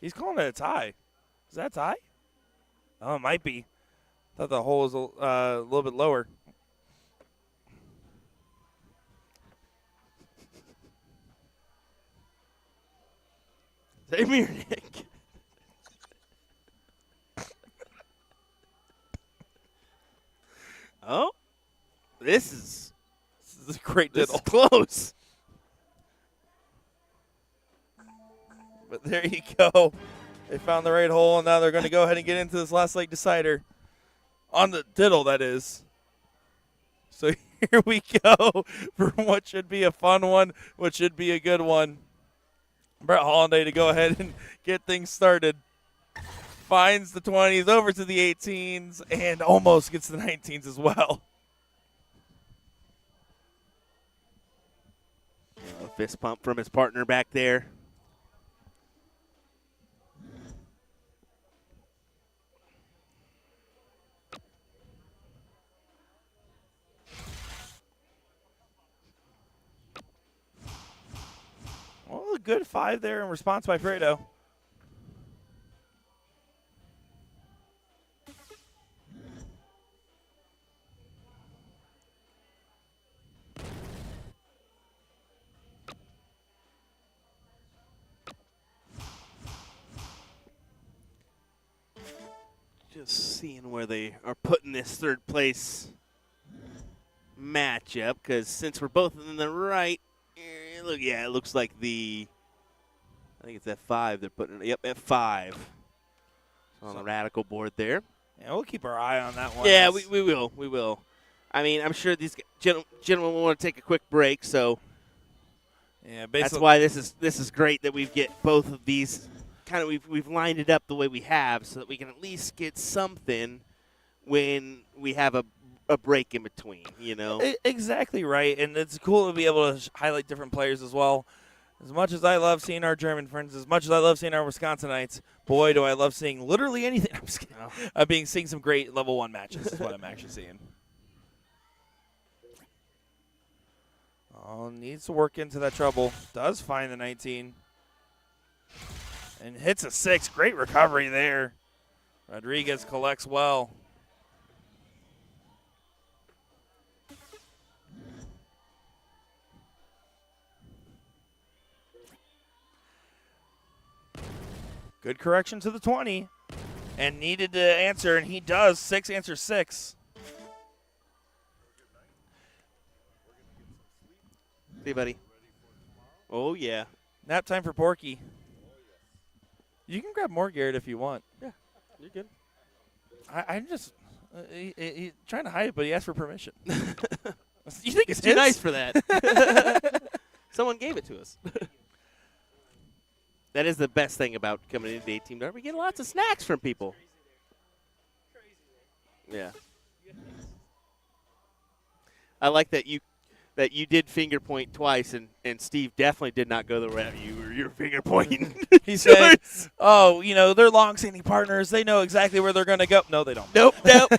He's calling it a tie. Is that a tie? Oh, it might be. Thought the hole was a little bit lower. Same here, Nick. Oh, this is a great diddle. This is close. But there you go. They found the right hole, and now they're going to go ahead and get into this last leg decider. On the diddle, that is. So here we go for what should be a fun one, what should be a good one. Brett Hollanday to go ahead and get things started. Finds the 20s over to the 18s and almost gets the 19s as well. A fist pump from his partner back there. Well, a good 5 there in response by Fredo. Just seeing where they are putting this 3rd place matchup, because since we're both in the right, it looks like I think it's F5 they're putting it. Yep, F5 on the Radical board there. Yeah, we'll keep our eye on that one. Yeah, we will. I mean, I'm sure these gentlemen will want to take a quick break, so yeah, that's why this is great that we get both of these. Kind of we've lined it up the way we have so that we can at least get something when we have a break in between, you know? Exactly right, and it's cool to be able to highlight different players as well. As much as I love seeing our German friends, as much as I love seeing our Wisconsinites, boy, do I love seeing literally anything. I'm just kidding. I'm seeing some great level 1 matches is what I'm actually seeing. Oh, needs to work into that trouble. Does find the 19. And hits a 6. Great recovery there. Rodriguez collects well. Good correction to the 20. And needed to answer, and he does. 6 answers 6. Hey, buddy. Oh, yeah. Nap time for Porky. You can grab more, Garrett, if you want. Yeah, you're good. I'm just he's trying to hide it, but he asked for permission. You think it's too nice for that? Someone gave it to us. That is the best thing about coming into NDA Team Dart. We get lots of snacks from people. Yeah. I like that you did finger point twice, and Steve definitely did not go the route you were You're finger pointing. He said, "Oh, they're long-standing partners. They know exactly where they're going to go." No, they don't. Nope.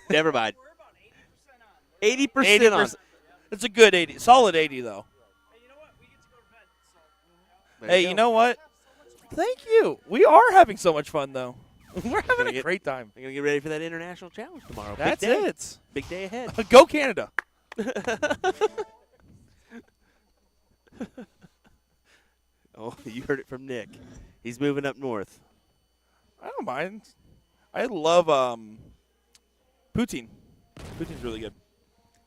Never mind. 80% on. It's a good 80, solid 80 though. Hey, you know what? Thank you. We are having so much fun though. We're having a great time. We're gonna get ready for that international challenge tomorrow. That's Big day. it. Big day ahead. Go Canada. Oh, you heard it from Nick. He's moving up north. I don't mind. I love poutine. Poutine's really good.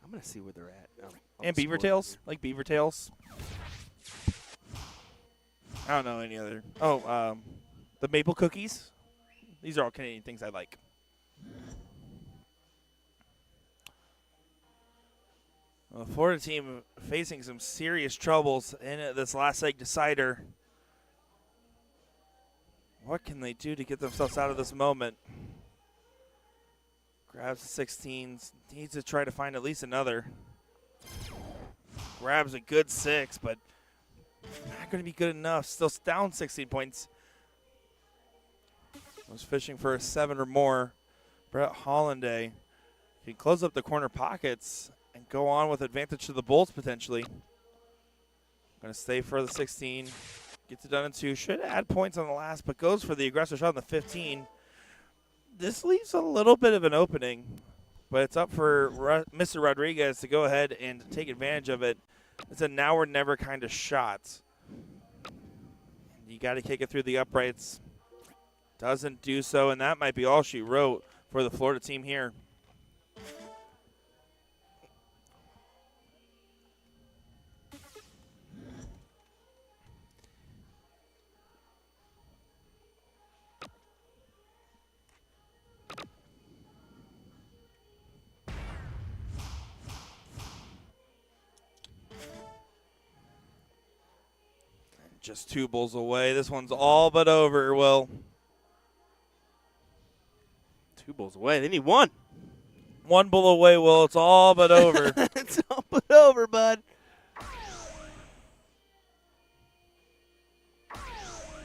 I'm gonna see where they're at. And beaver tails, like beaver tails. I don't know any other. Oh, the maple cookies. These are all Canadian things I like. Well, the Florida team facing some serious troubles in this last leg decider. What can they do to get themselves out of this moment? Grabs the 16s. Needs to try to find at least another. Grabs a good 6, but not going to be good enough. Still down 16 points. Was fishing for a 7 or more. Brett Hollanday can close up the corner pockets and go on with advantage to the Bulls potentially. Going to stay for the 16. Gets it done in 2. Should add points on the last, but goes for the aggressive shot on the 15. This leaves a little bit of an opening, but it's up for Mr. Rodriguez to go ahead and take advantage of it. It's a now or never kind of shot. You got to kick it through the uprights. Doesn't do so, and that might be all she wrote for the Florida team here. Just 2 bulls away. This one's all but over, Will. 2 bulls away. They need 1. 1 bull away, Will. It's all but over. It's all but over, bud. I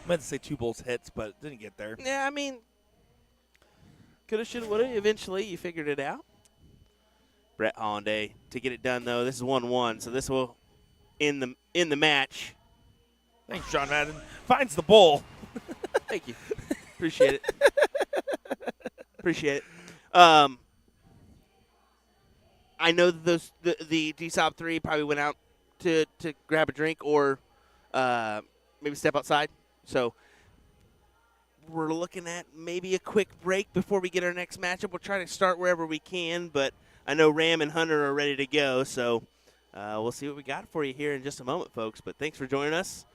meant to say 2 bulls hits, but didn't get there. Yeah, I mean, coulda, shoulda, woulda. Eventually, you figured it out. Brett Hollanday to get it done, though. This is 1-1, so this will end the match. Thanks, John Madden. Finds the bull. Thank you. Appreciate it. Appreciate it. I know that the DSOP 3 probably went out to grab a drink or maybe step outside. So we're looking at maybe a quick break before we get our next matchup. We'll try to start wherever we can, but I know Ram and Hunter are ready to go. So we'll see what we got for you here in just a moment, folks. But thanks for joining us.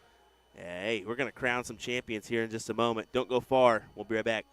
Hey, we're going to crown some champions here in just a moment. Don't go far. We'll be right back.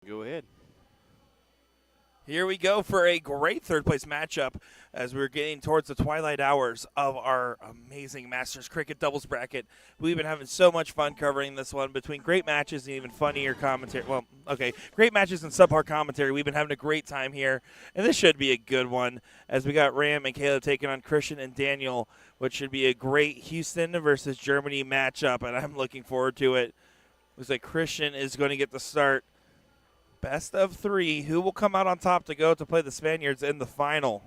Go ahead. Here we go for a great third place matchup as we're getting towards the twilight hours of our amazing Masters Cricket doubles bracket. We've been having so much fun covering this one between great matches and even funnier commentary. Well, okay, great matches and subpar commentary. We've been having a great time here, and this should be a good one as we got Ram and Caleb taking on Christian and Daniel, which should be a great Houston versus Germany matchup, and I'm looking forward to it. Looks like Christian is going to get the start. Best of three. Who will come out on top to go to play the Spaniards in the final?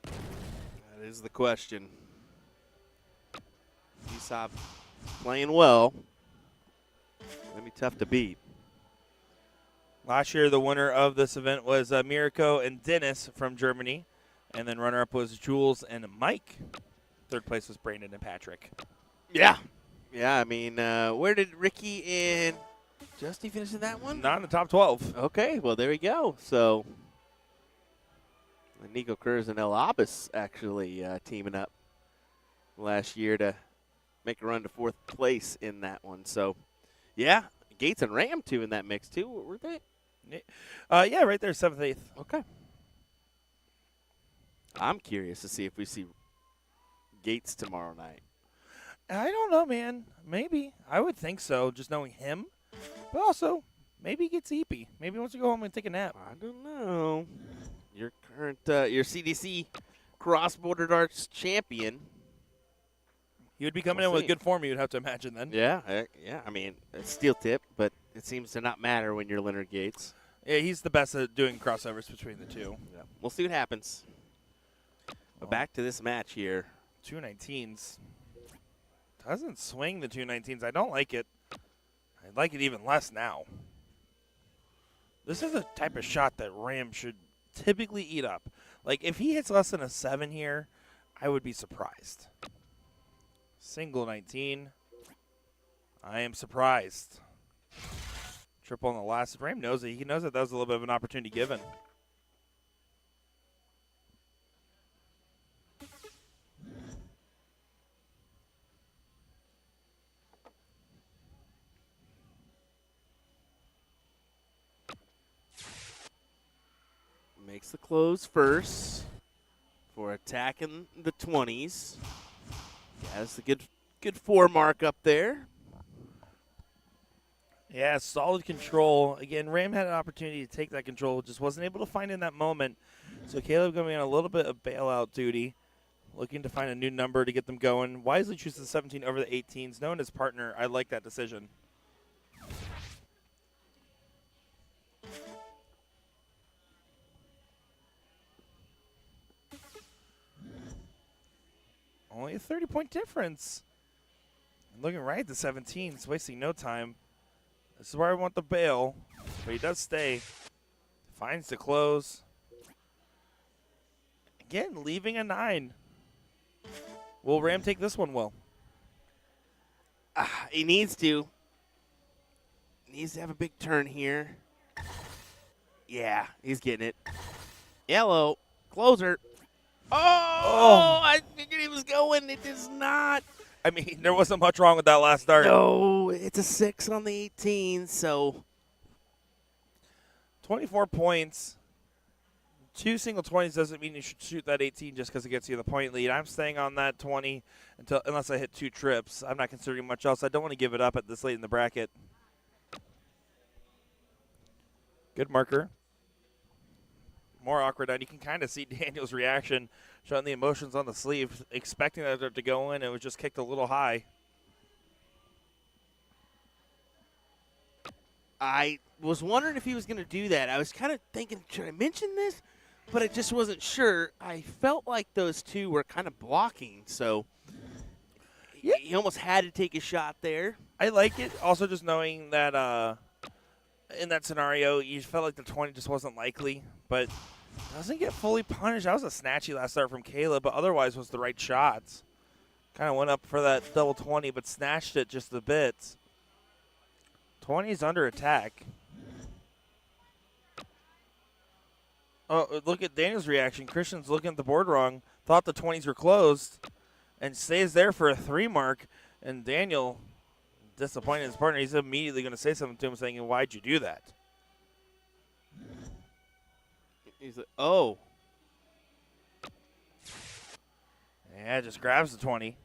That is the question. Isab Playing well. Gonna be tough to beat. Last year, the winner of this event was Mirko and Dennis from Germany. And then runner-up was Jules and Mike. Third place was Brandon and Patrick. Yeah. Yeah, I mean, where did Ricky and Justy finish in that one? Not in the top 12. Okay, well, there we go. So, Nico Kurz and El Abas actually teaming up last year to make a run to fourth place in that one. So, yeah, Gates and Ram, too, in that mix, too. Were they? Yeah, right there, 7th, 8th. Okay. I'm curious to see if we see Gates tomorrow night. I don't know, man. Maybe. I would think so, just knowing him. But also, maybe he gets eepy. Maybe he wants to go home and take a nap. I don't know. Your current, your CDC cross-border darts champion. He would be coming in with good form, you'd have to imagine then. Yeah, yeah. I mean, it's steel tip, but it seems to not matter when you're Leonard Gates. Yeah, he's the best at doing crossovers between the two. Yeah. We'll see what happens. But back to this match here. 219s. Doesn't swing the 219s. I don't like it. I like it even less now. This is the type of shot that Ram should typically eat up. Like, if he hits less than a 7 here, I would be surprised. Single 19. I am surprised. Triple on the last. Ram knows it. He knows that was a little bit of an opportunity given. Makes the close first for attacking the 20s. Has the good 4 mark up there. Yeah, solid control. Again, Ram had an opportunity to take that control, just wasn't able to find in that moment. So Caleb going to be on a little bit of bailout duty, looking to find a new number to get them going. Wisely chooses the 17 over the 18s. Knowing his partner, I like that decision. Only a 30-point difference. And looking right at the 17s, wasting no time. This is where I want the bail, but he does stay. Finds the close. Again, leaving a 9. Will Ram take this one, Will? He needs to. He needs to have a big turn here. Yeah, he's getting it. Yellow. Closer. Oh, I figured he was going. It is not. I mean, there wasn't much wrong with that last dart. No, it's a 6 on the 18, so. 24 points. 2 single 20s doesn't mean you should shoot that 18 just because it gets you the point lead. I'm staying on that 20 unless I hit 2 trips. I'm not considering much else. I don't want to give it up at this late in the bracket. Good marker. More awkward, and you can kind of see Daniel's reaction, showing the emotions on the sleeve, expecting that dart to go in. It was just kicked a little high. I was wondering if he was going to do that. I was kind of thinking, should I mention this? But I just wasn't sure. I felt like those two were kind of blocking, so he almost had to take a shot there. I like it. Also, just knowing that in that scenario, you felt like the 20 just wasn't likely, but doesn't get fully punished. That was a snatchy last start from Caleb, but otherwise was the right shots. Kind of went up for that double 20, but snatched it just a bit. 20 is under attack. Oh, look at Daniel's reaction. Christian's looking at the board wrong. Thought the 20s were closed and stays there for a 3 mark. And Daniel, disappointed in his partner, he's immediately going to say something to him saying, why'd you do that? He's like, oh. Yeah, just grabs the 20.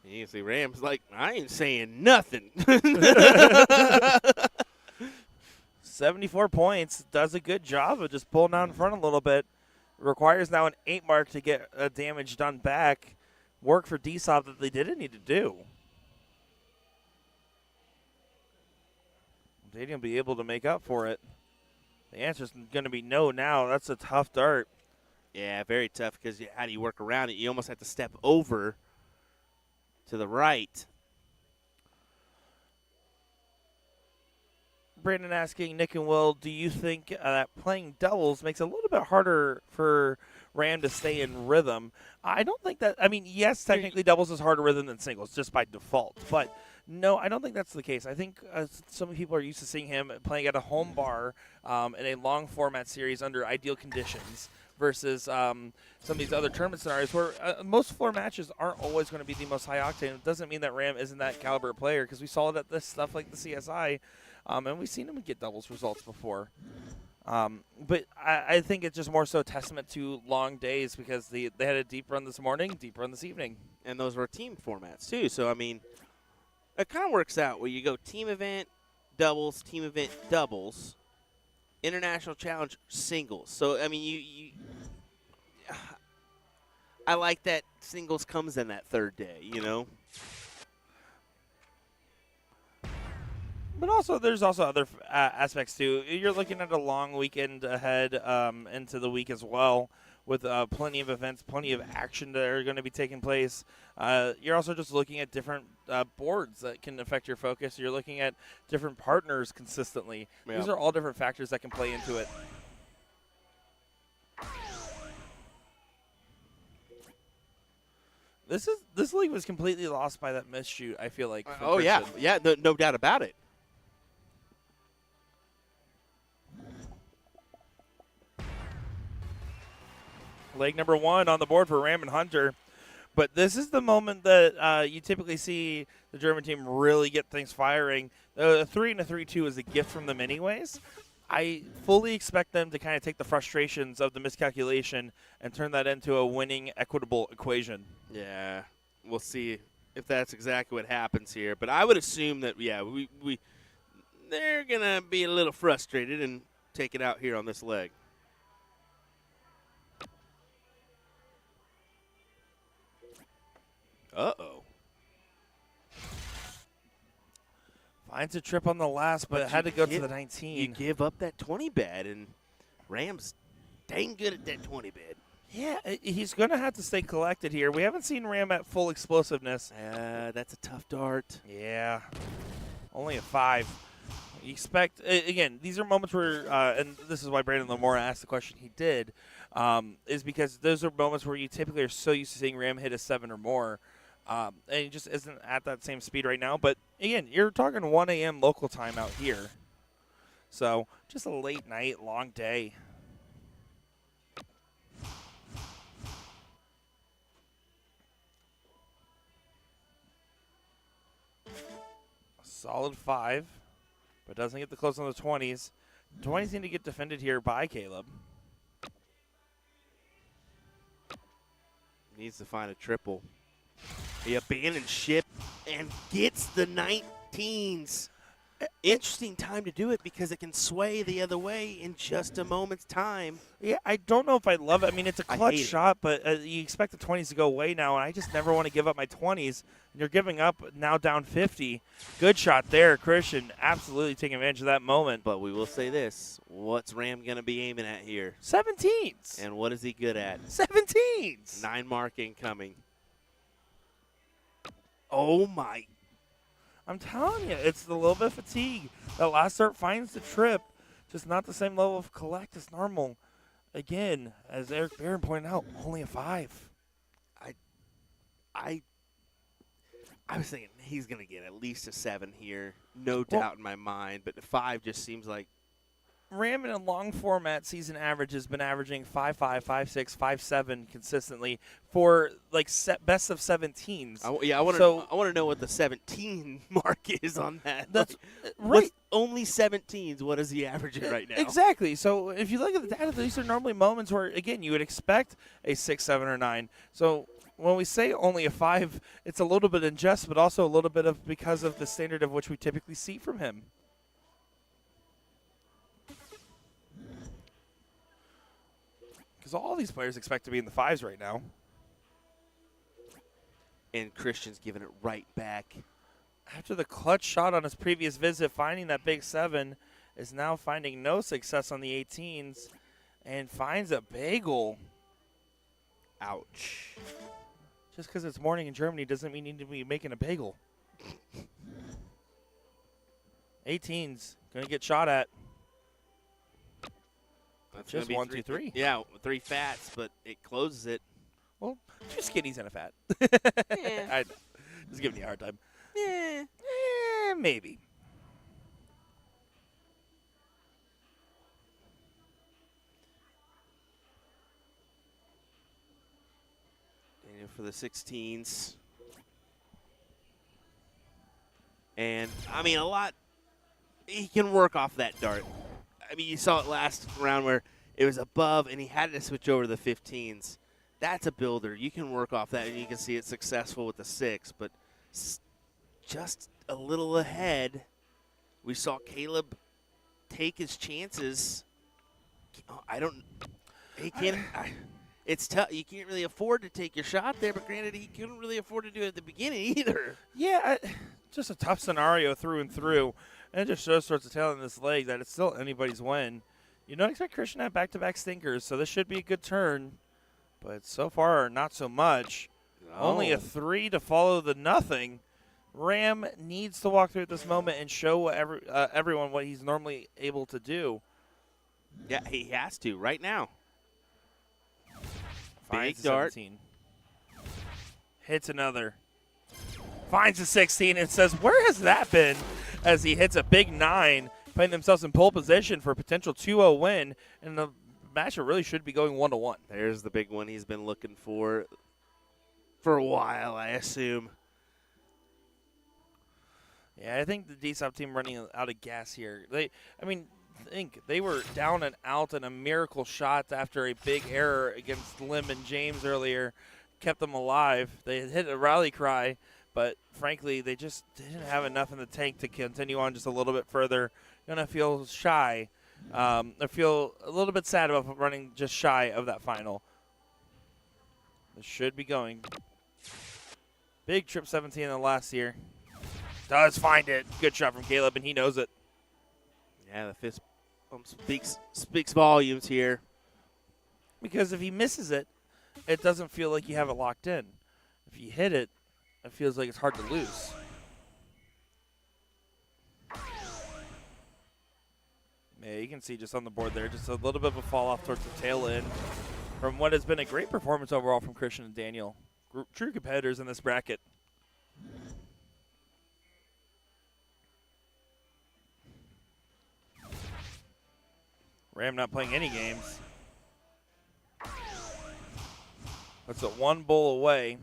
You see Rams like, I ain't saying nothing. 74 points. Does a good job of just pulling out in front a little bit. Requires now an 8 mark to get damage done back. Work for DSOP that they didn't need to do. Daniel will be able to make up for it. The answer is going to be no now. That's a tough dart. Yeah, very tough because how do you work around it? You almost have to step over to the right. Brandon asking Nick and Will, do you think that playing doubles makes it a little bit harder for Ram to stay in rhythm? I don't think that. I mean, yes, technically doubles is harder rhythm than singles just by default, but no, I don't think that's the case. I think some people are used to seeing him playing at a home bar in a long format series under ideal conditions versus some of these other tournament scenarios where most floor matches aren't always going to be the most high octane. It doesn't mean that Ram isn't that caliber player because we saw it at this stuff like the CSI. And we've seen him get doubles results before. But I think it's just more so a testament to long days because they had a deep run this morning, deep run this evening. And those were team formats, too. So, I mean, it kind of works out where you go team event, doubles, international challenge, singles. So, I mean, I like that singles comes in that third day, you know? But also, there's also other aspects too. You're looking at a long weekend ahead into the week as well, with plenty of events, plenty of action that are going to be taking place. You're also just looking at different boards that can affect your focus. You're looking at different partners consistently. Yeah. These are all different factors that can play into it. This league was completely lost by that missed shoot, I feel like. Oh, yeah. Yeah, no doubt about it. Leg number 1 on the board for Ram and Hunter. But this is the moment that you typically see the German team really get things firing. A 3 and a 3-2 is a gift from them anyways. I fully expect them to kind of take the frustrations of the miscalculation and turn that into a winning, equitable equation. Yeah, we'll see if that's exactly what happens here. But I would assume that, yeah, they're going to be a little frustrated and take it out here on this leg. Uh-oh. Finds a trip on the last, but had to go to the 19. You give up that 20 bed, and Ram's dang good at that 20 bed. Yeah, he's going to have to stay collected here. We haven't seen Ram at full explosiveness. That's a tough dart. Yeah, only a 5. You expect, again, these are moments where, and this is why Brandon Lamora asked the question he did, is because those are moments where you typically are so used to seeing Ram hit a 7 or more. And he just isn't at that same speed right now. But, again, you're talking 1 a.m. local time out here. So, just a late night, long day. A solid 5, but doesn't get the close on the 20s. 20s need to get defended here by Caleb. Needs to find a triple. He abandons ship and gets the 19s. Interesting time to do it because it can sway the other way in just a moment's time. Yeah, I don't know if I love it. I mean, it's a clutch hate it. shot, but you expect the 20s to go away now, and I just never want to give up my 20s. And you're giving up now down 50. Good shot there, Christian. Absolutely taking advantage of that moment. But we will say this. What's Ram going to be aiming at here? 17s. And what is he good at? 17s. 9 mark incoming. Oh, my. I'm telling you, it's the little bit of fatigue. That last start finds the trip, just not the same level of collect as normal. Again, as Eric Barron pointed out, only a 5. I was thinking he's going to get at least a 7 here. No doubt in my mind. But the 5 just seems like. Ram in a long format season average has been averaging 5.5, 5.6, 5.7 consistently for like best of 17s. I want to know what the 17 mark is on that. That's What's right. only 17s. What is he averaging right now? Exactly. So if you look at the data, these are normally moments where, again, you would expect a 6, 7, or 9. So when we say only a 5, it's a little bit in jest, but also a little bit of because of the standard of which we typically see from him. Because all these players expect to be in the 5s right now. And Christian's giving it right back. After the clutch shot on his previous visit, finding that big 7, is now finding no success on the 18s and finds a bagel. Ouch. Just because it's morning in Germany doesn't mean you need to be making a bagel. 18's going to get shot at. That's Just gonna be 1, 2, 3. Yeah, 3 fats, but it closes it. Well, 2 skinnies and a fat. Yeah. I know. Just giving you a hard time. Yeah. Maybe. Daniel for the 16s. And, I mean, a lot. He can work off that dart. I mean, you saw it last round where it was above and he had to switch over to the 15s. That's a builder. You can work off that, and you can see it successful with the 6. But just a little ahead, we saw Caleb take his chances. He can't. It's tough. You can't really afford to take your shot there, but granted, he couldn't really afford to do it at the beginning either. Yeah, just a tough scenario through and through. And it just shows towards the tail in this leg that it's still anybody's win. You don't expect Christian to have back-to-back stinkers, so this should be a good turn. But so far, not so much. Only a 3 to follow the nothing. Ram needs to walk through at this moment and show everyone what he's normally able to do. Yeah, he has to right now. Finds Big the dart. 17. Hits another. Finds the 16 and says, where has that been? As he hits a big 9, putting themselves in pole position for a potential 2-0 win. And the matchup really should be going 1-1. There's the big one he's been looking for a while, I assume. Yeah, I think the DSOP team running out of gas here. Think they were down and out, and a miracle shot after a big error against Lim and James earlier kept them alive. They had hit a rally cry, but frankly, they just didn't have enough in the tank to continue on just a little bit further. Gonna feel shy. I feel a little bit sad about running just shy of that final. This should be going. Big trip 17 in the last year. Does find it. Good shot from Caleb, and he knows it. Yeah, the fist bump speaks volumes here. Because if he misses it, it doesn't feel like you have it locked in. If you hit it, it feels like it's hard to lose. Yeah, you can see just on the board there, just a little bit of a fall off towards the tail end from what has been a great performance overall from Christian and Daniel. True competitors in this bracket. Ram not playing any games. That's at 1 bowl away.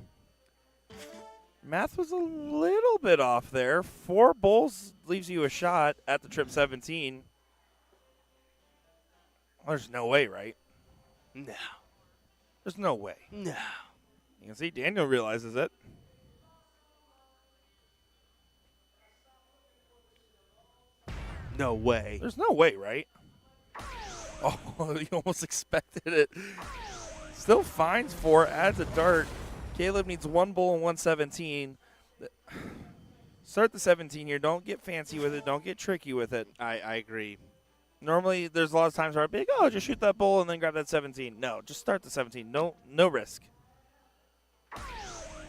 Math was a little bit off there. 4 bowls leaves you a shot at the trip 17. Well, there's no way, right? No. There's no way. No. You can see Daniel realizes it. No way. There's no way, right? Oh, you almost expected it. Still finds 4, adds a dart. Caleb needs 1 bowl and 117. Start the 17 here. Don't get fancy with it. Don't get tricky with it. I agree. Normally, there's a lot of times where I'd be like, oh, just shoot that bowl and then grab that 17. No, just start the 17. No risk.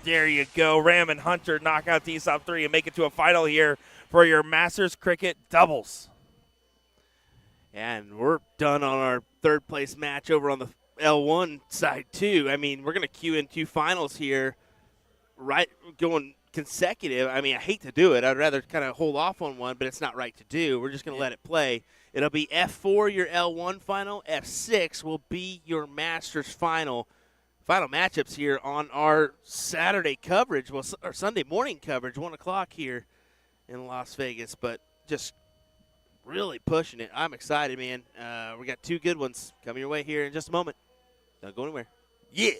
There you go. Ram and Hunter knock out DSOP 3 and make it to a final here for your Masters Cricket doubles. And we're done on our third place match over on the L1 side, too. I mean, we're going to queue in 2 finals here, right, going consecutive. I mean, I hate to do it. I'd rather kind of hold off on one, but it's not right to do. We're just going to let it play. It'll be F4, your L1 final. F6 will be your Masters final. Final matchups here on our Saturday coverage, well, or Sunday morning coverage, 1 o'clock here in Las Vegas. But just really pushing it. I'm excited, man. We got 2 good ones coming your way here in just a moment. Don't go anywhere. Yeah.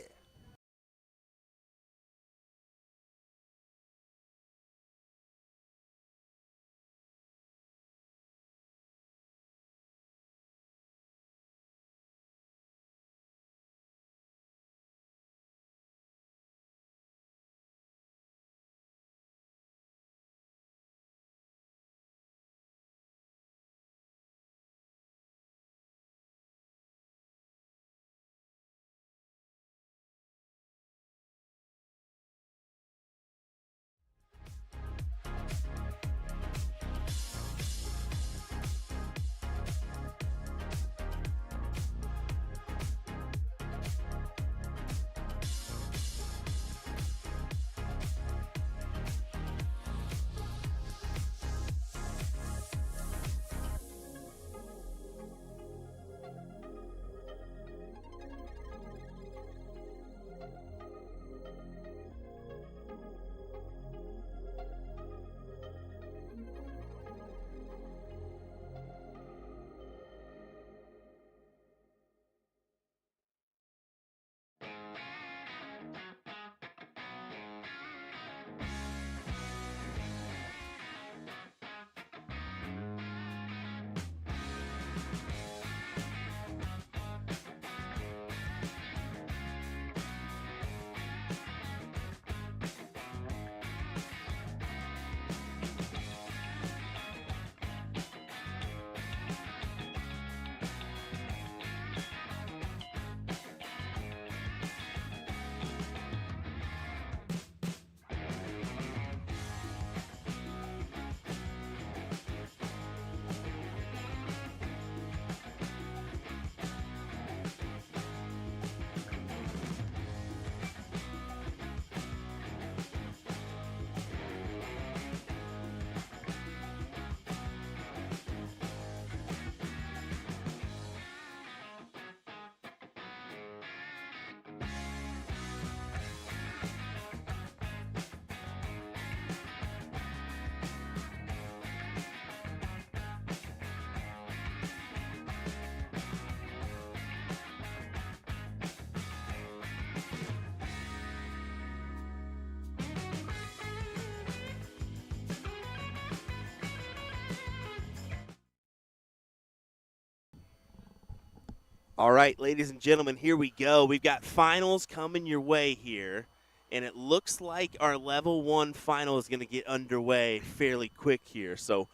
All right, ladies and gentlemen, here we go. We've got finals coming your way here, and it looks like our level 1 final is going to get underway fairly quick here. So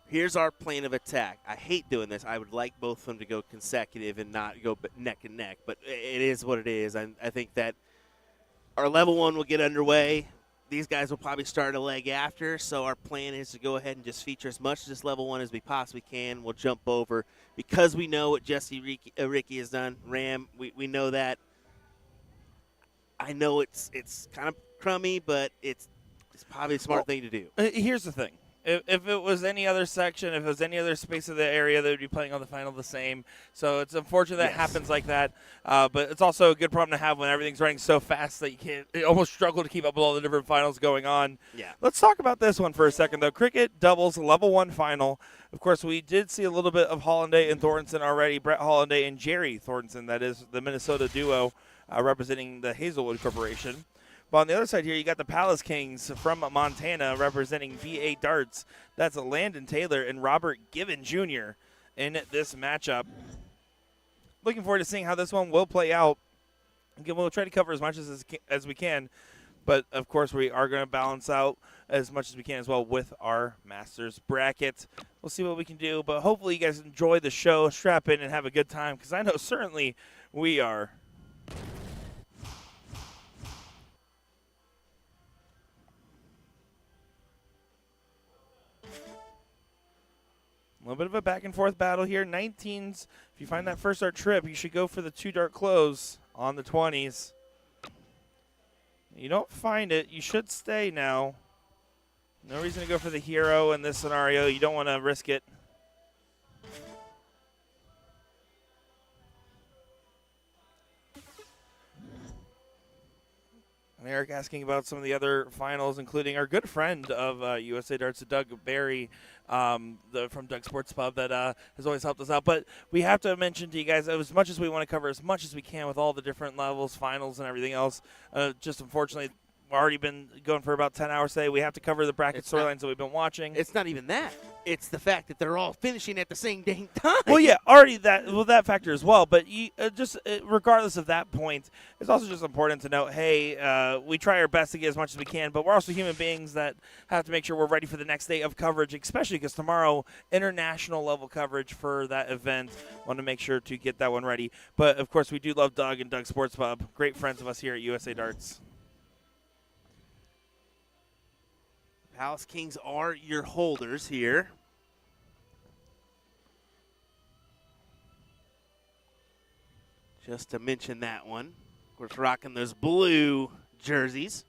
here's our plan of attack. I hate doing this. I would like both of them to go consecutive and not go neck and neck, but it is what it is. I think that our level 1 will get underway. These guys will probably start a leg after, so our plan is to go ahead and just feature as much of this level 1 as we possibly can. We'll jump over. Because we know what Jesse Ricky has done, Ram, we know that. I know it's kind of crummy, but it's probably a smart thing to do. Here's the thing. If it was any other section, if it was any other space of the area, they would be playing on the final the same. So it's unfortunate that it happens like that. But it's also a good problem to have when everything's running so fast that you almost struggle to keep up with all the different finals going on. Yeah. Let's talk about this one for a second, though. Cricket doubles level 1 final. Of course, we did see a little bit of Hollanday and Thornton already. Brett Hollanday and Jerry Thornton, that is the Minnesota duo representing the Hazelwood Corporation. But on the other side here, you got the Palace Kings from Montana representing BA Darts. That's Landon Taylor and Robert Given Jr. in this matchup. Looking forward to seeing how this one will play out. Again, we'll try to cover as much as we can. But, of course, we are going to balance out as much as we can as well with our Masters bracket. We'll see what we can do. But hopefully you guys enjoy the show, strap in, and have a good time. Because I know certainly we are. A little bit of a back-and-forth battle here. 19s, if you find that first dart trip, you should go for the 2-dart close on the 20s. You don't find it, you should stay now. No reason to go for the hero in this scenario. You don't want to risk it. And Eric asking about some of the other finals, including our good friend of USA Darts, Doug Barry, from Doug Sports Pub, that has always helped us out. But we have to mention to you guys, as much as we want to cover as much as we can with all the different levels, finals, and everything else, just unfortunately, we've already been going for about 10 hours today. We have to cover the bracket storylines that we've been watching. It's not even that. It's the fact that they're all finishing at the same dang time. Well, yeah, already that factor as well. But regardless of that point, it's also just important to note, hey, we try our best to get as much as we can, but we're also human beings that have to make sure we're ready for the next day of coverage, especially because tomorrow, international level coverage for that event. Want to make sure to get that one ready. But, of course, we do love Doug and Doug Sports Pub. Great friends of us here at USA Darts. Palace Kings are your holders here. Just to mention that one. Of course, rocking those blue jerseys.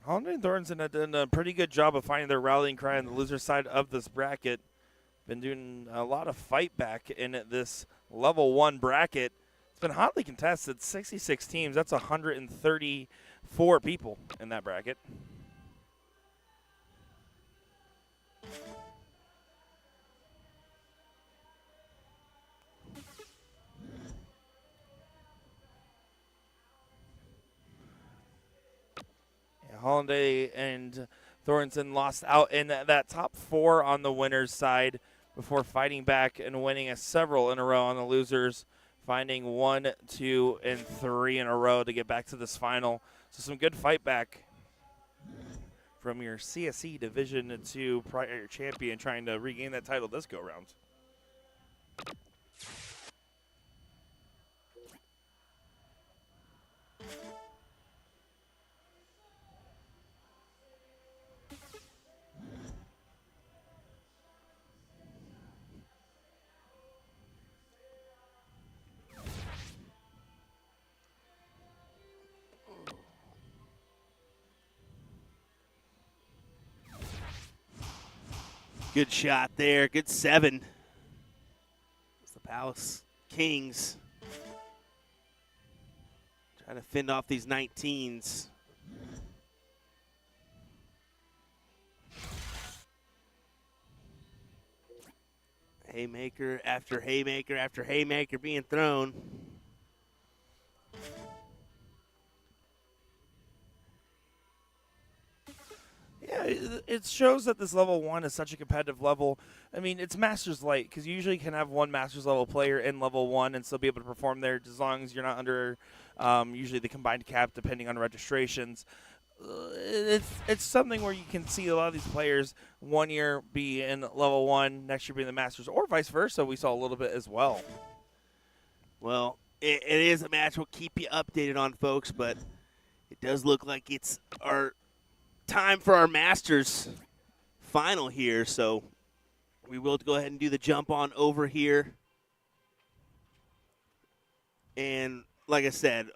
Hollanday and Thornton have done a pretty good job of finding their rallying cry on the loser side of this bracket. Been doing a lot of fight back in this level 1 bracket. It's been hotly contested, 66 teams. That's 134 people in that bracket. Yeah, Hollanday and Thornton lost out in that top 4 on the winners' side before fighting back and winning several in a row on the losers, finding 1, 2, and 3 in a row to get back to this final. So some good fight back from your CSE Division 2 prior champion trying to regain that title this go-round. Good shot there. Good 7. It's the Palace Kings trying to fend off these 19s. Haymaker after haymaker after haymaker being thrown. Yeah, it shows that this level 1 is such a competitive level. I mean, it's Masters Light because you usually can have one Masters level player in level 1 and still be able to perform there as long as you're not under usually the combined cap depending on registrations. It's something where you can see a lot of these players 1 year be in level 1, next year be in the Masters, or vice versa. We saw a little bit as well. Well, it is a match we'll keep you updated on, folks, but it does look like it's our time for our Masters final here, so we will go ahead and do the jump on over here. And like I said,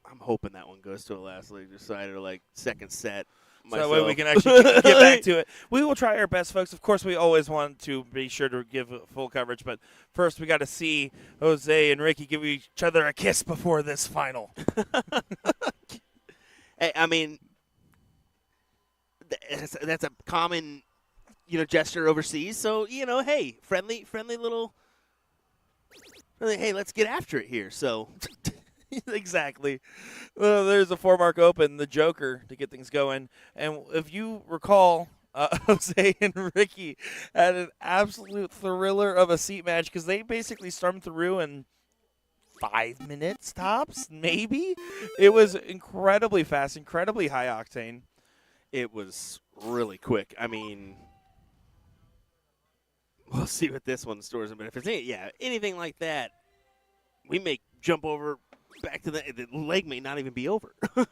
I'm hoping that one goes to a last league decider, like second set. So that way we can actually get back to it. We will try our best, folks. Of course, we always want to be sure to give full coverage, but first we got to see Jose and Ricky give each other a kiss before this final. Hey, I mean, that's a common, gesture overseas. So, hey, friendly little, hey, let's get after it here. So. Exactly. Well, there's a 4-mark open, the Joker, to get things going. And if you recall, Jose and Ricky had an absolute thriller of a seat match because they basically stormed through in 5 minutes tops, maybe. It was incredibly fast, incredibly high octane. It was really quick. I mean, we'll see what this one stores in. But if it's anything like that, we may jump over back to the leg may not even be over. A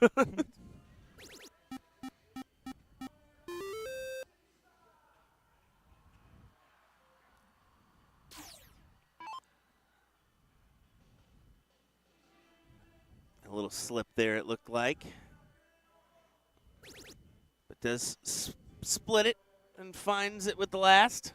little slip there, it looked like. But does split it and finds it with the last.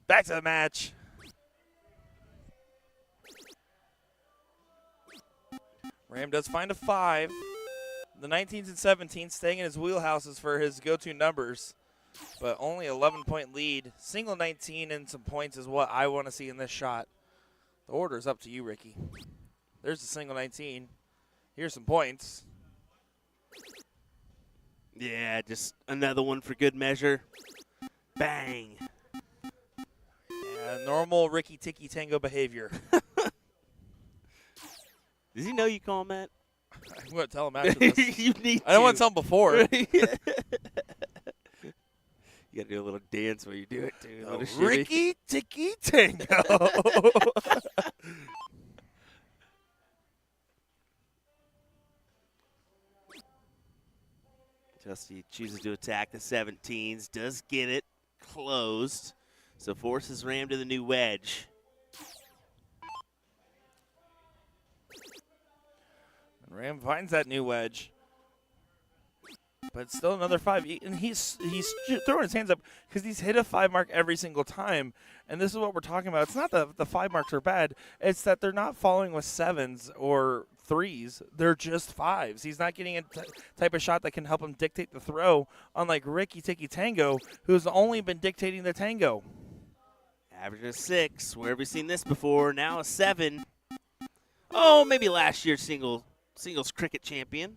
Back to the match. Ram does find a 5. The 19s and 17s staying in his wheelhouses for his go-to numbers, but only 11-point lead. Single 19 and some points is what I want to see in this shot. The order is up to you, Ricky. There's the single 19. Here's some points. Yeah, just another one for good measure. Bang. Yeah, normal Ricky Tiki Tango behavior. Does he know you call him that? I'm going to tell him after this. You need I don't want to tell him before. You got to do a little dance while you do it, too. Ricky Tiki Tango. Justy chooses to attack the 17s, does get it closed, so forces Ram to the new wedge. And Ram finds that new wedge, but still another 5. And he's throwing his hands up because he's hit a 5 mark every single time. And this is what we're talking about. It's not that the 5 marks are bad. It's that they're not following with 7s or 3s. They're just 5s. He's not getting a type of shot that can help him dictate the throw, unlike Ricky Tiki Tango, who's only been dictating the tango. Average of 6. Where have we seen this before? Now a 7. Oh, maybe last year's singles cricket champion.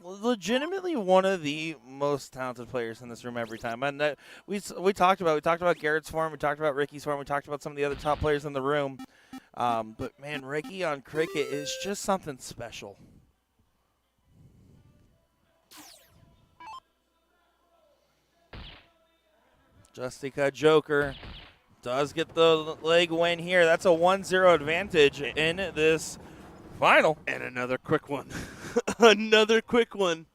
Legitimately one of the most talented players in this room every time. And we talked about Garrett's form, we talked about Ricky's form, we talked about some of the other top players in the room. But man, Ricky on cricket is just something special. Justica Joker does get the leg win here. That's a 1-0 advantage in this final. And another quick one. Another quick one.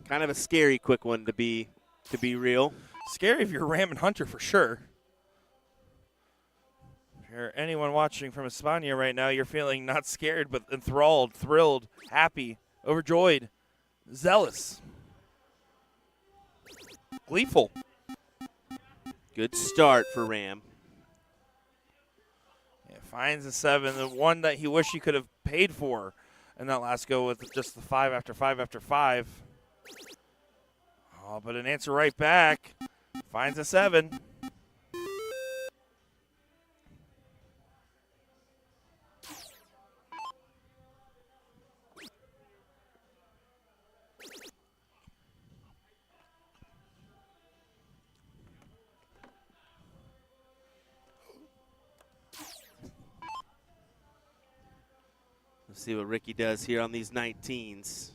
Kind of a scary quick one to be real. Scary if you're Ram and Hunter for sure. If you're anyone watching from España right now, you're feeling not scared, but enthralled, thrilled, happy, overjoyed, zealous, gleeful. Good start for Ram. Yeah, Finds a 7, the one that he wished he could have paid for in that last go with just the 5 after 5 after 5. Oh, but an answer right back. Finds a 7. Let's see what Ricky does here on these 19s.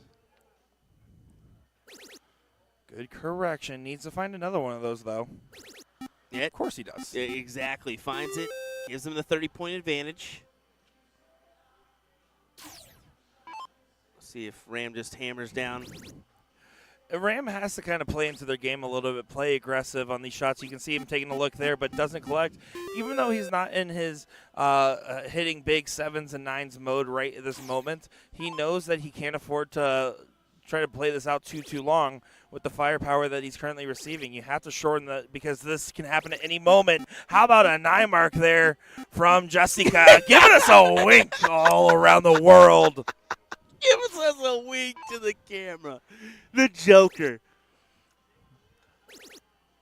Good correction. Needs to find another one of those, though. Yeah, Of course he does. exactly. Finds it, gives him the 30-point advantage. Let's see if Ram just hammers down. Ram has to kind of play into their game a little bit, play aggressive on these shots. You can see him taking a look there, but doesn't collect. Even though he's not in his hitting big 7s and 9s mode right at this moment, he knows that he can't afford to try to play this out too long with the firepower that he's currently receiving. You have to shorten the, because this can happen at any moment. How about a 9 mark there from Jessica, giving us a wink all around the world. Gives us a wink to the camera. The Joker.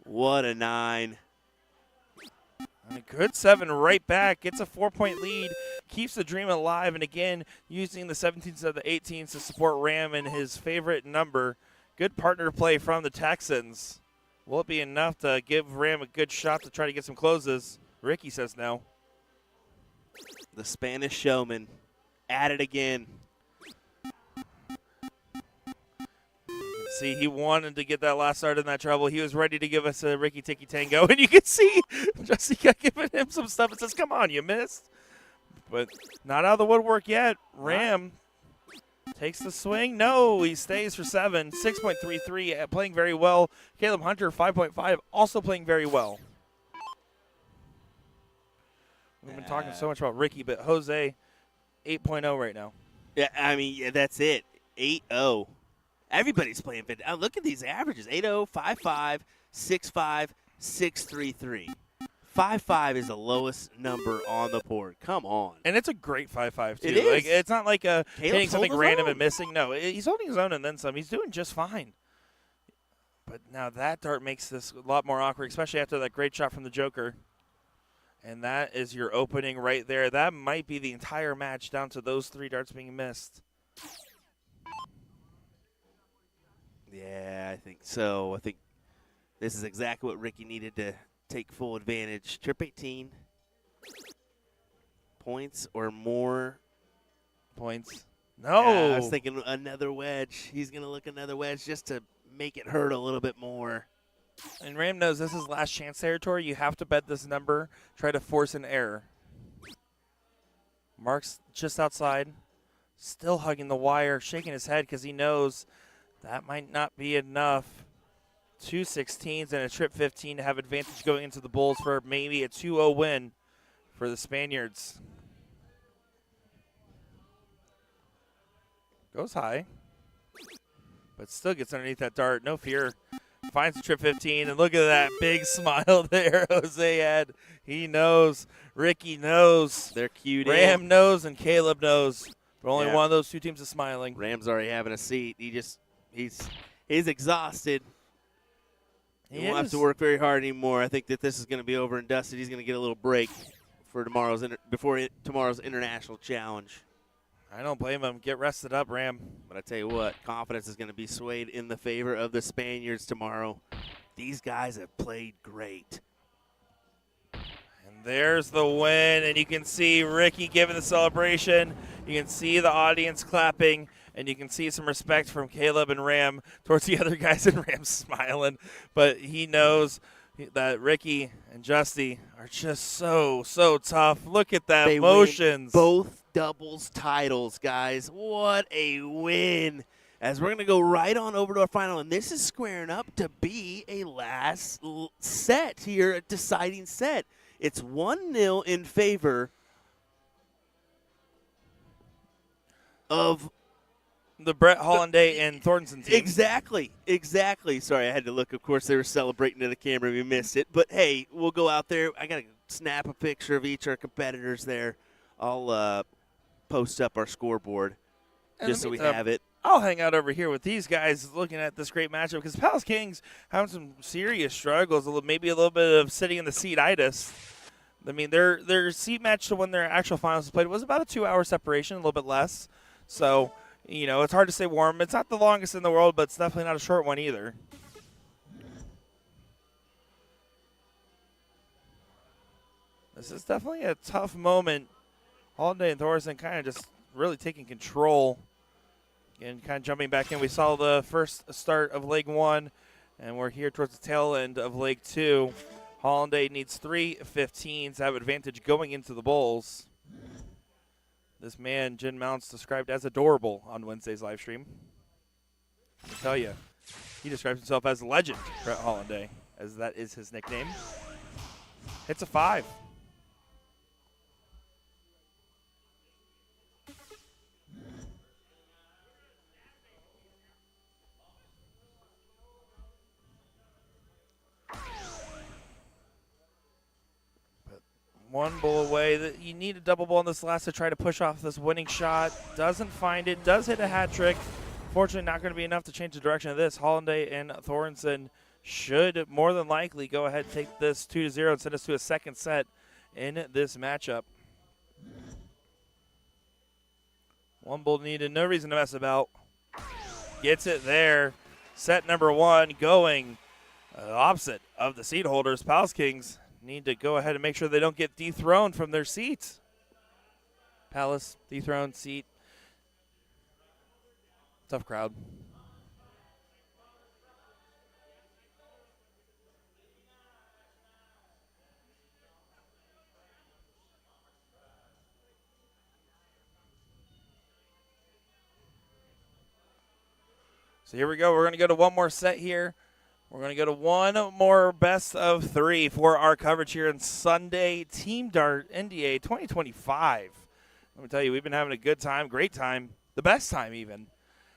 What a 9. And a good 7 right back. Gets a 4-point lead. Keeps the dream alive. And again, using the 17s of the 18s to support Ram in his favorite number. Good partner play from the Texans. Will it be enough to give Ram a good shot to try to get some closes? Ricky says no. The Spanish showman at it again. See, he wanted to get that last start in that trouble. He was ready to give us a Ricky Tiki Tango. And you can see Jessica giving him some stuff and says, come on, you missed. But not out of the woodwork yet. Ram takes the swing. No, he stays for 7. 6.33, playing very well. Caleb Hunter, 5.5, also playing very well. We've been talking so much about Ricky, but Jose, 8.0 right now. Yeah, I mean, yeah, that's it. 8-0. Everybody's playing fit. Look at these averages. 8-0, 5-5, 6-5, 6-3-3. 5-5 is the lowest number on the board. Come on. And it's a great 5-5, too. It is. Like, it's not like hitting something holding his random own. and missing. No, he's holding his own and then some. He's doing just fine. But now that dart makes this a lot more awkward, especially after that great shot from the Joker. And that is your opening right there. That might be the entire match down to those 3 darts being missed. Yeah, I think so. I think this is exactly what Ricky needed to take full advantage. Trip 18. Points or more. Points. Yeah, No. I was thinking another wedge. He's going to look another wedge just to make it hurt a little bit more. And Ram knows this is last chance territory. You have to bet this number. Try to force an error. Mark's just outside. Still hugging the wire, shaking his head because he knows that might not be enough. 2 16s and a trip 15 to have advantage going into the Bulls for maybe a 2-0 win for the Spaniards. Goes high, but still gets underneath that dart. No fear. Finds the trip 15, and look at that big smile there Jose had. He knows. Ricky knows. They're cued Ram in. knows, and Caleb knows. But only Yeah. one of those 2 teams is smiling. Ram's already having a seat. He's exhausted. He won't have to work very hard anymore. I think that this is going to be over and dusted. He's going to get a little break for tomorrow's international challenge. I don't blame him. Get rested up, Ram. But I tell you what, confidence is going to be swayed in the favor of the Spaniards tomorrow. These guys have played great. And there's the win, and you can see Ricky giving the celebration. You can see the audience clapping, and you can see some respect from Caleb and Ram towards the other guys, and Ram smiling. But he knows that Ricky and Justy are just so tough. Look at that They emotions. win both doubles titles, guys. What a win. As we're going to go right on over to our final, and this is squaring up to be a last set here, a deciding set. It's 1-0 in favor of The Brett Hollanday and Thornton team. Exactly. Sorry, I had to look. Of course, they were celebrating to the camera. We missed it. But, hey, we'll go out there. I got to snap a picture of each of our competitors there. I'll post up our scoreboard just so we have it. I'll hang out over here with these guys looking at this great matchup because Palace Kings having some serious struggles, maybe a little bit of sitting in the seat-itis. I mean, their seat match to when their actual finals was played was about a 2-hour separation, a little bit less. So, it's hard to stay warm. It's not the longest in the world, but it's definitely not a short one either. This is definitely a tough moment. Holiday and Thorson kind of just really taking control and kind of jumping back in. We saw the first start of leg 1, and we're here towards the tail end of leg 2. Hollanday needs 3 15s to have advantage going into the bowls. This man, Jen Mounts, described as adorable on Wednesday's live stream. I tell you, he describes himself as legend, Brett Hollanday, as that is his nickname. Hits a 5. One bowl away. You need a double bowl in this last to try to push off this winning shot. Doesn't find it. Does hit a hat trick. Fortunately, not going to be enough to change the direction of this. Hollanday and Thorensen should more than likely go ahead and take this 2-0 and send us to a second set in this matchup. One bowl needed. No reason to mess about. Gets it there. Set number 1 going opposite of the seat holders. Palace Kings need to go ahead and make sure they don't get dethroned from their seats. Palace, dethroned seat. Tough crowd. So here we go. We're going to go to one more set here. We're going to go to one more best of 3 for our coverage here on Sunday Team Dart NDA 2025. Let me tell you, we've been having a good time, great time, the best time even.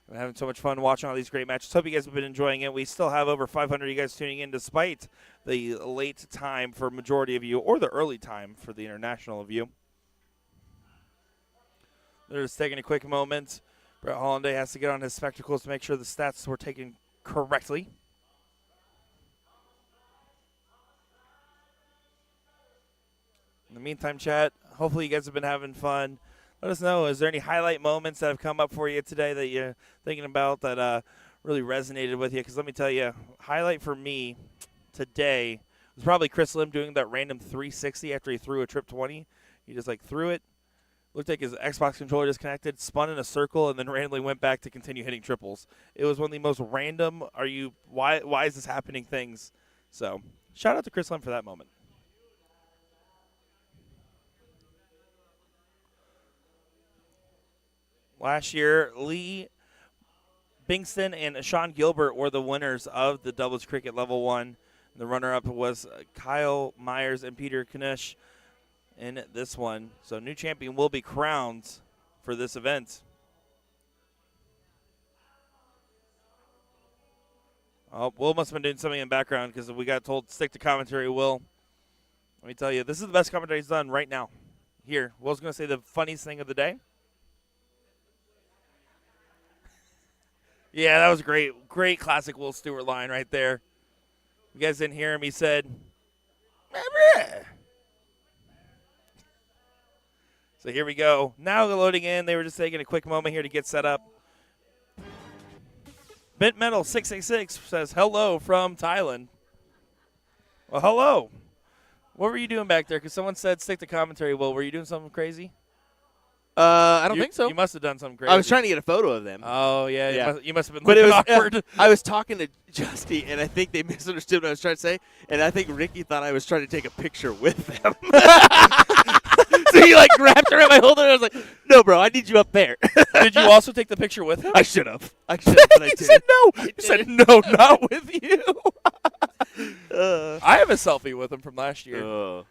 We're having so much fun watching all these great matches. Hope you guys have been enjoying it. We still have over 500 of you guys tuning in despite the late time for majority of you or the early time for the international of you. They're just taking a quick moment. Brett Hollanday has to get on his spectacles to make sure the stats were taken correctly. In the meantime, chat, hopefully you guys have been having fun. Let us know, is there any highlight moments that have come up for you today that you're thinking about that really resonated with you? Because let me tell you, highlight for me today was probably Chris Lim doing that random 360 after he threw a trip 20. He just threw it. Looked like his Xbox controller disconnected, spun in a circle, and then randomly went back to continue hitting triples. It was one of the most random, why is this happening things. So shout out to Chris Lim for that moment. Last year, Lee Bingston and Sean Gilbert were the winners of the doubles cricket level 1. The runner-up was Kyle Myers and Peter Knish in this one. So new champion will be crowned for this event. Oh, Will must have been doing something in the background because we got told stick to commentary, Will. Let me tell you, this is the best commentary he's done right now. Here, Will's going to say the funniest thing of the day. Yeah, that was great. Great classic Will Stewart line right there. You guys didn't hear him. He said, "Meh." So here we go. Now they're loading in. They were just taking a quick moment here to get set up. Bent Metal 666 says, hello from Thailand. Well, hello. What were you doing back there? Because someone said stick to commentary. Will, were you doing something crazy? I don't think so. You must have done something crazy. I was trying to get a photo of them. Oh, yeah. Yeah. You must have been But looking it was awkward. I was talking to Justy, and I think they misunderstood what I was trying to say, and I think Ricky thought I was trying to take a picture with them. So he grabbed her at my holder, and I was like, no, bro, I need you up there. Did you also take the picture with him? I should have. But I He didn't. said no. He said no, not with you. I have a selfie with him from last year.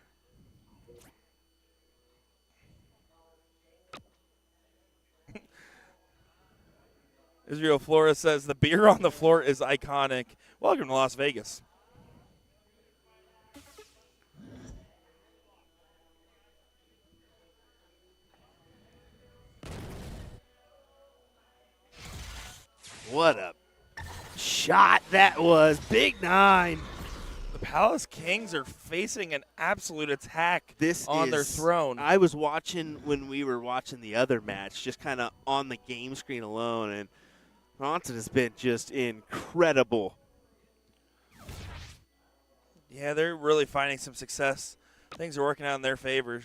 Israel Flores says, the beer on the floor is iconic. Welcome to Las Vegas. What a shot that was. Big 9. The Palace Kings are facing an absolute attack on their throne. I was watching when we were watching the other match, just kind of on the game screen alone, and Bronson has been just incredible. Yeah, they're really finding some success. Things are working out in their favor.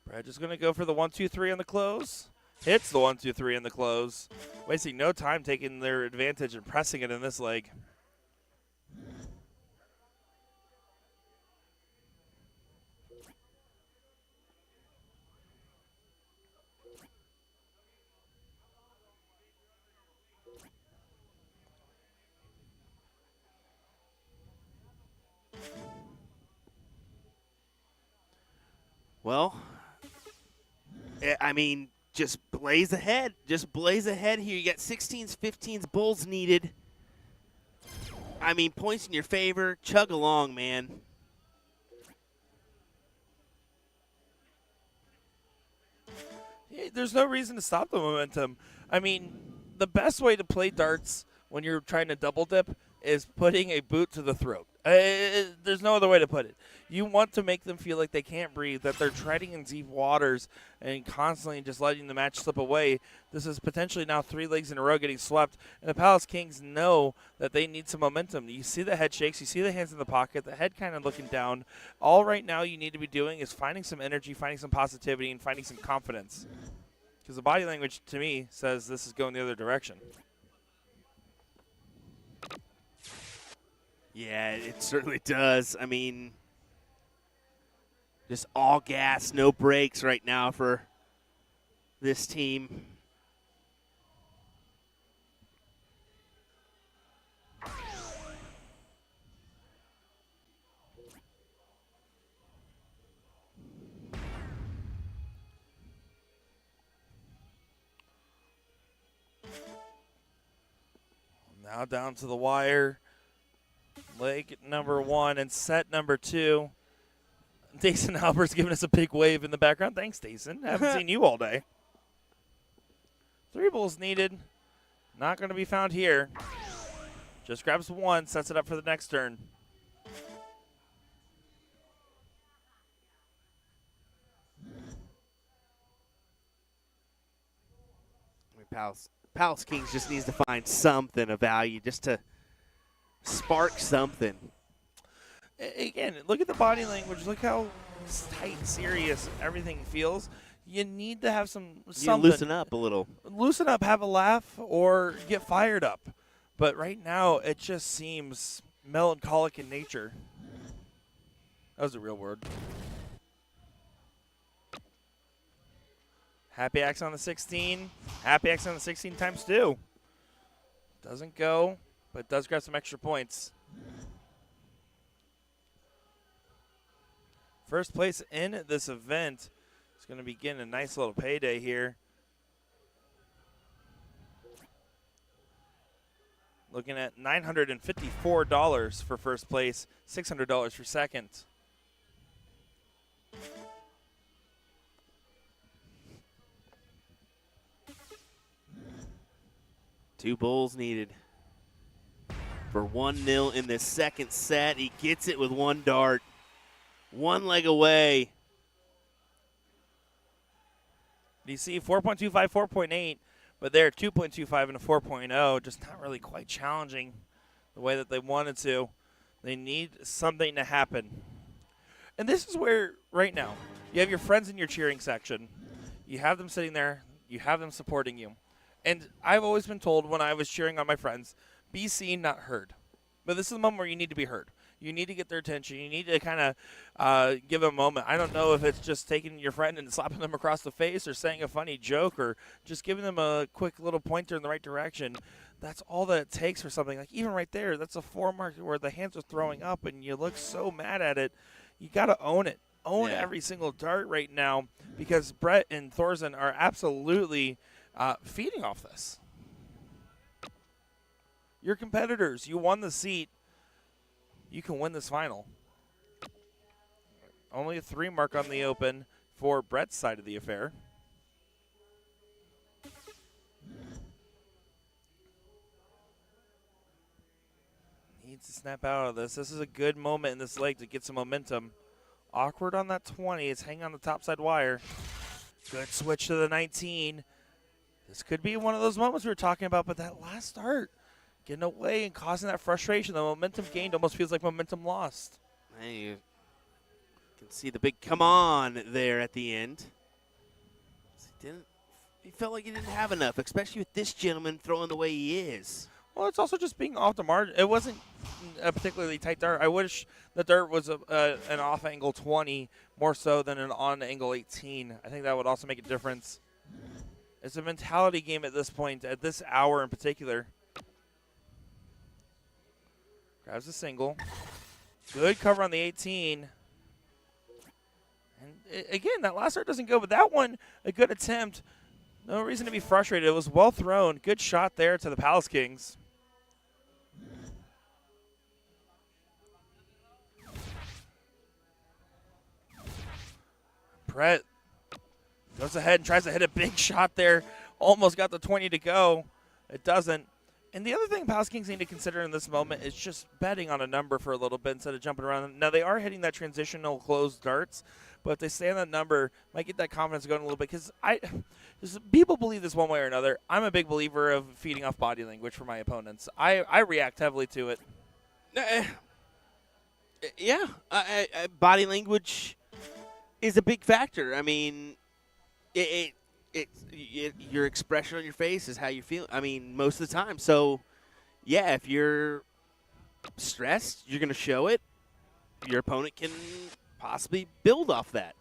Brad just going to go for the 1-2-3 on the close. Hits the 1-2-3 in the close. Wasting no time taking their advantage and pressing it in this leg. Well, I mean, just blaze ahead. Just blaze ahead here. You got 16s, 15s, bulls needed. I mean, points in your favor. Chug along, man. Yeah, there's no reason to stop the momentum. I mean, the best way to play darts when you're trying to double dip is putting a boot to the throat. There's no other way to put it. You want to make them feel like they can't breathe, that they're treading in deep waters and constantly just letting the match slip away. This is potentially now 3 legs in a row getting swept, and the Palace Kings know that they need some momentum. You see the head shakes, you see the hands in the pocket, the head kind of looking down. All right now you need to be doing is finding some energy, finding some positivity, and finding some confidence. Because the body language, to me, says this is going the other direction. Yeah, it certainly does. I mean, just all gas, no brakes right now for this team. Now down to the wire. Leg number 1 and set number 2. Dayson Albert's giving us a big wave in the background. Thanks, Dayson. Haven't seen you all day. 3 bulls needed. Not going to be found here. Just grabs 1, sets it up for the next turn. Palace Kings just needs to find something of value just to spark something. Again, look at the body language. Look how tight, serious everything feels. You need to have something. You loosen up a little. Loosen up, have a laugh, or get fired up. But right now, it just seems melancholic in nature. That was a real word. Happy Axe on the 16. Happy Axe on the 16 times 2. Doesn't go, but does grab some extra points. First place in this event is going to begin a nice little payday here. Looking at $954 for first place, $600 for second. Two bulls needed for 1-0 in the second set. He gets it with 1 dart. 1 leg away. You see 4.25, 4.8, but they're 2.25 and a 4.0, just not really quite challenging the way that they wanted to. They need something to happen. And this is where, right now, you have your friends in your cheering section. You have them sitting there. You have them supporting you. And I've always been told when I was cheering on my friends, be seen, not heard. But this is the moment where you need to be heard. You need to get their attention. You need to kind of give a moment. I don't know if it's just taking your friend and slapping them across the face or saying a funny joke or just giving them a quick little pointer in the right direction. That's all that it takes for something. Like even right there, that's a 4 mark where the hands are throwing up and you look so mad at it. You got to own it. Own every single dart right now because Brett and Thorzen are absolutely feeding off this. Your competitors, you won the seat. You can win this final. Only a 3 mark on the open for Brett's side of the affair. Needs to snap out of this. This is a good moment in this leg to get some momentum. Awkward on that 20. It's hanging on the top side wire. Good switch to the 19. This could be one of those moments we were talking about, but that last start, getting away and causing that frustration, the momentum gained almost feels like momentum lost. Hey, you can see the big come on there at the end. He felt like he didn't have enough, especially with this gentleman throwing the way he is. Well, it's also just being off the margin. It wasn't a particularly tight dart. I wish the dart was an off-angle 20 more so than an on-angle 18. I think that would also make a difference. It's a mentality game at this point, at this hour in particular. Grabs a single. Good cover on the 18. And again, that last dart doesn't go, but that one, a good attempt. No reason to be frustrated. It was well thrown. Good shot there to the Palace Kings. Brett goes ahead and tries to hit a big shot there. Almost got the 20 to go. It doesn't. And the other thing Palace Kings need to consider in this moment is just betting on a number for a little bit instead of jumping around. Now, they are hitting that transitional closed darts, but if they stay on that number, might get that confidence going a little bit. Because people believe this one way or another. I'm a big believer of feeding off body language for my opponents. I react heavily to it. Yeah, body language is a big factor. I mean, your expression on your face is how you feel. I mean, most of the time. So, yeah, if you're stressed, you're going to show it. Your opponent can possibly build off that.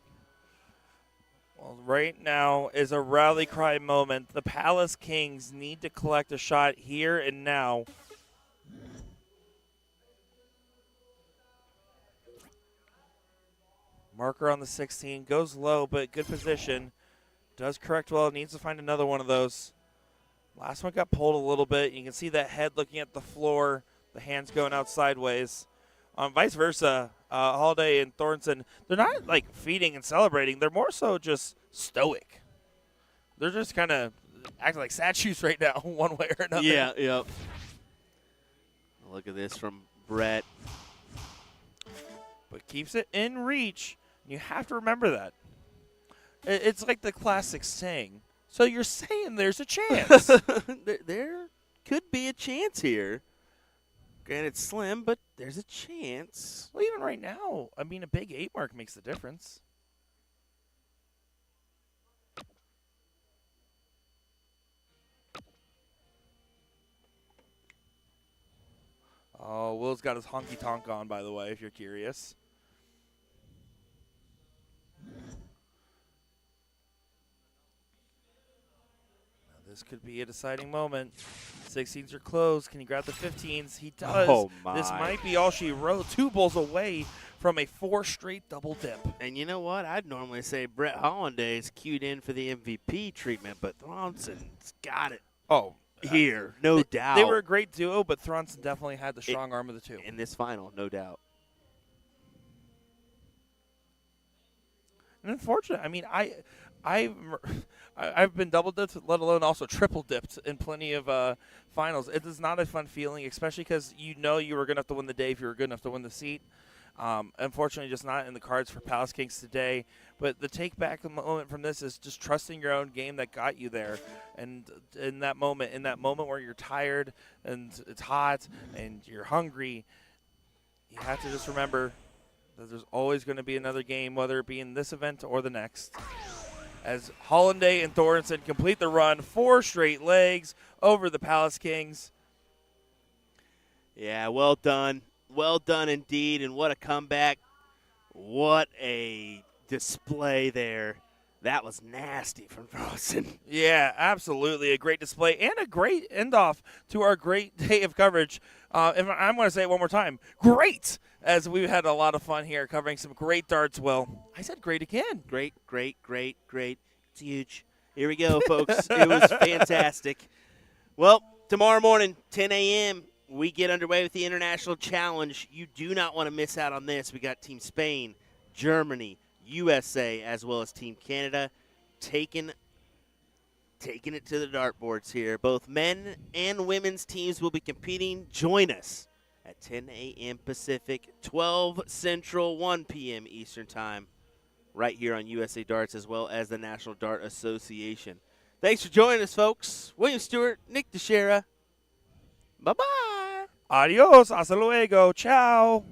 Well, right now is a rally cry moment. The Palace Kings need to collect a shot here and now. Marker on the 16 goes low, but good position. Does correct well. Needs to find another one of those. Last one got pulled a little bit. You can see that head looking at the floor. The hands going out sideways. Vice versa, Holiday and Thornton, they're not like feeding and celebrating. They're more so just stoic. They're just kind of acting like statues right now, one way or another. Yeah, yep. Look at this from Brett. But keeps it in reach. You have to remember that. It's like the classic saying. So you're saying there's a chance. there could be a chance here. Granted, slim, but there's a chance. Well, even right now, I mean, a big 8 mark makes the difference. Oh, Will's got his honky tonk on, by the way, if you're curious. This could be a deciding moment. 16s are closed. Can he grab the 15s? He does. Oh, my. This might be all she wrote. 2 bowls away from a 4 straight double dip. And you know what? I'd normally say Brett Hollanday is cued in for the MVP treatment, but Thronson's got it. Oh, here, no doubt. They were a great duo, but Thronson definitely had the strong arm of the two. In this final, no doubt. And unfortunate. I mean, I've been double dipped, let alone also triple dipped in plenty of finals. It is not a fun feeling, especially because you know you were going to have to win the day if you were good enough to win the seat. Unfortunately, just not in the cards for Palace Kings today. But the take-back moment from this is just trusting your own game that got you there. And in that moment where you're tired and it's hot and you're hungry, you have to just remember that there's always going to be another game, whether it be in this event or the next. As Hollanday and Thornton complete the run, 4 straight legs over the Palace Kings. Yeah, well done. Well done indeed, and what a comeback. What a display there. That was nasty from Thornton. Yeah, absolutely. A great display and a great end-off to our great day of coverage. And I'm going to say it one more time. Great! As we've had a lot of fun here covering some great darts. Well, I said great again. Great, great, great, great. It's huge. Here we go, folks. It was fantastic. Well, tomorrow morning, 10 a.m., we get underway with the International Challenge. You do not want to miss out on this. We got Team Spain, Germany, USA, as well as Team Canada taking it to the dartboards here. Both men and women's teams will be competing. Join us at 10 a.m. Pacific, 12 Central, 1 p.m. Eastern Time, right here on USA Darts, as well as the National Dart Association. Thanks for joining us, folks. William Stewart, Nick Teixeira. Bye-bye. Adios. Hasta luego. Ciao.